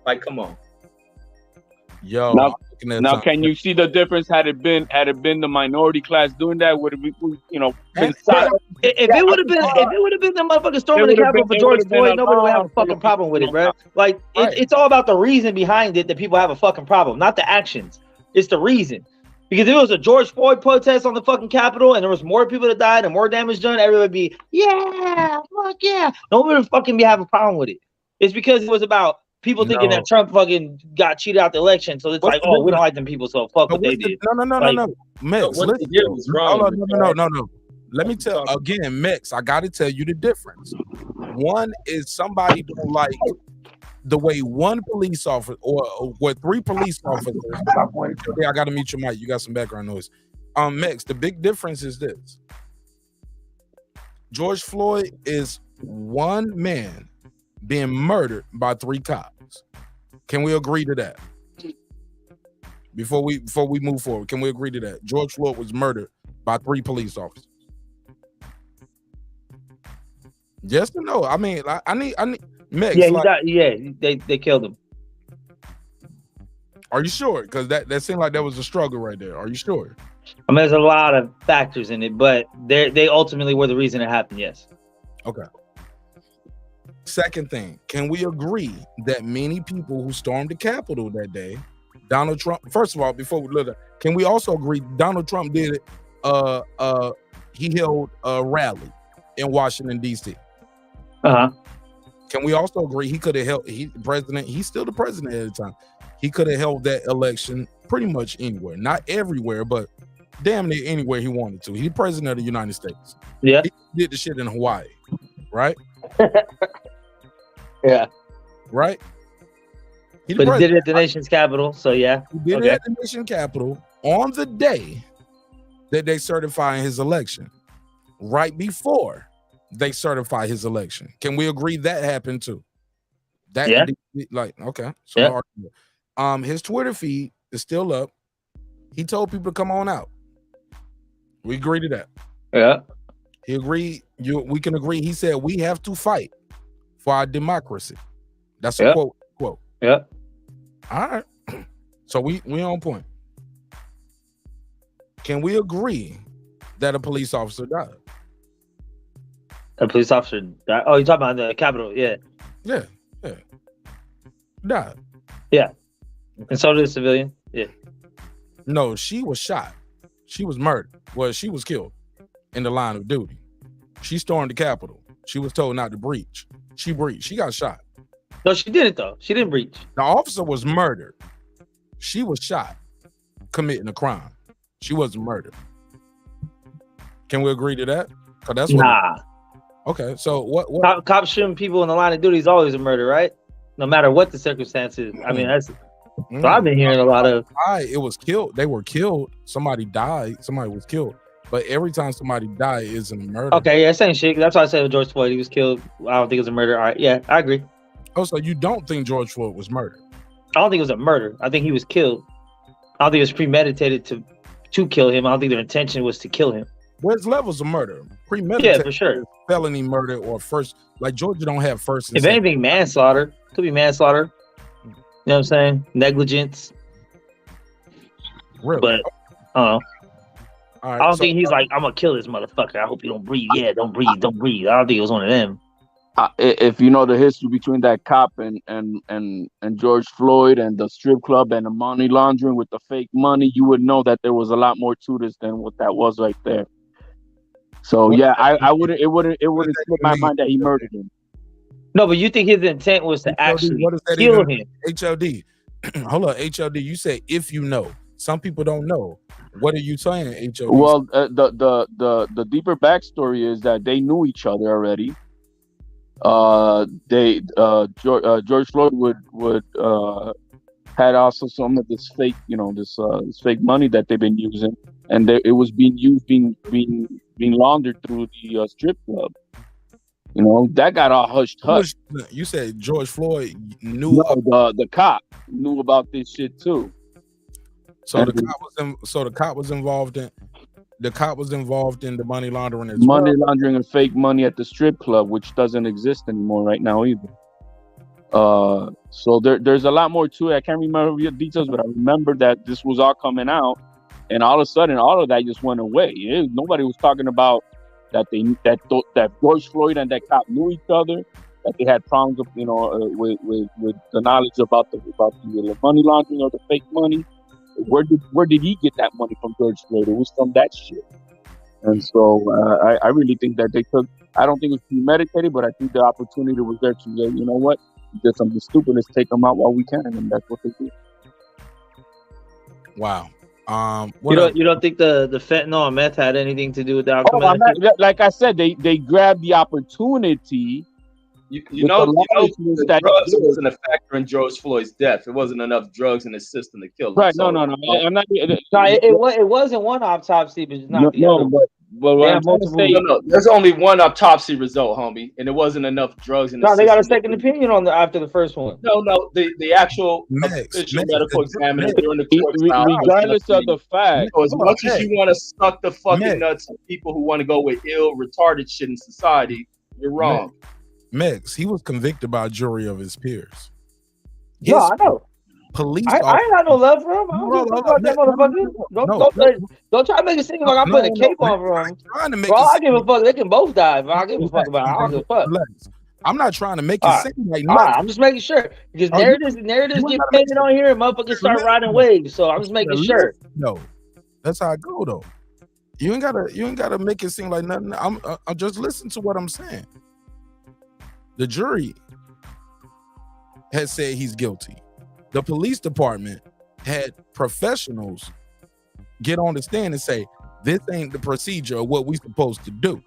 S18: Like, come on.
S1: Yo.
S8: Now can you see the difference? Had it been the minority class doing that, would it be, been silent?
S3: If it would have been the motherfucking storming the Capitol for George Floyd, nobody would have a fucking problem with it, bro. Like, it's all about the reason behind it that people have a fucking problem, not the actions. It's the reason. Because if it was a George Floyd protest on the fucking Capitol and there was more people that died and more damage done, everybody would be, yeah, fuck yeah. Nobody would fucking have a problem with it. It's because it was about people thinking that Trump fucking got cheated out the election. So it's like, oh, we don't like them people, so fuck what they did.
S1: No. Mex, listen. No. Let me tell again, Mex, I got to tell you the difference. One is somebody don't like the way one police officer or what three police officers. Okay, I got to mute your mic. You got some background noise. Mex, the big difference is this. George Floyd is one man being murdered by three cops. Can we agree to that? Before we move forward, can we agree to that? George Floyd was murdered by three police officers. Yes or no? I mean, I need Mex.
S3: Yeah, they killed him.
S1: Are you sure? Because that seemed like that was a struggle right there. Are you sure?
S3: I mean, there's a lot of factors in it, but they ultimately were the reason it happened. Yes.
S1: Okay. Second thing, can we agree that many people who stormed the Capitol that day, Donald Trump? First of all, before we look at, can we also agree Donald Trump did it? He held a rally in Washington D.C. Can we also agree he could have held? He's still the president at the time. He could have held that election pretty much anywhere, not everywhere, but damn near anywhere he wanted to. He's president of the United States.
S3: Yeah,
S1: he did the shit in Hawaii, right?
S3: Yeah.
S1: Right?
S3: He did it at the nation's capital, so yeah.
S1: He did it at the nation's capital on the day that they certify his election. Right before they certify his election. Can we agree that happened too? Okay. So his Twitter feed is still up. He told people to come on out. We agree to that.
S3: Yeah.
S1: He agreed. We can agree. He said we have to fight for our democracy. That's a quote.
S3: Yeah.
S1: All right. So we on point. Can we agree that a police officer died?
S3: A police officer died? Oh, you're talking about the Capitol? Yeah.
S1: Yeah. Died.
S3: Yeah. And so did a civilian? Yeah.
S1: No, she was shot. She was murdered. Well, she was killed in the line of duty. She stormed the Capitol. She was told not to breach. She breached. She got shot.
S3: No, she didn't though. She didn't breach.
S1: The officer was murdered. She was shot, committing a crime. She wasn't murdered. Can we agree to that? That's okay. So what?
S3: Cops shooting people in the line of duty is always a murder, right? No matter what the circumstances. I mean, that's. So I've been hearing a lot of.
S1: It was killed. They were killed. Somebody died. Somebody was killed. But every time somebody died, isn't a murder.
S3: Okay, yeah, same shit. That's why I said with George Floyd, he was killed. I don't think it was a murder. All right, yeah, I agree.
S1: Oh, so you don't think George Floyd was murdered?
S3: I don't think it was a murder. I think he was killed. I don't think it was premeditated to kill him. I don't think their intention was to kill him.
S1: There's levels of murder. Premeditated,
S3: yeah, for sure.
S1: Felony murder or first, like Georgia don't have first.
S3: If anything, manslaughter. Could be manslaughter. You know what I'm saying? Negligence.
S1: Really?
S3: But I don't know.
S1: Right,
S3: I don't think he's like, I'm gonna kill this motherfucker. I hope you don't breathe. Yeah, don't breathe. I don't think it was one of them.
S8: If you know the history between that cop and George Floyd and the strip club and the money laundering with the fake money, you would know that there was a lot more to this than what that was right there. So yeah, I wouldn't. It wouldn't slip my mind that he murdered him.
S3: No, but you think his intent was to actually kill him?
S1: HLD, hold on, HLD. You say if you know. Some people don't know. What are you saying, HLD?
S8: Well, the deeper backstory is that they knew each other already. George Floyd would had also some of this fake, this fake money that they've been using, and it was being laundered through the strip club. You know, that got all hushed.
S1: You said George Floyd knew.
S8: No, the cop knew about this shit too.
S1: So the cop was involved in the money laundering as
S8: money
S1: well.
S8: laundering and fake money at the strip club, which doesn't exist anymore right now either. So there's a lot more to it. I can't remember the details, but I remember that this was all coming out, and all of a sudden, all of that just went away. Nobody was talking about that George Floyd and that cop knew each other, that they had problems, with the knowledge about the money laundering or the fake money. Where did he get that money from, George Floyd? It was from that shit. And so I really think that they took. I don't think it was premeditated, but I think the opportunity was there to say, you know what, he did something stupid. Let's take them out while we can, and that's what they did.
S1: Wow.
S3: You don't think the fentanyl and meth had anything to do with the outcome?
S8: Like I said, they grabbed the opportunity.
S18: You know, the drugs wasn't a factor in George Floyd's death. It wasn't enough drugs in the system to kill him.
S8: Right?
S18: So,
S8: No. I'm not.
S3: It wasn't one autopsy, but it's not the other.
S8: But what I'm trying to say,
S18: there's only one autopsy result, homie, and it wasn't enough drugs in the system.
S3: They got a second opinion on after the first one.
S18: No, the actual official medical examiner during the court trial.
S8: Regardless of the fact,
S18: so as much as you want to suck the fucking nuts of people who want to go with ill, retarded shit in society, you're wrong.
S1: Megs, he was convicted by a jury of his peers.
S3: No, I know.
S1: Police.
S3: I ain't got no love for him. I don't give a fuck about that motherfucker. Don't try to make it seem like I'm putting a cape on for him. Bro, I give a fuck. They can both die. Bro. I give a fuck about it. I don't give a fuck.
S1: I'm not trying to make it seem like
S3: nothing. I'm just making sure because narratives get painted on here and motherfuckers start riding waves. So I'm just making sure.
S1: No, that's how I go though. You ain't gotta make it seem like nothing. I'm just listen to what I'm saying. The jury has said he's guilty. The police department had professionals get on the stand and say, this ain't the procedure of what we supposed to do.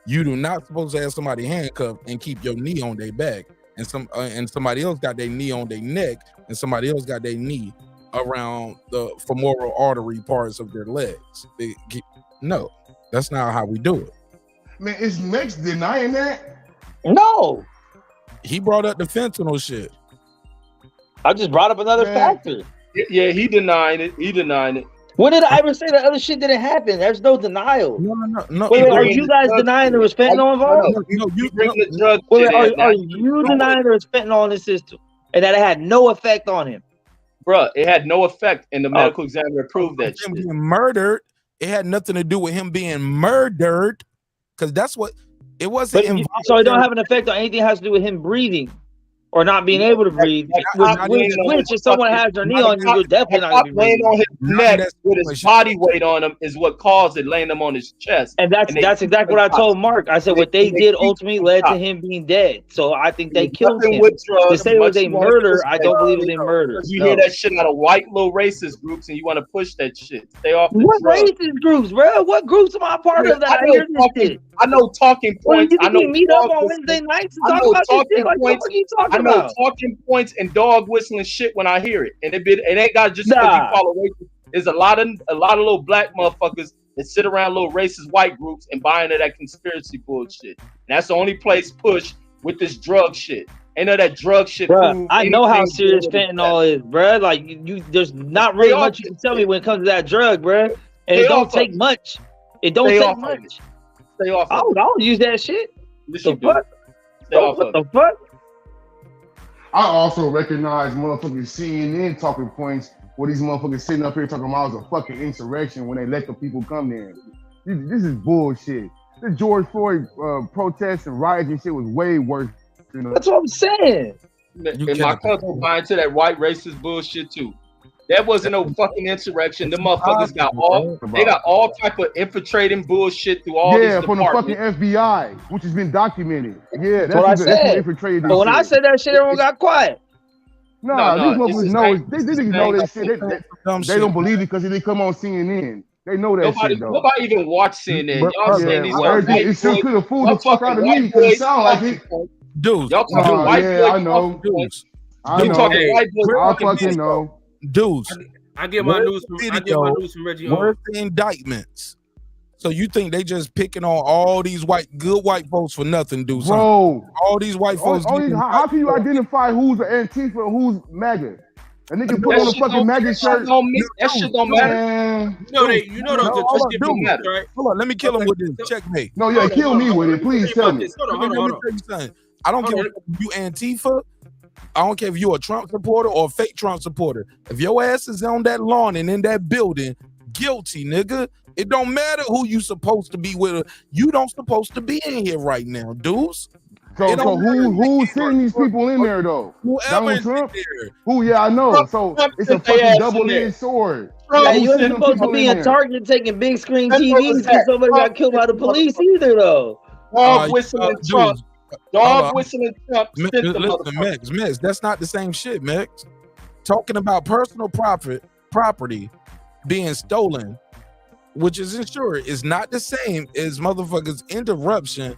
S1: You do not supposed to have somebody handcuffed and keep your knee on their back, and somebody else got their knee on their neck, and somebody else got their knee around the femoral artery parts of their legs. No, that's not how we do it.
S5: Man, is Mex denying that?
S3: No.
S1: He brought up the fentanyl shit.
S3: I just brought up another factor.
S18: Yeah, he denied it.
S3: When did I ever say that other shit didn't happen? There's no denial.
S1: No.
S3: Wait, are you guys denying there was fentanyl involved?
S18: You bring the drug.
S3: Are you denying there was fentanyl in the system and that it had no effect on him?
S18: Bruh, it had no effect, and the medical examiner proved that shit.
S1: Being murdered, it had nothing to do with him being murdered, because that's what it wasn't.
S3: So it don't have an effect on anything that has to do with him breathing or not being able to breathe. Which if someone has their knee on you, you're definitely not going to be
S18: laying
S3: breathing.
S18: on his neck with his body weight on him is what caused it, laying him on his chest.
S3: And that's exactly what I told Mark. I said what they did ultimately led to him being dead. So I think they killed him. To say it was a murder, I don't believe it was a murder.
S18: You hear that shit out of white little racist groups, and you want to push that shit. Stay off the
S3: What
S18: drugs.
S3: racist groups, bro? What groups am I part of that I hear this shit?
S18: I know talking points.
S3: I know meet up on Wednesday nights and talk about this shit. Like, what are you talking
S18: I know
S3: about?
S18: talking points and dog whistling shit when I hear it, and it ain't got just because you follow racist. There's a lot of little black motherfuckers that sit around little racist white groups and buy into that conspiracy bullshit. And that's the only place push with this drug shit. Ain't no that drug shit.
S3: Bruh, I know how serious fentanyl is, bruh. Like you there's not really much you can tell me when it comes to that drug, bruh. And it don't take much. It don't take much.
S18: Stay off.
S3: I don't use that shit.
S18: The
S3: fuck? What the fuck?
S5: I also recognize motherfucking CNN talking points where these motherfuckers sitting up here talking about it was a fucking insurrection when they let the people come there. This is bullshit. The George Floyd protests and riots and shit was way worse.
S3: That's what I'm saying.
S18: And my cousin buying into that white racist bullshit too. That wasn't no fucking insurrection. The motherfuckers got all type of infiltrating bullshit through all these
S5: from the
S18: departments.
S5: fucking FBI, which has been documented. Yeah,
S3: That's what I said. But when I said that shit, everyone got quiet.
S5: Nah, these motherfuckers know. They didn't know that shit. They don't believe it because it didn't come on CNN. They know that shit though.
S18: Nobody even watch CNN. Y'all saying these
S5: it still could have fooled the fuck out of me because it sound like it.
S1: Dudes,
S18: y'all talking white boys.
S5: I know. I know.
S18: Talking white boys.
S5: I fucking know.
S1: Dudes,
S15: I get my news from Reggie.
S1: where's the indictments So you think they just picking on all these good white folks for nothing, dude?
S5: Bro,
S1: all these white folks.
S5: How can you identify who's an Antifa and who's MAGA? A nigga put on a fucking MAGA shirt.
S18: That shit don't matter.
S5: Man.
S18: You know those people matter, right?
S1: Hold on, let me kill him with this. Checkmate.
S5: No, yeah, kill me with it. Please tell me.
S1: Let me tell you something. I don't care if you Antifa. I don't care if you're a Trump supporter or a fake Trump supporter. If your ass is on that lawn and in that building, guilty, nigga. It don't matter who you supposed to be with. You don't supposed to be in here right now, dudes.
S5: So who's sending these people in there though? Donald Trump? Who? Yeah, I know. So it's a fucking double-edged sword.
S3: Yeah, you ain't supposed to be in Target taking big screen TVs because somebody got killed by the police either, though.
S18: Dog whistling Trump. Dog whistling Trump.
S1: Listen, Max, that's not the same shit, Max. Talking about personal property being stolen, which is insured, is not the same as motherfuckers interruption.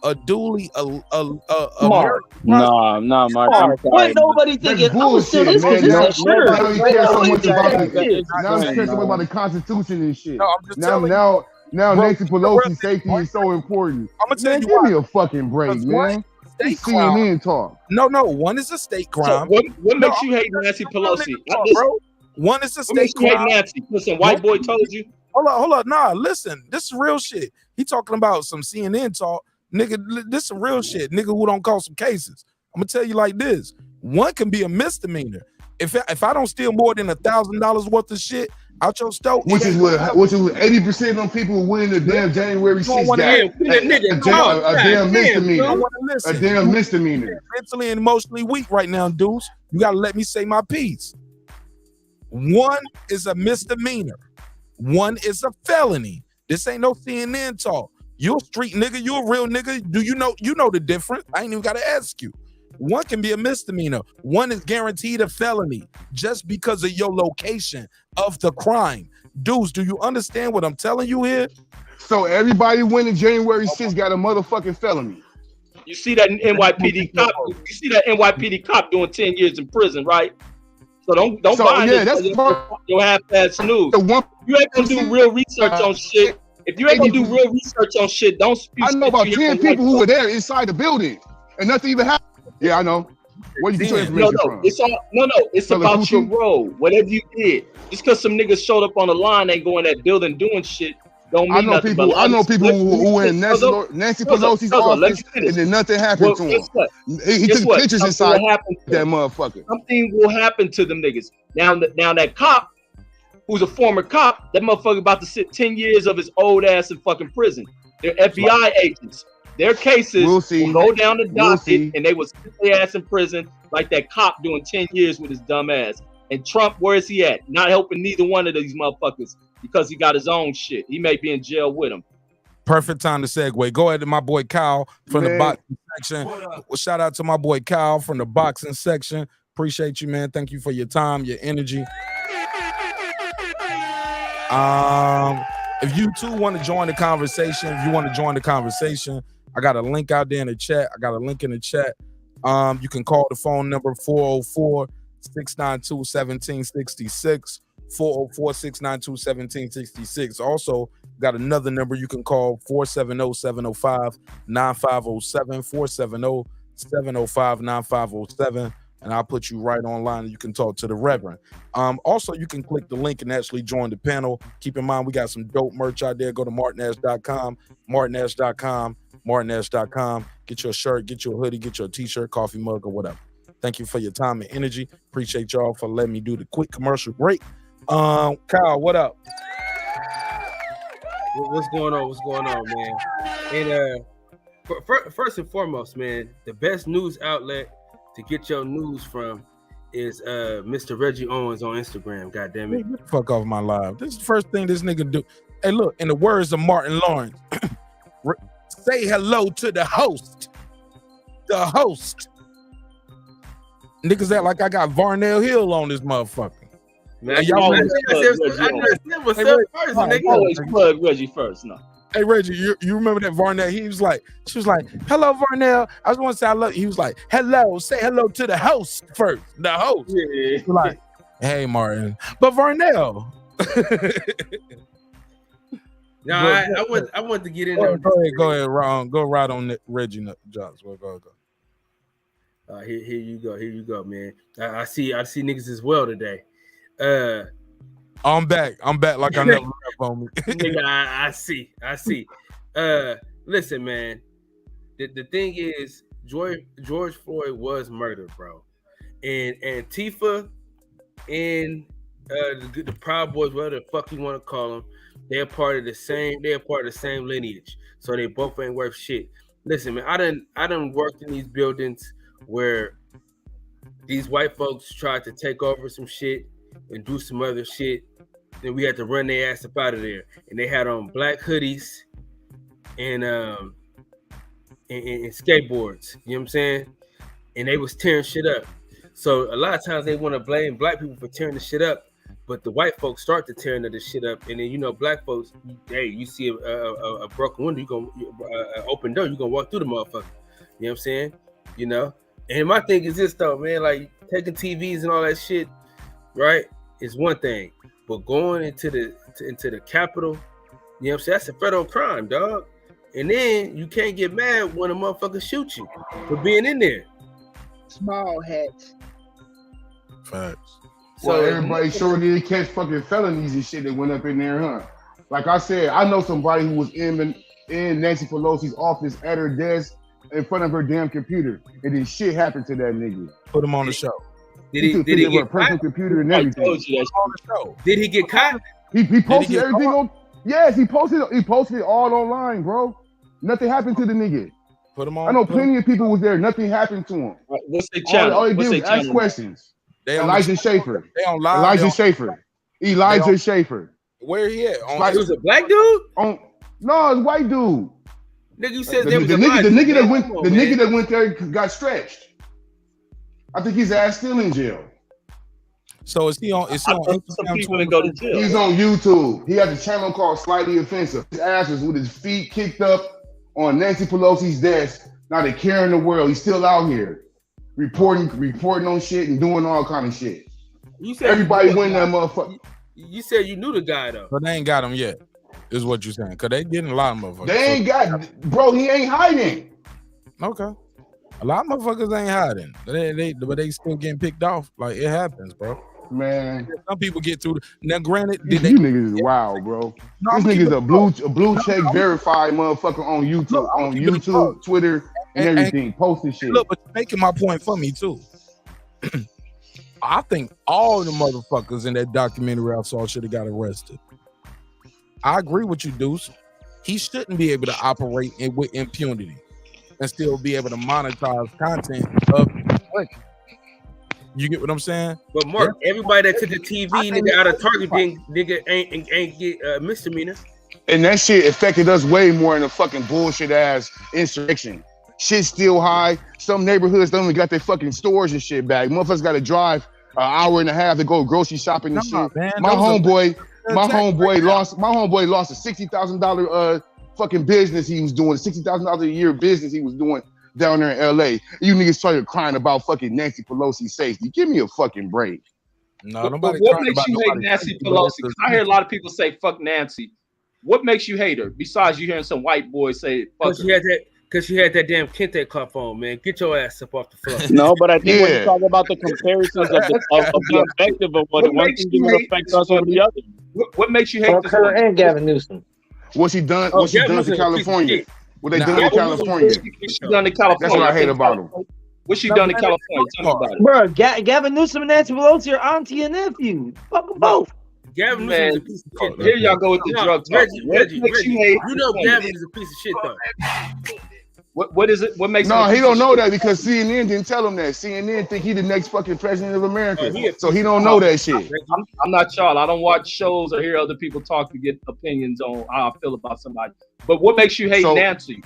S1: A duly
S8: Mark. No, Mark.
S3: Wait, nobody thinking, oh, so this is just
S5: sure. Now you care so much about the Constitution and shit. No, now Nancy Pelosi's safety is so important.
S1: I'm gonna tell you
S5: give me a fucking break, man. CNN talk.
S1: No, one is a state crime.
S18: So what makes you hate Nancy Pelosi?
S1: Bro, one is a state crime.
S18: Nancy? Listen, white boy told you.
S1: Hold on. Nah, listen, this is real shit. He talking about some CNN talk. Nigga, this some real shit. Nigga who don't call some cases. I'm gonna tell you like this. One can be a misdemeanor. If I don't steal more than $1,000 worth of shit out your store,
S5: which is 80% of them people who win the damn January 6th got a damn misdemeanor. A damn misdemeanor.
S1: Mentally and emotionally weak right now, dudes. You gotta let me say my piece. One is a misdemeanor. One is a felony. This ain't no CNN talk. You a street nigga, you a real nigga. Do you know the difference? I ain't even gotta ask you. One can be a misdemeanor. One is guaranteed a felony just because of your location of the crime. Dudes, do you understand what I'm telling you here?
S5: So everybody winning January 6th got a motherfucking felony.
S18: You see that NYPD cop? You see that NYPD cop doing 10 years in prison, right? So don't buy your half-ass news. You ain't gonna do real research on shit. If you ain't gonna do real research on shit, don't speak.
S5: I know about 10 people who were there inside the building, and nothing even happened. Yeah, I know. Where you get your information from?
S18: It's about your role. Whatever you did, just because some niggas showed up on the line ain't going that building doing shit, don't mean nothing.
S5: I know people who were in Nancy Pelosi's office, and then nothing happened to him. He took pictures inside that motherfucker.
S18: Something will happen to them niggas. Now that cop, who's a former cop, that motherfucker about to sit 10 years of his old ass in fucking prison. They're FBI agents. Their cases will go down the docket and they will sit their ass in prison like that cop doing 10 years with his dumb ass. And Trump, where is he at? Not helping neither one of these motherfuckers because he got his own shit. He may be in jail with him.
S1: Perfect time to segue. Go ahead to my boy Kyle from the boxing section. Well, shout out to my boy Kyle from the boxing section. Appreciate you, man. Thank you for your time, your energy. If you too want to join the conversation, I got a link out there in the chat. You can call the phone number 404-692-1766. 404-692-1766. Also, got another number you can call 470-705-9507. 470-705-9507. And I'll put you right online and you can talk to the Reverend. Also, you can click the link and actually join the panel. Keep in mind, we got some dope merch out there. Go to martinash.com. Get your shirt, get your hoodie, get your t-shirt, coffee mug, or whatever. Thank you for your time and energy. Appreciate y'all for letting me do the quick commercial break. Kyle, what up?
S9: What's going on, man? And first and foremost, man, the best news outlet to get your news from is Mr. Reggie Owens on Instagram. God damn it.
S1: Get the fuck off my live. This is the first thing this nigga do. Hey, look, in the words of Martin Lawrence, say hello to the host. The host. Niggas act like I got Varnell Hill on this motherfucker.
S18: Man, y'all always plug Reggie first. No.
S1: Hey Reggie, you remember that Varnell? She was like, hello Varnell. I just want to say I love you. He was like, hello, say hello to the host first. The host. Yeah. Like, hey Martin. But Varnell.
S9: No, I want to get in there.
S1: Go ahead, Ron. Go right on Reggie Jones. Go.
S9: Here you go, man. I see niggas as well today.
S1: I'm back like I never left on me.
S9: Nigga, I see. Listen, man. The thing is, George Floyd was murdered, bro. And Antifa and the Proud Boys, whatever the fuck you want to call them, they're part of the same lineage. So they both ain't worth shit. Listen, man, I done worked in these buildings where these white folks tried to take over some shit and do some other shit. Then we had to run their ass up out of there. And they had on black hoodies and skateboards. You know what I'm saying? And they was tearing shit up. So a lot of times they want to blame black people for tearing the shit up, but the white folks start to tearing the shit up. And then, you know, black folks, hey, you see a broken window, you gonna open door, you gonna walk through the motherfucker. You know what I'm saying? You know? And my thing is this though, man, like taking TVs and all that shit, right, is one thing. But going into the Capitol, you know what I'm saying? That's a federal crime, dog. And then you can't get mad when a motherfucker shoot you for being in there.
S6: Small hats.
S1: Facts.
S5: So everybody sure did catch fucking felonies and shit that went up in there, huh? Like I said, I know somebody who was in Nancy Pelosi's office at her desk in front of her damn computer, and then shit happened to that nigga.
S1: Put him on the show.
S9: Did he get
S5: personal computer and everything?
S9: On the show. Did he get caught?
S5: He posted everything on. Yes, he posted it all online, bro. Nothing happened to the nigga.
S1: Put him on.
S5: I know plenty of people was there. Nothing happened to him.
S19: What's the channel?
S5: All they did was ask questions.
S1: Elijah
S5: Schaefer.
S1: They on live.
S5: Elijah Schaefer.
S1: Where he at?
S9: It was a black dude?
S5: No, it's a white dude.
S9: Nigga, you said
S5: the
S9: there was a
S5: nigga that went there got stretched. I think his ass still in jail.
S1: So is he on? Is he on Instagram?
S19: Go to jail.
S5: He's on YouTube. He has a channel called Slightly Offensive. His ass was with his feet kicked up on Nancy Pelosi's desk. Now they're carrying the world. He's still out here reporting on shit and doing all kind of shit. Everybody win that motherfucker.
S9: You said you knew the guy though.
S1: But they ain't got him yet. Is what you're saying? Because they getting a lot of motherfuckers.
S5: They ain't got, bro. He ain't hiding.
S1: Okay. A lot of motherfuckers ain't hiding. But they still getting picked off. Like it happens, bro.
S5: Man,
S1: some people get through. Now, granted,
S5: you niggas is wild, bro. This nigga's a blue check verified motherfucker on YouTube, Twitter, and everything. Posting shit.
S1: Look, but you're making my point for me too. I think all the motherfuckers in that documentary I saw should have got arrested. I agree with you, Deuce. He shouldn't be able to operate with impunity and still be able to monetize content of. You get what I'm saying?
S9: But Mark, everybody that took the TV nigga out of Target nigga ain't get misdemeanor.
S5: And that shit affected us way more than a fucking bullshit ass insurrection. Shit's still high. Some neighborhoods don't even got their fucking stores and shit back. Motherfuckers got to drive an hour and a half to go grocery shopping and shit. Man, my homeboy lost a $60,000 fucking business he was doing, $60,000 a year business he was doing down there in LA. You niggas started crying about fucking Nancy Pelosi's safety. Give me a fucking break.
S1: No, nobody.
S19: What makes you hate Nancy Pelosi? Because I hear a lot of people say fuck Nancy. What makes you hate her? Besides you hearing some white boy say fuck her.
S9: Because she had that damn kente cuff on, man. Get your ass up off the floor.
S8: No, but I think when you talk about the comparisons of the effective of what one thing can affect us over the other.
S19: What makes you hate
S3: her and Gavin Newsom?
S5: What she done? What she done to California? What they done in California?
S19: She done in California.
S5: That's what I hate about him.
S19: What she done in California? Tell me about it.
S3: Bro, Gavin Newsom and Nancy Pelosi are auntie and nephew. Fuck them both.
S9: Gavin Newsom is a piece of shit.
S19: Here y'all go with the drug talk.
S9: Reggie, you know Gavin is a piece of shit though.
S19: What is it? What makes
S5: no? He don't know that because CNN didn't tell him that. CNN think he the next fucking president of America, so he don't know that shit.
S19: I'm not y'all. I don't watch shows or hear other people talk to get opinions on how I feel about somebody. But what makes you hate Nancy?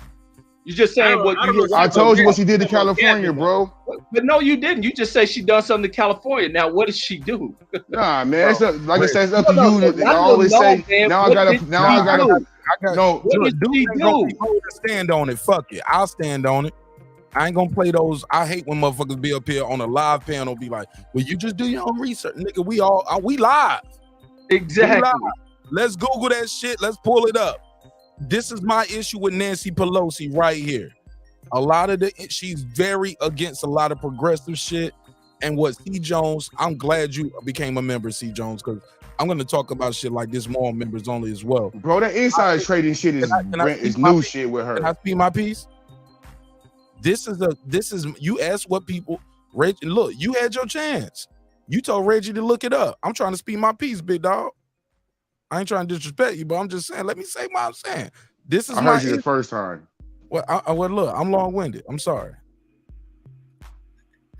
S19: You're just saying what you.
S5: I told you what she did to California, bro.
S19: But no, you didn't. You just say she done something to California. Now, what does she do?
S5: Nah, man. It's like I said, it's up to you. I always say. Now I gotta. No,
S19: what did she do?
S1: Stand on it. Fuck it. I'll stand on it. I ain't gonna play those. I hate when motherfuckers be up here on a live panel be like, well, you just do your own research. Nigga, we live.
S19: Exactly.
S1: We live. Let's Google that shit. Let's pull it up. this is my issue with Nancy Pelosi right here. A lot of she's very against a lot of progressive shit. And what C. Jones, I'm glad you became a member, C. Jones, because I'm going to talk about shit like this more on members only as well.
S5: Bro, that insider trading shit is new shit with her.
S1: Can I speak my piece? This is you asked what people, Reggie, look, you had your chance. You told Reggie to look it up. I'm trying to speak my piece, big dog. I ain't trying to disrespect you, but I'm just saying, let me say what I'm saying. This is
S5: I heard you the first time.
S1: Well, well, look, I'm long-winded. I'm sorry.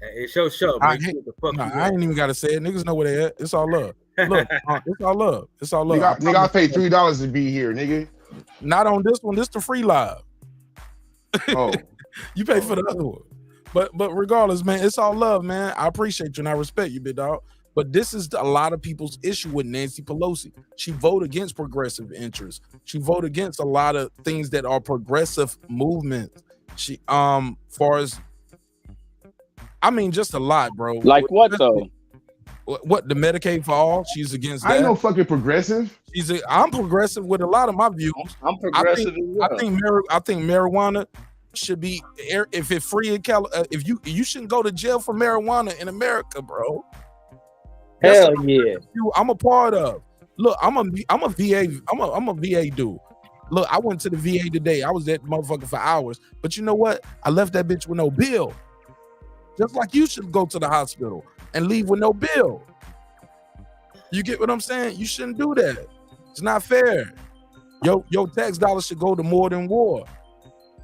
S9: It's your show.
S1: I ain't even got to say it. Niggas know where they at. It's all love. Look, it's all love. It's all love.
S5: Nigga, I paid $3 to be here, nigga.
S1: Not on this one. This the free live.
S5: Oh.
S1: You pay for the other one. But regardless, man, it's all love, man. I appreciate you and I respect you, big dog. But this is a lot of people's issue with Nancy Pelosi. She voted against progressive interests. She voted against a lot of things that are progressive movements. She far as I mean, just a lot, bro.
S8: Like what though?
S1: What the Medicaid for all? She's against that.
S5: I ain't no fucking progressive.
S1: I'm progressive with a lot of my views.
S18: I'm progressive.
S1: I think marijuana should be, if it's free in California. If you shouldn't go to jail for marijuana in America, bro.
S3: Hell yeah.
S1: I'm a part of. Look, I'm a VA dude. Look, I went to the VA today. I was at motherfucker for hours. But you know what? I left that bitch with no bill. Just like you should go to the hospital and leave with no bill. You get what I'm saying? You shouldn't do that. It's not fair. Your tax dollars should go to more than war.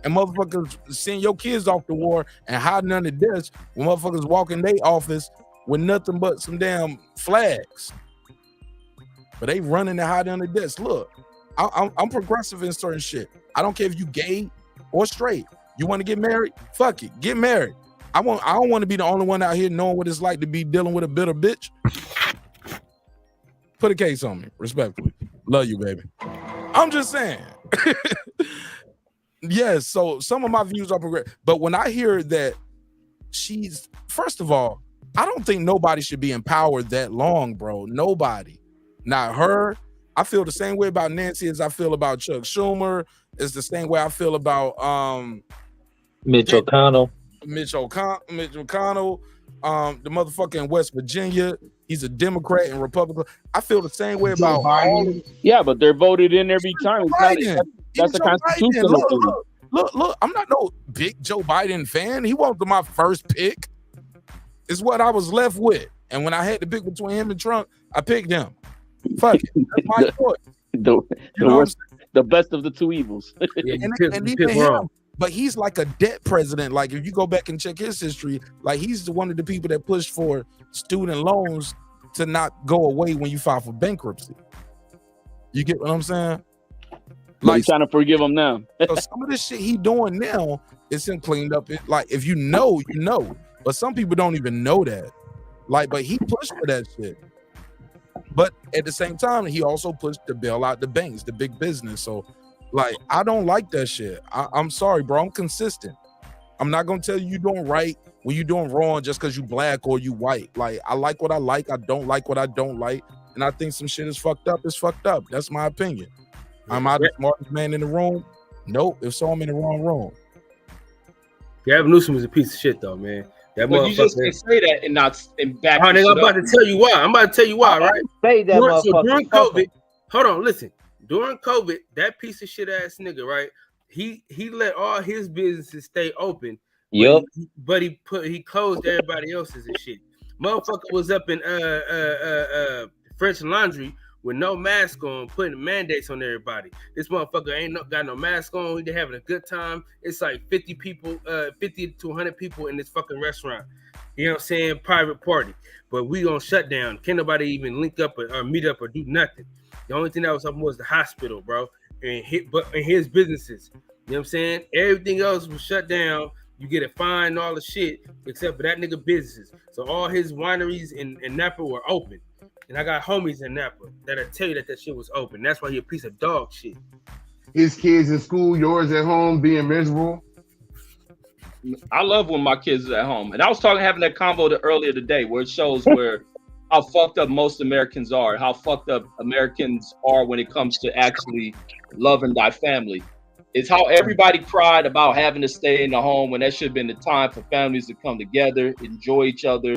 S1: And motherfuckers send your kids off to war and hiding under desks when motherfuckers walk in their office with nothing but some damn flags. But they running and hiding under desks. Look, I'm progressive in certain shit. I don't care if you gay or straight. You want to get married? Fuck it, get married. I don't want to be the only one out here knowing what it's like to be dealing with a bitter bitch. Put a case on me, respectfully. Love you, baby. I'm just saying. Yes, so some of my views are progressive. But when I hear that she's, first of all, I don't think nobody should be empowered that long, bro. Nobody. Not her. I feel the same way about Nancy as I feel about Chuck Schumer. It's the same way I feel about
S3: Mitch McConnell.
S1: Mitch McConnell, the motherfucker in West Virginia. He's a Democrat and Republican. I feel the same way about all of
S8: Yeah, but they're voted in every time. That's the Constitution.
S1: Look, I'm not no big Joe Biden fan. He wasn't my first pick. It's what I was left with. And when I had to pick between him and Trump, I picked him. Fuck it. That's my choice.
S8: The best of the two evils.
S1: and even him, but he's like a debt president. Like if you go back and check his history, like he's one of the people that pushed for student loans to not go away when you file for bankruptcy. You get what I'm saying?
S8: Like trying to forgive him now.
S1: So some of this shit he doing now is him cleaned up. Like if you know, you know. But some people don't even know that. Like, but he pushed for that shit. But at the same time, he also pushed to bail out the banks, the big business. So, like, I don't like that shit. I'm sorry, bro. I'm consistent. I'm not gonna tell you you're doing right when you're doing wrong just because you black or you white. Like, I like what I like. I don't like what I don't like. And I think some shit is fucked up. It's fucked up. That's my opinion. Am I the smartest man in the room? Nope. If so, I'm in the wrong room.
S9: Gavin Newsom is a piece of shit, though, man.
S18: But you just can't say that and not back.
S9: I'm about to tell you why. I'm about to tell you why, right?
S3: Say that,
S9: during COVID, hold on, listen. During COVID, that piece of shit ass nigga, right? He let all his businesses stay open.
S3: Yep.
S9: But he closed everybody else's and shit. Motherfucker was up in French Laundry with no mask on, putting mandates on everybody. This motherfucker ain't got no mask on. They're having a good time. It's like 50 people, 50 to 100 people in this fucking restaurant. You know what I'm saying? Private party. But we on shutdown. Can't nobody even link up or meet up or do nothing. The only thing that was open was the hospital, bro. And his businesses. You know what I'm saying? Everything else was shut down. You get a fine and all the shit, except for that nigga businesses. So all his wineries in Napa were open. And I got homies in Napa that'll tell you that shit was open. That's why he a piece of dog shit.
S5: His kids in school, yours at home, being miserable.
S18: I love when my kids are at home. And I was having that convo earlier today where it shows where how fucked up most Americans are, how fucked up Americans are when it comes to actually loving thy family. It's how everybody cried about having to stay in the home when that should have been the time for families to come together, enjoy each other,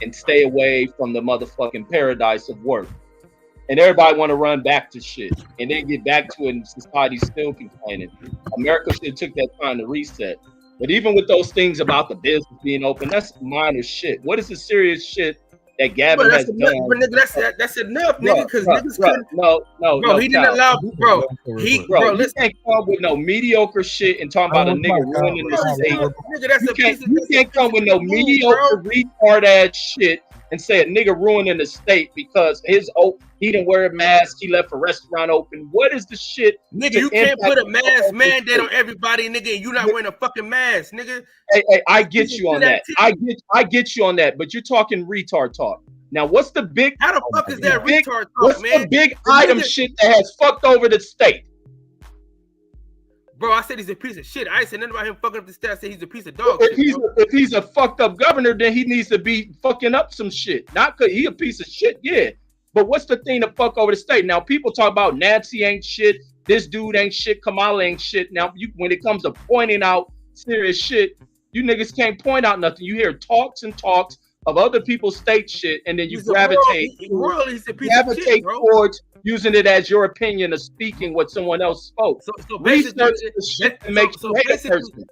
S18: and stay away from the motherfucking paradise of work. And everybody want to run back to shit and then get back to it, and society's still complaining. America should have took that time to reset. But even with those things about the business being open, that's minor shit. What is the serious shit that Gavin has done?
S9: But nigga, that's enough, nigga. Because niggas couldn't.
S18: No,
S9: he didn't allow, bro.
S18: You can't come with no mediocre shit and talking about a nigga ruining the state.
S9: Nigga, that's
S18: You can't come with no mediocre retard ass shit and say a nigga ruining the state because he didn't wear a mask, he left a restaurant open. What is the shit?
S9: Nigga, you can't put a mask mandate on everybody, nigga, and you not wearing a fucking mask, nigga.
S18: Hey, I get you on that. I get you on that, but you're talking retard talk. Now, what's the big?
S9: How the fuck is that retard talk,
S18: what's
S9: man?
S18: the big item shit that has fucked over the state?
S9: Bro, I said he's a piece of shit. I ain't said nothing about him fucking up the state. I said he's a piece of dog
S18: If
S9: shit,
S18: if he's a fucked up governor, then he needs to be fucking up some shit. Not because he a piece of shit, yeah. But what's the thing to fuck over the state? Now, people talk about Nancy ain't shit, this dude ain't shit, Kamala ain't shit. Now, when it comes to pointing out serious shit, you niggas can't point out nothing. You hear talks and talks of other people's state shit, and then you gravitate towards using it as your opinion of speaking what someone else spoke.
S9: So basically,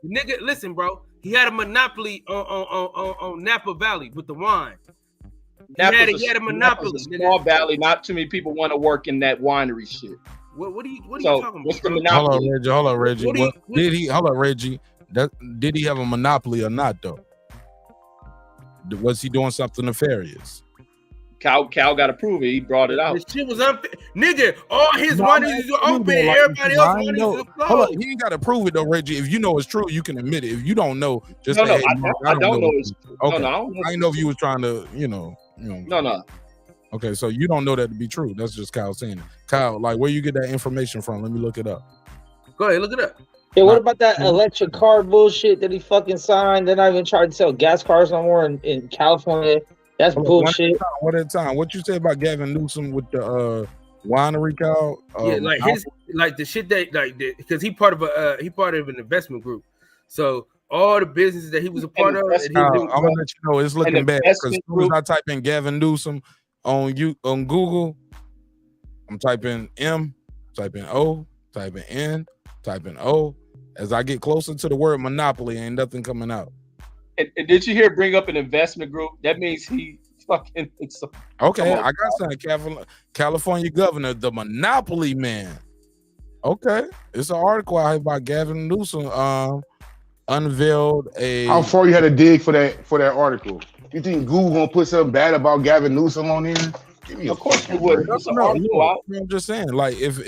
S18: nigga,
S9: listen, bro. He had a monopoly on Napa Valley with the wine. He had a monopoly.
S18: Napa's a small valley. Not too many people want to work in that winery shit.
S9: What are you talking about?
S18: What's the monopoly?
S1: Hold on, Reggie. Did he have a monopoly or not though? Was he doing something nefarious?
S18: Cal got to prove it. He brought it out.
S9: This shit was unfair. Nigga, all his wineries are open and everybody else wineries are closed.
S1: Hold on, he ain't got to prove it though, Reggie. If you know it's true, you can admit it. If you don't know, just
S18: I
S1: don't
S18: know it's true.
S1: Okay.
S18: No,
S1: I didn't know if you was trying to,
S18: No.
S1: Okay, so you don't know that to be true. That's just Kyle saying it. Kyle, like, where you get that information from? Let me look it up.
S9: Go ahead, look it up.
S3: Hey, what about that electric car bullshit that he fucking signed? They're not even trying to sell gas cars no more in California. That's bullshit.
S1: One at a time. What you say about Gavin Newsom with the winery, Kyle?
S9: The shit that because he part of an investment group. So all the businesses that he was a part of,
S1: I'm gonna let you know it's looking bad because as soon as I type in Gavin Newsom on Google, I'm typing M, typing O, typing N, typing O. As I get closer to the word monopoly, ain't nothing coming out.
S18: And did you hear bring up an investment group? That means he fucking.
S1: Okay, I got something. California governor, the monopoly man. Okay, it's an article out here about Gavin Newsom. Unveiled a.
S5: How far you had to dig for that article? You think Google gonna put something bad about Gavin Newsom on there?
S18: Of course you would.
S1: I'm just saying, like if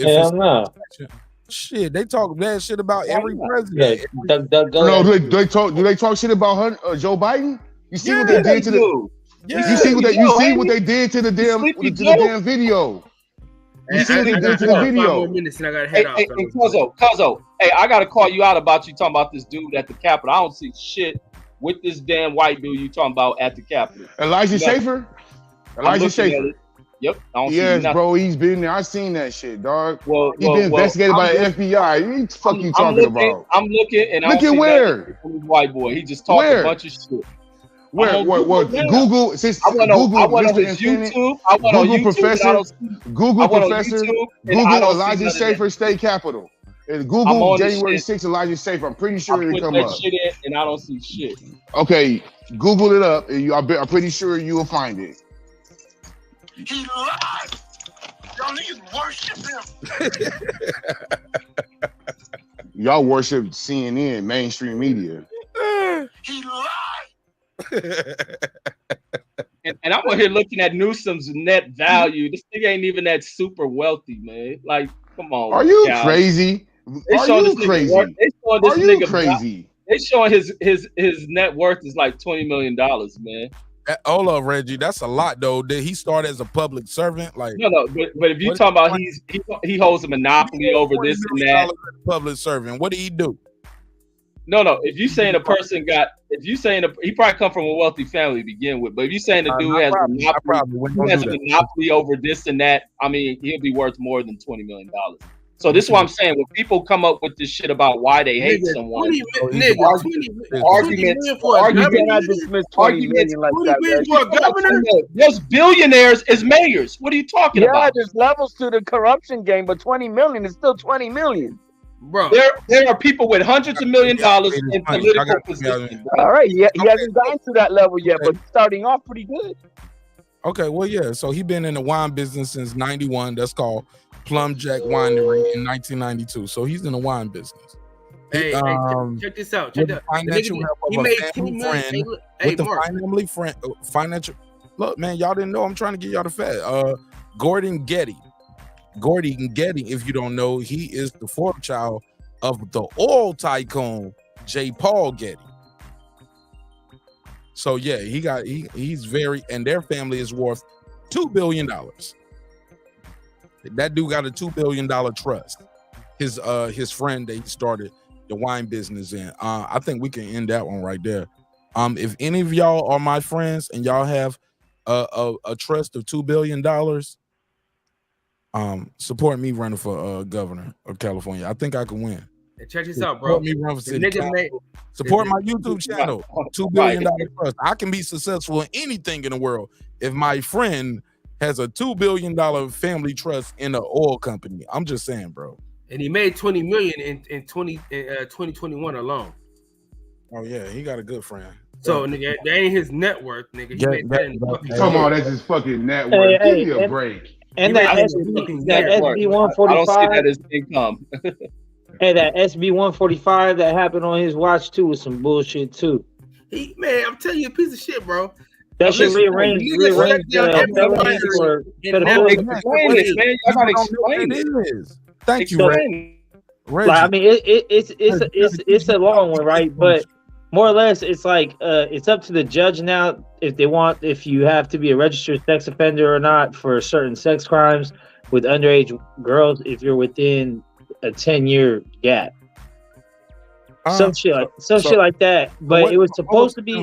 S1: shit, they talk bad shit about every president.
S5: No, do they talk shit about Joe Biden? You see what they did to the? You see what they did to the damn video. You see what they did to the video.
S18: Cuzzo, hey, I gotta call you out about you talking about this dude at the Capitol. I don't see shit with this damn white dude you talking about at the Capitol.
S5: Elijah Schaefer.
S18: Yep.
S5: Yes, bro, he's been there. I seen that shit, dog. He's been investigated by the FBI. What the fuck you talking about?
S18: I'm looking and
S5: look at where
S18: white boy. He just talked a bunch of shit.
S5: Where? Google? Since
S18: I went on his YouTube. I went on YouTube.
S5: Google professor. Google Elijah Schaefer State Capitol. And Google January 6th Elijah Schaefer. I'm pretty sure it come up.
S18: Shit in and I don't see shit.
S5: Okay, Google it up, and I'm pretty sure you will find it.
S11: He lied. Y'all niggas worship him.
S5: Y'all worship CNN, mainstream media.
S11: He lied.
S18: and I'm over here looking at Newsom's net value. This nigga ain't even that super wealthy, man. Like, come on.
S5: Are you crazy? Are you crazy?
S18: They showing his net worth is like $20 million, man.
S1: Hold up, Reggie. That's a lot, though. Did he start as a public servant? Like
S18: no. But if you talking about he holds a monopoly over this and that.
S1: Public servant. What did he do?
S18: No. If you saying a person got, he probably come from a wealthy family to begin with. But if you saying the dude has a monopoly over this and that, I mean, he'll be worth more than $20 million. So this is what I'm saying. When people come up with this shit about why they hate someone, arguments like that. There's billionaires as mayors. What are you talking about?
S6: Yeah, there's levels to the corruption game, but 20 million is still 20 million.
S9: Bro,
S18: there are people with hundreds of $millions in political positions.
S6: All right, he hasn't gotten to that level yet, but starting off pretty good.
S1: Okay, well, yeah. So he been in the wine business since '91. That's called Plum Jack Winery in 1992. So he's in the wine business.
S9: Hey, check this out.
S1: With the financial help of a family friend. With the family friend, financial. Look, man, y'all didn't know. I'm trying to get y'all the fact. Gordon Getty, if you don't know, he is the fourth child of the oil tycoon J. Paul Getty. So yeah, he's very, and their family is worth $2 billion. That dude got a $2 billion trust. His friend that he started the wine business in. I think we can end that one right there. If any of y'all are my friends and y'all have a trust of $2 billion, support me running for governor of California. I think I can win.
S9: Hey, check this out, bro.
S1: Support me running for city council. Support my YouTube channel. $2 billion trust. I can be successful in anything in the world if my friend has a $2 billion family trust in an oil company. I'm just saying, bro.
S9: And he made 20 million in 2021 alone.
S1: Oh yeah, he got a good friend.
S9: So nigga, that ain't his net worth, nigga. He made that in
S5: come on, that's his fucking net worth. Give me a break.
S3: And that SB 145.
S18: I don't see that as income.
S3: Hey, that SB 145 that happened on his watch too was some bullshit too.
S9: Man, I'm telling you, a piece of shit, bro.
S3: That should rearrange
S1: Thank you,
S3: Reggie. Like, I mean, it's a long one, right? But more or less, it's like it's up to the judge now if you have to be a registered sex offender or not for certain sex crimes with underage girls if you're within a 10-year gap. Some shit like that. But it was supposed to be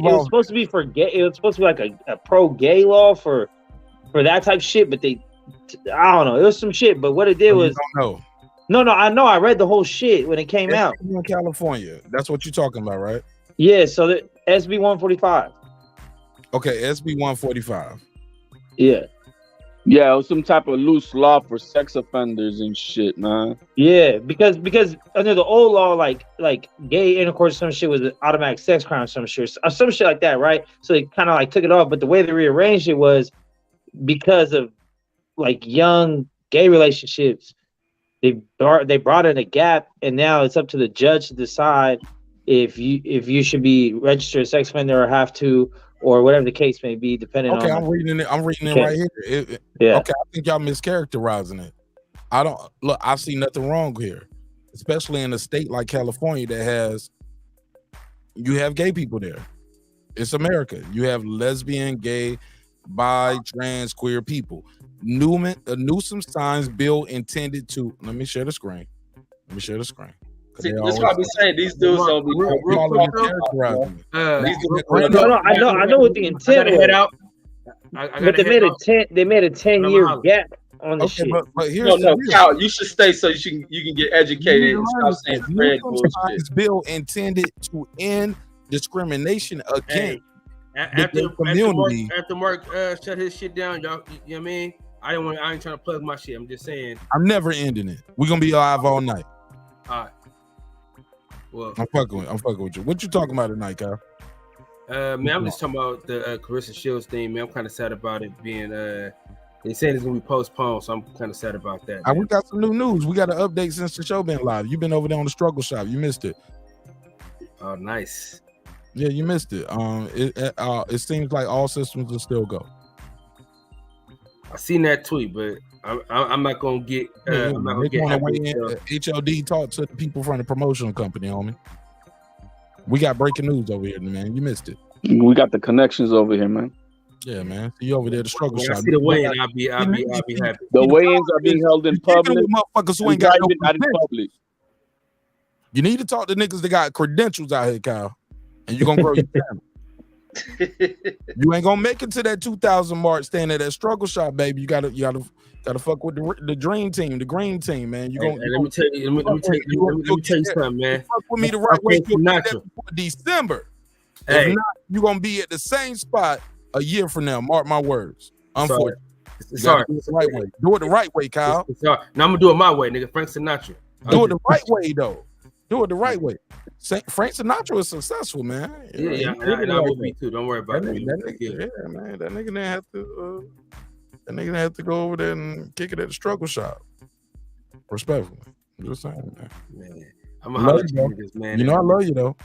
S3: for gay. It was supposed to be like a pro-gay law for that type of shit. But I don't know. It was some shit. But what it did was No, I know. I read the whole shit when it came out.
S1: In California, that's what you're talking about, right?
S3: Yeah. So the SB 145.
S1: Okay, SB 145.
S3: Yeah.
S8: Yeah, it was some type of loose law for sex offenders and shit, man.
S3: Yeah, because under the old law, like gay intercourse, some shit was an automatic sex crime, some shit like that, right? So they kind of like took it off, but the way they rearranged it was because of like young gay relationships. They brought in a gap, and now it's up to the judge to decide if you should be registered sex offender or have to, or whatever the case may be, depending on.
S1: Okay, I'm reading it right here.
S3: Yeah.
S1: Okay, I think y'all mischaracterizing it. I see nothing wrong here, especially in a state like California that you have gay people there. It's America. You have lesbian, gay, bi, trans, queer people. Newsom signs bill intended to. Let me share the screen.
S18: See, that's what I be saying. These dudes don't be.
S3: I know what the intent was. But they made a 10-year gap on the shit.
S1: But here's
S18: Cal, you should stay so you can get educated and stop saying red bullshit.
S1: Bill intended to end discrimination against
S9: the community. After Mark shut his shit down, y'all, you know what I mean? I ain't trying to plug my shit. I'm just saying.
S1: I'm never ending it. We're gonna be live all night.
S9: All right. Well,
S1: I'm fucking with you. What you talking about tonight, Kyle?
S9: Man, I'm just talking about the Claressa Shields thing, man. I'm kind of sad about it being they saying it's gonna be postponed, so I'm kind of sad about that.
S1: We got some new news. We got an update since the show been live. You've been over there on the struggle shop. You missed it.
S9: Oh, nice.
S1: Yeah, you missed it. It seems like all systems will still go.
S9: I seen that tweet, but I'm not gonna get. I'm not gonna get.
S1: HLD talk to the people from the promotional company, homie. We got breaking news over here, man. You missed it.
S8: We got the connections over here, man.
S1: Yeah, man. See you over there, the struggle shop.
S9: I see the weigh-in. I'll be happy.
S8: The weigh-ins are being held in public.
S1: Motherfuckers who ain't got no
S8: not in public.
S1: You need to talk to niggas that got credentials out here, Kyle, and you're gonna grow your channel. You ain't gonna make it to that 2,000 mark staying at that struggle shop, baby. You gotta fuck with the dream team, the green team, man. You gonna
S9: let me tell you something, man.
S1: Fuck with me the right way. You'll get that before December.
S9: Hey,
S1: if not, you're gonna be at the same spot a year from now. Mark my words. Unfortunately,
S9: it's hard.
S1: Do it the right way. Do it the right way, Kyle.
S9: It's hard. Now I'm gonna do it my way, nigga. Frank Sinatra.
S1: Do it the right way, though. Do it the right way. Frank Sinatra was successful, man.
S9: Yeah, and I will be too. Don't worry about that.
S1: Yeah, man. That nigga didn't have to. That nigga didn't have to go over there and kick it at the struggle shop. Respectfully, I'm just saying, man.
S9: I'm gonna holler at you niggas, man.
S1: You know I love you though.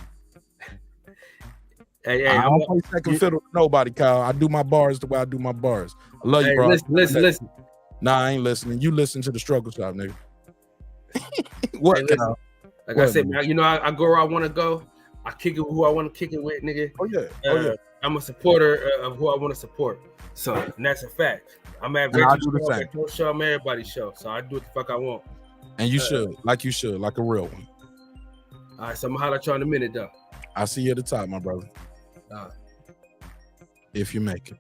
S9: Hey,
S1: I don't play second fiddle to nobody, Kyle. I do my bars the way I do my bars. I love you, bro.
S9: Listen.
S1: Nah, I ain't listening. You listen to the struggle shop, nigga. What?
S9: Hey, listen. Like I said, man, you know, I go where I want to go. I kick it with who I want to kick it with, nigga.
S1: Oh yeah.
S9: I'm a supporter of who I want to support. So, and that's a fact. I'm at Reggie's show, at your show, I'm at everybody's show. So I do what the fuck I want.
S1: And you should, like a real one.
S9: All right, so I'm gonna holler at you in a minute, though.
S1: I see you at the top, my brother. If you make it.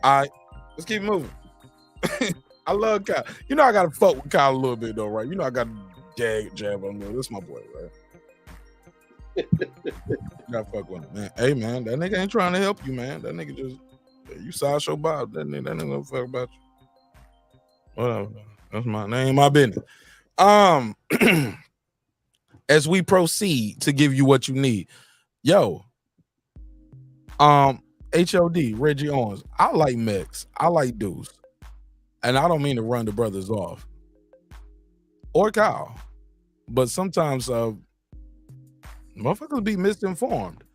S1: All right, let's keep moving. I love Kyle. You know I gotta fuck with Kyle a little bit though, right? You know I gotta jab on him. This my boy, right? Gotta fuck with him, man. Hey man, that nigga ain't trying to help you, man. That nigga just you sideshow Bob. That nigga gonna fuck about you. Whatever. That's my business. As we proceed to give you what you need, yo. HOD Reggie Owens. I like Mex. I like Deuce, and I don't mean to run the brothers off or Kyle, but sometimes motherfuckers be misinformed,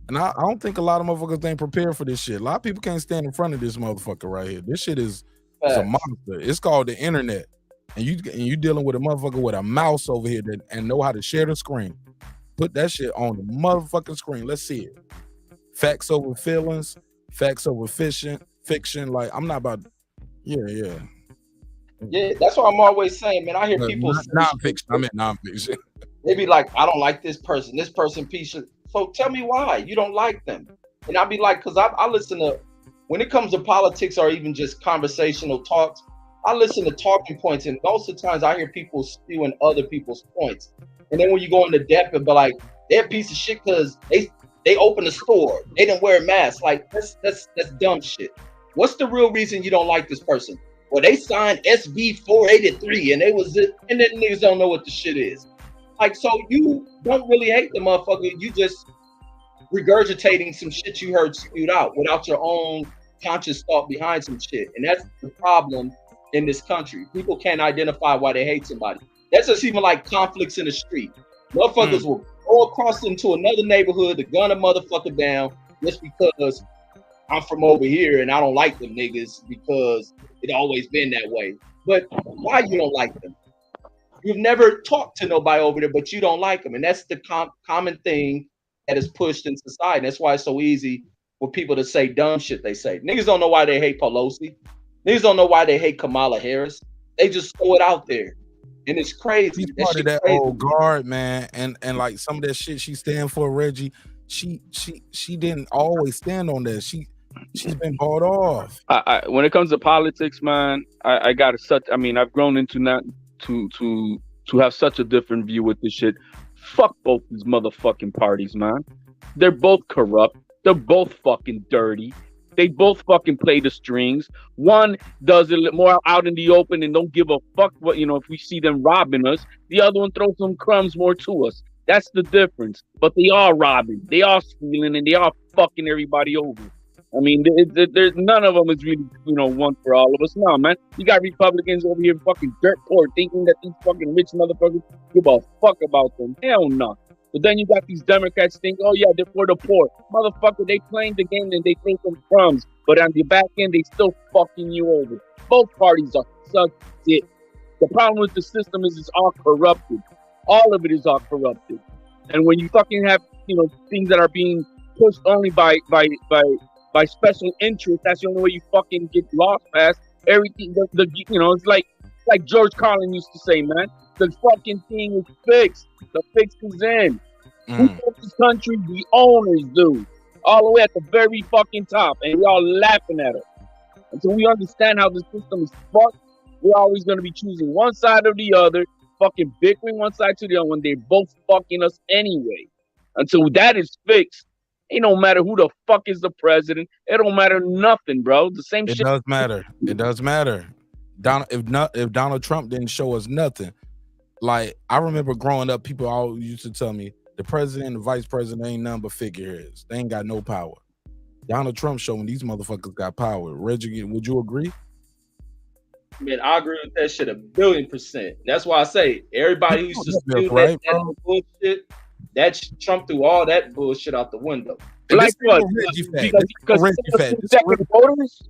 S1: and I don't think a lot of motherfuckers ain't prepared for this shit. A lot of people can't stand in front of this motherfucker right here. This shit is a monster. It's called the internet, and you dealing with a motherfucker with a mouse over here and know how to share the screen. Put that shit on the motherfucking screen. Let's see it. Facts over feelings, facts over fiction. Like I'm not about. Yeah.
S18: That's what I'm always saying, man. I hear people
S1: non-fiction. I mean non-fiction.
S18: They be like, I don't like this person piece of. So tell me why you don't like them. And I'll be like, because I listen to, when it comes to politics or even just conversational talks, I listen to talking points, and most of the times I hear people spewing other people's points. And then when you go into depth and be like, they're a piece of shit because they opened a store, they didn't wear a mask. Like that's dumb shit. What's the real reason you don't like this person? Well, they signed SB 483 and they was it, and then niggas don't know what the shit is. Like, so you don't really hate the motherfucker. You just regurgitating some shit you heard spewed out without your own conscious thought behind some shit. And that's the problem in this country. People can't identify why they hate somebody. That's just even like conflicts in the street. Motherfuckers will go across into another neighborhood to gun a motherfucker down just because I'm from over here and I don't like them niggas because it always been that way. But why you don't like them? You've never talked to nobody over there, but you don't like them. And that's the common thing that is pushed in society. That's why it's so easy for people to say dumb shit they say. Niggas don't know why they hate Pelosi. Niggas don't know why they hate Kamala Harris. They just throw it out there. And it's crazy.
S1: She's part of that old guard, man. And like some of that shit she stand for, Reggie, she didn't always stand on that. She's been bought off.
S8: When it comes to politics, man, I got such. I mean, I've grown into not to have such a different view with this shit. Fuck both these motherfucking parties, man. They're both corrupt. They're both fucking dirty. They both fucking play the strings. One does it more out in the open and don't give a fuck what, if we see them robbing us. The other one throws some crumbs more to us. That's the difference. But they are robbing. They are stealing and they are fucking everybody over. I mean, there's none of them is really, one for all of us. No, man. You got Republicans over here fucking dirt poor thinking that these fucking rich motherfuckers give a fuck about them. Hell no. But then you got these Democrats think, oh yeah, they're for the poor. Motherfucker, they playing the game and they throw some crumbs. But on the back end, they still fucking you over. Both parties are such dick. The problem with the system is it's all corrupted. All of it is all corrupted. And when you fucking have, things that are being pushed only by special interests, that's the only way you fucking get lost past everything. It's like like George Carlin used to say, man. The fucking thing is fixed. The fix is in. Who built this country? The owners do. All the way at the very fucking top. And we're all laughing at it. Until we understand how the system is fucked, we're always going to be choosing one side or the other, fucking bickering one side to the other when they're both fucking us anyway. Until that is fixed, it don't matter who the fuck is the president. It don't matter nothing, bro. The same shit.
S1: It does matter. It does matter. If Donald Trump didn't show us nothing, like I remember growing up, people always used to tell me the president and the vice president ain't nothing but figureheads. They ain't got no power. Donald Trump showing these motherfuckers got power. Reggie, would you agree?
S18: Man, I agree with that shit 1,000,000,000%. That's why I say everybody who used to do that bullshit, that Trump threw all that bullshit out the window.
S8: Like what? Because executive orders?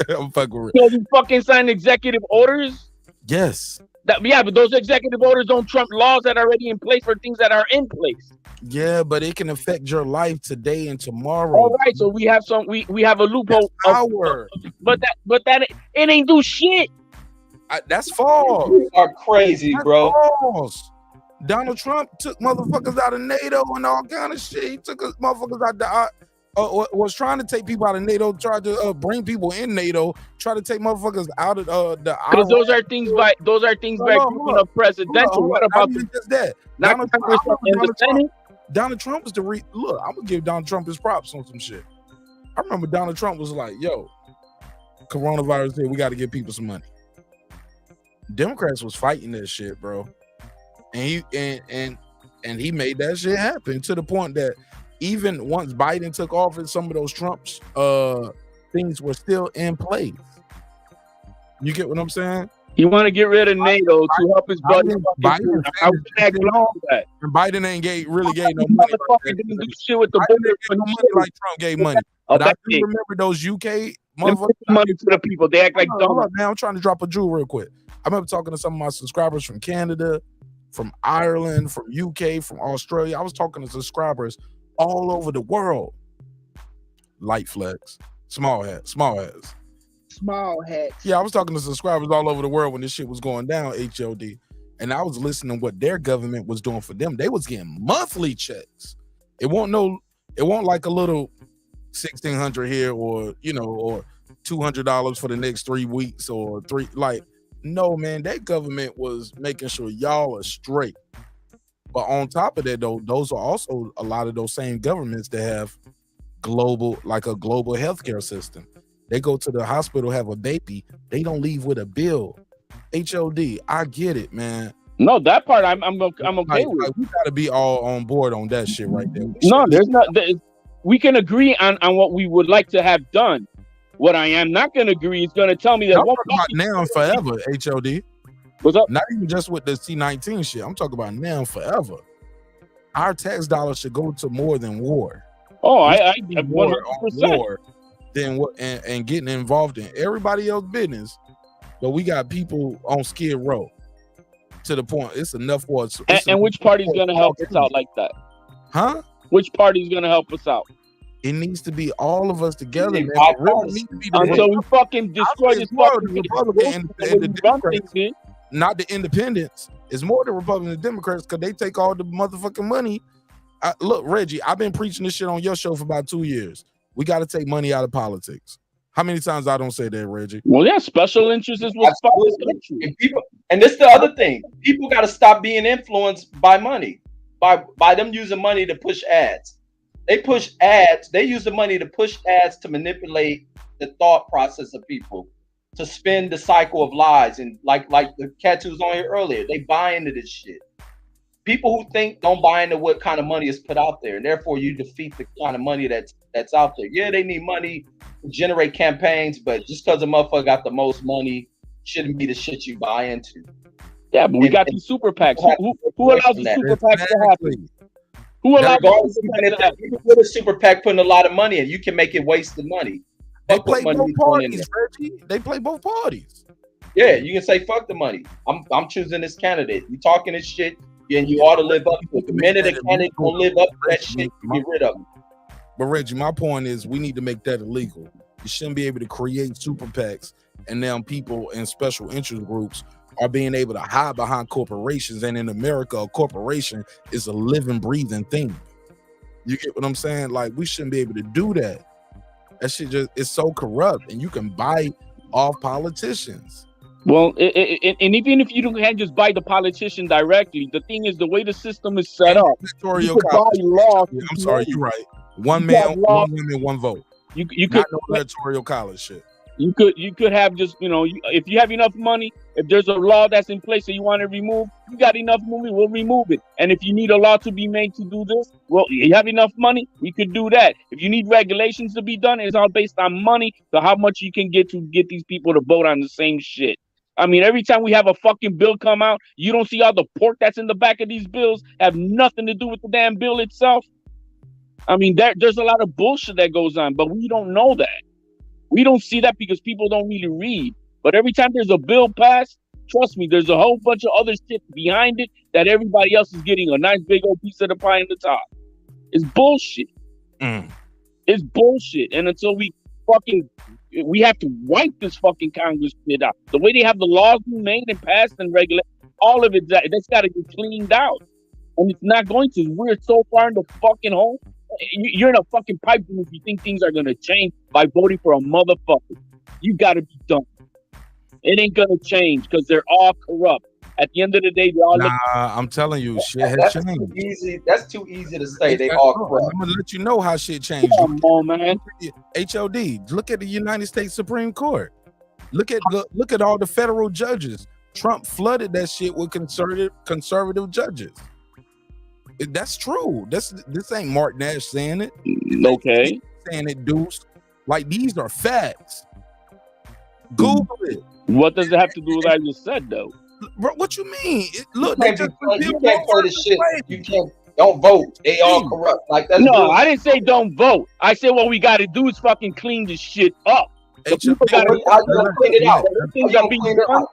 S1: I'm fucking with
S8: you fucking sign executive orders?
S1: Yes.
S8: Yeah, but those executive orders don't trump laws that are already in place for things that are in place.
S1: Yeah, but it can affect your life today and tomorrow.
S8: All right, so we have we have a loophole.
S1: Power.
S8: But that it ain't do shit.
S1: That's false.
S18: You are crazy,
S1: That's
S18: bro.
S1: False. Donald Trump took motherfuckers out of NATO and all kind of shit. He took motherfuckers out was trying to take people out of NATO, tried to bring people in NATO, try to take motherfuckers out of the.
S8: Because those are things by group of presidential. What about
S1: just that? Donald Trump was look. I'm gonna give Donald Trump his props on some shit. I remember Donald Trump was like, "Yo, coronavirus here. We got to give people some money." Democrats was fighting that shit, bro, and he made that shit happen to the point that even once Biden took office, some of those Trump's things were still in place. You get what I'm saying?
S8: You want to get rid of NATO to help his buddy.
S1: Biden ain't really gave no money.
S8: Didn't do shit with the
S1: no money like Trump gave money. But I do remember those UK motherfuckers.
S8: Money to the people. They act like dumb.
S1: Man, I'm trying to drop a jewel real quick. I remember talking to some of my subscribers from Canada, from Ireland, from UK, from Australia. I was talking to subscribers all over the world. Light flex, small hats. Yeah, I was talking to subscribers all over the world when this shit was going down, HOD, and I was listening to what their government was doing for them. They was getting monthly checks. It won't like a little $1,600 here, or or $200 for the next 3 weeks, or no, man, that government was making sure y'all are straight. But on top of that, though, those are also a lot of those same governments that have a global healthcare system. They go to the hospital, have a baby, they don't leave with a bill. HOD, I get it, man.
S8: No, that part I'm okay with.
S1: We gotta be all on board on that shit right there.
S8: We can agree on what we would like to have done. What I am not going to agree is going to tell me that.
S1: I'm talking about now and forever, HOD.
S8: What's up?
S1: Not even just with the C-19 shit. I'm talking about now and forever. Our tax dollars should go to more than war.
S8: Oh, I
S1: 100%. War than what and getting involved in everybody else's business. But we got people on Skid Row to the point it's enough for us.
S8: And which party's going to help us out like that?
S1: Huh?
S8: Which party's going to help us out?
S1: It needs to be all of us together, man.
S8: Really needs to be until we fucking destroy this fucking
S1: Republican and the Democrats, not the independents. It's more the Republicans and Democrats because they take all the motherfucking money. Look, Reggie, I've been preaching this shit on your show for about 2 years. We got to take money out of politics. How many times I don't say that, Reggie?
S8: Well, yeah, special interests is what's
S18: fucking people. And this is the other thing. People got to stop being influenced by money, by them using money to push ads. They push ads. They use the money to push ads to manipulate the thought process of people, to spin the cycle of lies. And like the cat who was on here earlier, they buy into this shit. People who think don't buy into what kind of money is put out there, and therefore you defeat the kind of money that's out there. Yeah, they need money to generate campaigns, but just because a motherfucker got the most money shouldn't be the shit you buy into.
S8: Yeah, but we got these super PACs. Who allows the super PACs to happen? Who allows
S18: you can put a super PAC putting a lot of money in, you can make it wasted money.
S1: They play both parties, Reggie. They play both parties.
S18: Yeah, you can say fuck the money. I'm choosing this candidate. You talking this shit, and you ought to live up to it. The minute the candidate don't live up to that shit, you get rid of them.
S1: But Reggie, my point is we need to make that illegal. You shouldn't be able to create super PACs and now people in special interest groups are being able to hide behind corporations. And in America, a corporation is a living, breathing thing. You get what I'm saying? Like, we shouldn't be able to do that. That shit just is so corrupt, and you can buy off politicians.
S8: Well, and even if you can't just buy the politician directly, the thing is the way the system is set up. You could buy laws.
S1: Yeah, I'm sorry, you're right. One man, one woman, one vote.
S8: You could
S1: not no electoral college shit.
S8: You could have just, you know, if you have enough money, if there's a law that's in place that you want to remove, you got enough money, we'll remove it. And if you need a law to be made to do this, well, you have enough money, we could do that. If you need regulations to be done, it's all based on money, so how much you can get to get these people to vote on the same shit. I mean, every time we have a fucking bill come out, you don't see all the pork that's in the back of these bills have nothing to do with the damn bill itself. I mean, there's a lot of bullshit that goes on, but we don't know that. We don't see that because people don't really read. But every time there's a bill passed, trust me, there's a whole bunch of other shit behind it that everybody else is getting a nice big old piece of the pie in the top. It's bullshit. It's bullshit. And until we have to wipe this fucking Congress shit out. The way they have the laws made and passed and regulated, all of it, that's got to get cleaned out. And it's not going to. We're so far in the fucking hole. You're in a fucking pipe dream if you think things are going to change by voting for a motherfucker. You got to be done. It ain't going to change because they're all corrupt. At the end of the day, they all
S1: I'm telling you, shit has changed.
S18: That's too easy to say. They all corrupt.
S1: I'm going to let you know how shit changed.
S8: Come on, man.
S1: HOD, look at the United States Supreme Court. Look at all the federal judges. Trump flooded that shit with conservative judges. That's true. This ain't Mark Nash saying it.
S8: Okay.
S1: Saying it, Deuce. Like, these are facts. Google it.
S8: What does it have to do with what I just said, though?
S1: Bro, what you mean?
S18: Look, you can't play this shit. You can't. Don't vote. They all corrupt. Like, that's
S8: no, I didn't say don't vote. I said what we got to do is fucking clean this shit up. The people gotta
S18: clean it out.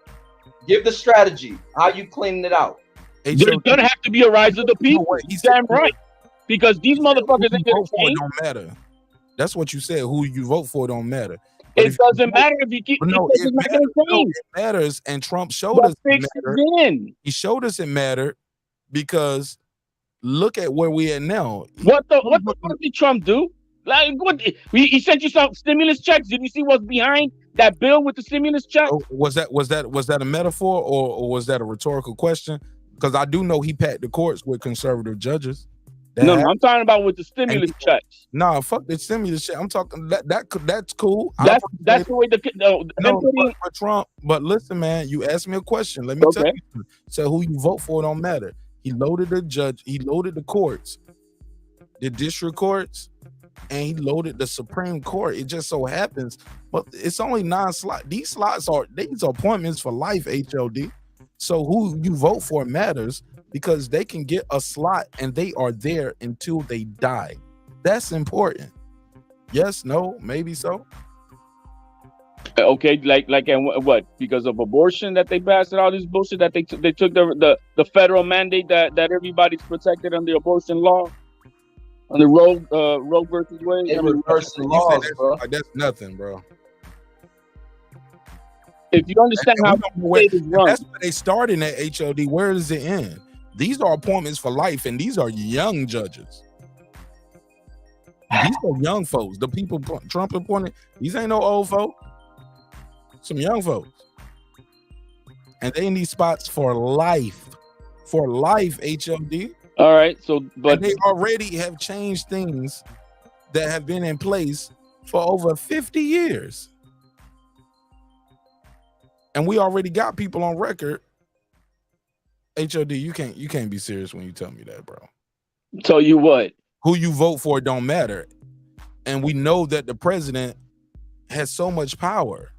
S18: Give the strategy. How you cleaning it out?
S8: There's gonna have to be a rise of the people. He's damn right. Because these motherfuckers ain't gonna change.
S1: Don't matter. That's what you said. Who you vote for don't matter.
S8: But it doesn't matter if you keep.
S1: It matters, and Trump showed us it mattered. He showed us it mattered because look at where we at now.
S8: What the fuck did Trump do? Like, what? He sent you some stimulus checks. Did you see what's behind that bill with the stimulus check?
S1: Was that a metaphor or was that a rhetorical question? Because I do know he packed the courts with conservative judges.
S8: No, I'm talking about with the stimulus checks.
S1: Nah, fuck the stimulus check. I'm talking that's cool.
S8: That's the way
S1: for Trump. But listen, man, you asked me a question. Let me tell you. So who you vote for don't matter. He loaded the judge. He loaded the courts, the district courts, and he loaded the Supreme Court. It just so happens, but it's only 9 slots. These appointments for life. HLD. So who you vote for matters because they can get a slot and they are there until they die. That's important. Yes, no, maybe so.
S8: Okay, like and what? Because of abortion that they passed and all this bullshit that they took the federal mandate that everybody's protected under abortion law, under Roe versus Wade.
S18: They reversed the laws, bro.
S1: That's nothing, bro.
S8: If you understand how
S1: that's where they started at HOD. Where does it end? These are appointments for life, and these are young judges. These are young folks. The people Trump appointed, these ain't no old folk. Some young folks. And they in these spots for life. For life, HOD.
S8: All right, but
S1: they already have changed things that have been in place for over 50 years. And we already got people on record. HOD, you can't be serious when you tell me that, bro.
S8: Tell you what?
S1: Who you vote for don't matter. And we know that the president has so much power.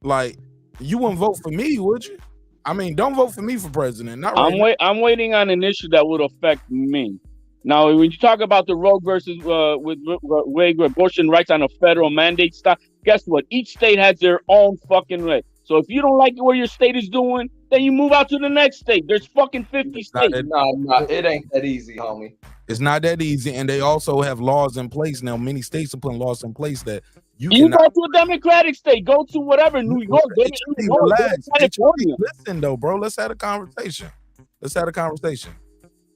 S1: Like, you wouldn't vote for me, would you? I mean, don't vote for me for president. Not right.
S8: I'm waiting on an issue that would affect me. Now, when you talk about the Roe versus Wade abortion rights on a federal mandate stuff, guess what? Each state has their own fucking way. So if you don't like what your state is doing, then you move out to the next state. There's fucking 50 states.
S18: Nah, it ain't that easy, homie.
S1: It's not that easy, and they also have laws in place now. Many states are putting laws in place that you
S8: go
S1: cannot.
S8: to a Democratic state. Go to whatever, New York. Go to New York, go to
S1: Relax.
S8: California.
S1: Listen though, bro. Let's have a conversation.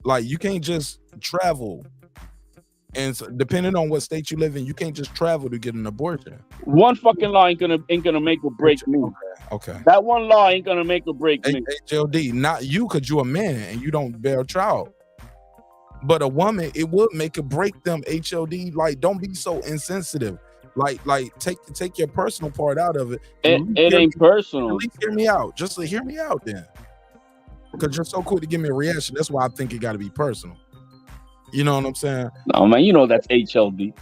S1: Like you can't just travel, and so, depending on what state you live in, you can't just travel to get an abortion.
S8: One fucking law ain't gonna make or break me.
S1: Okay.
S8: That one law ain't gonna make or break me.
S1: HLD, not you, because you're a man and you don't bear a child. But a woman, it would make or break them. HLD, like don't be so insensitive. Like take your personal part out of it.
S8: It ain't personal.
S1: At least hear me out. Just hear me out then. Because you're so quick to give me a reaction. That's why I think it got to be personal. You know what I'm saying?
S8: No, man, you know that's HLD.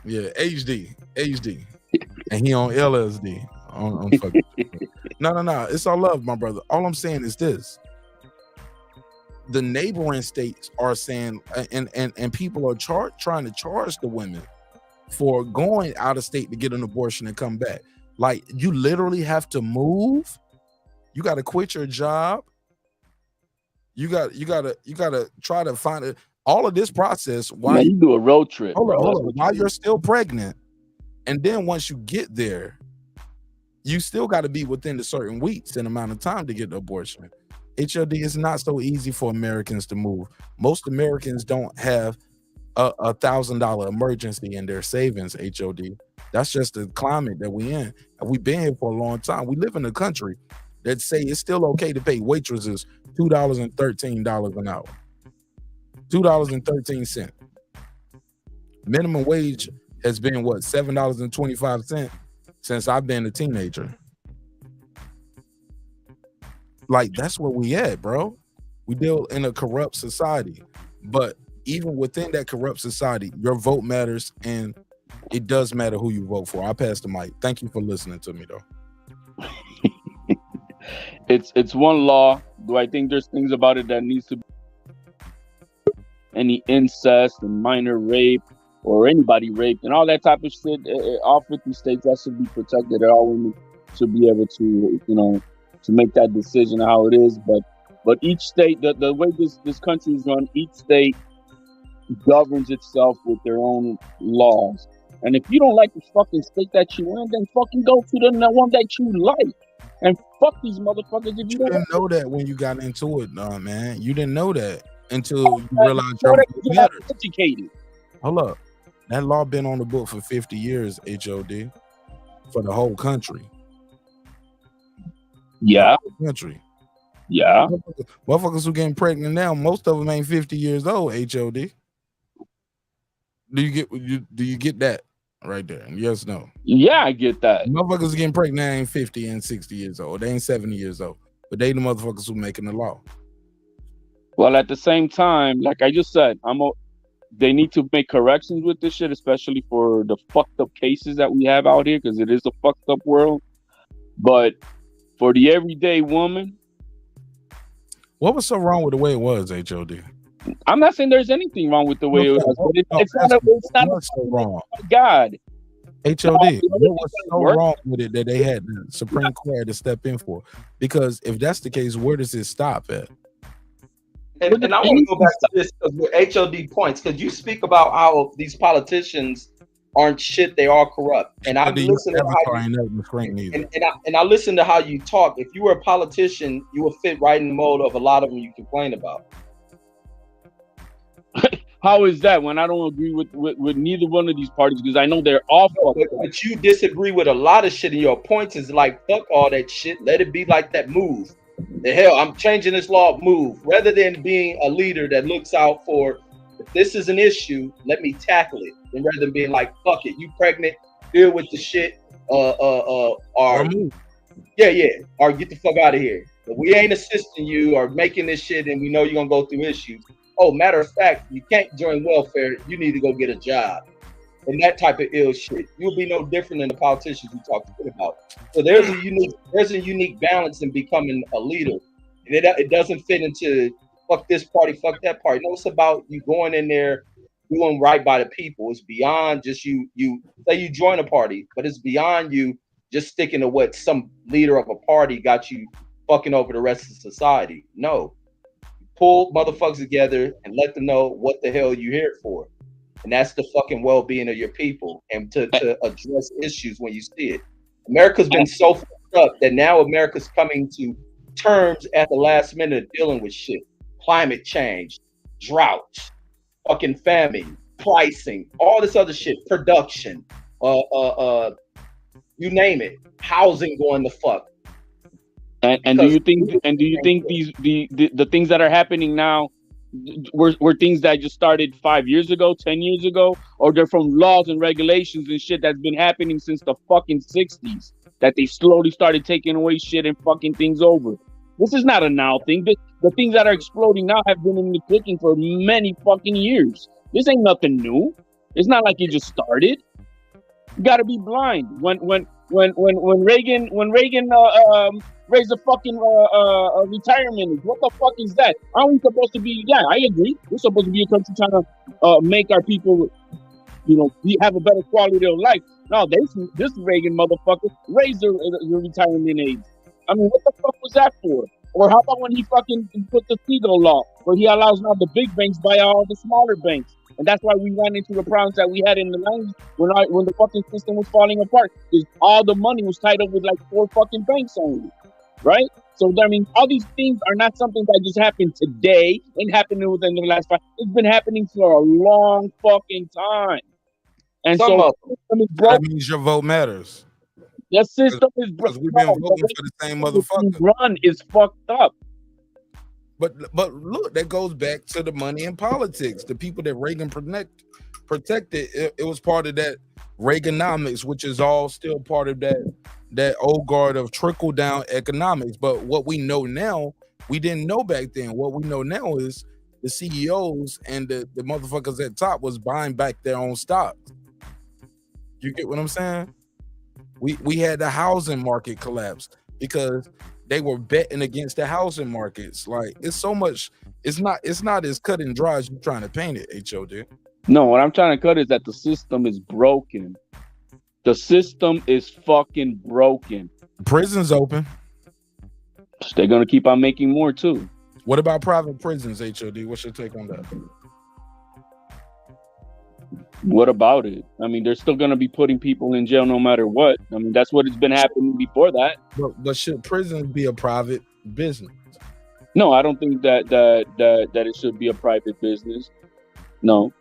S1: Yeah, HD, and he on LSD. On fucking. No. It's all love, my brother. All I'm saying is this: the neighboring states are saying, and people are trying to charge the women for going out of state to get an abortion and come back. Like you literally have to move. You got to quit your job. You got to try to find it. All of this process while
S8: you do a road trip.
S1: Hold on. While you're still pregnant, and then once you get there, you still got to be within a certain weeks and amount of time to get the abortion. HLD is not so easy for Americans to move. Most Americans don't have a $1,000 emergency in their savings. HLD. That's just the climate that we in, and we've been here for a long time. We live in a country that say it's still okay to pay waitresses $2.13 an hour. $2.13. Minimum wage has been what, $7.25 since I've been a teenager. Like that's where we at, bro. We deal in a corrupt society, but even within that corrupt society, your vote matters, and it does matter who you vote for. I pass the mic. Thank you for listening to me, though.
S8: It's one law. Do I think there's things about it that needs to be? Any incest and minor rape or anybody raped and all that type of shit, all 50 states, that should be protected. All women should be able to, to make that decision of how it is. But each state, the way this country is run, each state governs itself with their own laws. And if you don't like the fucking state that you in, then fucking go to the one that you like. And fuck these motherfuckers if you don't
S1: didn't know that when you got into it, man. You didn't know that until you realized you're
S8: educated.
S1: Hold up. That law been on the book for 50 years, HOD, for the whole country.
S8: Yeah.
S1: Country.
S8: Yeah.
S1: Motherfuckers who getting pregnant now, most of them ain't 50 years old, HOD. Do you get that right there? Yes, no.
S8: Yeah, I get that.
S1: Motherfuckers getting pregnant ain't 50 and 60 years old. They ain't 70 years old. But they the motherfuckers who making the law.
S8: Well, at the same time, like I just said, they need to make corrections with this shit, especially for the fucked up cases that we have out here, because it is a fucked up world. But for the everyday woman,
S1: what was so wrong with the way it was, HOD?
S8: I'm not saying there's anything wrong with the way it was, but it's not
S1: so wrong.
S8: God.
S1: HOD, what was so wrong with it that they had the Supreme Court had to step in for? Because if that's the case, where does it stop at?
S18: And I want to go back to this with HOD points, because you speak about how these politicians aren't shit, they are corrupt. And I listen to how and I listen to how you talk. If you were a politician, you would fit right in the mode of a lot of them you complain about.
S8: How is that when I don't agree with neither one of these parties? Because I know they're awful.
S18: But you disagree with a lot of shit, and your points is like, fuck all that shit. Let it be like that. Move. The hell, I'm changing this law. Move. Rather than being a leader that looks out for, if this is an issue, let me tackle it. And rather than being like, fuck it, you pregnant, deal with the shit. Or get the fuck out of here. But we ain't assisting you or making this shit, and we know you're gonna go through issues. Oh, matter of fact, you can't join welfare. You need to go get a job. And that type of ill shit. You'll be no different than the politicians you talk about. So there's a unique balance in becoming a leader. And it doesn't fit into fuck this party, fuck that party. No, it's about you going in there, doing right by the people. It's beyond just you say you join a party, but it's beyond you just sticking to what some leader of a party got you fucking over the rest of society. No, pull motherfuckers together and let them know what the hell you here for, and that's the fucking well-being of your people, and to address issues when you see it. America's been so fucked up that now America's coming to terms at the last minute of dealing with shit. Climate change, drought, fucking famine, pricing, all this other shit, production, you name it, housing going the fuck.
S8: And do you think these the things that are happening now were things that just started 5 years ago, 10 years ago, or they're from laws and regulations and shit that's been happening since the fucking 60s, that they slowly started taking away shit and fucking things over? This is not a now thing. The things that are exploding now have been in the cooking for many fucking years. This ain't nothing new. It's not like it just started. You gotta be blind. When Reagan raised the fucking retirement age, what the fuck is that? Aren't we supposed to be? Yeah, I agree. We're supposed to be a country trying to make our people, have a better quality of life. No, this Reagan motherfucker raised the retirement age. I mean, what the fuck was that for? Or how about when he fucking put the Seagull law, where he allows now the big banks buy all the smaller banks? And that's why we ran into the problems that we had in the 90s when the fucking system was falling apart. Because all the money was tied up with like 4 fucking banks only, right? So, I mean, all these things are not something that just happened today and happened within the last 5. It's been happening for a long fucking time. And so
S1: that means your vote matters.
S8: The system is
S1: because we've been voting for the same motherfucker.
S8: Run is fucked up.
S1: But look, that goes back to the money in politics. The people that Reagan protected, it was part of that Reaganomics, which is all still part of that old guard of trickle down economics. But what we know now, we didn't know back then. What we know now is the CEOs and the motherfuckers at top was buying back their own stocks. You get what I'm saying? We had the housing market collapse because they were betting against the housing markets. Like, it's so much. It's not as cut and dry as you're trying to paint it, HOD.
S8: No, what I'm trying to cut is that the system is broken. The system is fucking broken.
S1: Prisons open.
S8: They're gonna keep on making more too.
S1: What about private prisons, HOD? What's your take on that?
S8: What about it? I mean, they're still gonna be putting people in jail no matter what. I mean, that's what has been happening before that.
S1: But should prisons be a private business?
S8: No, I don't think that it should be a private business. No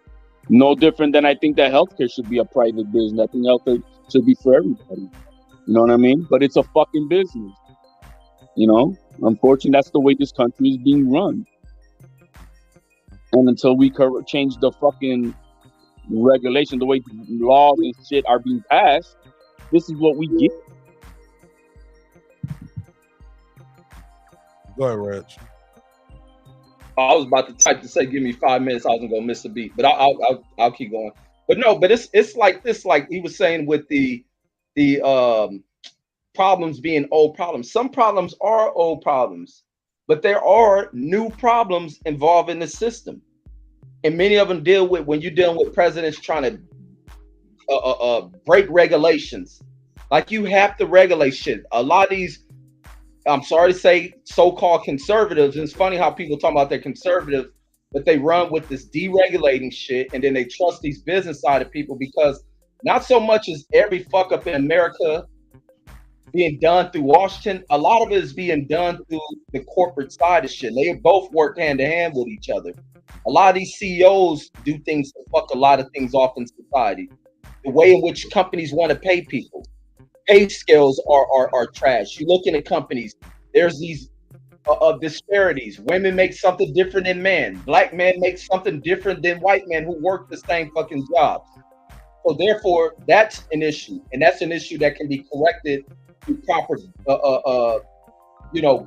S8: different than I think that healthcare should be a private business. I think healthcare should be for everybody. You know what I mean? But it's a fucking business. Unfortunately, that's the way this country is being run. And until we change the fucking regulation, the way laws and shit are being passed, this is what we get.
S1: Go ahead, Reg.
S18: I was about to type to say, give me 5 minutes. I wasn't gonna miss a beat, but I'll keep going. But no, but it's like this, like he was saying with the problems being old problems. Some problems are old problems, but there are new problems involving the system. And many of them deal with when you're dealing with presidents trying to break regulations. Like, you have to regulate shit. A lot of these, I'm sorry to say, so-called conservatives, and it's funny how people talk about they're conservative, but they run with this deregulating shit, and then they trust these business side of people, because not so much as every fuck up in America being done through Washington, a lot of it is being done through the corporate side of shit. They both work hand in hand with each other. A lot of these CEOs do things to fuck a lot of things off in society. The way in which companies want to pay people. Pay scales are trash. You look into companies, there's these disparities. Women make something different than men. Black men make something different than white men who work the same fucking jobs. So therefore, that's an issue. And that's an issue that can be corrected through proper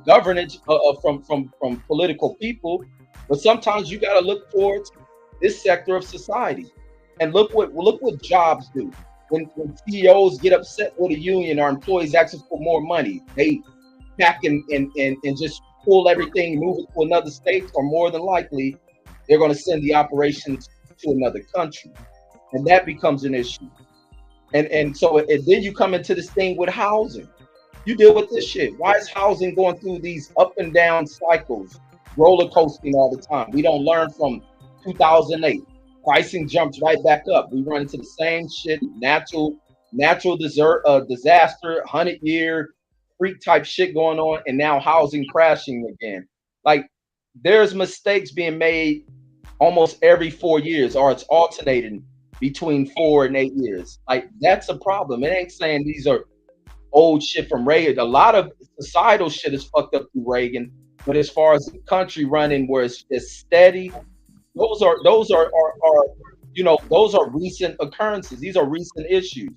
S18: governance from political people. But sometimes you got to look towards this sector of society, and look what jobs do. When CEOs get upset with a union or employees asking for more money, they pack and just pull everything, move it to another state, or more than likely, they're going to send the operations to another country, and that becomes an issue. And so then you come into this thing with housing. You deal with this shit. Why is housing going through these up and down cycles, roller coasting all the time? We don't learn from 2008. Pricing jumps right back up. We run into the same shit, natural disaster, 100-year freak type shit going on, and now housing crashing again. Like, there's mistakes being made almost every 4 years, or it's alternating between 4 and 8 years. Like, that's a problem. It ain't saying these are old shit from Reagan. A lot of societal shit is fucked up through Reagan, but as far as the country running where it's steady, those are you know, those are recent occurrences. These are recent issues.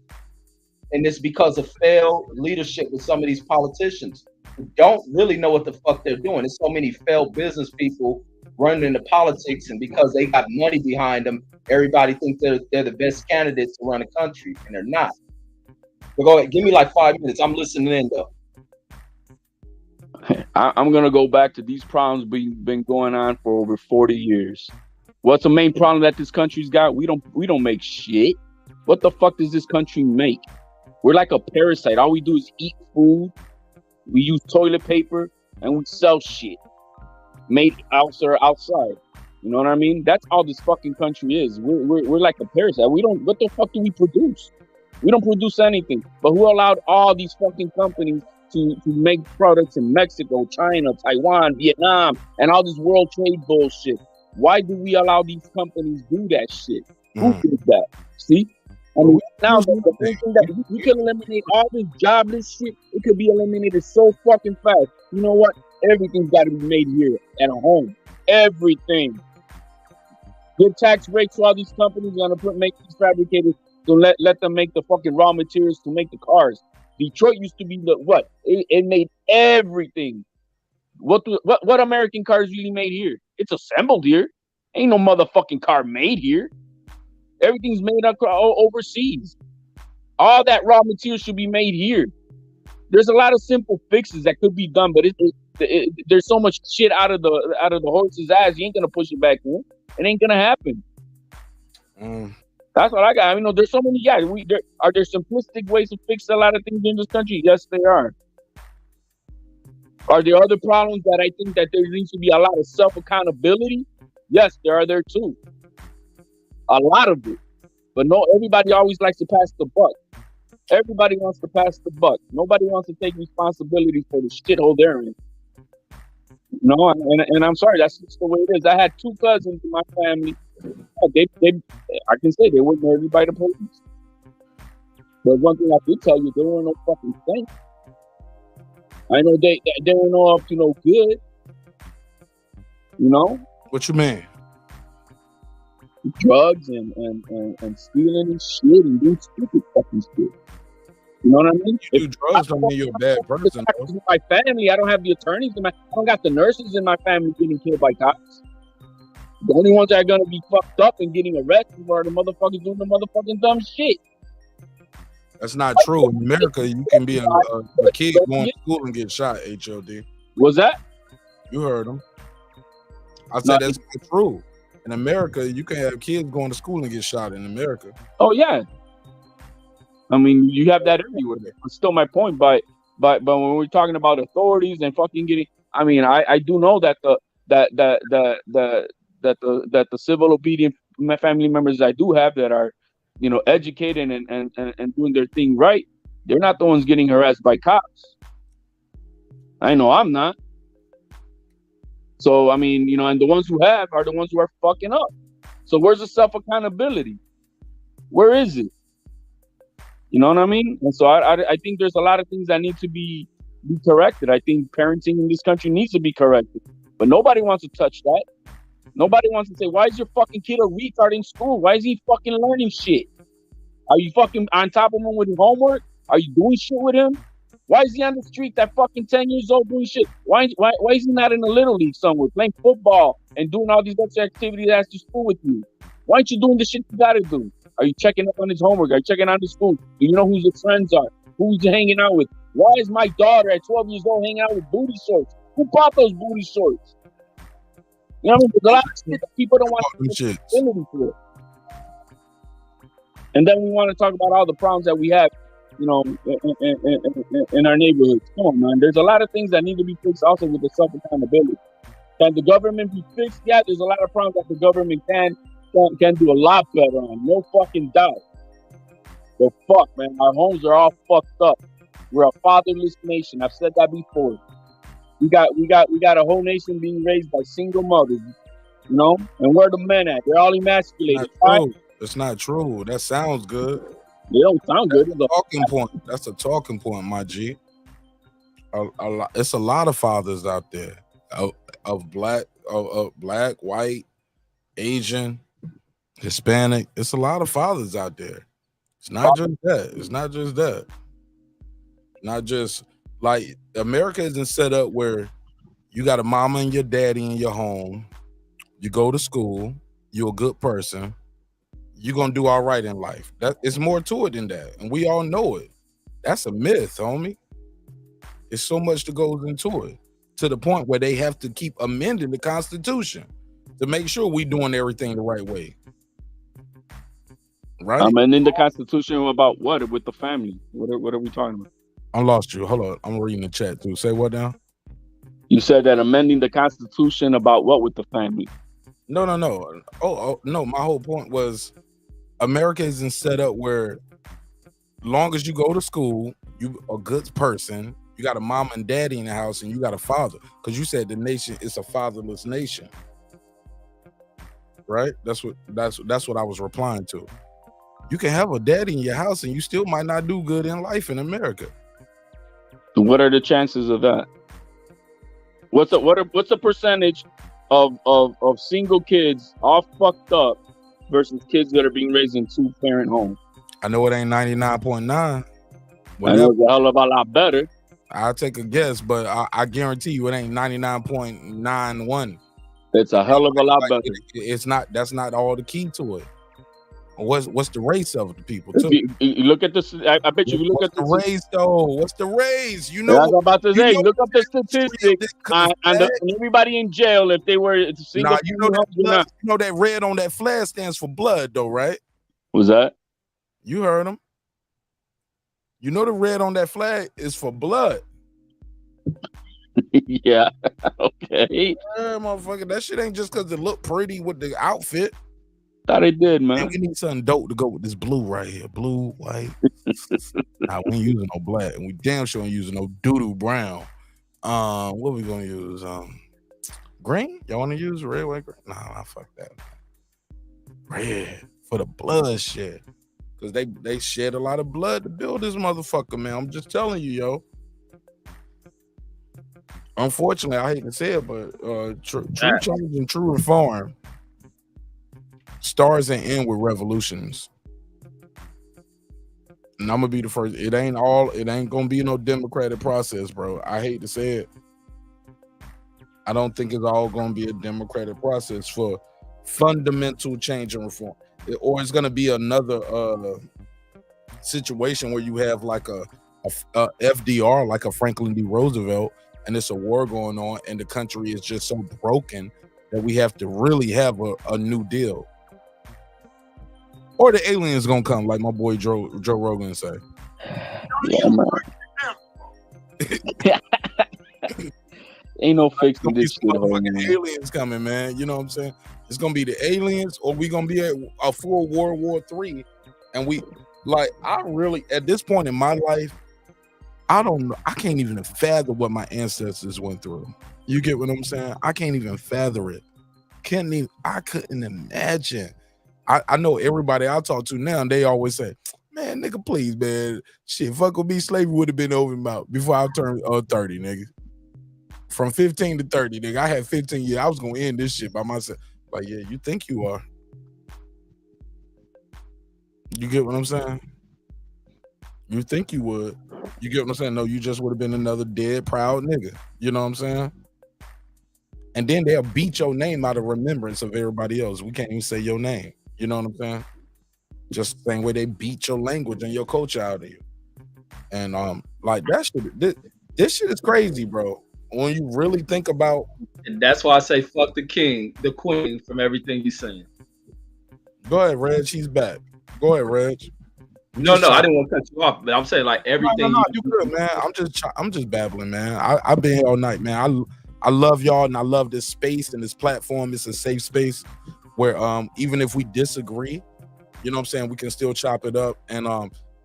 S18: And it's because of failed leadership with some of these politicians who don't really know what the fuck they're doing. There's so many failed business people running into politics, and because they got money behind them, everybody thinks they're the best candidates to run a country, and they're not. But go ahead, give me like 5 minutes. I'm listening in though.
S8: I'm gonna go back to these problems been going on for over 40 years. What's the main problem that this country's got? We don't make shit. What the fuck does this country make? We're like a parasite. All we do is eat food. We use toilet paper and we sell shit made outside. You know what I mean? That's all this fucking country is. We're like a parasite. What the fuck do we produce? We don't produce anything. But who allowed all these fucking companies to make products in Mexico, China, Taiwan, Vietnam, and all this world trade bullshit? Why do we allow these companies do that shit? Who did that? See? I mean, now the thing that we can eliminate all this jobless shit, it could be eliminated so fucking fast. You know what? Everything's got to be made here at home. Everything. Good tax breaks to all these companies are gonna make these fabricators to let them make the fucking raw materials to make the cars. Detroit used to be the what? It made everything. What American cars really made here? It's assembled here. Ain't no motherfucking car made here. Everything's made up overseas. All that raw material should be made here. There's a lot of simple fixes that could be done, but there's so much shit out of the horse's ass. You ain't gonna push it back in. It ain't gonna happen. That's what I got. I mean, there's so many guys. Are there simplistic ways to fix a lot of things in this country? Yes, there are. Are there other problems that I think that there needs to be a lot of self-accountability? Yes, there are there too. A lot of it. But no, everybody always likes to pass the buck. Everybody wants to pass the buck. Nobody wants to take responsibility for the shithole they're in. No, and I'm sorry, that's just the way it is. I had 2 cousins in my family. I can say they wouldn't hurt anybody to police. But one thing I did tell you, they weren't no fucking saints. I know they were no up to no good. You know?
S1: What you mean?
S8: Drugs and stealing and shit and doing stupid fucking shit. You know what I mean?
S1: You do drugs don't mean you're a bad person.
S8: My family, I don't have the attorneys I don't got the nurses in my family getting killed by cops. The only ones that are gonna be fucked up and getting arrested are the motherfuckers doing the motherfucking dumb shit.
S1: That's not true. In America, you can be a kid going to school and get shot. HOD.
S8: Was that?
S1: You heard him. I said that's not true. In America, you can have kids going to school and get shot in America.
S8: Oh yeah. I mean, you have that everywhere. It's still my point, but when we're talking about authorities and fucking getting, I mean, I do know that the civil obedient family members I do have that are, you know, educated and doing their thing right, they're not the ones getting harassed by cops. I know I'm not. So I mean, you know, and the ones who have are the ones who are fucking up. So where's the self-accountability? Where is it? You know what I mean? And so I think there's a lot of things that need to be corrected. I think parenting in this country needs to be corrected. But nobody wants to touch that. Nobody wants to say, why is your fucking kid a retard in school? Why is he fucking learning shit? Are you fucking on top of him with his homework? Are you doing shit with him? Why is he on the street at fucking 10 years old doing shit? Why is he not in a little league somewhere playing football and doing all these extra activities after school with you? Why aren't you doing the shit you gotta do? Are you checking up on his homework? Are you checking out his school? Do you know who his friends are? Who he's hanging out with? Why is my daughter at 12 years old hanging out with booty shorts? Who bought those booty shorts? You know what I mean? There's a lot of shit that people don't want to take responsibility for. And then we want to talk about all the problems that we have you know, in our neighborhoods. Come on, man. There's a lot of things that need to be fixed also with the self-accountability. Can the government be fixed? Yeah, there's a lot of problems that the government can do a lot better on. No fucking doubt. But fuck, man, our homes are all fucked up. We're a fatherless nation. I've said that before. We got a whole nation being raised by single mothers, you know. And where are the men at? They're all emasculated.
S1: It's not true. That sounds good.
S8: They don't sound good.
S1: That's a talking point. That's a talking point, my G. It's a lot of fathers out there of black, white, Asian, Hispanic. It's a lot of fathers out there. It's not just that. It's not just that. Not just like America isn't set up where you got a mama and your daddy in your home. You go to school. You're a good person. You're gonna do all right in life. That it's more to it than that, and we all know it. That's a myth, homie. It's so much that goes into it, to the point where they have to keep amending the Constitution to make sure we doing everything the right way. Right?
S8: Amending the Constitution about what? With the family? What are we talking about?
S1: I lost you. Hold on. I'm reading the chat too. Say what now?
S8: You said that amending the Constitution about what with the family?
S1: No. Oh, no. My whole point was America isn't set up where long as you go to school, you a good person, you got a mom and daddy in the house, and you got a father. Because you said the nation is a fatherless nation. Right? That's what I was replying to. You can have a daddy in your house and you still might not do good in life in America.
S8: What are the chances of that? What's the percentage of single kids all fucked up versus kids that are being raised in 2-parent homes?
S1: I know it ain't 99.9.
S8: I know it's a hell of a lot better.
S1: I'll take a guess, but I guarantee you it ain't 99.91.
S8: It's a hell of a lot better.
S1: It's not. That's not all the key to it. What's the race of the people too?
S8: You look at this. I bet you look at
S1: the race though. What's the race? You know,
S8: I was about to say. Look up the statistics and everybody in jail if they were single.
S1: You know that red on that flag stands for blood though, right?
S8: Was that?
S1: You heard him. You know the red on that flag is for blood.
S8: Yeah. Okay.
S1: Yeah, motherfucker. That shit ain't just because it look pretty with the outfit.
S8: Thought it did, man.
S1: And we need something dope to go with this blue right here. Blue, white. Nah, we ain't using no black, and we damn sure ain't using no doo-doo brown. What we gonna use? Green? Y'all want to use red, white, green? Nah, fuck that. Red for the blood shit, because they shed a lot of blood to build this motherfucker, man. I'm just telling you, yo. Unfortunately, I hate to say it, but true change and true reform starts and end with revolutions. And I'm gonna be the first. It ain't gonna be no democratic process, bro. I hate to say it. I don't think it's all gonna be a democratic process for fundamental change and reform. Or it's gonna be another situation where you have like a FDR, like a Franklin D. Roosevelt, and it's a war going on, and the country is just so broken that we have to really have a new deal. Or the aliens gonna come, like my boy Joe Rogan say.
S8: Yeah, man. Ain't no fixing this shit.
S1: Aliens coming, man. You know what I'm saying? It's gonna be the aliens, or we gonna be at a full World War III. And we like, I really, at this point in my life, I don't know. I can't even fathom what my ancestors went through. You get what I'm saying? I can't even fathom it. I couldn't imagine. I know everybody I talk to now, and they always say, man, nigga, please, man. Shit, fuck with me. Slavery would have been over before I turned 30, nigga. From 15 to 30, nigga. I had 15 years. I was going to end this shit by myself. Like, yeah, you think you are. You get what I'm saying? You think you would. You get what I'm saying? No, you just would have been another dead, proud nigga. You know what I'm saying? And then they'll beat your name out of remembrance of everybody else. We can't even say your name. You know what I'm saying? Just the same way they beat your language and your culture out of you. And like that shit, this shit is crazy, bro. When you really think about,
S18: and that's why I say fuck the king, the queen from everything he's saying.
S1: Go ahead, Reg. He's back. Go ahead, Reg.
S19: No, I didn't want to cut you off, but I'm saying like everything.
S1: No, you good, man. I'm just babbling, man. I've been here all night, man. I love y'all and I love this space and this platform. It's a safe space where even if we disagree, you know what I'm saying, we can still chop it up. And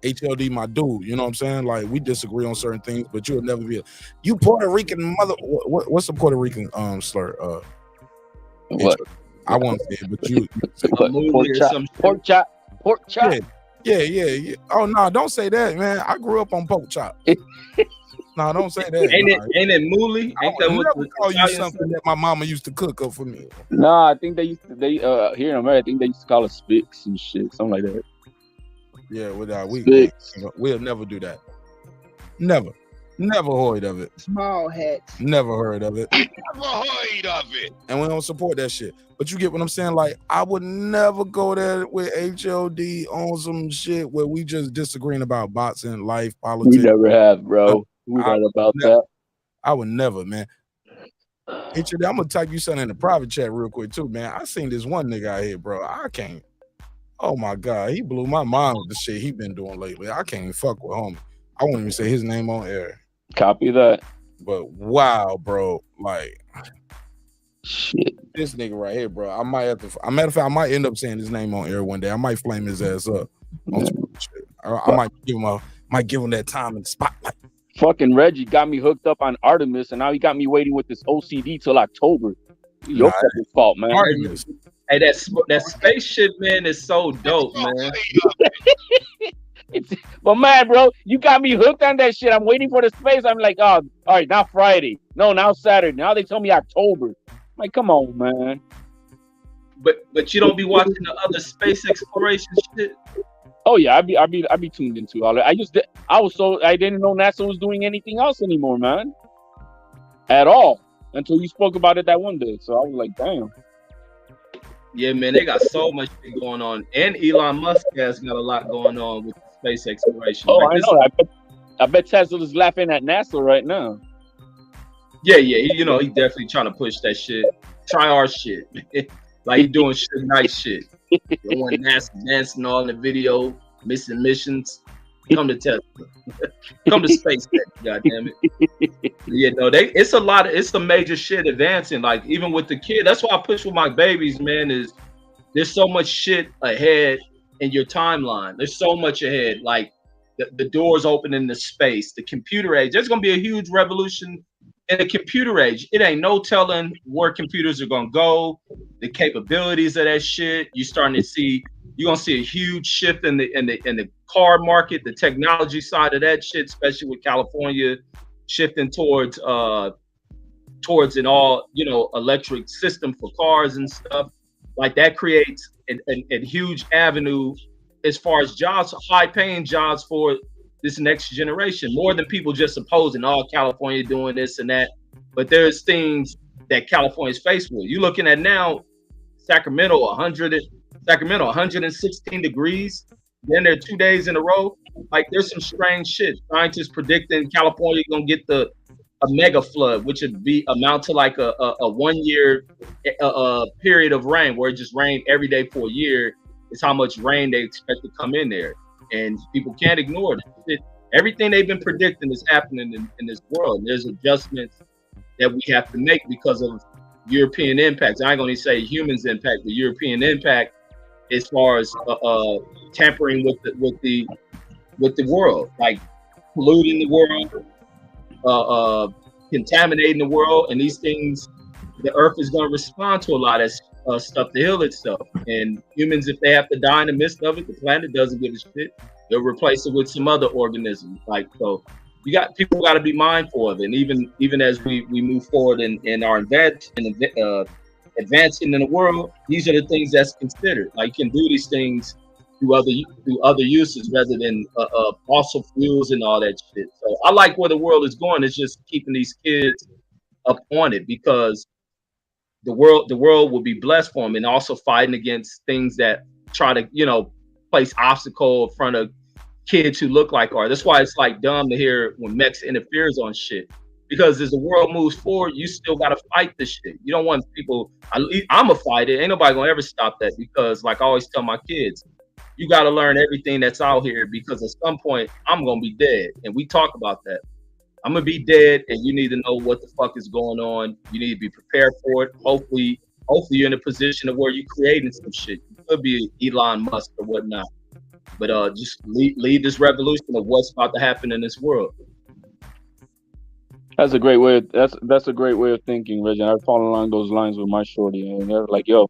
S1: HLD, my dude, you know what I'm saying? Like, we disagree on certain things, but you'll never be you Puerto Rican mother. What's the Puerto Rican slur?
S14: What?
S1: I want to say it, but you
S8: pork chop.
S1: Yeah. Oh no, don't say that, man. I grew up on pork chop. No, don't say that.
S19: Ain't it mooly? Ain't that what
S1: never call you something that my mama used to cook up for me?
S8: Nah, I think they here in America, I think they used to call it spicks and shit, something like that.
S1: Yeah, we'll never do that. Never heard of it.
S6: Small hats.
S1: Never heard of it.
S11: Never heard of it.
S1: And we don't support that shit. But you get what I'm saying? Like, I would never go there with HLD on some shit where we just disagreeing about bots and life, politics.
S8: We never have, bro. We not about that.
S1: I would never, man. HLD, I'm gonna type you something in the private chat real quick too, man. I seen this one nigga out here, bro. I can't. Oh my God, he blew my mind with the shit he been doing lately. I can't even fuck with homie. I won't even say his name on air.
S8: Copy that.
S1: But wow, bro, like
S8: shit.
S1: This nigga right here, bro. I might have to. A matter of fact, I might end up saying his name on air one day. I might flame his ass up. I might give him that time in the spotlight.
S8: Fucking Reggie got me hooked up on Artemis, and now he got me waiting with this OCD till October. Your fucking fault, man.
S1: Artemis.
S19: Hey, that space shit, man, is so dope, man.
S8: But man, bro, you got me hooked on that shit. I'm waiting for the space. I'm like, oh, all right, now Friday. No, now Saturday. Now they tell me October. I'm like, come on, man.
S19: But you don't be watching the other space exploration shit.
S8: Oh yeah, I be tuned into all that. I didn't know NASA was doing anything else anymore, man. At all. Until you spoke about it that one day. So I was like, damn.
S19: Yeah, man, they got so much shit going on. And Elon Musk has got a lot going on with space exploration.
S8: Oh, I know. I bet Tesla's laughing at NASA right now.
S19: Yeah, he definitely trying to push that shit. Try our shit. Like he doing shit, nice shit. Going NASA dancing all in the video, missing missions. Come to Tesla. Come to SpaceX, goddammit. Yeah, no, it's some major shit advancing. Like even with the kid, that's why I push with my babies, man, is there's so much shit ahead in your timeline. There's so much ahead. Like the doors open into space, the computer age. There's gonna be a huge revolution in the computer age. It ain't no telling where computers are gonna go, the capabilities of that shit. You're gonna see a huge shift in the car market, the technology side of that shit, especially with California shifting towards an all electric system for cars and stuff. Like that creates a huge avenue as far as jobs, high paying jobs for this next generation, more than people just supposing, oh, California doing this and that. But there's things that California's faced with. You're looking at now, Sacramento 116 degrees. Then there 2 days in a row. Like there's some strange shit. Scientists predicting California gonna get a mega flood, which would amount to like a 1 year period of rain, where it just rained every day for a year. Is how much rain they expect to come in there, and people can't ignore it. Everything they've been predicting is happening in this world. And there's adjustments that we have to make because of European impacts. I ain't gonna say humans' impact, but European impact as far as tampering with the world, like polluting the world, contaminating the world, and these things. The Earth is going to respond to a lot of stuff to heal itself. And humans, if they have to die in the midst of it, the planet doesn't give a shit. They'll replace it with some other organism. Like so, people got to be mindful of it. And even as we move forward in our advancing in the world, these are the things that's considered. Like you can do these things through other uses rather than fossil fuels and all that shit. So I like where the world is going. It's just keeping these kids up on it, because the world will be blessed for them, and also fighting against things that try to place obstacle in front of kids who look like ours. That's why it's like dumb to hear when Mex interferes on shit, because as the world moves forward, you still got to fight this shit. You don't want people. I'm a fighter. Ain't nobody gonna ever stop that, because like I always tell my kids,
S18: you got to learn everything that's out here because at some point I'm gonna be dead, and we talk about that. I'm gonna be dead, and you need to know what the fuck is going on. You need to be prepared for it. Hopefully you're in a position of where you're creating some shit. You could be Elon Musk or whatnot, but just lead this revolution of what's about to happen in this world.
S8: That's a great way. That's a great way of thinking, Reggie. I follow along those lines with my shorty, and they're like, "Yo,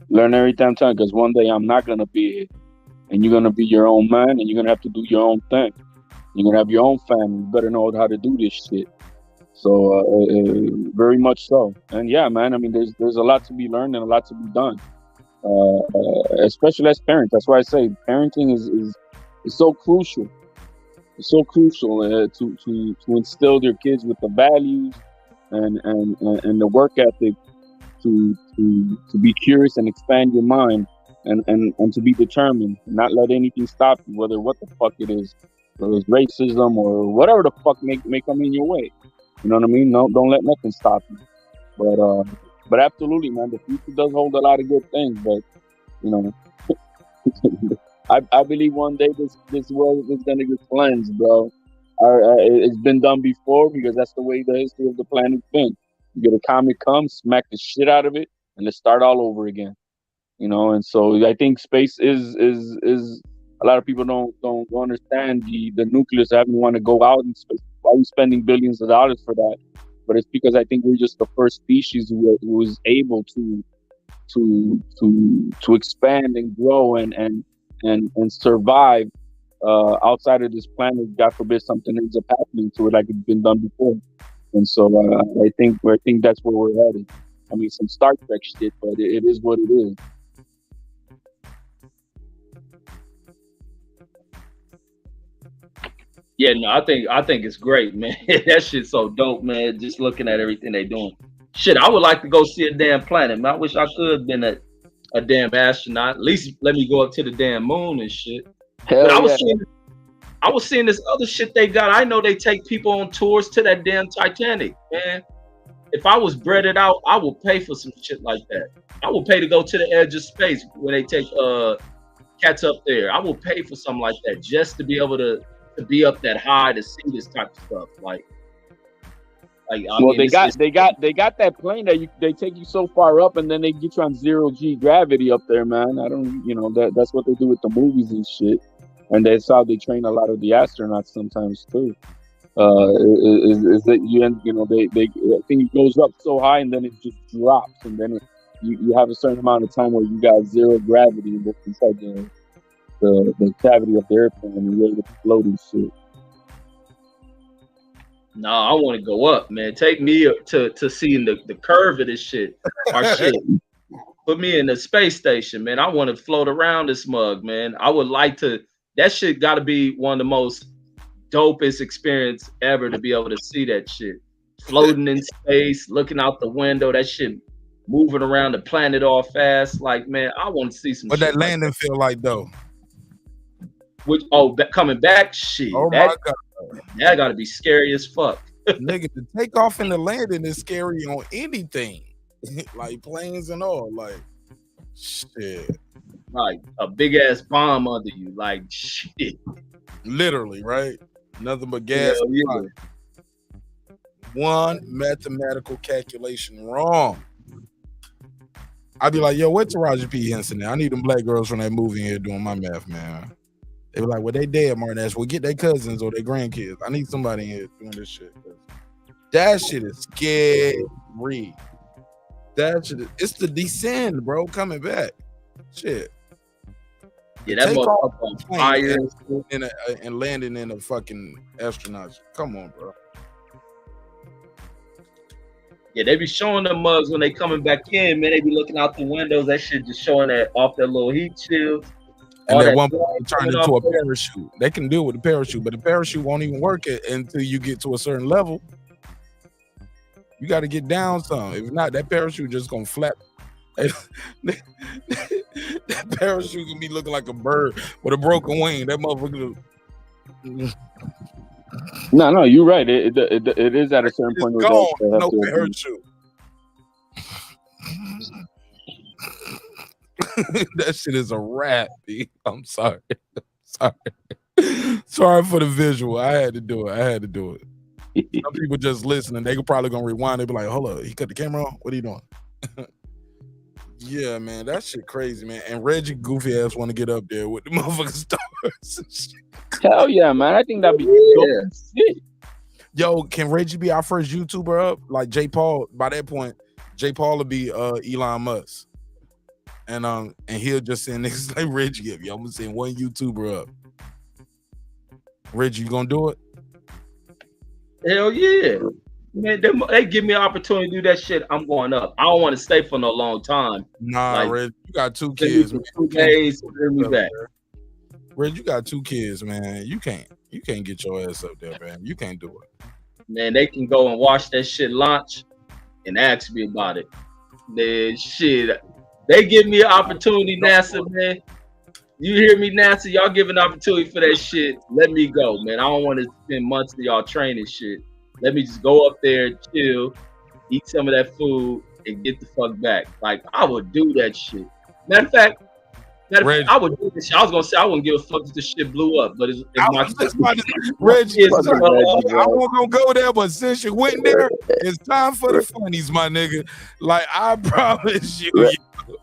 S8: learn every damn time, because one day I'm not gonna be here, and you're gonna be your own man, and you're gonna have to do your own thing. You're gonna have your own family. You better know how to do this shit." So, very much so. And yeah, man. I mean, there's a lot to be learned and a lot to be done, especially as parents. That's why I say parenting is so crucial. It's so crucial to instill their kids with the values and the work ethic to be curious and expand your mind and to be determined, not let anything stop you, whether what the fuck it is, whether it's racism or whatever the fuck may come in your way. You know what I mean? No, don't let nothing stop you. But absolutely, man, the future does hold a lot of good things. But you know, I believe one day this world is gonna get cleansed, bro. It's been done before because that's the way the history of the planet's been. You get a comet come, smack the shit out of it, and let's start all over again. You know, and so I think space is a lot of people don't understand the nucleus. I haven't want to go out in space. Why are we spending billions of dollars for that? But it's because I think we're just the first species who was able to expand and grow and survive outside of this planet. God forbid something ends up happening to it like it's been done before. And so I think that's where we're headed. I mean, some Star Trek shit, but it is what it is.
S18: Yeah, no, I think it's great, man. That shit's so dope, man. Just looking at everything they doing. Shit, I would like to go see a damn planet, man. I wish I could have been a damn astronaut. At least let me go up to the damn moon and shit.
S8: Hell
S18: but
S8: yeah.
S18: I was seeing this other shit they got. I know they take people on tours to that damn Titanic, man. If I was breaded out, I would pay for some shit like that. I would pay to go to the edge of space when they take cats up there. I will pay for something like that just to be able to be up that high to see this type of stuff. Like
S8: they got that plane that they take you so far up and then they get you on 0G gravity up there, man. I don't, you know, that's what they do with the movies and shit, and that's how they train a lot of the astronauts sometimes too. Is that you know they I think it goes up so high and then it just drops and then you have a certain amount of time where you got zero gravity inside the cavity of the airplane and you're able to float and shit.
S18: No, I want to go up, man. Take me to seeing the curve of this shit. Or shit. Put me in the space station, man. I want to float around this mug, man. I would like to. That shit got to be one of the most dopest experience ever to be able to see that shit. Floating in space, looking out the window, that shit moving around the planet all fast. Like, man, I want to see some
S1: what
S18: shit
S1: that landing like feel like, though?
S18: Which, coming back, shit.
S1: Oh, my God.
S18: That got to be scary as fuck.
S1: Nigga, the takeoff and the landing is scary on anything. Like planes and all. Like, shit.
S18: Like a big ass bomb under you. Like, shit.
S1: Literally, right? Nothing but gas.
S18: Yeah.
S1: One mathematical calculation wrong. I'd be like, yo, what's Taraji P. Henson now? I need them black girls from that movie in here doing my math, man. They were like, well, they dead, Martin Ash. Well, get their cousins or their grandkids. I need somebody in here doing this shit. That shit is scary. That shit is, it's the descend, bro, coming back. Shit.
S18: Yeah, that motherfucker on fire
S1: and landing in a fucking astronaut. Come on, bro.
S18: Yeah, they be showing them mugs when they coming back in, man. They be looking out the windows. That shit just showing that off their little heat shields.
S1: And at one point, it turned into a parachute. They can deal with the parachute, but the parachute won't even work until you get to a certain level. You got to get down some. If not, that parachute just gonna flap. That parachute can be looking like a bird with a broken wing. That motherfucker.
S8: No, you're right. It is at a certain point where
S1: gone. No parachute. That shit is a wrap, B. I'm sorry. Sorry for the visual. I had to do it. Some people just listening, they could probably gonna rewind. They be like, hold up, he cut the camera on? What are you doing? Yeah, man, that shit crazy, man. And Reggie goofy ass want to get up there with the motherfucking stars.
S8: Hell yeah, man. I think that'd be good.
S1: Yo, can Reggie be our first YouTuber up? Like J. Paul, by that point, J. Paul will be Elon Musk. And he'll just send niggas like Reggie up. Yo, I'm gonna send one YouTuber up. Reggie, you gonna do it?
S19: Hell yeah. Man, they give me an opportunity to do that shit. I'm going up. I don't want to stay for no long time.
S1: Nah,
S19: like,
S1: Reggie, you got 2 kids.
S19: 2 days, bring me back.
S1: Reggie, you got 2 kids, man. You can't get your ass up there, man. You can't do it.
S19: Man, they can go and watch that shit launch and ask me about it. Man, shit. They give me an opportunity, NASA, man. You hear me, NASA? Y'all give an opportunity for that shit. Let me go, man. I don't want to spend months of y'all training shit. Let me just go up there, chill, eat some of that food, and get the fuck back. Like, I would do that shit. Matter of fact, I would do this shit. I was gonna say I wouldn't give a fuck if this shit blew up, but Reggie, I
S1: wasn't gonna go there, but since you went there, it's time for the funnies, my nigga. Like, I promise you.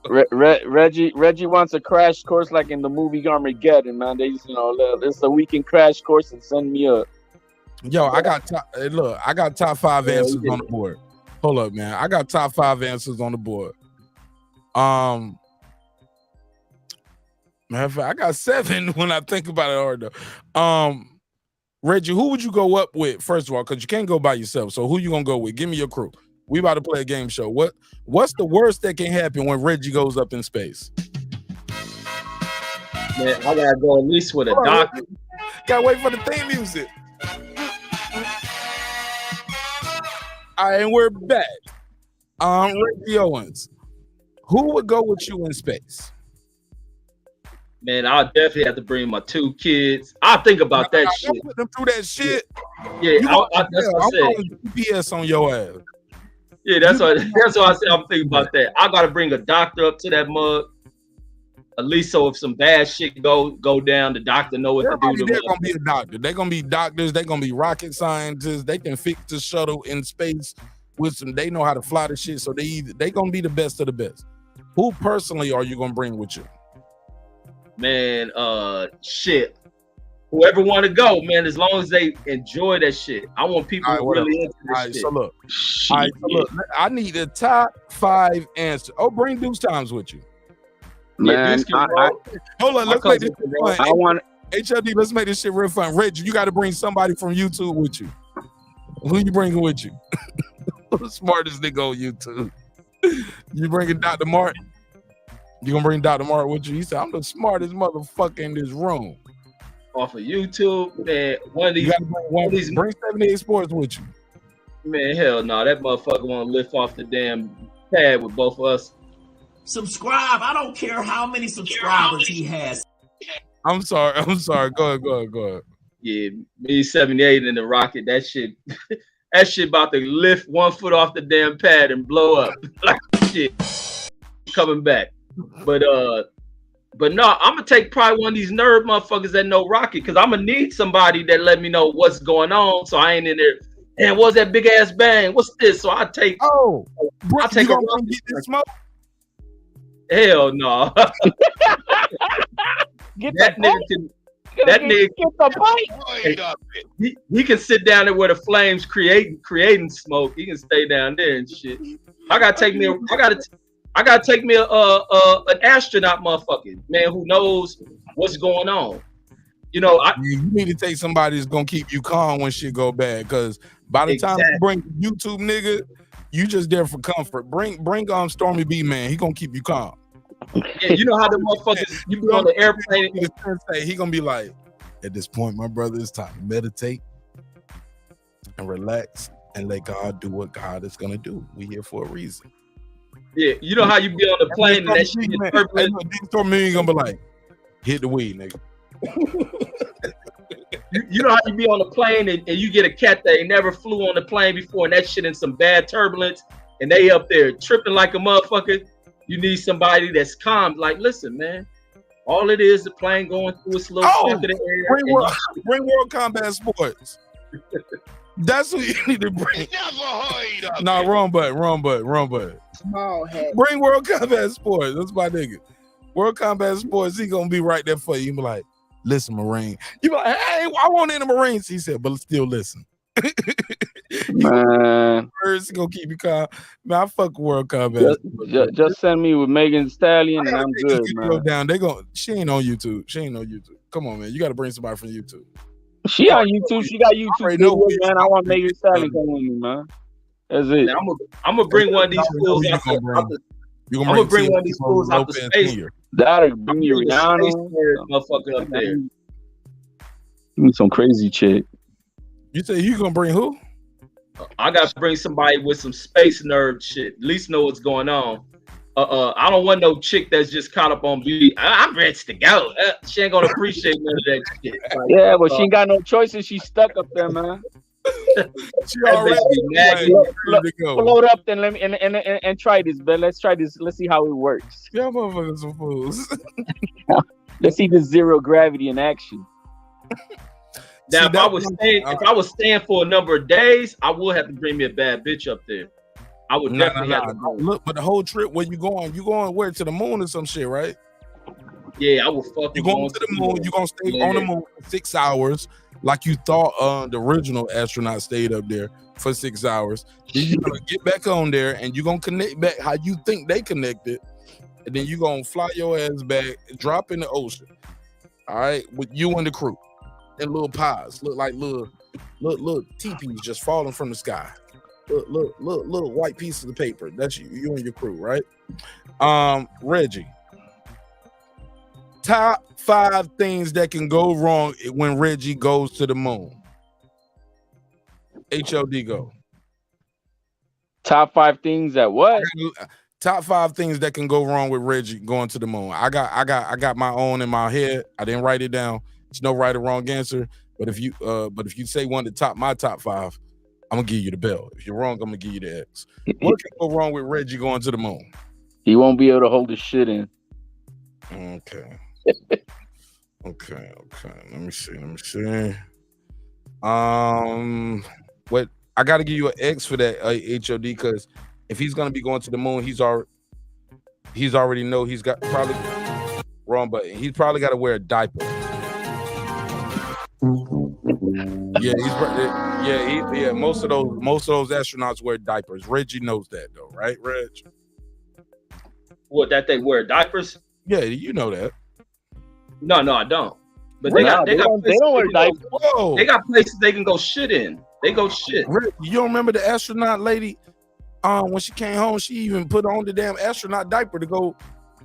S8: Reggie wants a crash course like in the movie Armageddon, man. They just, it's a weekend crash course and send me up.
S1: Yo, I got top 5 answers on the board. Hold up, man. I got top 5 answers on the board. Matter of fact, I got 7 when I think about it hard though. Reggie, who would you go up with first of all? Because you can't go by yourself. So who you gonna go with? Give me your crew. We about to play a game show. What's the worst that can happen when Reggie goes up in space?
S19: Man, I gotta go at least with a doctor.
S1: Gotta wait for the theme music. All right, and we're back. Reggie Owens, who would go with you in space?
S19: Man, I'll definitely have to bring my 2 kids. I'll think about that shit.
S1: Put them through that shit.
S19: Yeah, that's what I said.
S1: GPS on your ass.
S19: Yeah, that's what I said. I'm thinking about that. I gotta bring a doctor up to that mug. At least so if some bad shit go down, the doctor know what to do.
S1: They're gonna be a doctor. They're gonna be doctors. They're gonna be rocket scientists. They can fix the shuttle in space with some. They know how to fly the shit. So they gonna be the best of the best. Who personally are you gonna bring with you?
S19: Man, shit. Whoever want to go, man, as long as they enjoy that shit. I want people really into this shit.
S1: So look, I need a top 5 answer. Oh, bring Deuce Times with you.
S8: Man,
S1: hold on, let's make this fun.
S8: I want
S1: HLD, let's make this shit real fun. Reggie, you got to bring somebody from YouTube with you. Who you bringing with you? The smartest nigga on YouTube. You bringing Dr. Martin? You gonna bring Dr. Martin with you? He said, I'm the smartest motherfucker in this room.
S19: Off of YouTube, man.
S1: Bring 78 Sports with you.
S19: Man, hell no. That motherfucker want to lift off the damn pad with both of us.
S4: Subscribe. I don't care how many subscribers he has.
S1: I'm sorry. Go ahead.
S19: Yeah, me 78 in the rocket. That shit about to lift 1 foot off the damn pad and blow up. Like shit. Coming back. But no, I'm gonna take probably one of these nerd motherfuckers that know rocket, because I'm gonna need somebody that let me know what's going on, so I ain't in there. And what's that big ass bang? What's this? So I take.
S1: Oh,
S19: I take a
S1: get this smoke.
S19: Hell no. That nigga he can sit down there where the flames creating smoke. He can stay down there and shit. I gotta take me an astronaut motherfucker, man, who knows what's going on. You
S1: need to take somebody that's gonna keep you calm when shit go bad, because by the time you bring YouTube nigga, you just there for comfort. Bring Stormy B, man. He gonna keep you calm.
S19: Yeah, you know how the motherfuckers, you be on the airplane.
S1: He gonna be like, at this point, my brother, it's time to meditate and relax and let God do what God is gonna do. We here for a reason.
S19: Yeah, you know how you be on the plane and that shit is turbulent.
S1: Stormy gonna be like, hit the weed, nigga.
S19: You know how you be on the plane and you get a cat that ain't never flew on the plane before, and that shit in some bad turbulence, and they up there tripping like a motherfucker. You need somebody that's calm. Like, listen, man. All it is, the plane going through its little pocket of air.
S1: Bring World Combat Sports. That's what you need to bring. No, wrong button.
S6: Small head.
S1: Bring World Combat Sports. That's my nigga. World Combat Sports, he gonna be right there for you. You be like, listen, Marine. You be like, hey, I want in the Marines. He said, but still listen.
S8: Man,
S1: First, gonna keep you calm. Man, I fuck World Combat.
S8: Just send me with Megan Thee Stallion and I'm good, man.
S1: Down. She ain't on YouTube. Come on, man. You gotta bring somebody from YouTube.
S8: She on YouTube. She got YouTube videos, man. I want Megan Thee Stallion come with me, man. That's it.
S19: Man, I'm gonna bring one of these fools out the. I'm gonna bring one of these fools out the space.
S8: That'll bring you Rihanna,
S19: motherfucker up there.
S8: Some crazy chick.
S1: You say you gonna bring who?
S19: I gotta bring somebody with some space nerd shit. At least know what's going on. I don't want no chick that's just caught up on beauty. I'm ready to go. She ain't gonna appreciate none of that shit. Like,
S8: yeah, but she ain't got no choices. She's stuck up there, man.
S1: She already
S8: Load up, then let me and try this, but let's try this. Let's see how it works.
S1: Y'all motherfuckers some fools.
S8: Let's see the zero gravity in action.
S19: Now, if I was staying for a number of days, I would have to bring me a bad bitch up there. I would definitely have to
S1: look. But the whole trip, where you going? You going where, to the moon or some shit, right?
S19: Yeah, I will fuck.
S1: You going to the moon? You gonna stay on the moon for 6 hours, like you thought the original astronaut stayed up there for 6 hours. Then you're gonna get back on there, and you're gonna connect back how you think they connected, and then you're gonna fly your ass back, drop in the ocean. All right, with you and the crew. And little pies look like little teepees just falling from the sky. Little white pieces of paper. That's you and your crew, right? Reggie, top 5 things that can go wrong when Reggie goes to the moon. HOD go.
S8: Top 5 things that what?
S1: Top 5 things that can go wrong with Reggie going to the moon. I got my own in my head. I didn't write it down. There's no right or wrong answer. But if you say one to top my top 5, I'm gonna give you the bell. If you're wrong, I'm gonna give you the X. What can go wrong with Reggie going to the moon?
S8: He won't be able to hold his shit in.
S1: Okay. Okay. Let me see. What I gotta give you an X for that HOD, because if he's gonna be going to the moon, he's already know he's got probably wrong button. He's probably got to wear a diaper. Yeah, most of those astronauts wear diapers. Reggie knows that though, right, Reg?
S19: What, that they wear diapers?
S1: Yeah, you know that.
S19: No, I don't. But they don't wear diapers. They got places they can go shit in. They go shit.
S1: Reg, you don't remember the astronaut lady? When she came home, she even put on the damn astronaut diaper to go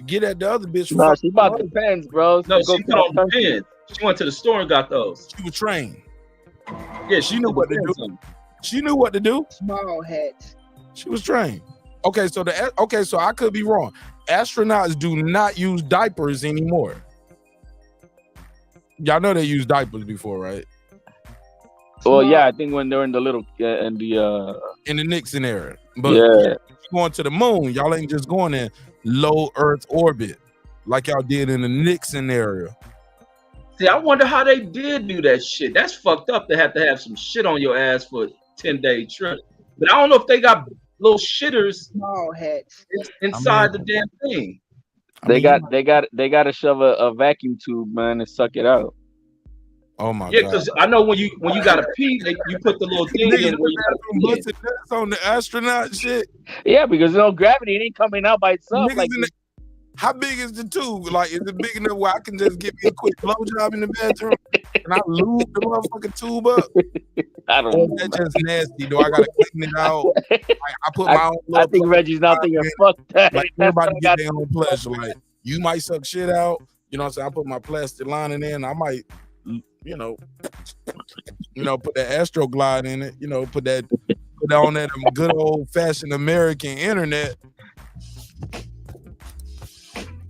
S1: get at the other bitch.
S8: No, she bought the pens, bro.
S19: No, she put on the pens. She went to the store and got those.
S1: She was trained.
S19: Yeah,
S1: she knew what to do. She knew what to do.
S6: Small heads.
S1: She was trained. Okay, so I could be wrong. Astronauts do not use diapers anymore. Y'all know they used diapers before, right?
S8: Well, yeah, I think when they're in the little in
S1: the Nixon era. But
S8: yeah,
S1: going to the moon, y'all ain't just going in low Earth orbit like y'all did in the Nixon era.
S19: See, I wonder how they did do that shit. That's fucked up to have some shit on your ass for a 10-day trip. But I don't know if they got little shitters
S6: small heads
S19: inside the damn thing.
S8: They got to shove a vacuum tube, man, and suck it out.
S1: Oh my god!
S19: Yeah, because I know when you gotta pee, you put the little thing in where you gotta pee.
S1: On the astronaut shit.
S8: Yeah, because no gravity, it ain't coming out by itself.
S1: How big is the tube? Like, is it big enough where I can just give me a quick blowjob in the bathroom and I lube the motherfucking tube up?
S8: I don't know.
S1: That's just nasty, though. I gotta clean it out. Like, I put my own.
S8: I think Reggie's not thinking, fuck that.
S1: Like, everybody get their own pleasure. Like, you might suck shit out. You know what I'm saying? I put my plastic lining in. I might, put that Astro Glide in it. Put that on that good old fashioned American internet.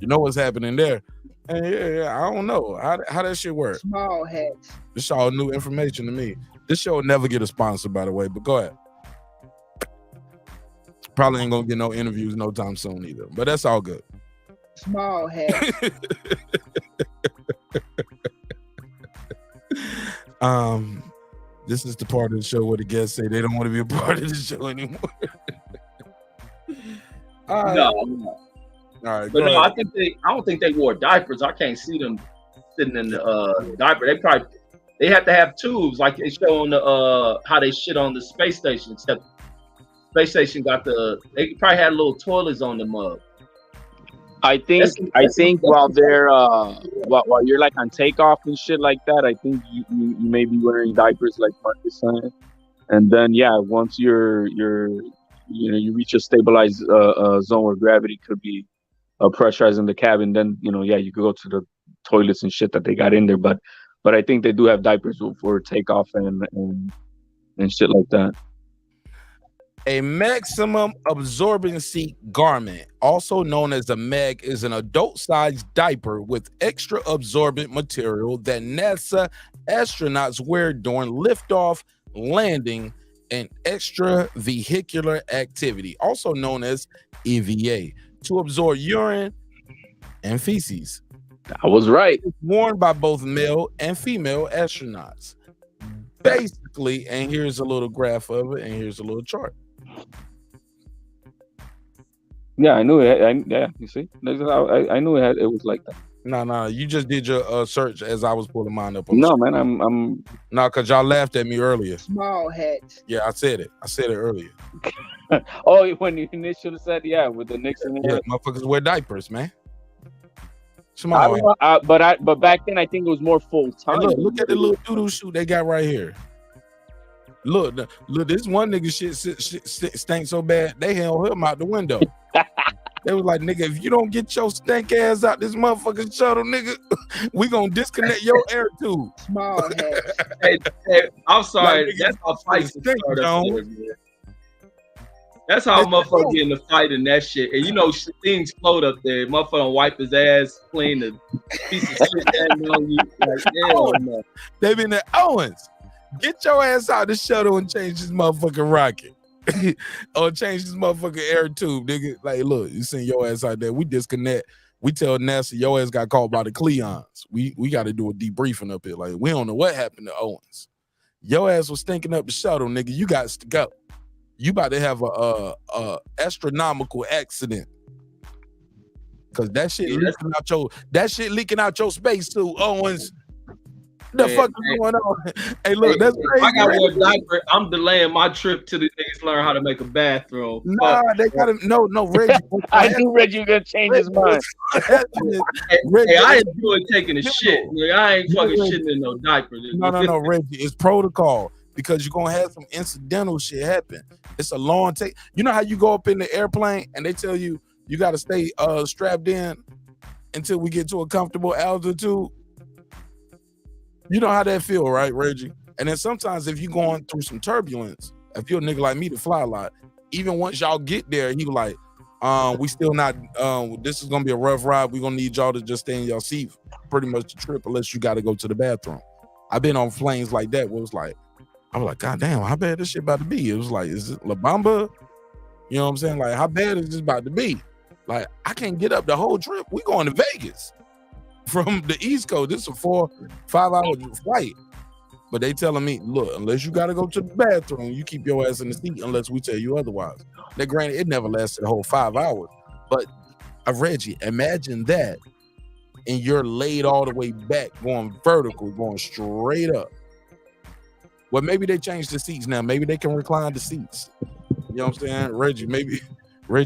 S1: You know what's happening there. And yeah, I don't know how that shit works.
S6: Small heads.
S1: This all new information to me. This show will never get a sponsor, by the way, but go ahead. Probably ain't gonna get no interviews no time soon either. But that's all good.
S6: Small hat.
S1: This is the part of the show where the guests say they don't want to be a part of the show anymore. All right.
S19: No.
S1: All right.
S19: But no, I don't think they wore diapers. I can't see them sitting in the diaper. They have to have tubes like they show on the how they shit on the space station. Except space station they probably had little toilets on the mug.
S8: I think while they're while you're like on takeoff and shit like that, I think you may be wearing diapers like Marcus saying, and then once you reach a stabilized zone where gravity could be pressurizing the cabin, then you could go to the toilets and shit that they got in there. But I think they do have diapers for takeoff and shit like that.
S1: A maximum absorbency garment, also known as a MEG, is an adult-sized diaper with extra absorbent material that NASA astronauts wear during liftoff, landing, and extravehicular activity, also known as EVA, to absorb urine and feces.
S8: I was right.
S1: It's worn by both male and female astronauts. Basically, and here's a little graph of it, and here's a little chart.
S8: Yeah, I knew it. You see, I knew it was like that.
S1: No, you just did your search as I was pulling mine up.
S8: No, man, I'm
S1: no, because y'all laughed at me earlier.
S6: Small hat.
S1: Yeah, I said it earlier.
S8: Oh, when you initially said with the Nixon.
S1: Yeah, motherfuckers wear diapers, man. Small.
S8: But back then I think it was more full time.
S1: Hey, look at the little doodle shoe they got right here. Look, this one nigga shit stank so bad they held him out the window. They was like, nigga, if you don't get your stank ass out this motherfucking shuttle, nigga, we gonna disconnect your air tube.
S6: Small hat.
S19: Hey, I'm sorry.
S1: Like,
S19: that's how fights start up there, man. That's how a motherfucker get in the fight and that shit. And things float up there. Motherfucker don't wipe his ass, clean the piece of shit that on you. Like, no.
S1: They been at Owens. Get your ass out the shuttle and change this motherfucking rocket. Or change this motherfucking air tube, nigga. Like, look, you send your ass out there. We disconnect. We tell NASA your ass got called by the Cleons. We got to do a debriefing up here. Like, we don't know what happened to Owens. Your ass was stinking up the shuttle, nigga. You got to go. You about to have a astronomical accident. Cause that shit leaking out your spacesuit, Owens. The fuck is going on? Hey, look, that's crazy.
S19: I got one diaper. I'm delaying my trip to the niggas learn how to make a bathroom.
S1: Nah, they gotta no, Reggie.
S8: I knew Reggie was gonna change his mind.
S19: Hey, I enjoy taking a shit. I ain't fucking shitting in no diaper.
S1: No, Reggie. It's protocol because you're gonna have some incidental shit happen. It's a long take. You know how you go up in the airplane and they tell you you gotta stay strapped in until we get to a comfortable altitude. You know how that feel, right, Reggie? And then sometimes if you're going through some turbulence, if you're a nigga like me to fly a lot, even once y'all get there, he was like, we still not, this is gonna be a rough ride. We're gonna need y'all to just stay in your seat pretty much the trip unless you gotta go to the bathroom. I've been on planes like that where it was like, I was like, God damn, how bad this shit about to be? It was like, is it La Bamba? You know what I'm saying? Like, how bad is this about to be? Like, I can't get up the whole trip. We going to Vegas from the East Coast. This is a 4-5 hour flight. But they telling me, look, unless you got to go to the bathroom, you keep your ass in the seat unless we tell you otherwise. Now, granted, it never lasted the whole 5 hours. But, Reggie, imagine that and you're laid all the way back, going vertical, going straight up. Well, maybe they changed the seats now. Maybe they can recline the seats. You know what I'm saying? Reggie, maybe.
S19: My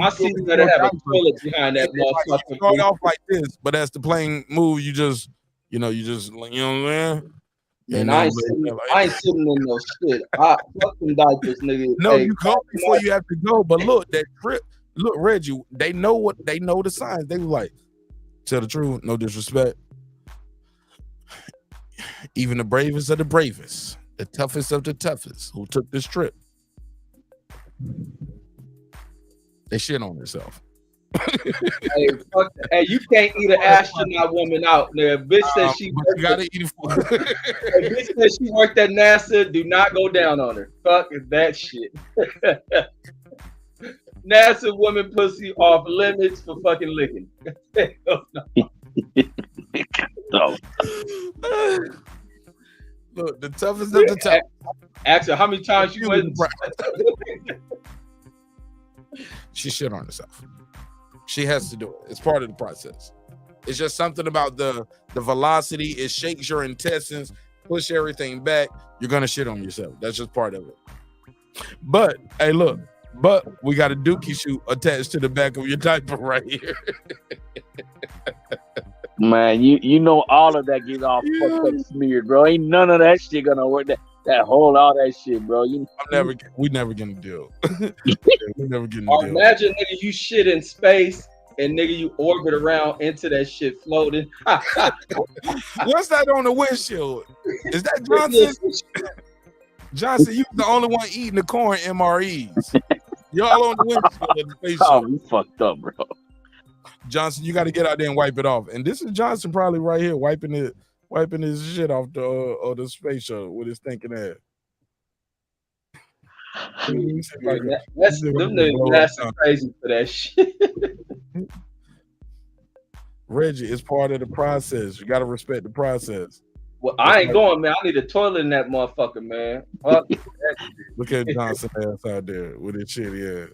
S19: seats better have a toilet behind that motherfucker.
S1: Start off like this, but as the plane move, you know what I'm saying?
S19: And I ain't sitting in no shit. Fuck them diapers, nigga.
S1: No, you go before you have to go. But look, that trip, look, Reggie, they know the signs. They were like, tell the truth, no disrespect. Even the bravest of the bravest, the toughest of the toughest who took this trip, they shit on themselves.
S19: Hey, you can't eat an astronaut woman out there. Bitch says she worked.
S1: Gotta eat it for
S19: bitch says she worked at NASA. Do not go down on her. Fuck that shit.
S18: NASA woman pussy off limits for fucking licking.
S8: No.
S1: Look, the toughest of the tough.
S18: Ask her how many times you went.
S1: She shit on herself. She has to do it. It's part of the process. It's just something about the velocity. It shakes your intestines, push everything back. You're gonna shit on yourself. That's just part of it. But hey, look. But we got a dookie shoe attached to the back of your diaper right here.
S8: Man, you know all of that gets all fucked up smeared, bro. Ain't none of that shit gonna work. That whole all that shit, bro.
S1: We never getting a deal. We never getting a
S18: Or
S1: deal.
S18: imagine nigga you shit in space and nigga you orbit around into that shit floating.
S1: What's that on the windshield? Is that Johnson? Johnson, you the only one eating the corn MREs. Y'all on the windshield of the spaceship.
S8: Oh, you fucked up, bro.
S1: Johnson, you got to get out there and wipe it off. And this is Johnson probably right here wiping his shit off the space shuttle with his thinking ass.
S18: That's crazy for that shit.
S1: Reggie, it's part of the process. You got to respect the process.
S18: Well, I ain't going, man. I need a toilet in that motherfucker, man.
S1: Look at Johnson ass out there with his shitty ass.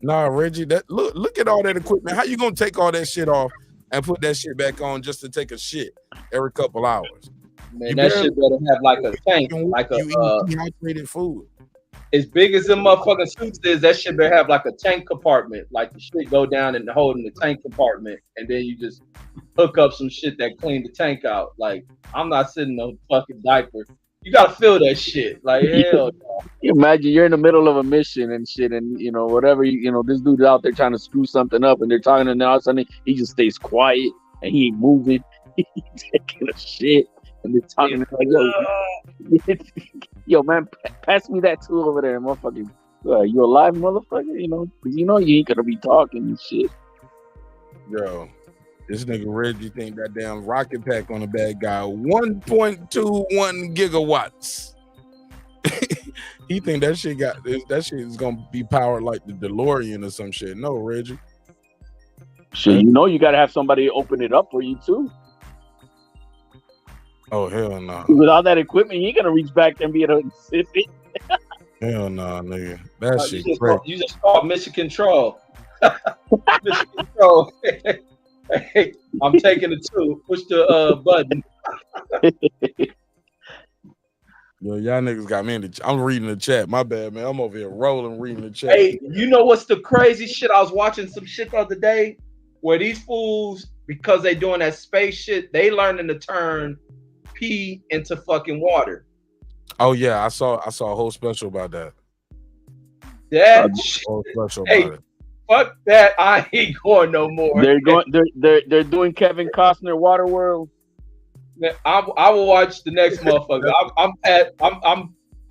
S1: Nah, Reggie, look at all that equipment. How you gonna take all that shit off and put that shit back on just to take a shit every couple hours?
S18: Man, that shit better have like a tank, like a
S1: dehydrated food.
S18: As big as them motherfucking suits is, that shit better have like a tank compartment. Like the shit go down and hold in the tank compartment, and then you just hook up some shit that clean the tank out. Like, I'm not sitting no fucking diaper. You gotta feel that shit. Like, hell no.
S8: Imagine you're in the middle of a mission and shit, and whatever this dude's out there trying to screw something up, and they're talking, and all of a sudden he just stays quiet and he ain't moving. He's taking a shit, and they're talking like, yo, man, pass me that tool over there, motherfucker. You alive, motherfucker? Because you ain't gonna be talking and shit.
S1: Yo, this nigga Reggie think that damn rocket pack on the bad guy 1.21 gigawatts. He think that shit is gonna be powered like the DeLorean or some shit. No, Reggie.
S8: Shit, you gotta have somebody open it up for you too.
S1: Oh hell no!
S8: With all that equipment, you ain't gonna reach back and be able to sip it.
S1: Hell no, nigga. That shit
S18: crazy. You just called mission control. Mission control. Hey, I'm taking the two. Push the button.
S1: Yo, y'all niggas got me in the. I'm reading the chat. My bad, man. I'm over here rolling, reading the chat.
S18: Hey, you know what's the crazy shit? I was watching some shit the other day where these fools, because they doing that space shit, they learning to turn pee into fucking water.
S1: Oh yeah, I saw a whole special about that.
S18: That shit. Hey, fuck that! I ain't going no more.
S8: They're doing Kevin Costner Waterworld.
S18: I will watch the next motherfucker.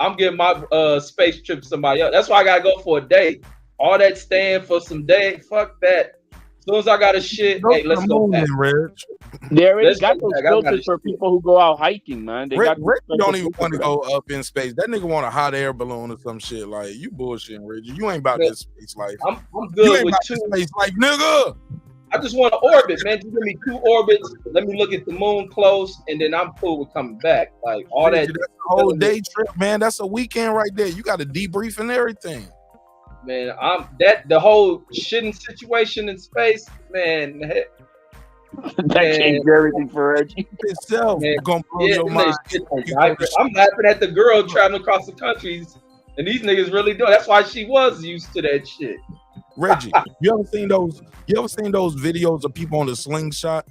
S18: I'm getting my space trip to somebody else. That's why I gotta go for a day. All that staying for some day. Fuck that. As soon as I got a shit, hey, let's go back.
S8: They already got those filters for people who go out hiking, man. They got
S1: don't even want to go up in space. That nigga want a hot air balloon or some shit. Like, you bullshitting, Reggie. You ain't about this space life.
S18: I'm good with two
S1: space life, nigga.
S18: I just want to orbit, man. Just give me 2 orbits. Let me look at the moon close, and then I'm cool with coming back. Like all that.
S1: That's a whole day trip, man. That's a weekend right there. You got to debrief and everything.
S18: Man, the whole shitting situation in space, man.
S8: That changed everything for Reggie.
S1: Itself, gonna blow your mind.
S18: I'm laughing at the girl traveling across the countries, and these niggas really do. That's why she was used to that shit.
S1: Reggie, you ever seen those videos of people on the slingshot?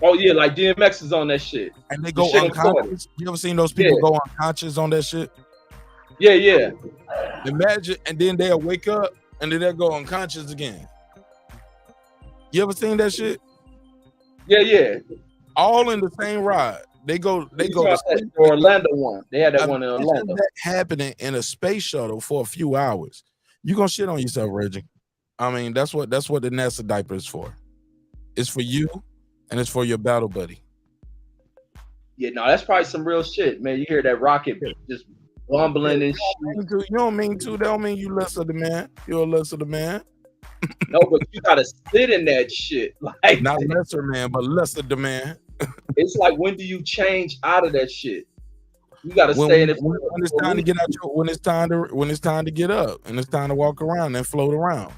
S18: Oh yeah, like DMX is on that shit.
S1: And they go unconscious. You ever seen those people go unconscious on that shit?
S18: Yeah.
S1: Imagine, and then they'll wake up and then they'll go unconscious again. You ever seen that shit?
S18: Yeah.
S1: All in the same ride. They go
S18: to Orlando one. They had that one in Orlando.
S1: That happening in a space shuttle for a few hours. You gonna shit on yourself, Reggie. I mean, that's what the NASA diaper is for. It's for you and it's for your battle buddy.
S18: Yeah, no, that's probably some real shit, man. You hear that rocket just bumbling and
S1: shit. You don't mean to. That don't mean you less of the man. You're a less of the man.
S18: No, but you gotta sit in that shit. Like
S1: not lesser man, but less of the man.
S18: It's like, when do you change out of that shit? You gotta stay in it.
S1: When it's time to get out when it's time to get up and it's time to walk around and float around.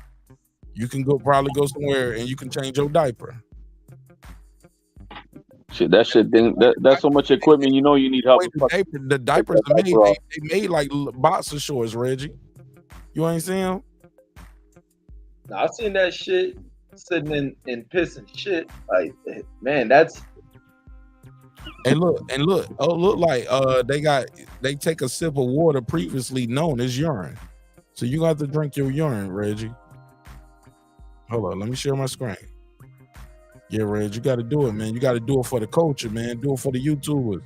S1: You can probably go somewhere and you can change your diaper.
S8: Shit, that shit thing. That's so much equipment. You know, you need help.
S1: The diapers are made. They made like boxer shorts, Reggie. You ain't seen them?
S18: I seen that shit sitting in piss and shit. Like, man, that's.
S1: And look. Oh, look like they take a sip of water previously known as urine. So you got to drink your urine, Reggie. Hold on, let me share my screen. Yeah, Reg, you got to do it, man. You got to do it for the culture, man. Do it for the YouTubers.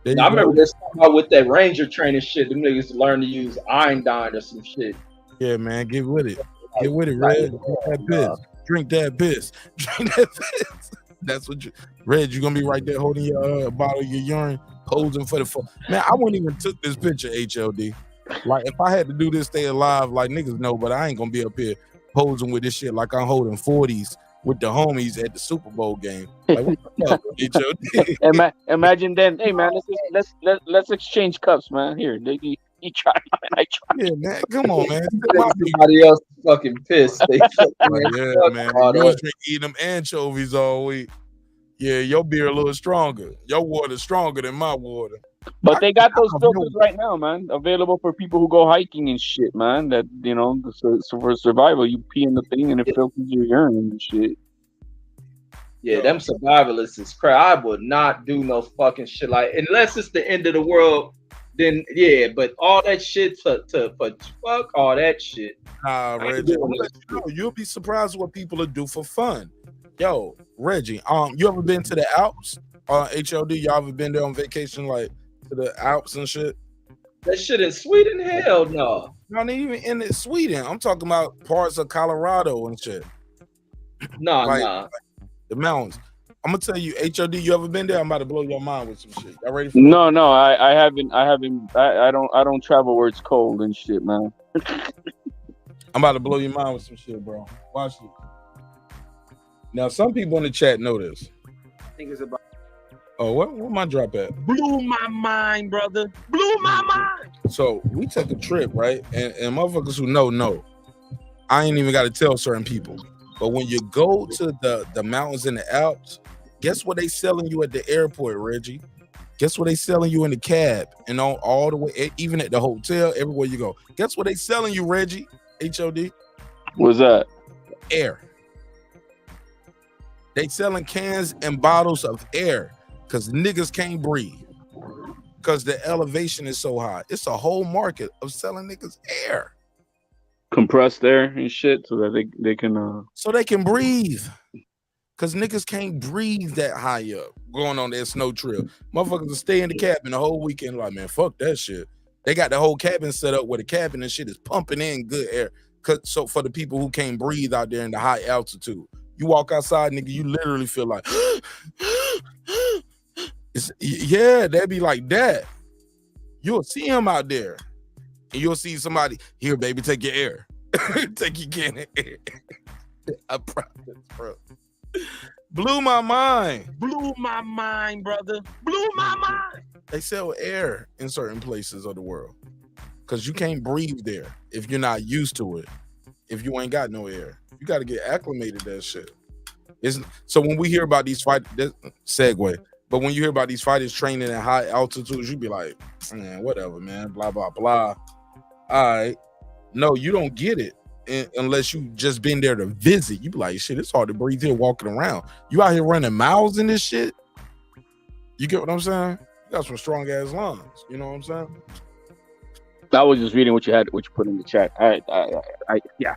S18: I remember this about with that Ranger training shit. Them niggas learn to use iron or some shit.
S1: Yeah, man, get with it. Get with it, Reg. Drink that piss. Drink that piss. That's what Reg, you're gonna be right there holding your bottle of your urine, posing for the phone. Man, I wouldn't even took this picture, HLD. Like, if I had to do this, stay alive, like niggas know, but I ain't gonna be up here posing with this shit like I'm holding 40s with the homies at the Super Bowl game. Like, what the fuck, HLD?
S8: Imagine then, hey man, let's exchange cups, man. Here, you try and I try.
S1: Yeah, man, come on, man.
S18: Somebody else fucking pissed.
S1: Yeah, man. You was eating them anchovies all week. Yeah, your beer a little stronger. Your water's stronger than my water.
S8: But they got those filters right now, man, available for people who go hiking and shit, man. That, you know, so for survival, you pee in the thing and it filters your urine and shit.
S18: Yeah, them survivalists is crap. I would not do no fucking shit like, unless it's the end of the world. Then yeah, but all that shit for fuck all that shit.
S1: Reggie, you'll be surprised what people will do for fun. Yo, Reggie, you ever been to the Alps? HLD, y'all ever been there on vacation, like to the Alps and shit?
S18: That shit in Sweden? Hell no.
S1: Not even in Sweden. I'm talking about parts of Colorado and shit.
S18: Nah.
S1: The mountains. I'm gonna tell you, HOD, you ever been there? I'm about to blow your mind with some shit. Y'all ready for
S8: No, I haven't. I don't travel where it's cold and shit, man.
S1: I'm about to blow your mind with some shit, bro. Watch it. Now, some people in the chat know this.
S9: I think it's about.
S1: Oh, where my drop at?
S9: Blew my mind, brother. Blew my mind.
S1: So we took a trip, right? And motherfuckers who know. I ain't even got to tell certain people. But when you go to the mountains in the Alps, guess what they selling you at the airport, Reggie? Guess what they selling you in the cab and all the way, even at the hotel, everywhere you go. Guess what they selling you, Reggie? HOD?
S8: What's that?
S1: Air. They selling cans and bottles of air because niggas can't breathe because the elevation is so high. It's a whole market of selling niggas air.
S8: Compressed air and shit so that they can
S1: so they can breathe. Cause niggas can't breathe that high up going on that snow trip. Motherfuckers will stay in the cabin the whole weekend like, man, fuck that shit. They got the whole cabin set up where the cabin and shit is pumping in good air. So for the people who can't breathe out there in the high altitude, you walk outside, nigga, you literally feel like, yeah, they'd be like that. You'll see him out there. And you'll see somebody, here, baby, take your air. Take your can of air. I promise, bro. Blew my mind.
S9: Blew my mind, brother. Blew my mind.
S1: They sell air in certain places of the world because you can't breathe there if you're not used to it. If you ain't got no air, you got to get acclimated to that shit. So when we hear about these fight segue, but when you hear about these fighters training at high altitudes, you be like, man, whatever, man, blah, blah, blah. All right. No, you don't get it unless you just been there to visit. You be like, shit, it's hard to breathe here walking around. You out here running miles in this shit. You get what I'm saying? You got some strong ass lungs. You know what I'm saying?
S8: I was just reading what you put in the chat. Yeah.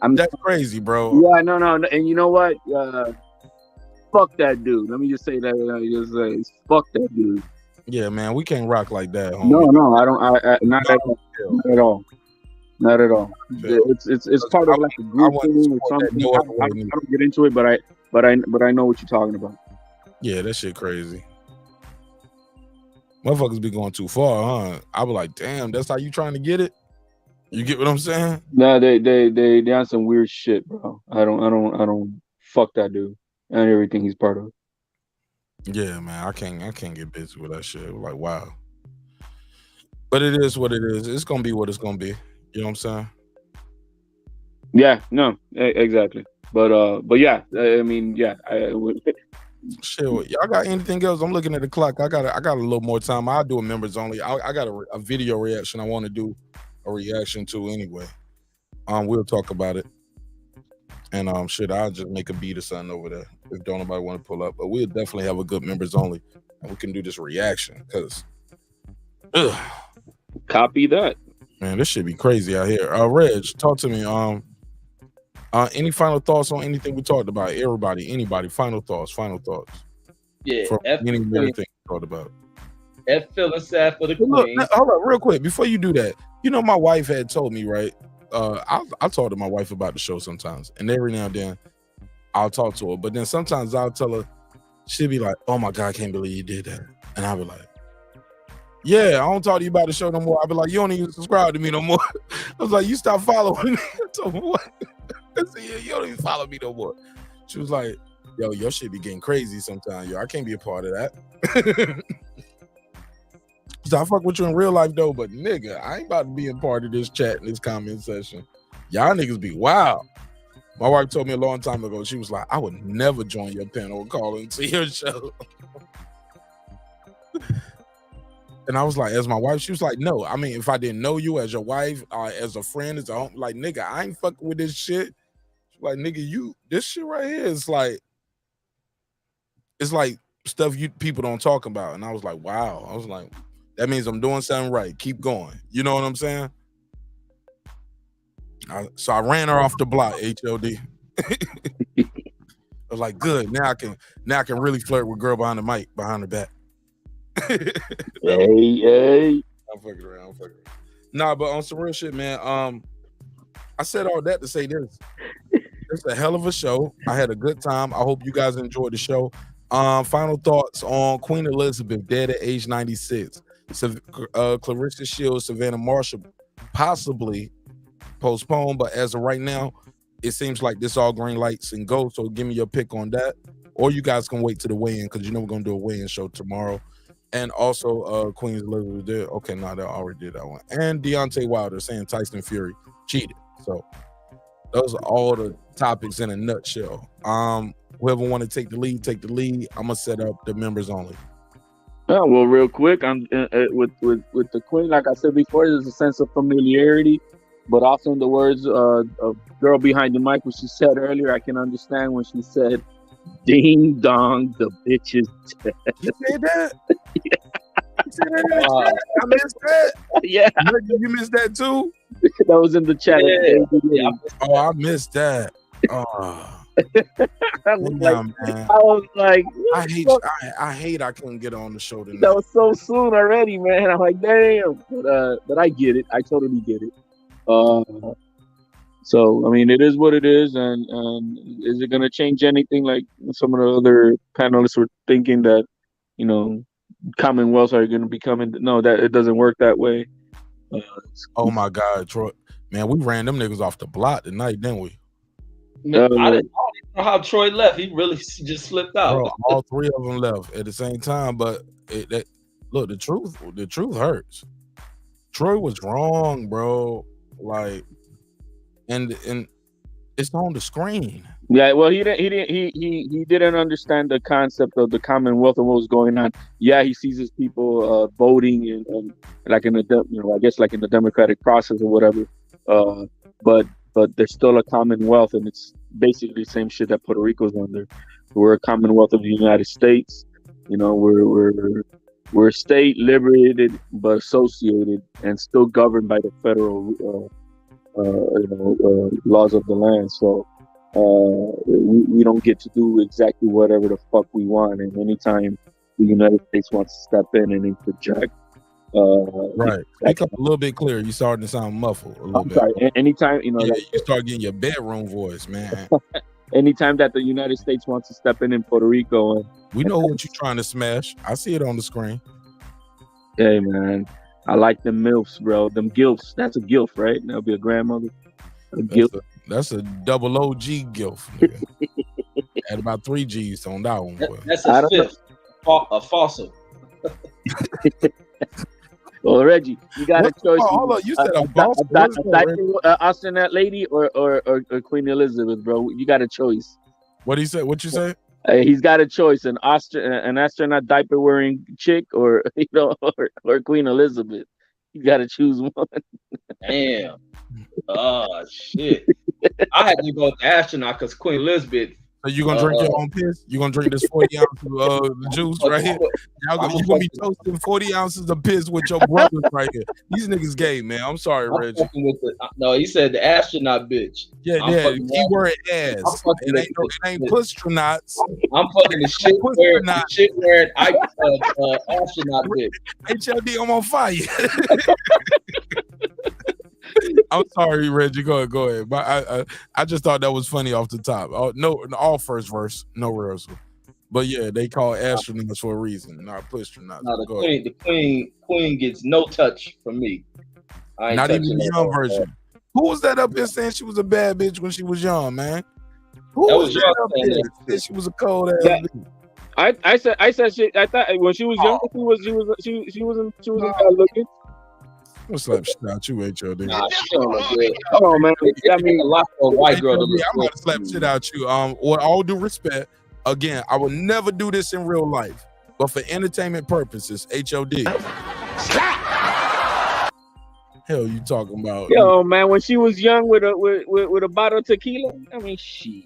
S1: That's crazy, bro.
S8: Yeah, no. And you know what? Fuck that dude. Let me just say that. Fuck that dude.
S1: Yeah, man, we can't rock like that.
S8: Homie. No, I don't. Not at all. Not at all. It's part of like a group thing or something. I don't get into it, but I know what you're talking about.
S1: Yeah, that shit crazy. Motherfuckers be going too far, huh? I be like, damn, that's how you trying to get it? You get what I'm saying?
S8: Nah, they on some weird shit, bro. I don't fuck that dude and everything he's part of.
S1: Yeah, man, I can't get busy with that shit. Like, wow. But it is what it is. It's gonna be what it's gonna be. You know what I'm saying?
S8: Yeah, no, exactly. But yeah, I mean, yeah.
S1: Shit, y'all got anything else? I'm looking at the clock. I got a little more time. I'll do a members only. I got a video reaction I want to do a reaction to anyway. We'll talk about it. And shit, I'll just make a beat or something over there if don't nobody want to pull up. But we'll definitely have a good members only, and we can do this reaction because
S8: copy that.
S1: Man, this should be crazy out here. Reg, talk to me. Any final thoughts on anything we talked about? Everybody, anybody, final thoughts.
S18: Yeah,
S1: from anything we talked about.
S18: F feeling sad for the queen.
S1: Look, hold on, real quick before you do that. You know, my wife had told me, right? I talk to my wife about the show sometimes, and every now and then I'll talk to her. But then sometimes I'll tell her, she'll be like, "Oh my God, I can't believe you did that," and I'll be like, "Yeah, I don't talk to you about the show no more." I'll be like, "You don't even subscribe to me no more." I was like, "You stop following me." I told her, "What?" I said, "Yeah, you don't even follow me no more." She was like, "Yo, your shit be getting crazy sometimes, yo. I can't be a part of that." So I fuck with you in real life though, but nigga, I ain't about to be a part of this chat and this comment session. Y'all niggas be wild. My wife told me a long time ago, she was like, "I would never join your panel or call into your show." And I was like, as my wife, she was like, "No, I mean, if I didn't know you as your wife, as a friend, as a home, like, nigga, I ain't fucking with this shit." She's like, "Nigga, this shit right here is like, it's like stuff people don't talk about." And I was like, wow. I was like, that means I'm doing something right. Keep going. You know what I'm saying? So I ran her off the block, HLD. I was like, good. Now I can really flirt with girl behind the mic, behind the back.
S8: Hey.
S1: I'm fucking around. Nah, but on some real shit, man. I said all that to say this. It's a hell of a show. I had a good time. I hope you guys enjoyed the show. Final thoughts on Queen Elizabeth, dead at age 96. Claressa Shields, Savannah Marshall, possibly postponed, but as of right now, it seems like this all green lights and go. So give me your pick on that, or you guys can wait to the weigh-in because you know we're gonna do a weigh-in show tomorrow. And also, Queen Elizabeth did. Okay, no, they already did that one. And Deontay Wilder saying Tyson Fury cheated. So those are all the topics in a nutshell. Whoever want to take the lead, take the lead. I'm gonna set up the members only.
S8: Oh, well, real quick, I'm with the Queen. Like I said before, there's a sense of familiarity, but also in the words of girl behind the mic, what she said earlier, I can understand when she said, "Ding dong, the bitch is dead."
S1: You said that? Yeah. You said that in the chat? I missed that.
S8: Yeah.
S1: You missed that too?
S8: That was in the chat.
S1: Yeah. Oh, I missed that. Oh.
S8: I was like,
S1: I hate I couldn't get on the show tonight.
S8: That was so soon already, man. I'm like, damn. But I get it. I totally get it. So I mean, it is what it is, and is it gonna change anything? Like some of the other panelists were thinking that, you know, Commonwealths are gonna be coming. No, that it doesn't work that way.
S1: Oh my God, Troy, man, we ran them niggas off the block tonight, didn't we?
S18: Man, I didn't know how Troy left. He really just slipped out.
S1: Bro, all three of them left at the same time. But look, the truth hurts. Troy was wrong, bro. Like, and it's on the screen.
S8: Yeah, well, he didn't understand the concept of the Commonwealth and what was going on. Yeah, he sees his people voting and like in the I guess like in the democratic process or whatever. But there's still a Commonwealth, and it's basically the same shit that Puerto Rico's under. We're a Commonwealth of the United States. You know, we're state liberated but associated and still governed by the federal laws of the land. So we don't get to do exactly whatever the fuck we want. And anytime the United States wants to step in and interject,
S1: right, make up a little bit clearer. You starting to sound muffled a little bit.
S8: Sorry. Anytime you
S1: start getting your bedroom voice, man.
S8: Anytime that the United States wants to step in Puerto Rico, and
S1: we know what you're trying to smash. I see it on the screen.
S8: Hey man, I like them milfs, bro. Them gilfs. That's a gilf, right? That'll be a grandmother. A gilf.
S1: That's a double OG gilf. Nigga. Had about 3 G's on that one. Boy.
S18: That's a fifth. A fossil.
S8: Well, Reggie, you got a choice.
S1: Hold on, you said a boss.
S8: Astronaut lady or Queen Elizabeth, bro. You got a choice.
S1: What he said? What you say?
S8: He's got a choice: an astronaut diaper wearing chick, or or Queen Elizabeth. You got to choose one.
S18: Damn. Oh shit. I had to go with the astronaut because Queen Elizabeth.
S1: So you gonna drink your own piss? You gonna drink this 40 ounces of the juice right here? You gonna be toasting 40 ounces of piss with your brothers right here? These niggas gay, man. I'm sorry, Reggie.
S18: No, he said the astronaut bitch.
S1: Yeah. Keyword ass. It ain't pustronauts.
S18: I'm fucking the shit wearing astronaut bitch.
S1: HLD, I'm on fire. I'm sorry, Reggie. Go ahead. But I just thought that was funny off the top. All first verse, no rehearsal. But yeah, they call astronauts for a reason, not astronauts.
S18: No, the queen gets no touch from me.
S1: Not even the young version. Who was that up there saying she was a bad bitch when she was young, man? Who was that up there saying she was a cold ass bitch?
S8: I said shit. I thought when she was young, she wasn't bad looking.
S1: I'll slap shit out you, HLD.
S18: Nah, she don't look good.
S8: Oh man,
S18: I mean, a lot for a white girl to look
S1: I'm about to slap shit out you. With all due respect, again, I would never do this in real life, but for entertainment purposes, HOD. Hell, you talking about?
S8: Yo, man, when she was young with a bottle of tequila, I mean, shit.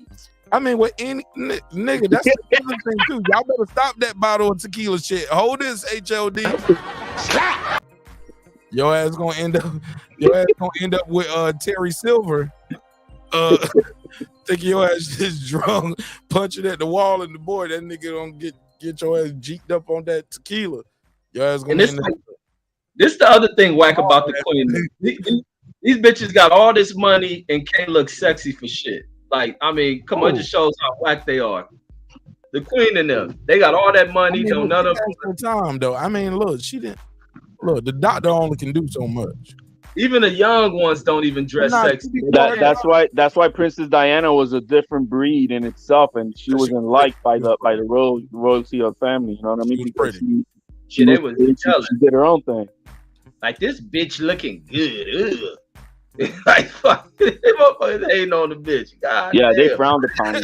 S1: I mean, with any nigga, that's the other thing too. Y'all better stop that bottle of tequila shit. Hold this, HOD. Your ass gonna end up with Terry Silver. Thinking your ass just drunk, punching at the wall and the board. That nigga don't get your ass jeeked up on that tequila. Your ass gonna end up.
S18: This the other thing whack about the queen. These bitches got all this money and can't look sexy for shit. Like, I mean, come on, it just shows how whack they are. The queen and them, they got all that money. Don't none of them
S1: time though. I mean, look, she didn't. Look, the doctor only can do so much.
S18: Even the young ones don't even dress sexy.
S8: That's why Princess Diana was a different breed in itself, and she wasn't liked by the royalty of family. You know what I mean? Because she did her own thing.
S18: Like, this bitch looking good. Like, fuck, they motherfuckers hating on the bitch. God
S8: yeah,
S18: damn.
S8: they frowned upon her.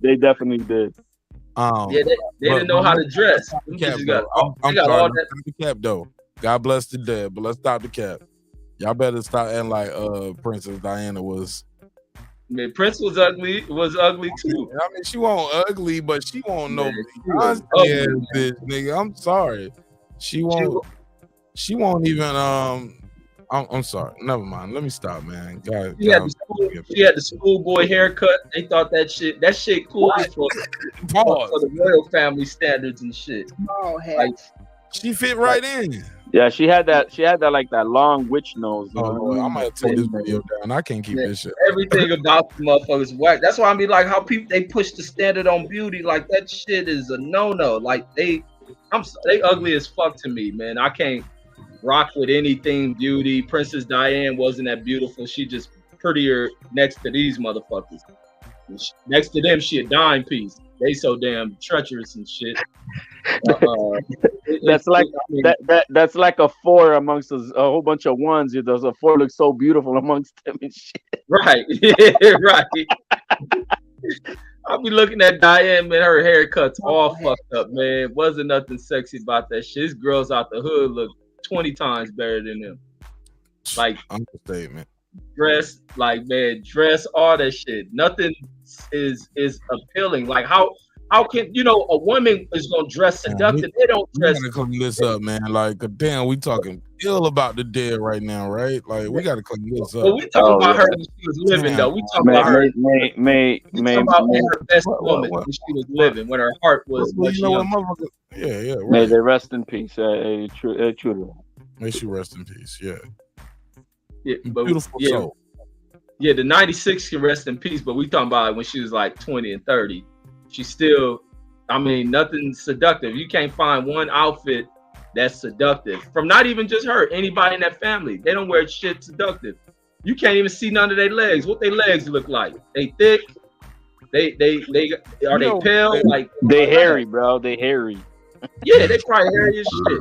S8: They definitely did.
S18: Yeah, they didn't know how to dress.
S1: I'm sorry, all that. The cap though. God bless the dead, but let's stop the cap. Y'all better stop acting like Princess Diana was.
S18: Man, Prince was ugly too.
S1: I mean, she won't ugly, but she won't know bitch, nigga. I'm sorry. She won't even I'm sorry. Never mind. Let me stop, man.
S18: She had the schoolboy haircut. They thought that shit cool for the royal family standards and shit.
S1: Like, she fit right in.
S8: Yeah, she had that like that long witch nose.
S1: I might take this video down. I can't keep this shit.
S18: Everything about the motherfuckers whack. That's why I be like, how people they push the standard on beauty. Like, that shit is a no-no. Like, they ugly as fuck to me, man. I can't rock with anything beauty. Princess Diane wasn't that beautiful. She just prettier next to these motherfuckers. Next to them, she a dime piece. They so damn treacherous and shit.
S8: That's like a 4 amongst a whole bunch of ones. Does a 4 look so beautiful amongst them and shit?
S18: Right, yeah, right. I'll be looking at Diane, man. Her haircut's all fucked up, man. Wasn't nothing sexy about that shit. These girls out the hood look 20 times better than them. Like,
S1: understatement.
S18: Dress, like, man, dress, all that shit. Nothing is appealing. Like, how can a woman is gonna dress seductive? They don't dress.
S1: We gotta clean this up, man. Like, damn, we talking ill about the dead right now, right? Like, we gotta clean this up.
S18: But we talking about her when she was living, though. We talking about her. We talking about her best moment when she was living, when her heart was much younger.
S1: Yeah, right.
S8: May they rest in peace. True.
S1: May she rest in peace. Yeah.
S18: Yeah, but
S1: beautiful soul.
S18: Yeah, the 96 can rest in peace, but we talking about when she was like 20 and 30. She's still, I mean, nothing seductive. You can't find one outfit
S19: that's seductive. From not even just her, anybody in that family. They don't wear shit seductive. You can't even see none of their legs. What their legs look like? They thick. They are they pale? Like
S8: they hairy, bro. They hairy.
S19: Yeah, they probably hairy as
S1: shit.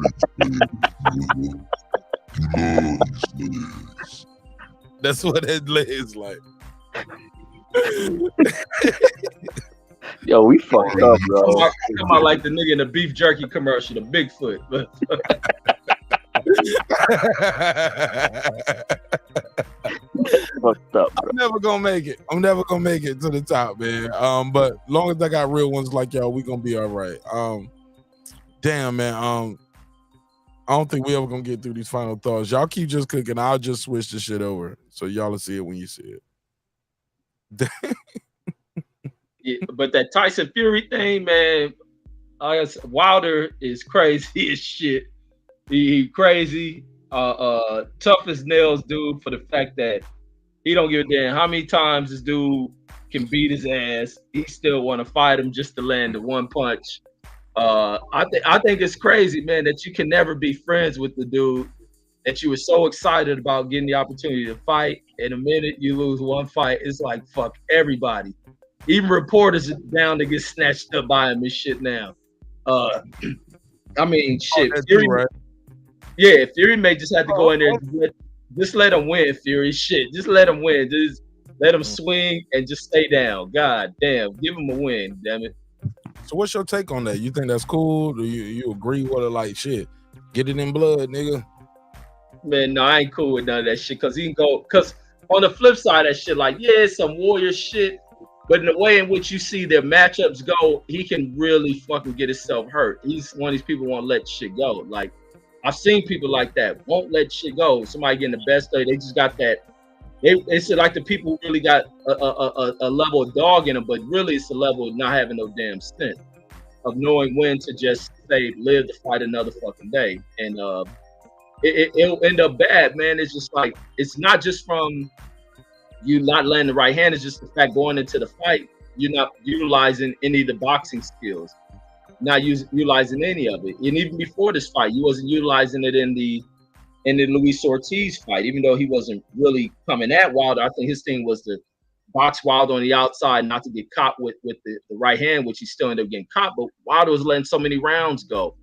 S1: That's what that legs like.
S8: Yo, we fucked up, bro.
S19: Come out like the nigga in the beef jerky commercial, the Bigfoot.
S8: Fucked up, bro.
S1: I'm never gonna make it. I'm never gonna make it to the top, man. But long as I got real ones like y'all, we gonna be all right. Damn, man. I don't think we ever gonna get through these final thoughts. Y'all keep just cooking. I'll just switch the shit over so y'all will see it when you see it.
S19: Yeah, but that Tyson Fury thing, man, Wilder is crazy as shit. He crazy, tough as nails, dude. For the fact that he don't give a damn how many times this dude can beat his ass, he still want to fight him just to land the one punch. I think it's crazy, man, that you can never be friends with the dude that you were so excited about getting the opportunity to fight. In a minute you lose one fight, it's like fuck everybody. Even reporters are down to get snatched up by him and shit now. I mean, shit. Fury, right? Yeah, Fury may just have to go in there and just let him win, Fury. Shit, just let him win. Just let him swing and just stay down. God damn, give him a win, damn it.
S1: So what's your take on that? You think that's cool? Do you agree with it? Like, shit, get it in blood, nigga?
S19: Man, no, I ain't cool with none of that shit. Cause he can go. Cause on the flip side of that shit, like, yeah, it's some warrior shit. But in the way in which you see their matchups go, he can really fucking get himself hurt. He's one of these people who won't let shit go. Like, I've seen people like that, won't let shit go. Somebody getting the best of it, they just got that. It's like the people who really got a level of dog in them, but really it's a level of not having no damn stint, of knowing when to just say, live to fight another fucking day. And it'll end up bad, man. It's just like, it's not just from you not landing the right hand, it's just the fact going into the fight, you're not utilizing any of the boxing skills, not utilizing any of it. And even before this fight, you wasn't utilizing it in the Luis Ortiz fight, even though he wasn't really coming at Wilder. I think his thing was to box Wilder on the outside, not to get caught with the right hand, which he still ended up getting caught. But Wilder was letting so many rounds go.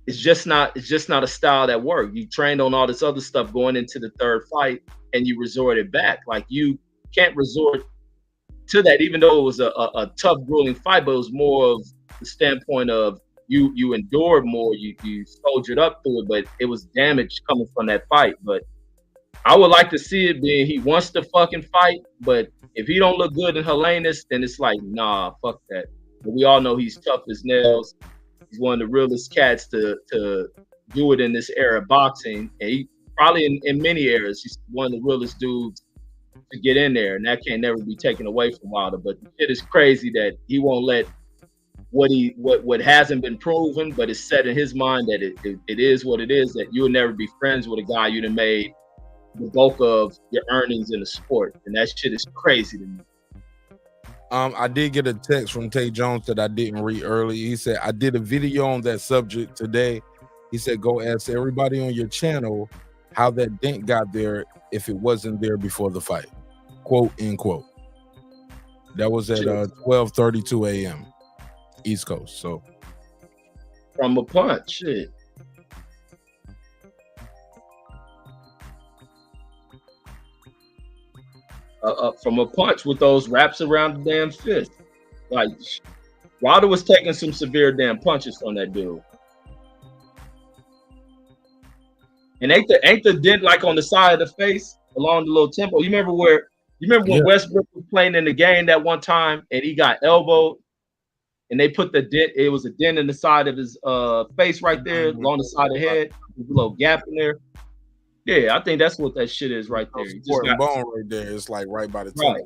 S19: It's just not a style that worked. You trained on all this other stuff going into the third fight, and you resorted back. Like, you can't resort to that, even though it was a tough, grueling fight, but it was more of the standpoint of you endured more, you soldiered up through it, but it was damage coming from that fight. But I would like to see it being he wants to fucking fight, but if he don't look good in helenius, then it's like, nah, fuck that. But we all know he's tough as nails. He's one of the realest cats to do it in this era of boxing, and he probably in many eras, he's one of the realest dudes to get in there, and that can't never be taken away from Wilder. But it is crazy that he won't let what hasn't been proven, but it's set in his mind that it is what it is, that you'll never be friends with a guy you'd have made the bulk of your earnings in the sport, and that shit is crazy to me.
S1: I did get a text from Tay Jones that I didn't read early. He said, I did a video on that subject today. He said, go ask everybody on your channel how that dent got there if it wasn't there before the fight. Quote, end quote. That was at 12:32 a.m. East Coast. So
S19: from a punch, shit. From a punch with those wraps around the damn fist. Like, Wilder was taking some severe damn punches from that dude. And ain't the dent like on the side of the face along the little temple? You remember when Westbrook was playing in the game that one time and he got elbowed and they put the dent, it was a dent in the side of his face right there, along the side of the head, with a little gap in there. Yeah, I think that's what that shit is right there.
S1: Bone right there. It's like right by the temple.
S19: Right.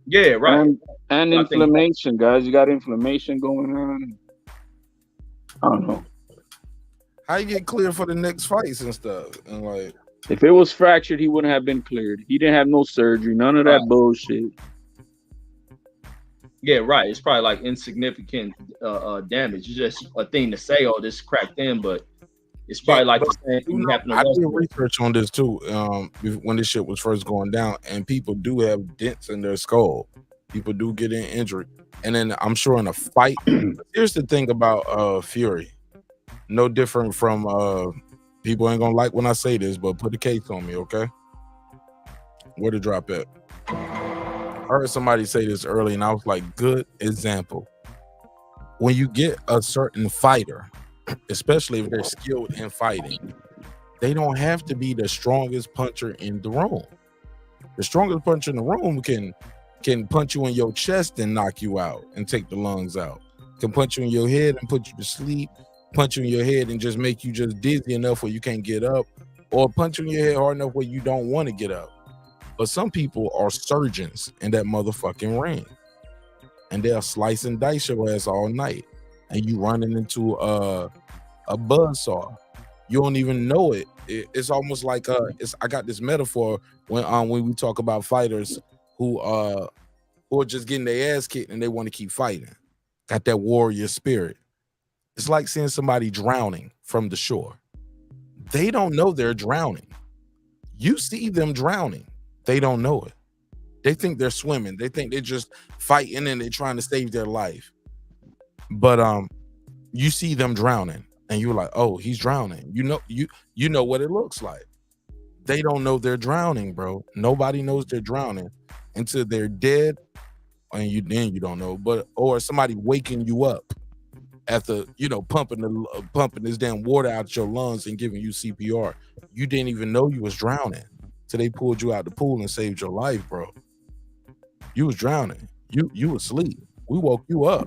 S19: Yeah, right.
S8: And inflammation, guys. You got inflammation going on. I don't know.
S1: How you get cleared for the next fights and stuff? And like,
S8: if it was fractured, he wouldn't have been cleared. He didn't have no surgery, none of that bullshit.
S18: Yeah, right. It's probably like insignificant damage. It's just a thing to say, oh, this cracked in, but it's probably like the same thing happened to
S1: I did
S18: Westbrook.
S1: research on this too. When this shit was first going down, and people do have dents in their skull. People do get injured, and then I'm sure in a fight. Here's the thing about Fury. No different from people ain't gonna like when I say this, but put the case on me, okay? Where to drop at? I heard somebody say this early, and I was like, good example. When you get a certain fighter, especially if they're skilled in fighting, they don't have to be the strongest puncher in the room. The strongest puncher in the room can punch you in your chest and knock you out and take the lungs out. Can punch you in your head and put you to sleep, punch you in your head and just make you just dizzy enough where you can't get up, or punch you in your head hard enough where you don't want to get up. But some people are surgeons in that motherfucking ring, and they'll slice and dice your ass all night, and you running into a buzzsaw. You don't even know it. It's almost like I got this metaphor when we talk about fighters who are just getting their ass kicked and they want to keep fighting. Got that warrior spirit. It's like seeing somebody drowning from the shore. They don't know they're drowning. You see them drowning. They don't know it. They think they're swimming. They think they're just fighting and they're trying to save their life. But you see them drowning and you're like, oh, he's drowning. You know what it looks like. They don't know they're drowning, bro. Nobody knows they're drowning until they're dead, and then you don't know. Or somebody waking you up after pumping this damn water out your lungs and giving you CPR. You didn't even know you was drowning till they pulled you out the pool and saved your life, bro. You was drowning. You was asleep. We woke you up.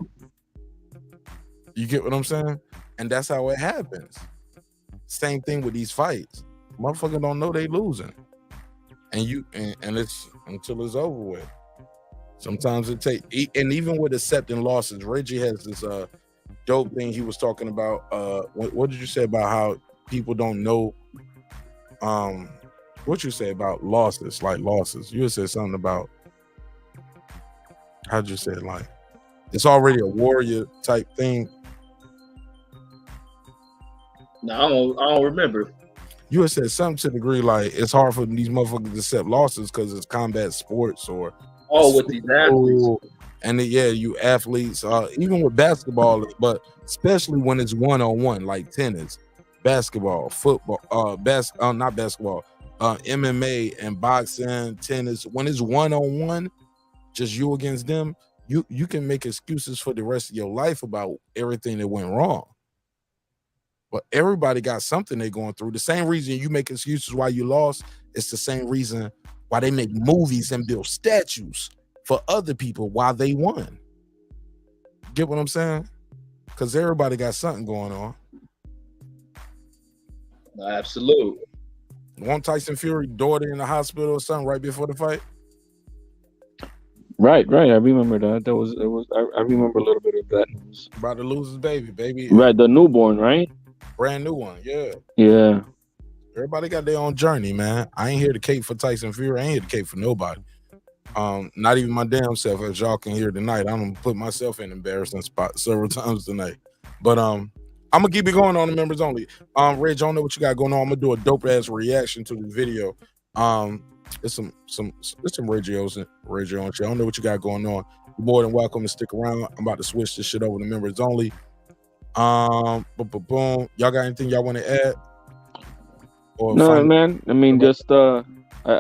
S1: You get what I'm saying? And that's how it happens. Same thing with these fights. Motherfuckers don't know they losing. And it's until it's over with. Sometimes it take, and even with accepting losses, Reggie has this dope thing he was talking about. What did you say about how people don't know what you say about losses, like losses? You said something about, how'd you say it, like it's already a warrior type thing.
S18: No, I don't remember.
S1: You had said something to the degree like it's hard for these motherfuckers to accept losses because it's combat sports or
S18: with these athletes.
S1: And you athletes, even with basketball, but especially when it's one-on-one, like tennis, basketball, football, not basketball, MMA and boxing, tennis. When it's one-on-one, just you against them, you can make excuses for the rest of your life about everything that went wrong. But everybody got something they're going through. The same reason you make excuses why you lost, it's the same reason why they make movies and build statues for other people while they won. Get what I'm saying? Because everybody got something going on.
S18: Absolutely.
S1: One Tyson Fury daughter in the hospital or something right before the fight?
S8: Right. I remember that. I remember a little bit of that news.
S1: About to lose his baby.
S8: Right, the newborn, right?
S1: Brand new one, yeah.
S8: Yeah.
S1: Everybody got their own journey, man. I ain't here to cape for Tyson Fury. I ain't here to cape for nobody. Not even my damn self, as y'all can hear tonight. I'm gonna put myself in an embarrassing spot several times tonight. But I'm gonna keep it going on the members only. Reg, I don't know what you got going on. I'm gonna do a dope ass reaction to the video. It's some Reggie on shit. I don't know what you got going on. You're more than welcome to stick around. I'm about to switch this shit over to members only. Boom. Y'all got anything y'all want to add?
S8: No, man. I mean, just I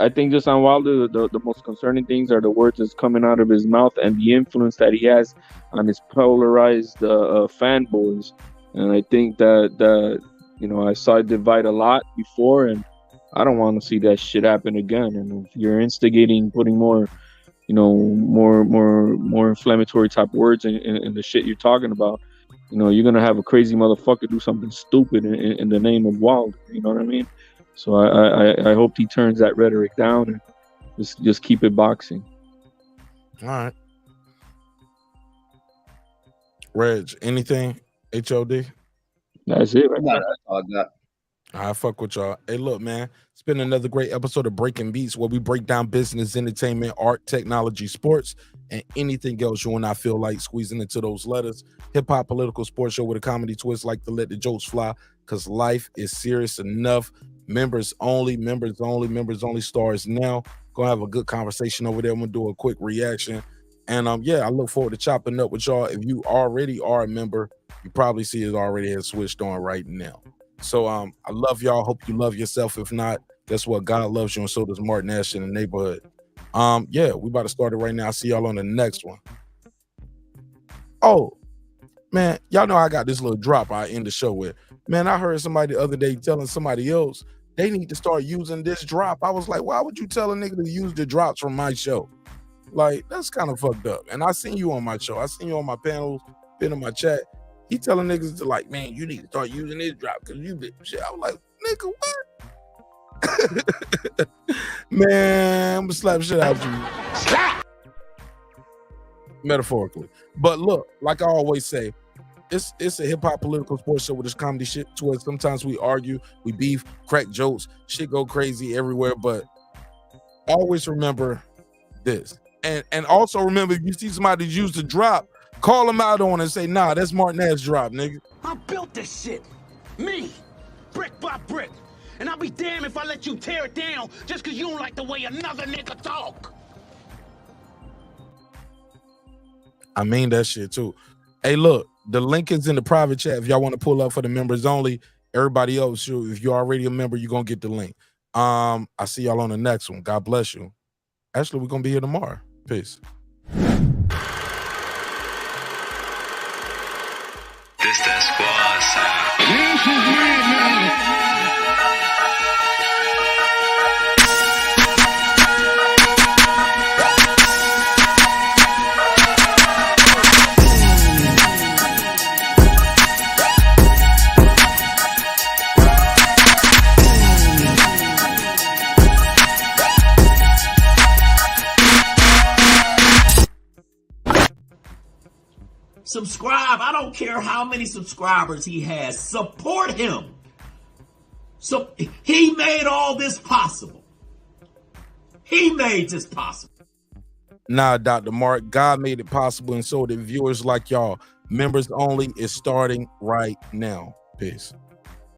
S8: think just on Wilder, the most concerning things are the words that's coming out of his mouth and the influence that he has on his polarized fanboys. And I think that I saw it divide a lot before, and I don't want to see that shit happen again. And if you're instigating, putting more inflammatory type words in the shit you're talking about, you're gonna have a crazy motherfucker do something stupid in the name of Wilder. You know what I mean? So I hope he turns that rhetoric down and just keep it boxing.
S1: All right. Reg, anything? HOD?
S8: That's it. Right?
S18: That's all I got.
S1: I fuck with y'all. Hey, look, man. It's been another great episode of Breaking Beats, where we break down business, entertainment, art, technology, sports, and anything else you will not feel like squeezing into those letters. Hip hop political sports show with a comedy twist, like to let the jokes fly, because life is serious enough. Members only, members only, members only stars now. Gonna have a good conversation over there. I'm gonna do a quick reaction. And yeah, I look forward to chopping up with y'all. If you already are a member, you probably see it already has switched on right now. So I love y'all. Hope you love yourself. If not, guess what? God loves you, and so does Martin Ash in the neighborhood. Yeah, we about to start it right now. I'll see y'all on the next one. Oh, man, y'all know I got this little drop I end the show with. Man, I heard somebody the other day telling somebody else they need to start using this drop. I was like, why would you tell a nigga to use the drops from my show? Like, that's kind of fucked up. And I seen you on my show. I seen you on my panels, been in my chat. He telling niggas to like, man, you need to start using this drop because you did shit. I was like, nigga, what? Man, I'm gonna slap shit out you. Slap! Metaphorically. But look, like I always say, it's a hip-hop political sports show with this comedy shit to it. Sometimes we argue, we beef, crack jokes, shit go crazy everywhere, but always remember this. And also remember, if you see somebody use the drop, call them out on it and say, nah, that's Martin Ash drop, nigga.
S21: I built this shit. Me. Brick by brick. And I'll be damned if I let you tear it down just because you don't like the way another nigga talk.
S1: I mean that shit too. Hey, look, the link is in the private chat if y'all want to pull up for the members only. Everybody else, if you're already a member, you're going to get the link. I see y'all on the next one. God bless you. Actually, we're going to be here tomorrow. Peace.
S13: This that squad
S4: Subscribe. I don't care how many subscribers he has. Support him. So he made all this possible. He made this possible.
S1: Nah, Dr. Mark, God made it possible, and so did viewers like y'all. Members only is starting right now. Peace.